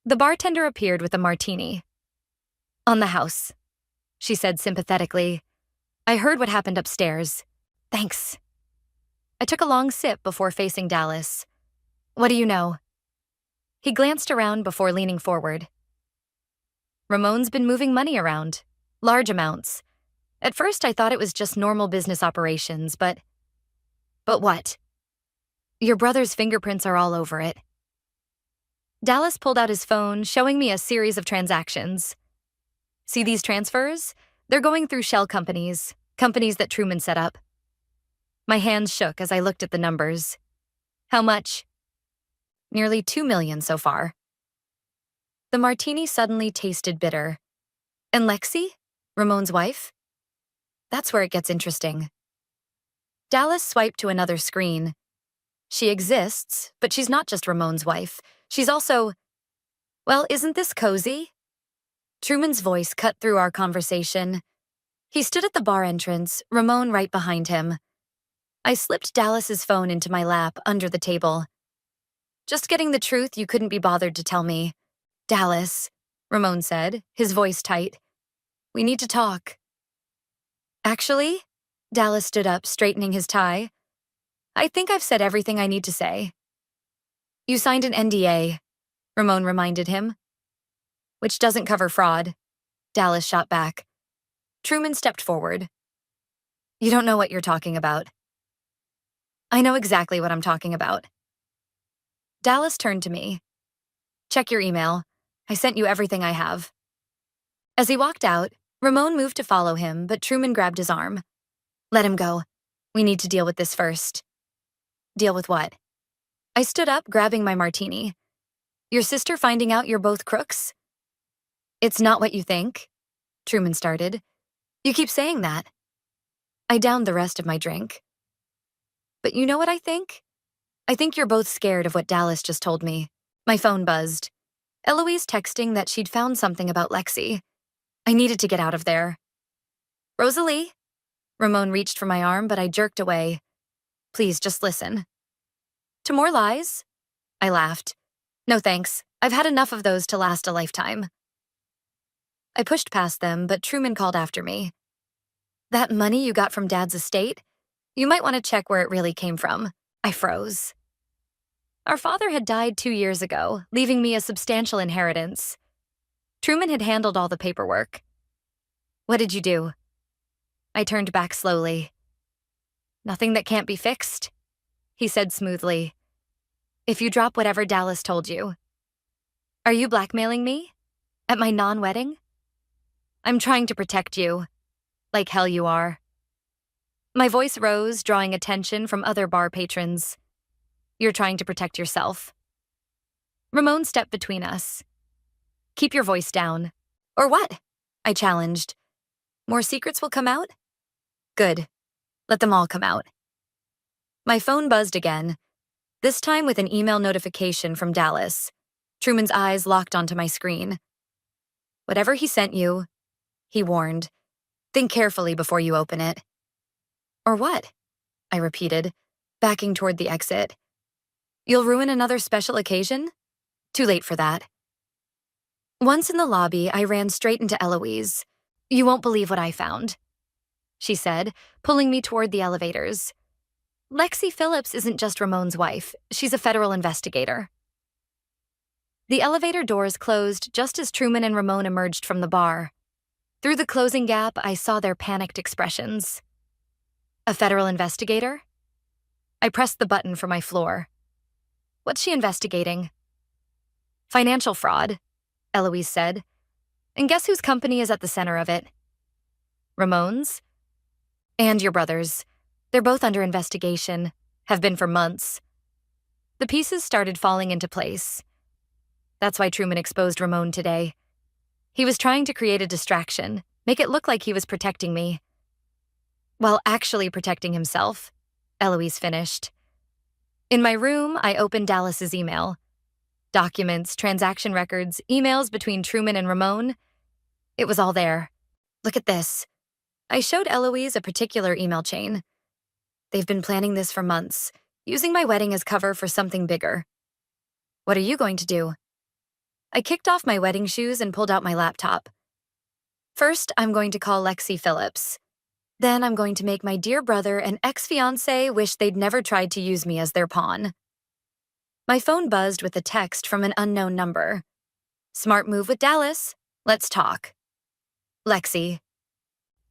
D: The bartender appeared with a martini. On the house, she said sympathetically. I heard what happened upstairs. Thanks. I took a long sip before facing Dallas. What do you know? He glanced around before leaning forward. Ramon's been moving money around. Large amounts. At first, I thought it was just normal business operations, but... But what? Your brother's fingerprints are all over it. Dallas pulled out his phone, showing me a series of transactions. See these transfers? They're going through shell companies that Truman set up. My hands shook as I looked at the numbers. How much? Nearly 2 million so far. The martini suddenly tasted bitter. And Lexi? Ramon's wife? That's where it gets interesting. Dallas swiped to another screen. She exists, but she's not just Ramon's wife. She's also... Well, isn't this cozy? Truman's voice cut through our conversation. He stood at the bar entrance, Ramon right behind him. I slipped Dallas's phone into my lap under the table. Just getting the truth you couldn't be bothered to tell me. Dallas, Ramon said, his voice tight. We need to talk. Actually, Dallas stood up, straightening his tie. I think I've said everything I need to say. You signed an NDA, Ramon reminded him. Which doesn't cover fraud, Dallas shot back. Truman stepped forward. You don't know what you're talking about. I know exactly what I'm talking about. Dallas turned to me. Check your email. I sent you everything I have. As he walked out, Ramon moved to follow him, but Truman grabbed his arm. Let him go. We need to deal with this first. Deal with what? I stood up, grabbing my martini. Your sister finding out you're both crooks? It's not what you think, Truman started. You keep saying that. I downed the rest of my drink. But you know what I think? I think you're both scared of what Dallas just told me. My phone buzzed. Eloise texting that she'd found something about Lexi. I needed to get out of there. Rosalie? Ramon reached for my arm, but I jerked away. Please, just listen. To more lies? I laughed. No thanks. I've had enough of those to last a lifetime. I pushed past them, but Truman called after me. That money you got from Dad's estate? You might want to check where it really came from. I froze. Our father had died 2 years ago, leaving me a substantial inheritance. Truman had handled all the paperwork. What did you do? I turned back slowly. Nothing that can't be fixed, he said smoothly. If you drop whatever Dallas told you. Are you blackmailing me? At my non-wedding? I'm trying to protect you. Like hell you are. My voice rose, drawing attention from other bar patrons. You're trying to protect yourself. Ramon stepped between us. Keep your voice down. Or what? I challenged. More secrets will come out? Good. Let them all come out. My phone buzzed again, this time with an email notification from Dallas. Truman's eyes locked onto my screen. Whatever he sent you, he warned, think carefully before you open it. Or what? I repeated, backing toward the exit. You'll ruin another special occasion? Too late for that. Once in the lobby, I ran straight into Eloise. You won't believe what I found, she said, pulling me toward the elevators. Lexi Phillips isn't just Ramon's wife. She's a federal investigator. The elevator doors closed just as Truman and Ramon emerged from the bar. Through the closing gap, I saw their panicked expressions. A federal investigator? I pressed the button for my floor. What's she investigating? Financial fraud, Eloise said. And guess whose company is at the center of it? Ramon's? And your brother's. They're both under investigation, have been for months. The pieces started falling into place. That's why Truman exposed Ramon today. He was trying to create a distraction, make it look like he was protecting me. While actually protecting himself, Eloise finished. In my room, I opened Dallas's email. Documents, transaction records, emails between Truman and Ramon. It was all there. Look at this. I showed Eloise a particular email chain. They've been planning this for months, using my wedding as cover for something bigger. What are you going to do? I kicked off my wedding shoes and pulled out my laptop. First, I'm going to call Lexi Phillips. Then I'm going to make my dear brother and ex-fiancé wish they'd never tried to use me as their pawn. My phone buzzed with a text from an unknown number. Smart move with Dallas. Let's talk. Lexi.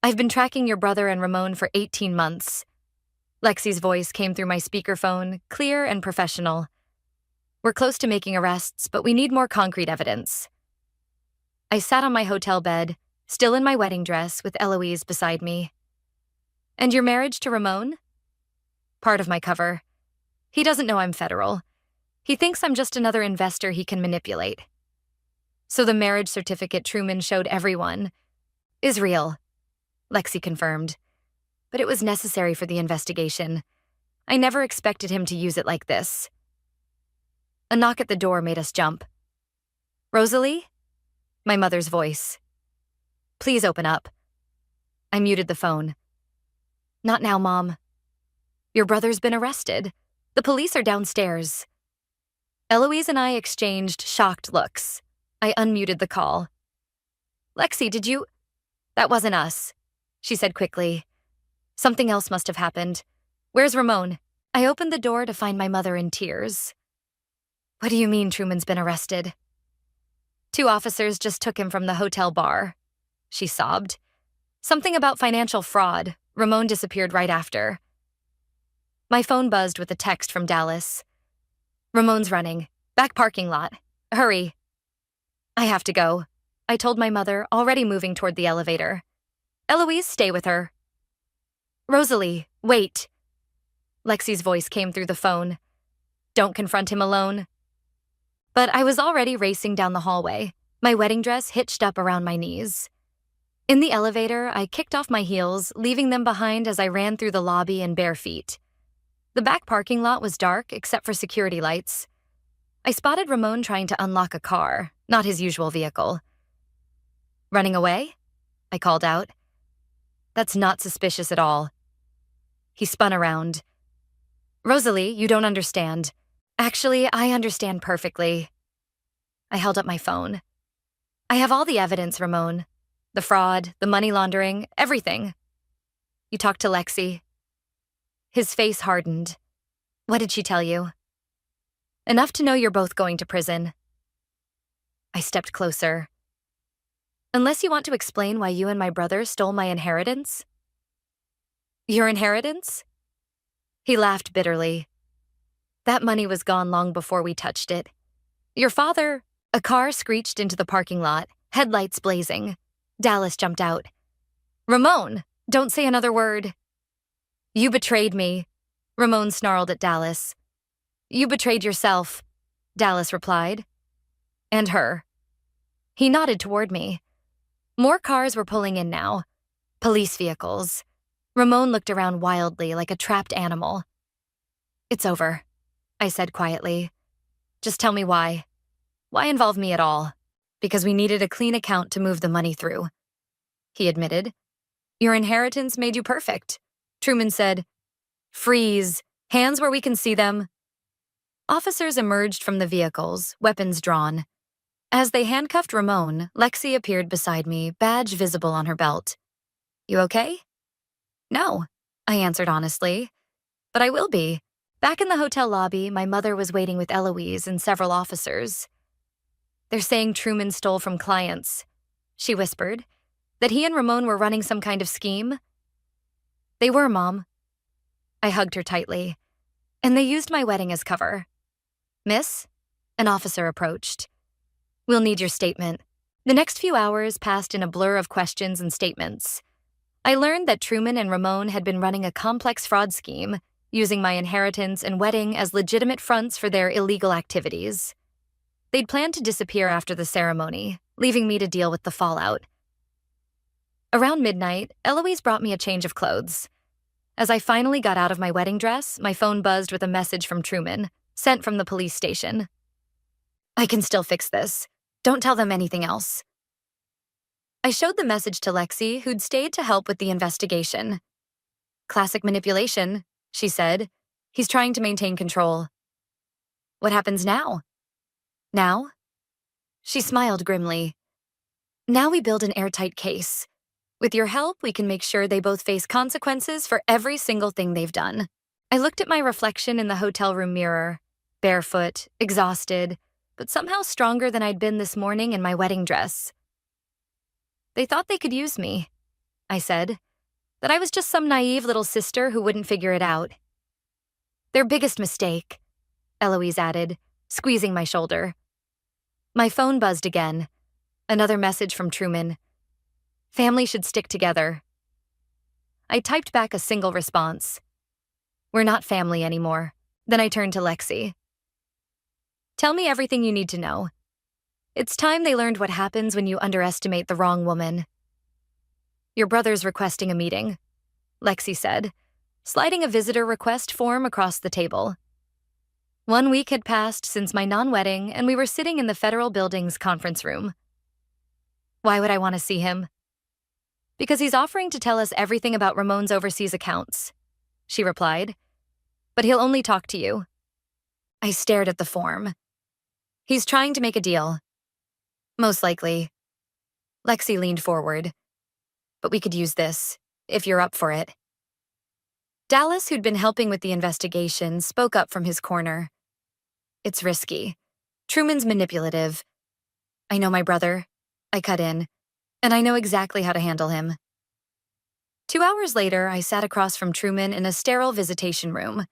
D: I've been tracking your brother and Ramon for 18 months. Lexi's voice came through my speakerphone, clear and professional. We're close to making arrests, but we need more concrete evidence. I sat on my hotel bed, still in my wedding dress, with Eloise beside me. And your marriage to Ramon? Part of my cover. He doesn't know I'm federal. He thinks I'm just another investor he can manipulate. So the marriage certificate Truman showed everyone is real, Lexi confirmed. But it was necessary for the investigation. I never expected him to use it like this. A knock at the door made us jump. Rosalie? My mother's voice. Please open up. I muted the phone. Not now, Mom. Your brother's been arrested. The police are downstairs. Eloise and I exchanged shocked looks. I unmuted the call. Lexi, did you— That wasn't us, she said quickly. Something else must have happened. Where's Ramon? I opened the door to find my mother in tears. What do you mean Truman's been arrested? 2 officers just took him from the hotel bar, she sobbed. Something about financial fraud. Ramon disappeared right after. My phone buzzed with a text from Dallas. Ramon's running. Back parking lot. Hurry. I have to go, I told my mother, already moving toward the elevator. Eloise, stay with her. Rosalie, wait. Lexi's voice came through the phone. Don't confront him alone. But I was already racing down the hallway, my wedding dress hitched up around my knees. In the elevator, I kicked off my heels, leaving them behind as I ran through the lobby in bare feet. The back parking lot was dark except for security lights. I spotted Ramon trying to unlock a car, not his usual vehicle. Running away? I called out. That's not suspicious at all. He spun around. Rosalie, you don't understand. Actually, I understand perfectly. I held up my phone. I have all the evidence, Ramon. The fraud, the money laundering, everything. You talked to Lexi. His face hardened. What did she tell you? Enough to know you're both going to prison. I stepped closer. Unless you want to explain why you and my brother stole my inheritance? Your inheritance? He laughed bitterly. That money was gone long before we touched it. Your father... A car screeched into the parking lot, headlights blazing. Dallas jumped out. Ramon, don't say another word. You betrayed me, Ramon snarled at Dallas. You betrayed yourself, Dallas replied. And her. He nodded toward me. More cars were pulling in now. Police vehicles. Ramon looked around wildly like a trapped animal. It's over, I said quietly. Just tell me why. Why involve me at all? Because we needed a clean account to move the money through. He admitted. Your inheritance made you perfect. Truman said, freeze, hands where we can see them. Officers emerged from the vehicles, weapons drawn. As they handcuffed Ramon, Lexi appeared beside me, badge visible on her belt. You okay? No, I answered honestly. But I will be. Back in the hotel lobby, my mother was waiting with Eloise and several officers. They're saying Truman stole from clients, she whispered. That he and Ramon were running some kind of scheme? They were, Mom. I hugged her tightly. And they used my wedding as cover. Miss? An officer approached. We'll need your statement. The next few hours passed in a blur of questions and statements. I learned that Truman and Ramon had been running a complex fraud scheme, using my inheritance and wedding as legitimate fronts for their illegal activities. They'd planned to disappear after the ceremony, leaving me to deal with the fallout. Around midnight, Eloise brought me a change of clothes. As I finally got out of my wedding dress, my phone buzzed with a message from Truman, sent from the police station. I can still fix this. Don't tell them anything else. I showed the message to Lexi, who'd stayed to help with the investigation. Classic manipulation, she said. He's trying to maintain control. What happens now? Now? She smiled grimly. Now we build an airtight case. With your help, we can make sure they both face consequences for every single thing they've done. I looked at my reflection in the hotel room mirror, barefoot, exhausted, but somehow stronger than I'd been this morning in my wedding dress. They thought they could use me, I said, that I was just some naive little sister who wouldn't figure it out. Their biggest mistake, Eloise added, squeezing my shoulder. My phone buzzed again. Another message from Truman. Family should stick together. I typed back a single response. We're not family anymore. Then I turned to Lexi. Tell me everything you need to know. It's time they learned what happens when you underestimate the wrong woman. Your brother's requesting a meeting, Lexi said, sliding a visitor request form across the table. 1 week had passed since my non-wedding, and we were sitting in the federal building's conference room. Why would I want to see him? Because he's offering to tell us everything about Ramon's overseas accounts, she replied. But he'll only talk to you. I stared at the form. He's trying to make a deal. Most likely. Lexi leaned forward. But we could use this, if you're up for it. Dallas, who'd been helping with the investigation, spoke up from his corner. It's risky. Truman's manipulative. I know my brother, I cut in, and I know exactly how to handle him. 2 hours later, I sat across from Truman in a sterile visitation room.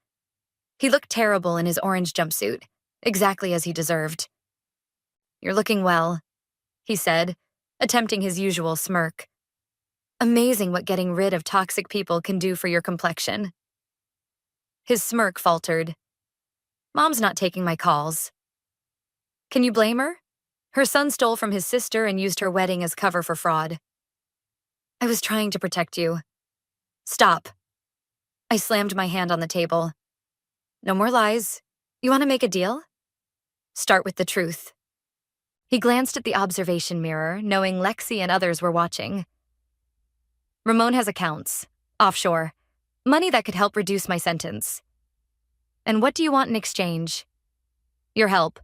D: He looked terrible in his orange jumpsuit, exactly as he deserved. You're looking well, he said, attempting his usual smirk. Amazing what getting rid of toxic people can do for your complexion. His smirk faltered. Mom's not taking my calls. Can you blame her? Her son stole from his sister and used her wedding as cover for fraud. I was trying to protect you. Stop. I slammed my hand on the table. No more lies. You want to make a deal? Start with the truth. He glanced at the observation mirror, knowing Lexi and others were watching. Ramon has accounts, offshore, money that could help reduce my sentence. And what do you want in exchange? Your help.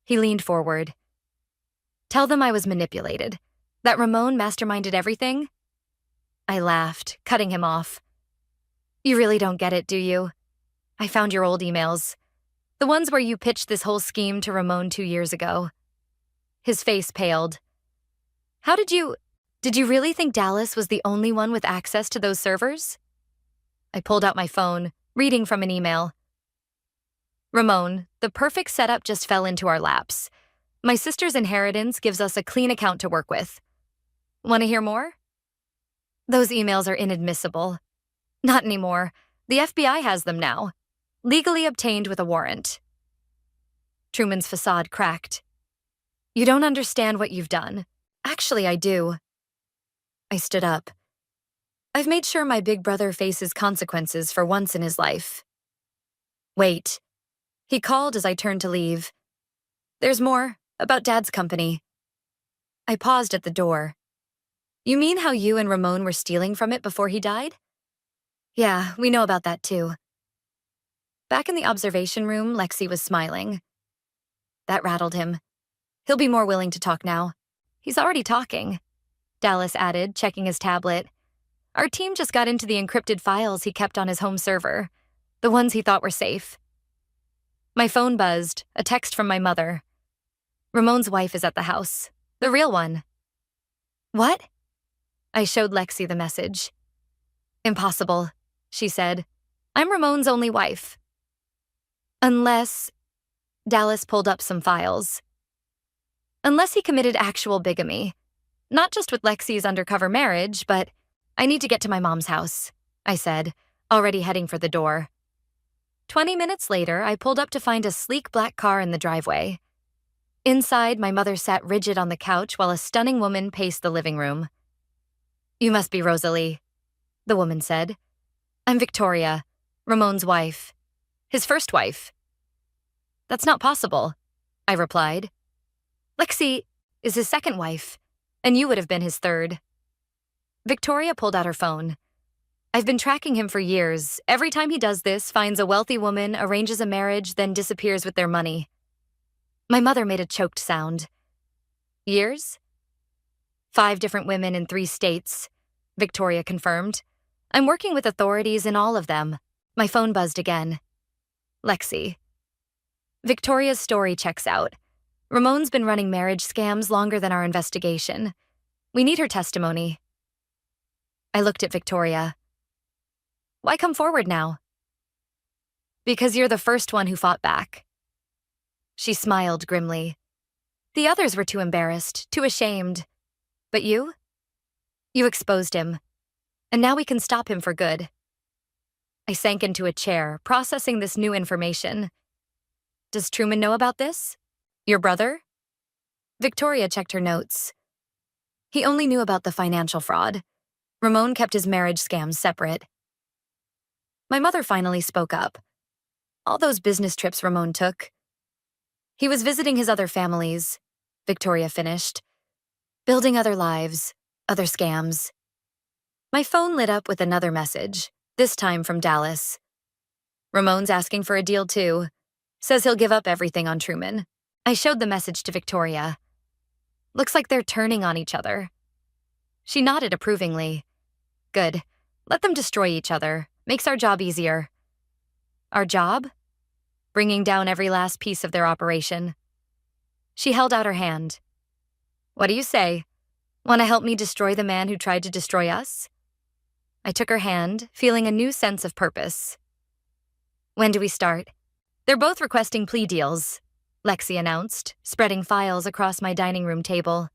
D: He leaned forward. Tell them I was manipulated, that Ramon masterminded everything. I laughed, cutting him off. You really don't get it, do you? I found your old emails. The ones where you pitched this whole scheme to Ramon 2 years ago. His face paled. Did you really think Dallas was the only one with access to those servers? I pulled out my phone, reading from an email. Ramon, the perfect setup just fell into our laps. My sister's inheritance gives us a clean account to work with. Want to hear more? Those emails are inadmissible. Not anymore. The FBI has them now. Legally obtained with a warrant. Truman's facade cracked. You don't understand what you've done. Actually, I do. I stood up. I've made sure my big brother faces consequences for once in his life. Wait. He called as I turned to leave. There's more, about Dad's company. I paused at the door. You mean how you and Ramon were stealing from it before he died? Yeah, we know about that too. Back in the observation room, Lexi was smiling. That rattled him. He'll be more willing to talk now. He's already talking, Dallas added, checking his tablet. Our team just got into the encrypted files he kept on his home server, the ones he thought were safe. My phone buzzed, a text from my mother. Ramon's wife is at the house, the real one. What? I showed Lexi the message. Impossible, she said. I'm Ramon's only wife. Unless... Dallas pulled up some files. Unless he committed actual bigamy. Not just with Lexi's undercover marriage, but I need to get to my mom's house, I said, already heading for the door. 20 minutes later, I pulled up to find a sleek black car in the driveway. Inside, my mother sat rigid on the couch while a stunning woman paced the living room. You must be Rosalie, the woman said. I'm Victoria, Ramon's wife. His first wife. That's not possible, I replied. Lexi is his second wife, and you would have been his third. Victoria pulled out her phone. I've been tracking him for years. Every time he does this, finds a wealthy woman, arranges a marriage, then disappears with their money. My mother made a choked sound. Years? 5 different women in 3 states, Victoria confirmed. I'm working with authorities in all of them. My phone buzzed again. Lexi. Victoria's story checks out. Ramon's been running marriage scams longer than our investigation. We need her testimony. I looked at Victoria. Why come forward now? Because you're the first one who fought back. She smiled grimly. The others were too embarrassed, too ashamed. But you? You exposed him. And now we can stop him for good. I sank into a chair, processing this new information. Does Truman know about this? Your brother? Victoria checked her notes. He only knew about the financial fraud. Ramon kept his marriage scams separate. My mother finally spoke up. All those business trips Ramon took. He was visiting his other families, Victoria finished. Building other lives, other scams. My phone lit up with another message, this time from Dallas. Ramon's asking for a deal too. Says he'll give up everything on Truman. I showed the message to Victoria. Looks like they're turning on each other. She nodded approvingly. Good. Let them destroy each other. Makes our job easier. Our job? Bringing down every last piece of their operation. She held out her hand. What do you say? Want to help me destroy the man who tried to destroy us? I took her hand, feeling a new sense of purpose. When do we start? They're both requesting plea deals, Lexi announced, spreading files across my dining room table.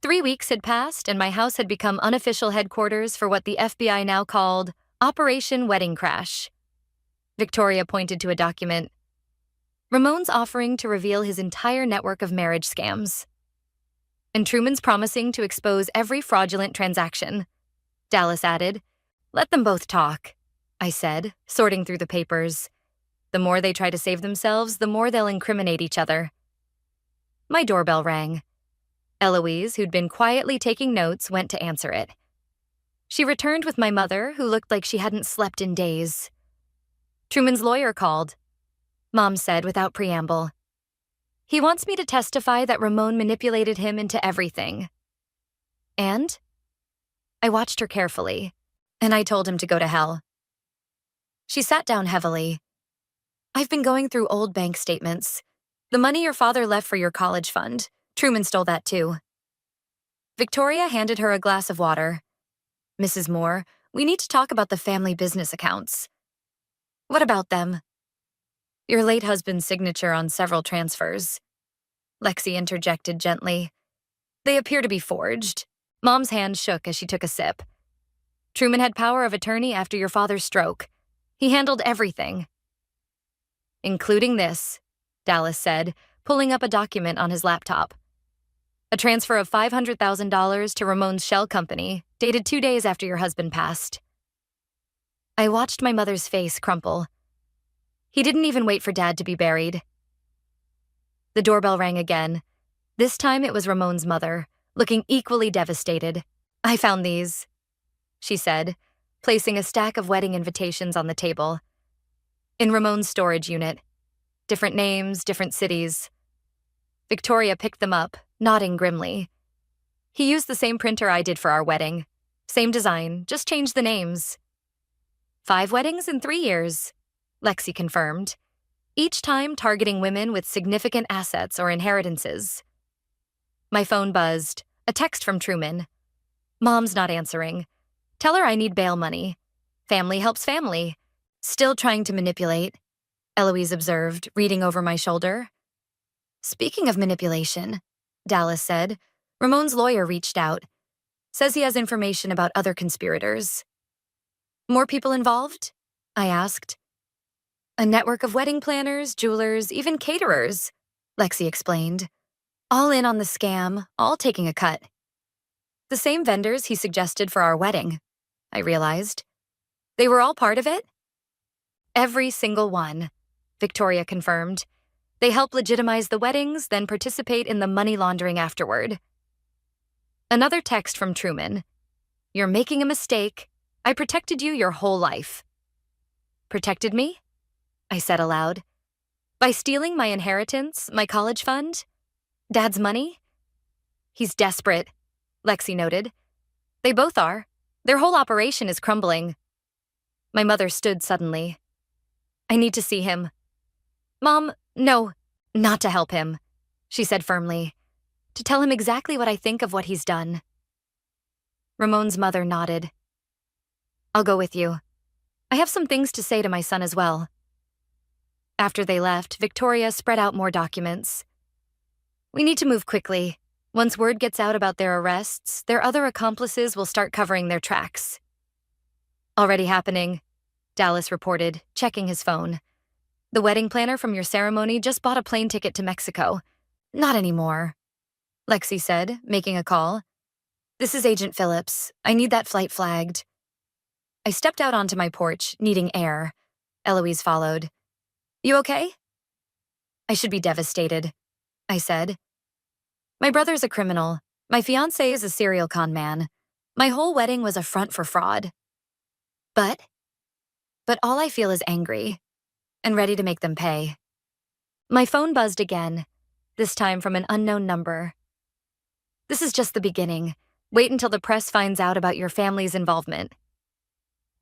D: 3 weeks had passed, and my house had become unofficial headquarters for what the FBI now called Operation Wedding Crash. Victoria pointed to a document. Ramon's offering to reveal his entire network of marriage scams. And Truman's promising to expose every fraudulent transaction, Dallas added. Let them both talk, I said, sorting through the papers. The more they try to save themselves, the more they'll incriminate each other. My doorbell rang. Eloise, who'd been quietly taking notes, went to answer it. She returned with my mother, who looked like she hadn't slept in days. Truman's lawyer called, Mom said without preamble. He wants me to testify that Ramon manipulated him into everything. And? I watched her carefully, and I told him to go to hell. She sat down heavily. I've been going through old bank statements. The money your father left for your college fund. Truman stole that too. Victoria handed her a glass of water. Mrs. Moore, we need to talk about the family business accounts. What about them? Your late husband's signature on several transfers. Lexi interjected gently. They appear to be forged. Mom's hand shook as she took a sip. Truman had power of attorney after your father's stroke. He handled everything. Including this, Dallas said, pulling up a document on his laptop. A transfer of $500,000 to Ramon's shell company, dated 2 days after your husband passed. I watched my mother's face crumple. He didn't even wait for Dad to be buried. The doorbell rang again. This time it was Ramon's mother, looking equally devastated. I found these, she said, placing a stack of wedding invitations on the table. In Ramon's storage unit. Different names, different cities. Victoria picked them up, nodding grimly. He used the same printer I did for our wedding. Same design, just changed the names. 5 weddings in 3 years, Lexi confirmed, each time targeting women with significant assets or inheritances. My phone buzzed, a text from Truman. Mom's not answering. Tell her I need bail money. Family helps family. Still trying to manipulate, Eloise observed, reading over my shoulder. Speaking of manipulation, Dallas said, Ramon's lawyer reached out. Says he has information about other conspirators. More people involved? I asked. A network of wedding planners, jewelers, even caterers, Lexi explained. All in on the scam, all taking a cut. The same vendors he suggested for our wedding, I realized. They were all part of it? Every single one, Victoria confirmed. They help legitimize the weddings, then participate in the money laundering afterward. Another text from Truman. You're making a mistake. I protected you your whole life. Protected me? I said aloud. By stealing my inheritance, my college fund? Dad's money? He's desperate, Lexi noted. They both are. Their whole operation is crumbling. My mother stood suddenly. I need to see him. Mom, no, not to help him, she said firmly. To tell him exactly what I think of what he's done. Ramon's mother nodded. I'll go with you. I have some things to say to my son as well. After they left, Victoria spread out more documents. We need to move quickly. Once word gets out about their arrests, their other accomplices will start covering their tracks. Already happening, Dallas reported, checking his phone. The wedding planner from your ceremony just bought a plane ticket to Mexico. Not anymore, Lexi said, making a call. This is Agent Phillips. I need that flight flagged. I stepped out onto my porch, needing air. Eloise followed. You okay? I should be devastated, I said. My brother's a criminal. My fiancé is a serial con man. My whole wedding was a front for fraud. But all I feel is angry and ready to make them pay. My phone buzzed again, this time from an unknown number. This is just the beginning. Wait until the press finds out about your family's involvement.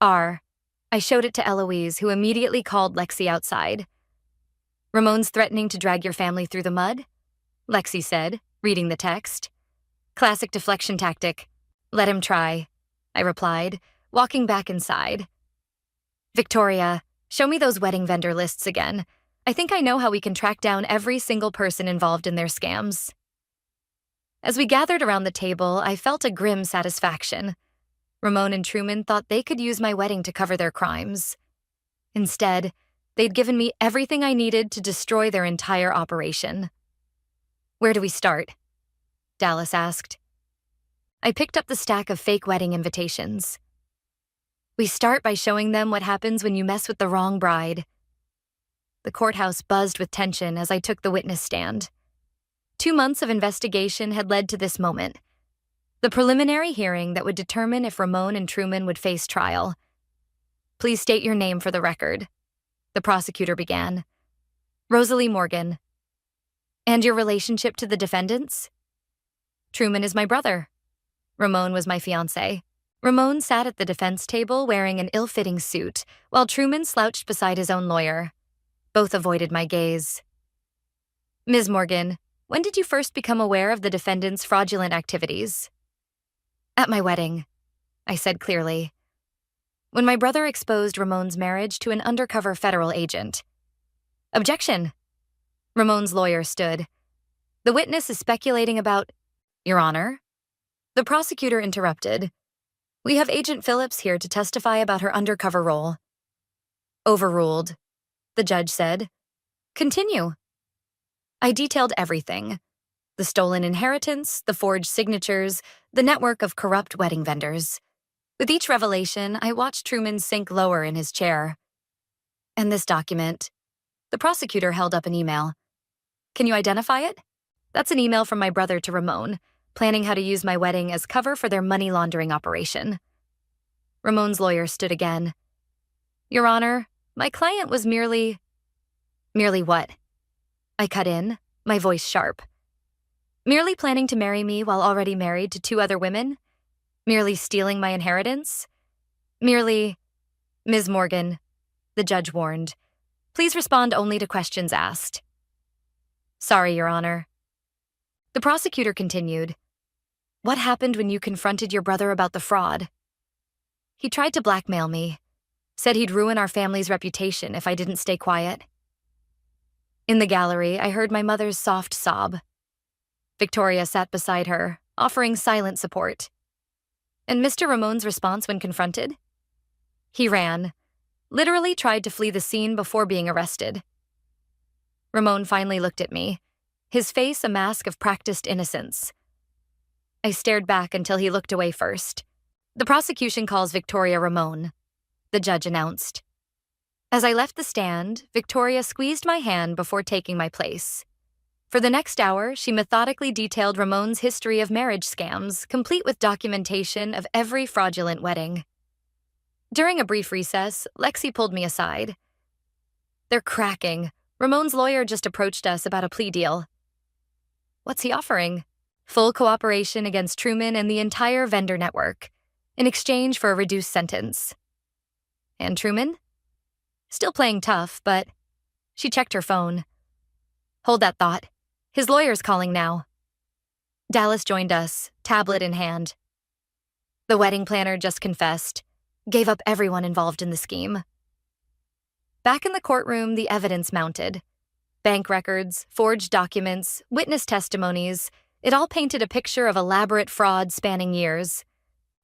D: I showed it to Eloise, who immediately called Lexi outside. Ramon's threatening to drag your family through the mud? Lexi said, reading the text. Classic deflection tactic. Let him try, I replied, walking back inside. Victoria, show me those wedding vendor lists again. I think I know how we can track down every single person involved in their scams. As we gathered around the table, I felt a grim satisfaction. Ramon and Truman thought they could use my wedding to cover their crimes. Instead, they'd given me everything I needed to destroy their entire operation. Where do we start? Dallas asked. I picked up the stack of fake wedding invitations. We start by showing them what happens when you mess with the wrong bride. The courthouse buzzed with tension as I took the witness stand. 2 months of investigation had led to this moment. The preliminary hearing that would determine if Ramon and Truman would face trial. Please state your name for the record, the prosecutor began. Rosalie Morgan. And your relationship to the defendants? Truman is my brother. Ramon was my fiancé. Ramon sat at the defense table wearing an ill-fitting suit, while Truman slouched beside his own lawyer. Both avoided my gaze. Ms. Morgan, when did you first become aware of the defendant's fraudulent activities? At my wedding, I said clearly. When my brother exposed Ramon's marriage to an undercover federal agent. Objection! Ramon's lawyer stood. The witness is speculating about... Your Honor? The prosecutor interrupted. We have Agent Phillips here to testify about her undercover role. Overruled, the judge said. Continue. I detailed everything. The stolen inheritance, the forged signatures, the network of corrupt wedding vendors. With each revelation, I watched Truman sink lower in his chair. And this document. The prosecutor held up an email. Can you identify it? That's an email from my brother to Ramon, planning how to use my wedding as cover for their money laundering operation. Ramon's lawyer stood again. Your Honor, my client was merely... Merely what? I cut in, my voice sharp. Merely planning to marry me while already married to 2 other women? Merely stealing my inheritance? Merely... Ms. Morgan, the judge warned. Please respond only to questions asked. Sorry, Your Honor. The prosecutor continued. What happened when you confronted your brother about the fraud? He tried to blackmail me, said he'd ruin our family's reputation if I didn't stay quiet. In the gallery, I heard my mother's soft sob. Victoria sat beside her, offering silent support. And Mr. Ramon's response when confronted? He ran, literally tried to flee the scene before being arrested. Ramon finally looked at me, his face a mask of practiced innocence. I stared back until he looked away first. The prosecution calls Victoria Ramon, the judge announced. As I left the stand, Victoria squeezed my hand before taking my place. For the next hour, she methodically detailed Ramon's history of marriage scams, complete with documentation of every fraudulent wedding. During a brief recess, Lexi pulled me aside. They're cracking. Ramon's lawyer just approached us about a plea deal. What's he offering? Full cooperation against Truman and the entire vendor network, in exchange for a reduced sentence. And Truman? Still playing tough, but... She checked her phone. Hold that thought. His lawyer's calling now. Dallas joined us, tablet in hand. The wedding planner just confessed, gave up everyone involved in the scheme. Back in the courtroom, the evidence mounted. Bank records, forged documents, witness testimonies, it all painted a picture of elaborate fraud spanning years.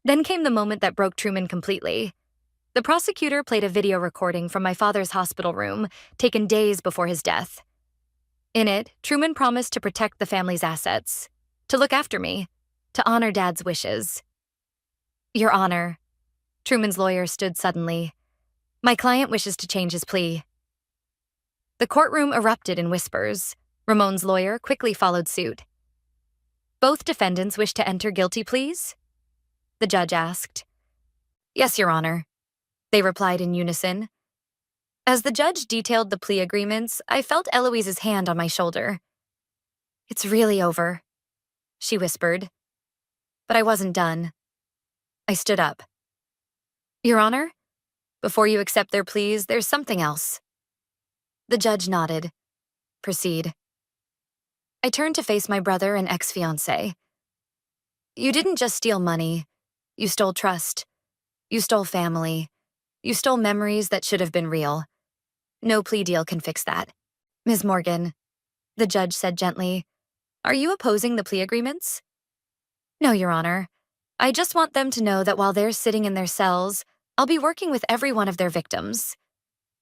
D: Then came the moment that broke Truman completely. The prosecutor played a video recording from my father's hospital room, taken days before his death. In it, Truman promised to protect the family's assets, to look after me, to honor Dad's wishes. Your Honor, Truman's lawyer stood suddenly. My client wishes to change his plea. The courtroom erupted in whispers. Ramon's lawyer quickly followed suit. Both defendants wish to enter guilty pleas? The judge asked. Yes, Your Honor. They replied in unison. As the judge detailed the plea agreements, I felt Eloise's hand on my shoulder. It's really over, she whispered. But I wasn't done. I stood up. Your Honor, before you accept their pleas, there's something else. The judge nodded. Proceed. I turned to face my brother and ex-fiancé. You didn't just steal money. You stole trust. You stole family. You stole memories that should have been real. No plea deal can fix that. Ms. Morgan, the judge said gently, are you opposing the plea agreements? No, Your Honor. I just want them to know that while they're sitting in their cells, I'll be working with every one of their victims.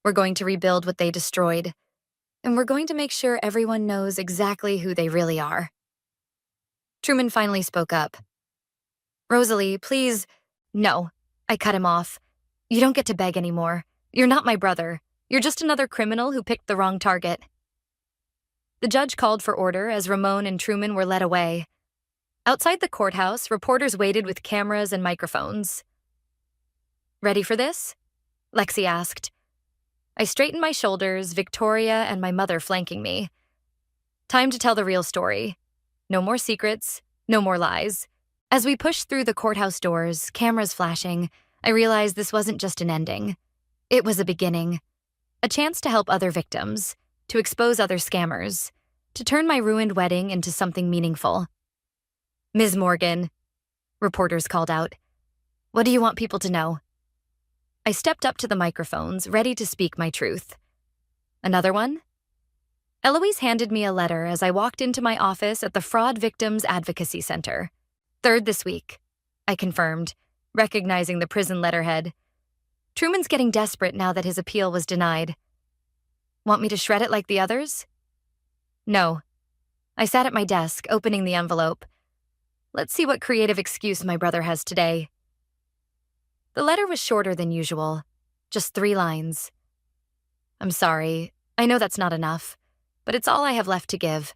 D: We're going to rebuild what they destroyed, and we're going to make sure everyone knows exactly who they really are. Truman finally spoke up. Rosalie, please. No, I cut him off. You don't get to beg anymore. You're not my brother. You're just another criminal who picked the wrong target. The judge called for order as Ramon and Truman were led away. Outside the courthouse, reporters waited with cameras and microphones. Ready for this? Lexi asked. I straightened my shoulders, Victoria and my mother flanking me. Time to tell the real story. No more secrets, no more lies. As we pushed through the courthouse doors, cameras flashing, I realized this wasn't just an ending. It was a beginning. A chance to help other victims, to expose other scammers, to turn my ruined wedding into something meaningful. "Ms. Morgan," reporters called out. "What do you want people to know?" I stepped up to the microphones, ready to speak my truth. "Another one?" Eloise handed me a letter as I walked into my office at the Fraud Victims Advocacy Center. "Third this week," I confirmed, recognizing the prison letterhead. "Truman's getting desperate now that his appeal was denied." "Want me to shred it like the others?" "No." I sat at my desk, opening the envelope. Let's see what creative excuse my brother has today. The letter was shorter than usual, just 3 lines. "I'm sorry, I know that's not enough, but it's all I have left to give."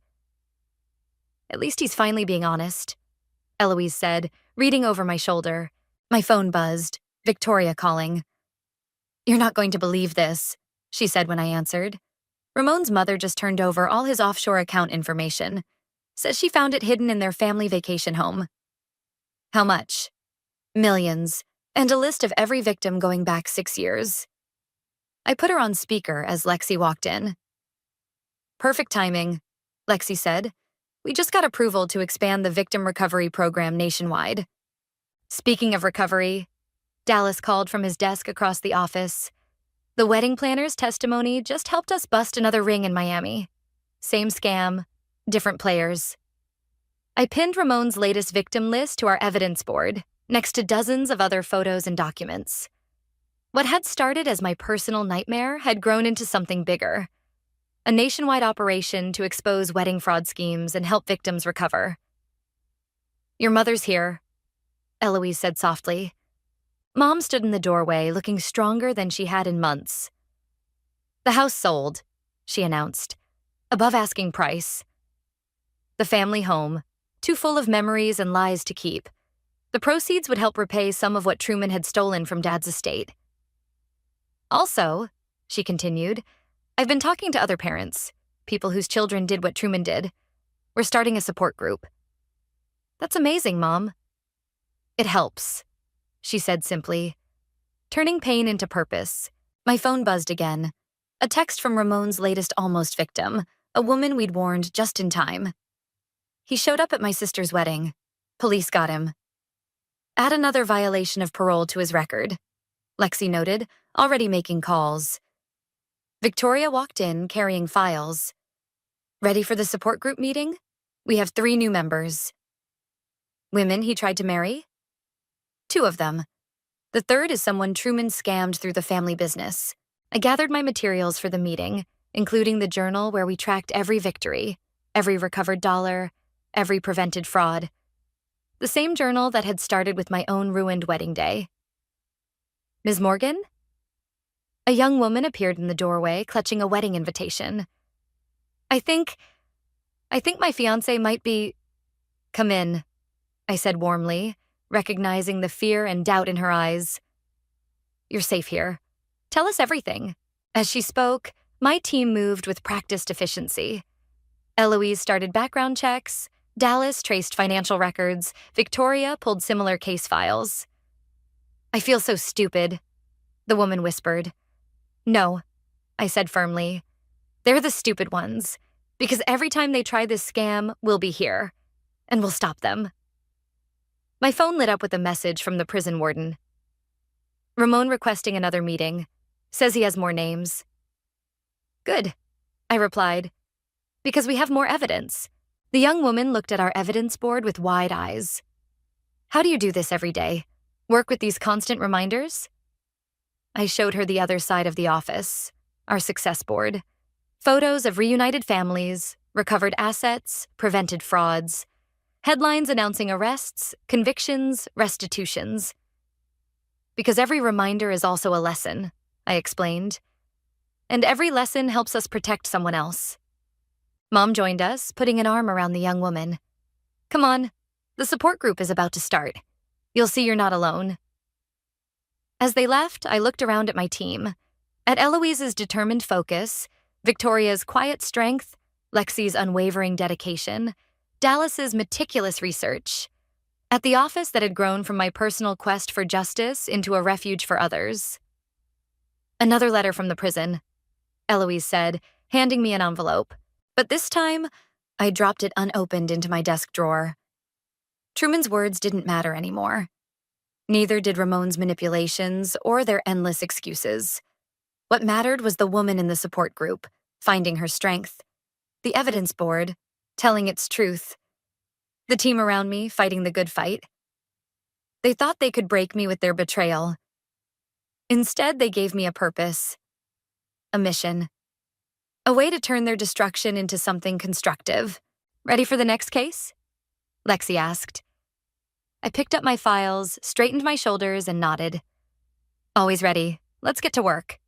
D: "At least he's finally being honest," Eloise said, reading over my shoulder. My phone buzzed, Victoria calling. "You're not going to believe this," she said when I answered. "Ramon's mother just turned over all his offshore account information. Says she found it hidden in their family vacation home." "How much?" "Millions, and a list of every victim going back 6 years." I put her on speaker as Lexi walked in. "Perfect timing," Lexi said. "We just got approval to expand the victim recovery program nationwide." Speaking of recovery, Dallas called from his desk across the office. "The wedding planner's testimony just helped us bust another ring in Miami. Same scam, different players." I pinned Ramon's latest victim list to our evidence board, next to dozens of other photos and documents. What had started as my personal nightmare had grown into something bigger. A nationwide operation to expose wedding fraud schemes and help victims recover. "Your mother's here," Eloise said softly. Mom stood in the doorway, looking stronger than she had in months. "The house sold," she announced. "Above asking price. The family home, too full of memories and lies to keep. The proceeds would help repay some of what Truman had stolen from Dad's estate. Also," she continued, "I've been talking to other parents, people whose children did what Truman did. We're starting a support group." "That's amazing, Mom." "It helps," she said simply. Turning pain into purpose, my phone buzzed again. A text from Ramon's latest almost victim, a woman we'd warned just in time. "He showed up at my sister's wedding. Police got him." "Add another violation of parole to his record," Lexi noted, already making calls. Victoria walked in, carrying files. "Ready for the support group meeting? We have 3 new members." "Women he tried to marry?" "2 of them. The third is someone Truman scammed through the family business." I gathered my materials for the meeting, including the journal where we tracked every victory, every recovered dollar, every prevented fraud. The same journal that had started with my own ruined wedding day. "Ms. Morgan?" A young woman appeared in the doorway, clutching a wedding invitation. I think my fiancé might be—" "Come in," I said warmly, recognizing the fear and doubt in her eyes. "You're safe here. Tell us everything." As she spoke, my team moved with practiced efficiency. Eloise started background checks, Dallas traced financial records, Victoria pulled similar case files. "I feel so stupid," the woman whispered. "No," I said firmly. "They're the stupid ones, because every time they try this scam, we'll be here, and we'll stop them." My phone lit up with a message from the prison warden. "Ramon requesting another meeting. Says he has more names." "Good," I replied, "because we have more evidence." The young woman looked at our evidence board with wide eyes. "How do you do this every day? Work with these constant reminders?" I showed her the other side of the office, our success board. Photos of reunited families, recovered assets, prevented frauds. Headlines announcing arrests, convictions, restitutions. "Because every reminder is also a lesson," I explained. "And every lesson helps us protect someone else." Mom joined us, putting an arm around the young woman. "Come on, the support group is about to start. You'll see you're not alone." As they left, I looked around at my team. At Eloise's determined focus, Victoria's quiet strength, Lexi's unwavering dedication, Dallas's meticulous research. at the office that had grown from my personal quest for justice into a refuge for others. "Another letter from the prison," Eloise said, handing me an envelope. But this time, I dropped it unopened into my desk drawer. Truman's words didn't matter anymore. Neither did Ramon's manipulations or their endless excuses. What mattered was the woman in the support group, finding her strength. The evidence board, telling its truth. The team around me, fighting the good fight. They thought they could break me with their betrayal. Instead, they gave me a purpose. A mission. A way to turn their destruction into something constructive. "Ready for the next case?" Lexi asked. I picked up my files, straightened my shoulders, and nodded. "Always ready. Let's get to work."